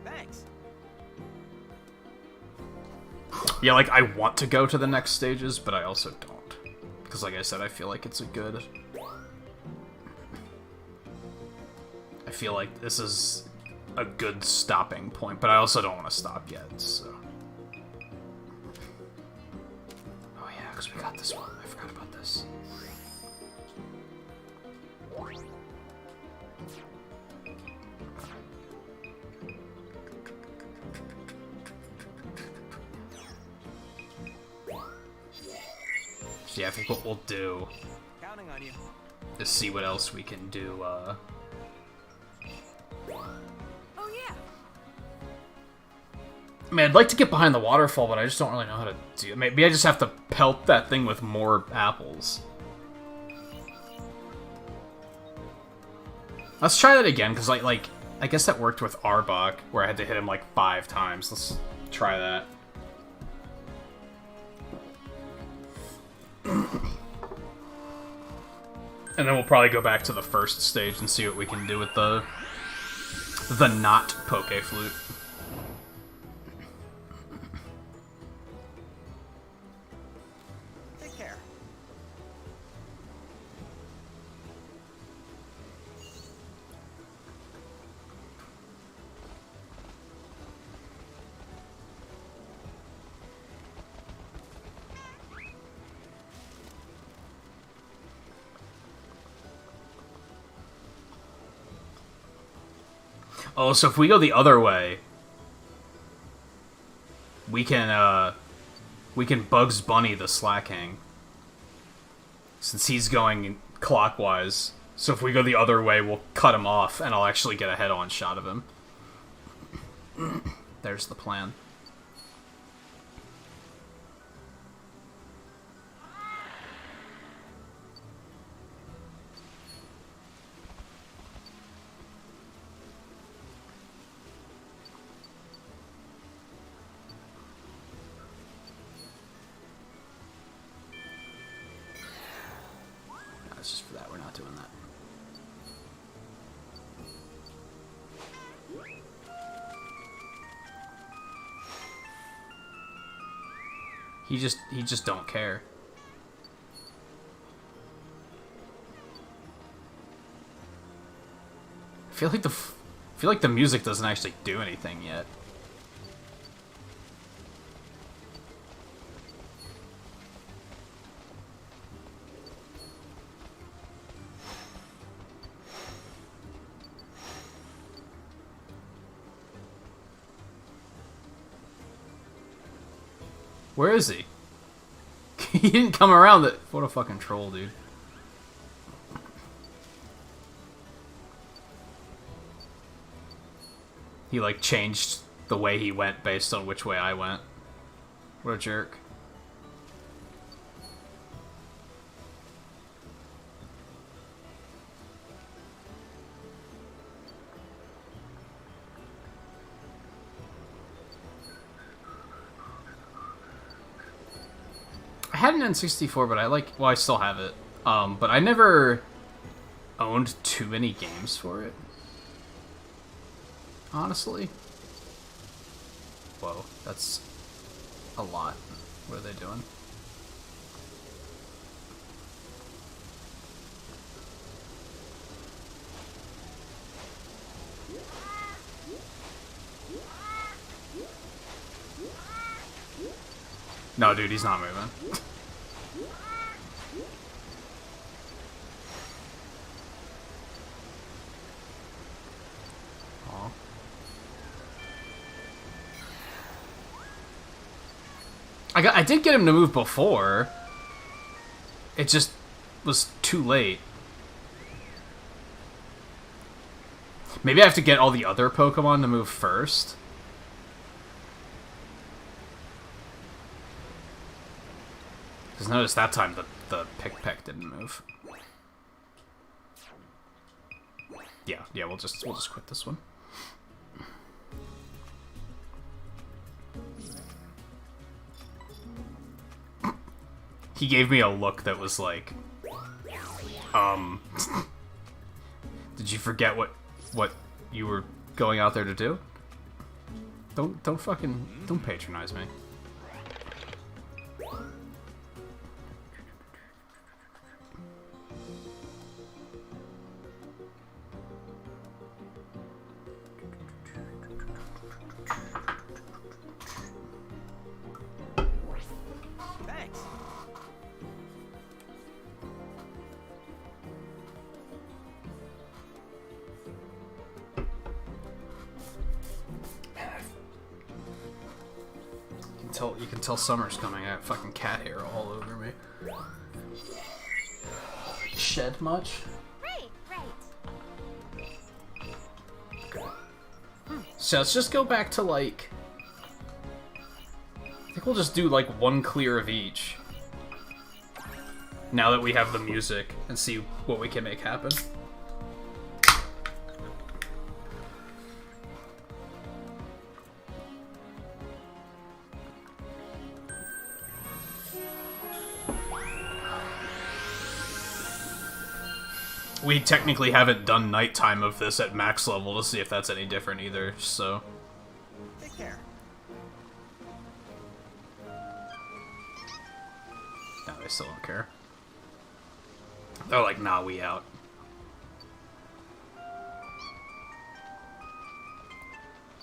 Thanks. Yeah, like, I want to go to the next stages, but I also don't. Because, like I said, I feel like it's a good... I feel like this is a good stopping point, but I also don't want to stop yet, so... Oh yeah, because we got this one. I forgot about this. So yeah, I think what we'll do Counting on you. is see what else we can do, Oh, yeah. I mean, I'd like to get behind the waterfall, but I just don't really know how to do it. Maybe I just have to pelt that thing with more apples. Let's try that again, because, like, I guess that worked with Arbok, where I had to hit him, like, 5 times. Let's try that. And then we'll probably go back to the first stage and see what we can do with the The not Poke Flute. Take care. Oh, so if we go the other way, we can Bugs Bunny the Slacking. Since he's going clockwise. So if we go the other way, we'll cut him off, and I'll actually get a head-on shot of him. There's the plan. It's just for that, we're not doing that. He just don't care. I feel like the music doesn't actually do anything yet. Where is he? He didn't come around the... What a fucking troll, dude. He, like, changed the way he went based on which way I went. What a jerk. I had an N64, but I still have it. But I never owned too many games for it. Honestly. Whoa, that's a lot. What are they doing? No, dude, he's not moving. Aw. I did get him to move before. It just was too late. Maybe I have to get all the other Pokemon to move first. Because notice that time the Pick didn't move. Yeah, we'll just quit this one. He gave me a look that was like, did you forget what you were going out there to do? Don't patronize me. Thanks. You can tell summer's coming. I have fucking cat hair all over me. Shed much? Right. So let's just go back to, like... I think we'll just do, like, one clear of each. Now that we have the music, and see what we can make happen. We technically haven't done nighttime of this at max level to see if that's any different either, so... Take care. No, they still don't care. They're like, nah, we out.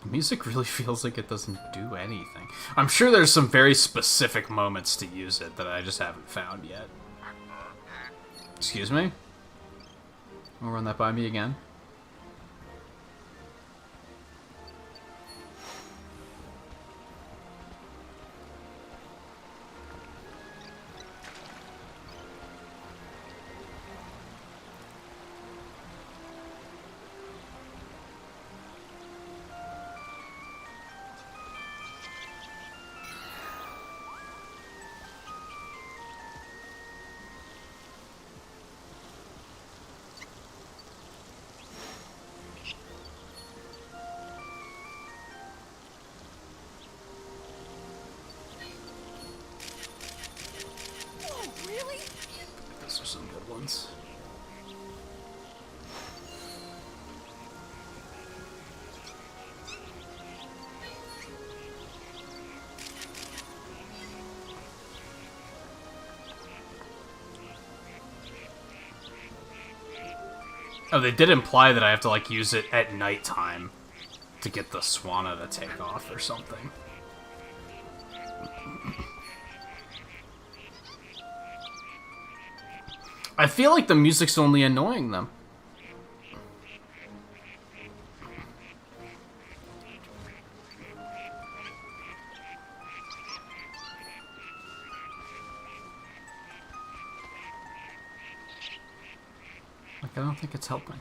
The music really feels like it doesn't do anything. I'm sure there's some very specific moments to use it that I just haven't found yet. Excuse me? Wanna run that by me again? Those are some good ones. Oh, they did imply that I have to, like, use it at nighttime to get the Swanna to take off or something. I feel like the music's only annoying them. Like, I don't think it's helping.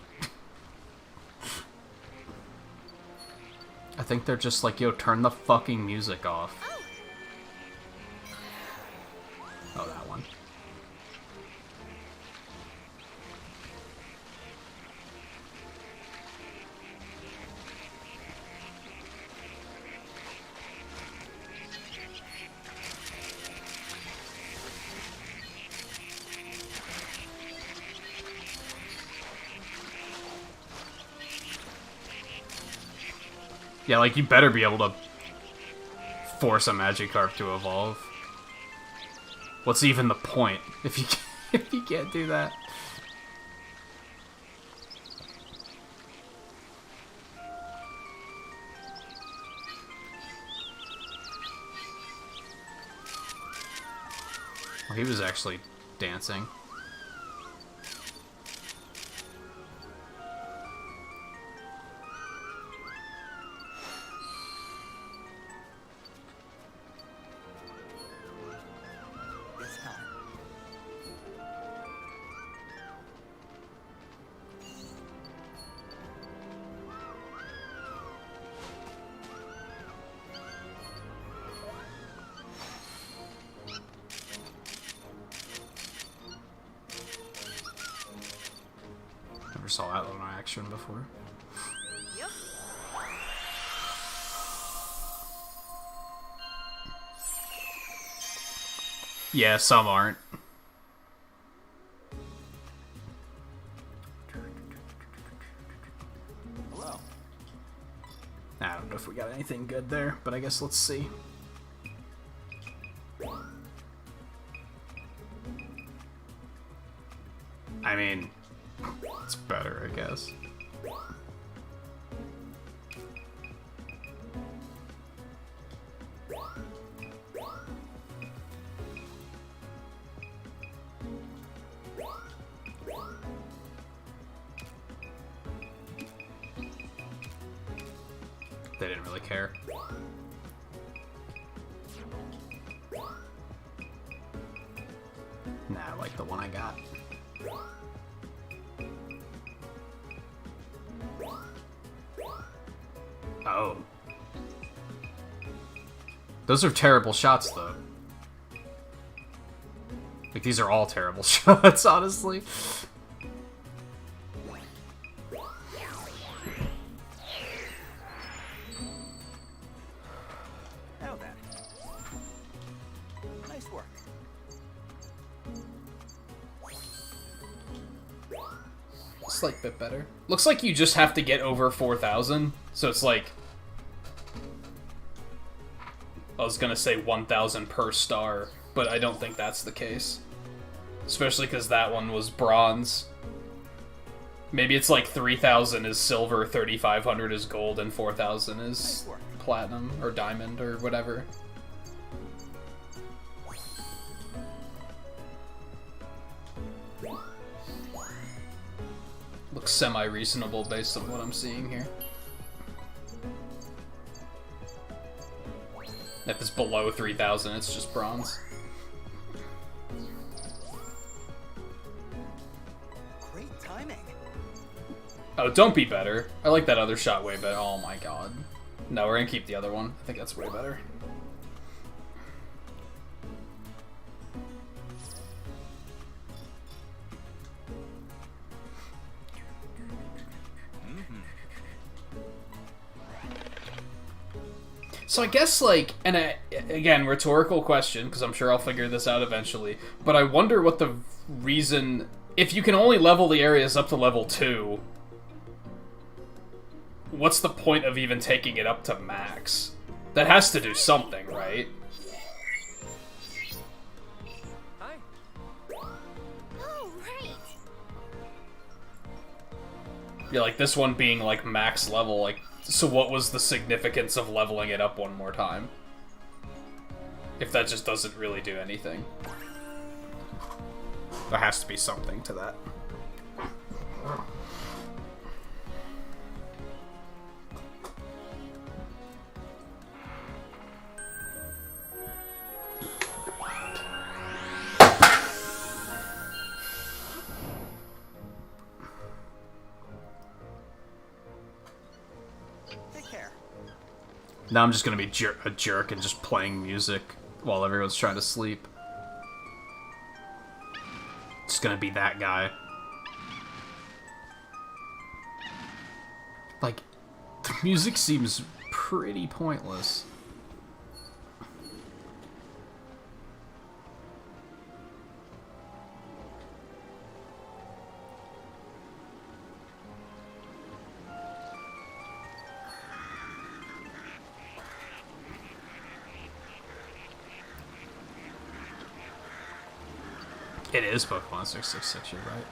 I think they're just like, yo, turn the fucking music off. Oh, that one. Yeah, like, you better be able to force a Magikarp to evolve. What's even the point if you if you can't do that? Well, he was actually dancing. It's time. Never saw that one in action before. Yeah, some aren't. Hello. I don't know if we got anything good there, but I guess let's see. I mean, it's better, I guess. They didn't really care. Nah, I like the one I got. Oh. Those are terrible shots, though. Like, these are all terrible shots, honestly. Now then. Nice work. slight bit better. Looks like you just have to get over 4,000, so it's like... I was gonna say 1,000 per star, but I don't think that's the case. Especially because that one was bronze. Maybe it's like 3,000 is silver, 3,500 is gold, and 4,000 is platinum, or diamond, or whatever. Looks semi-reasonable based on what I'm seeing here. If it's below 3,000, it's just bronze. Great timing. Oh, don't be better. I like that other shot way better. Oh my god. No, we're gonna keep the other one. I think that's way better. So I guess, like, and again, rhetorical question, because I'm sure I'll figure this out eventually, but I wonder what the reason... If you can only level the areas up to level 2, what's the point of even taking it up to max? That has to do something, right? Hi. Oh, right. Yeah, like, this one being, like, max level, like... So what was the significance of leveling it up one more time? If that just doesn't really do anything. There has to be something to that. Take care. Now I'm just gonna be a jerk and just playing music while everyone's trying to sleep. Just gonna be that guy. Like, the music seems pretty pointless. It is Pokemon 666, you're right.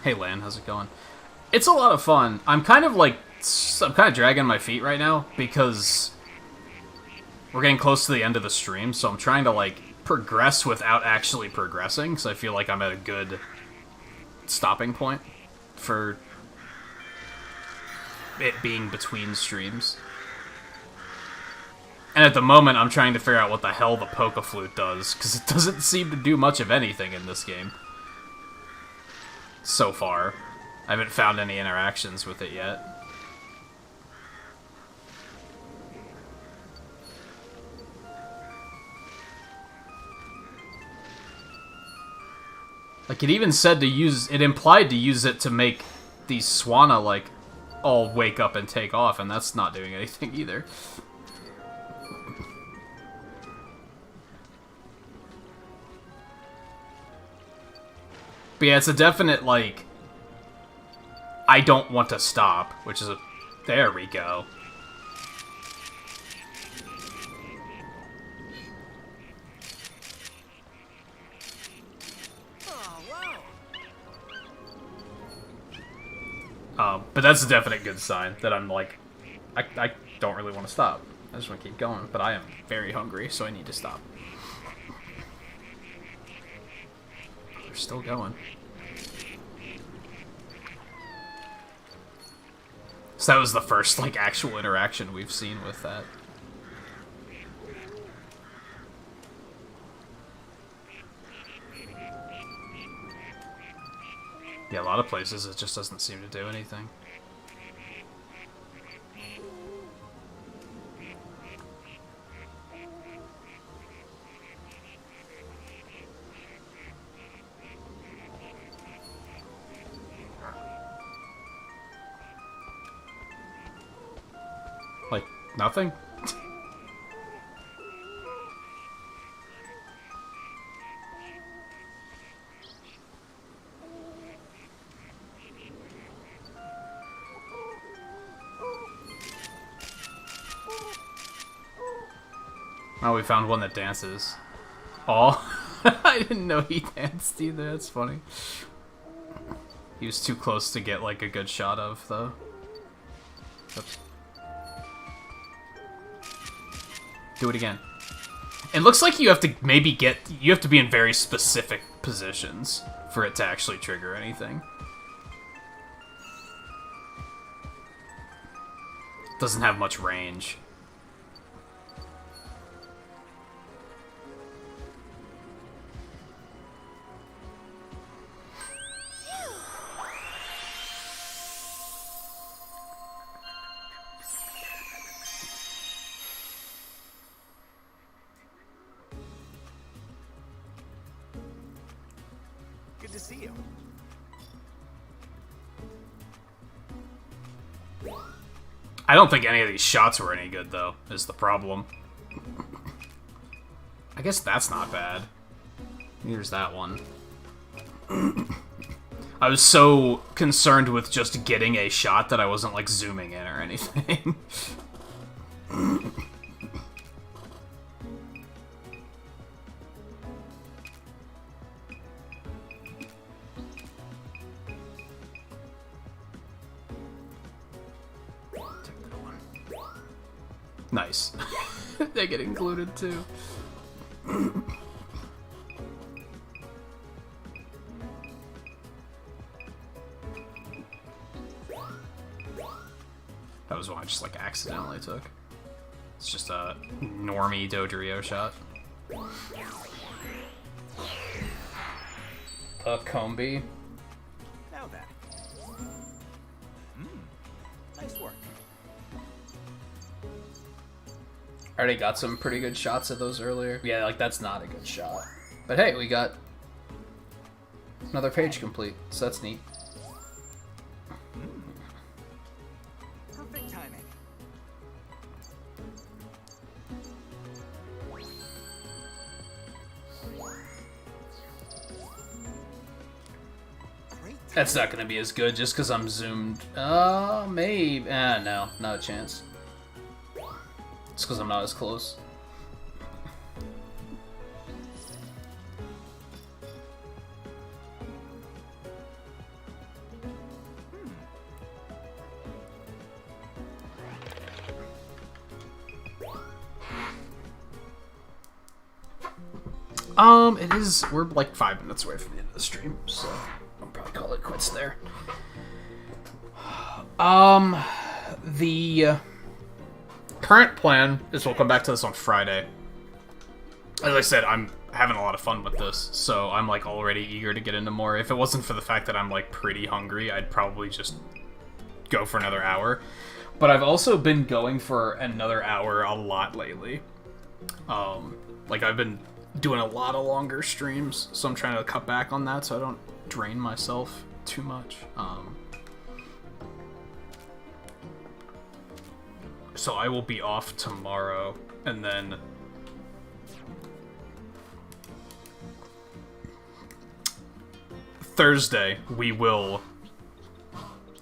Hey Lan, how's it going? It's a lot of fun. I'm kind of dragging my feet right now because we're getting close to the end of the stream, so I'm trying to, like, progress without actually progressing, because I feel like I'm at a good stopping point for it being between streams. And at the moment, I'm trying to figure out what the hell the Poké-Flute does, because it doesn't seem to do much of anything in this game. So far. I haven't found any interactions with it yet. Like, it even said to use... It implied to use it to make these Swanna, like, all wake up and take off, and that's not doing anything either. But yeah, it's a definite, like, I don't want to stop, which is a... There we go. But that's a definite good sign that I'm like, I don't really want to stop. I just want to keep going, but I am very hungry, so I need to stop. They're still going. So that was the first, like, actual interaction we've seen with that. Yeah, a lot of places it just doesn't seem to do anything. Like, nothing? Oh, we found one that dances. Oh, I didn't know he danced either. That's funny. He was too close to get like a good shot of, though. Oops. Do it again. It looks like you have to you have to be in very specific positions for it to actually trigger anything. Doesn't have much range. Good to see you. I don't think any of these shots were any good, though, is the problem. I guess that's not bad. Here's that one. I was so concerned with just getting a shot that I wasn't, like, zooming in or anything. Nice. They get included too. That was one I just like accidentally took. It's just a normie Dodrio shot. A Combi. Now then. Nice work. I already got some pretty good shots of those earlier. Yeah, like that's not a good shot. But hey, we got another page complete, so that's neat. Perfect timing. That's not gonna be as good just because I'm zoomed. Maybe. No, not a chance. It's because I'm not as close. It is. We're like 5 minutes away from the end of the stream, so I'll probably call it quits there. The current plan is we'll come back to this on Friday. As I said, I'm having a lot of fun with this, so I'm like already eager to get into more. If it wasn't for the fact that I'm like pretty hungry, I'd probably just go for another hour. But I've also been going for another hour a lot lately. Like I've been doing a lot of longer streams, so I'm trying to cut back on that so I don't drain myself too much. So I will be off tomorrow, and then Thursday we will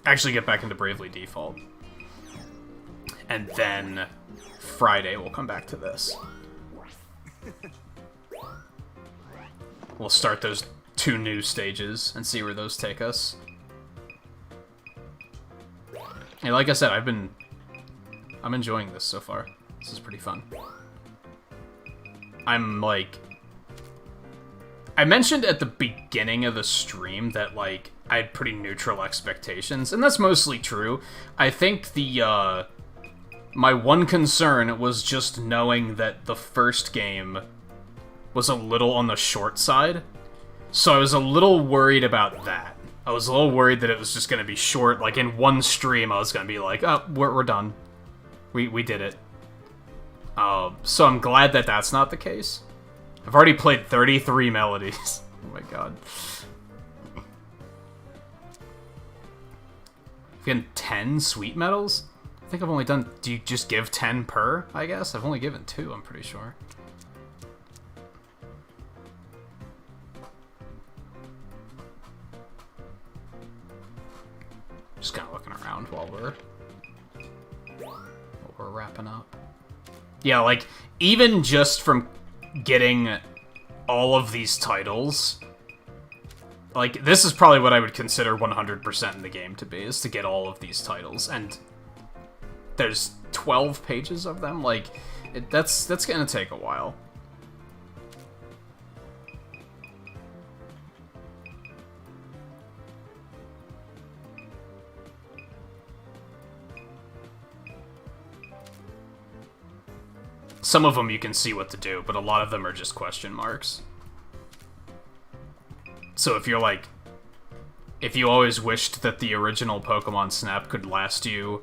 actually get back into Bravely Default. And then Friday we'll come back to this. We'll start those 2 new stages and see where those take us. And like I said, I'm enjoying this so far. This is pretty fun. I'm like... I mentioned at the beginning of the stream that, like, I had pretty neutral expectations, and that's mostly true. I think the, my one concern was just knowing that the first game was a little on the short side, so I was a little worried about that. I was a little worried that it was just going to be short, like in one stream I was going to be like, oh, we're done. We did it. So I'm glad that that's not the case. I've already played 33 melodies. Oh my god. I've gotten 10 sweet medals? I think I've only done... Do you just give 10 per, I guess? I've only given 2, I'm pretty sure. Just kind of looking around while we're wrapping up. Yeah, like, even just from getting all of these titles, like, this is probably what I would consider 100% in the game to be, is to get all of these titles, and there's 12 pages of them, like, that's gonna take a while. Some of them you can see what to do, but a lot of them are just question marks. So if you're like, if you always wished that the original Pokemon Snap could last you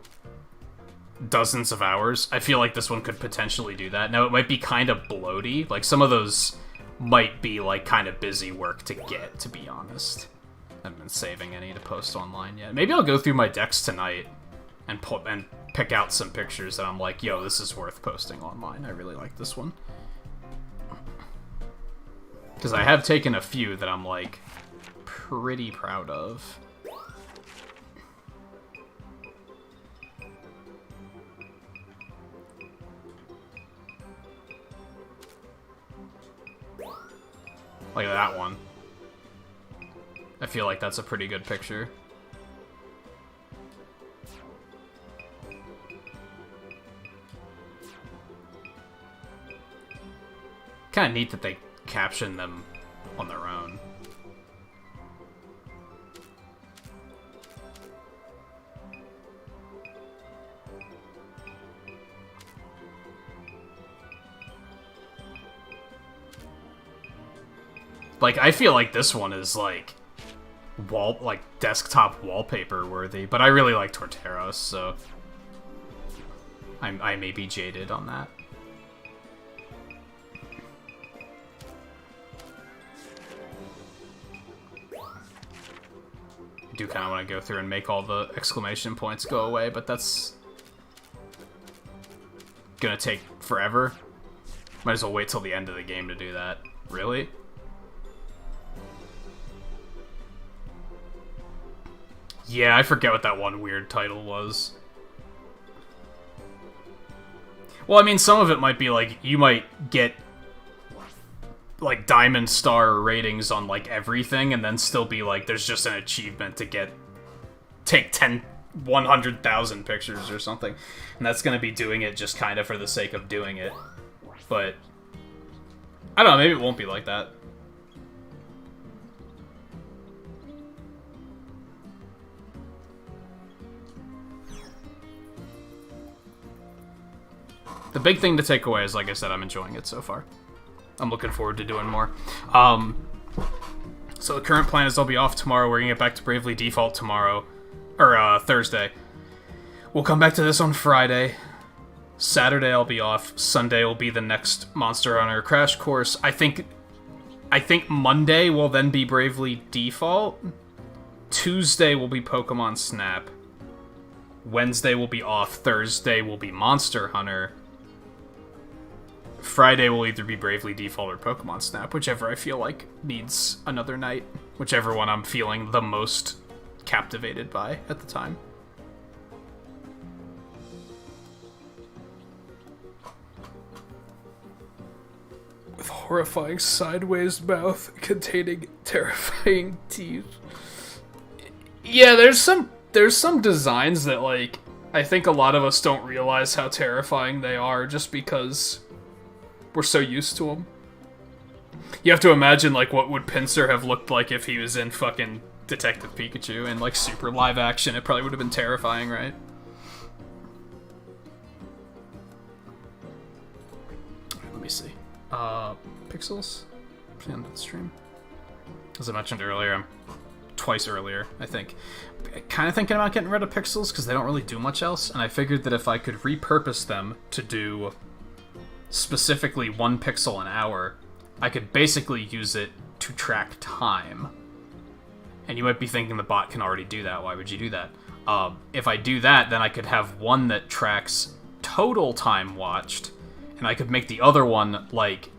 dozens of hours, I feel like this one could potentially do that. Now, it might be kind of bloaty. Like, some of those might be, like, kind of busy work to get, to be honest. I haven't been saving any to post online yet. Maybe I'll go through my decks tonight and pick out some pictures that I'm like, yo, this is worth posting online. I really like this one. Because I have taken a few that I'm, like, pretty proud of. Like that one. I feel like that's a pretty good picture. Kind of neat that they caption them on their own. Like, I feel like this one is, like, desktop wallpaper worthy, but I really like Torteros, so I may be jaded on that. I do kind of want to go through and make all the exclamation points go away, but that's gonna take forever. Might as well wait till the end of the game to do that. Really? Yeah, I forget what that one weird title was. Well, I mean, some of it might be like, you might get like Diamond Star ratings on like everything, and then still be like, there's just an achievement to take 100,000 pictures or something. And that's gonna be doing it just kind of for the sake of doing it. But I don't know, maybe it won't be like that. The big thing to take away is, like I said, I'm enjoying it so far. I'm looking forward to doing more. So the current plan is I'll be off tomorrow. We're gonna get back to Bravely Default tomorrow. Or, Thursday. We'll come back to this on Friday. Saturday I'll be off. Sunday will be the next Monster Hunter Crash Course. I think Monday will then be Bravely Default. Tuesday will be Pokemon Snap. Wednesday will be off. Thursday will be Monster Hunter. Friday will either be Bravely Default or Pokemon Snap, whichever I feel like needs another night. Whichever one I'm feeling the most captivated by at the time. With horrifying sideways mouth containing terrifying teeth. Yeah, there's some designs that, like, I think a lot of us don't realize how terrifying they are just because we're so used to them. You have to imagine, like, what would Pinsir have looked like if he was in fucking Detective Pikachu in, like, super live action. It probably would have been terrifying, right? Let me see. Pixels? End of the stream. As I mentioned earlier, twice earlier, I think. Kind of thinking about getting rid of pixels because they don't really do much else, and I figured that if I could repurpose them to do specifically 1 pixel an hour, I could basically use it to track time. And you might be thinking the bot can already do that. Why would you do that? If I do that, then I could have one that tracks total time watched, and I could make the other one, like,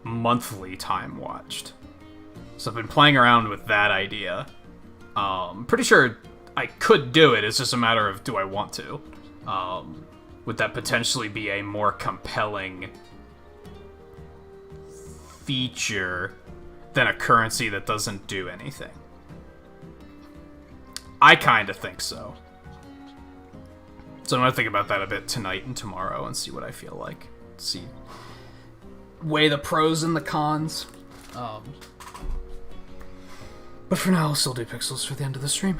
monthly time watched. So I've been playing around with that idea. Pretty sure I could do it, it's just a matter of do I want to. would that potentially be a more compelling feature than a currency that doesn't do anything? I kind of think so. So I'm going to think about that a bit tonight and tomorrow and see what I feel like. See. Weigh the pros and the cons. But for now, I'll still do pixels for the end of the stream.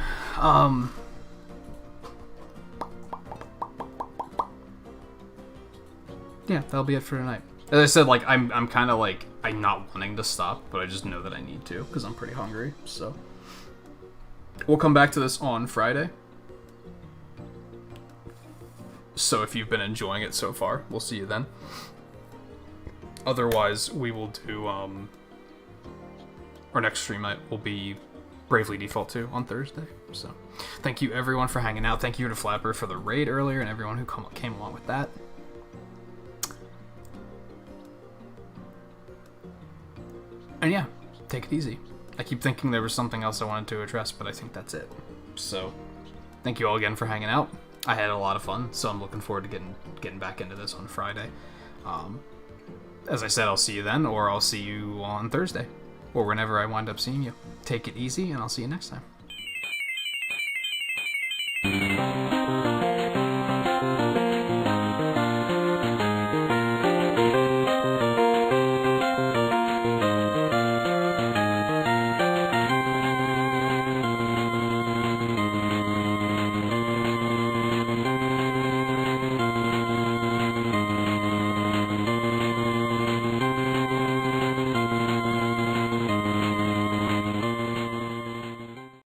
Yeah, that'll be it for tonight. As I said, like, I'm kind of like, I'm not wanting to stop, but I just know that I need to, because I'm pretty hungry, so. We'll come back to this on Friday. So if you've been enjoying it so far, we'll see you then. Otherwise, we will do, our next stream night will be Bravely Default 2 on Thursday. So, thank you everyone for hanging out. Thank you to Flapper for the raid earlier and everyone who came along with that. And yeah, take it easy. I keep thinking there was something else I wanted to address, but I think that's it. So, thank you all again for hanging out. I had a lot of fun, so I'm looking forward to getting back into this on Friday. As I said, I'll see you then, or I'll see you on Thursday, or whenever I wind up seeing you. Take it easy, and I'll see you next time.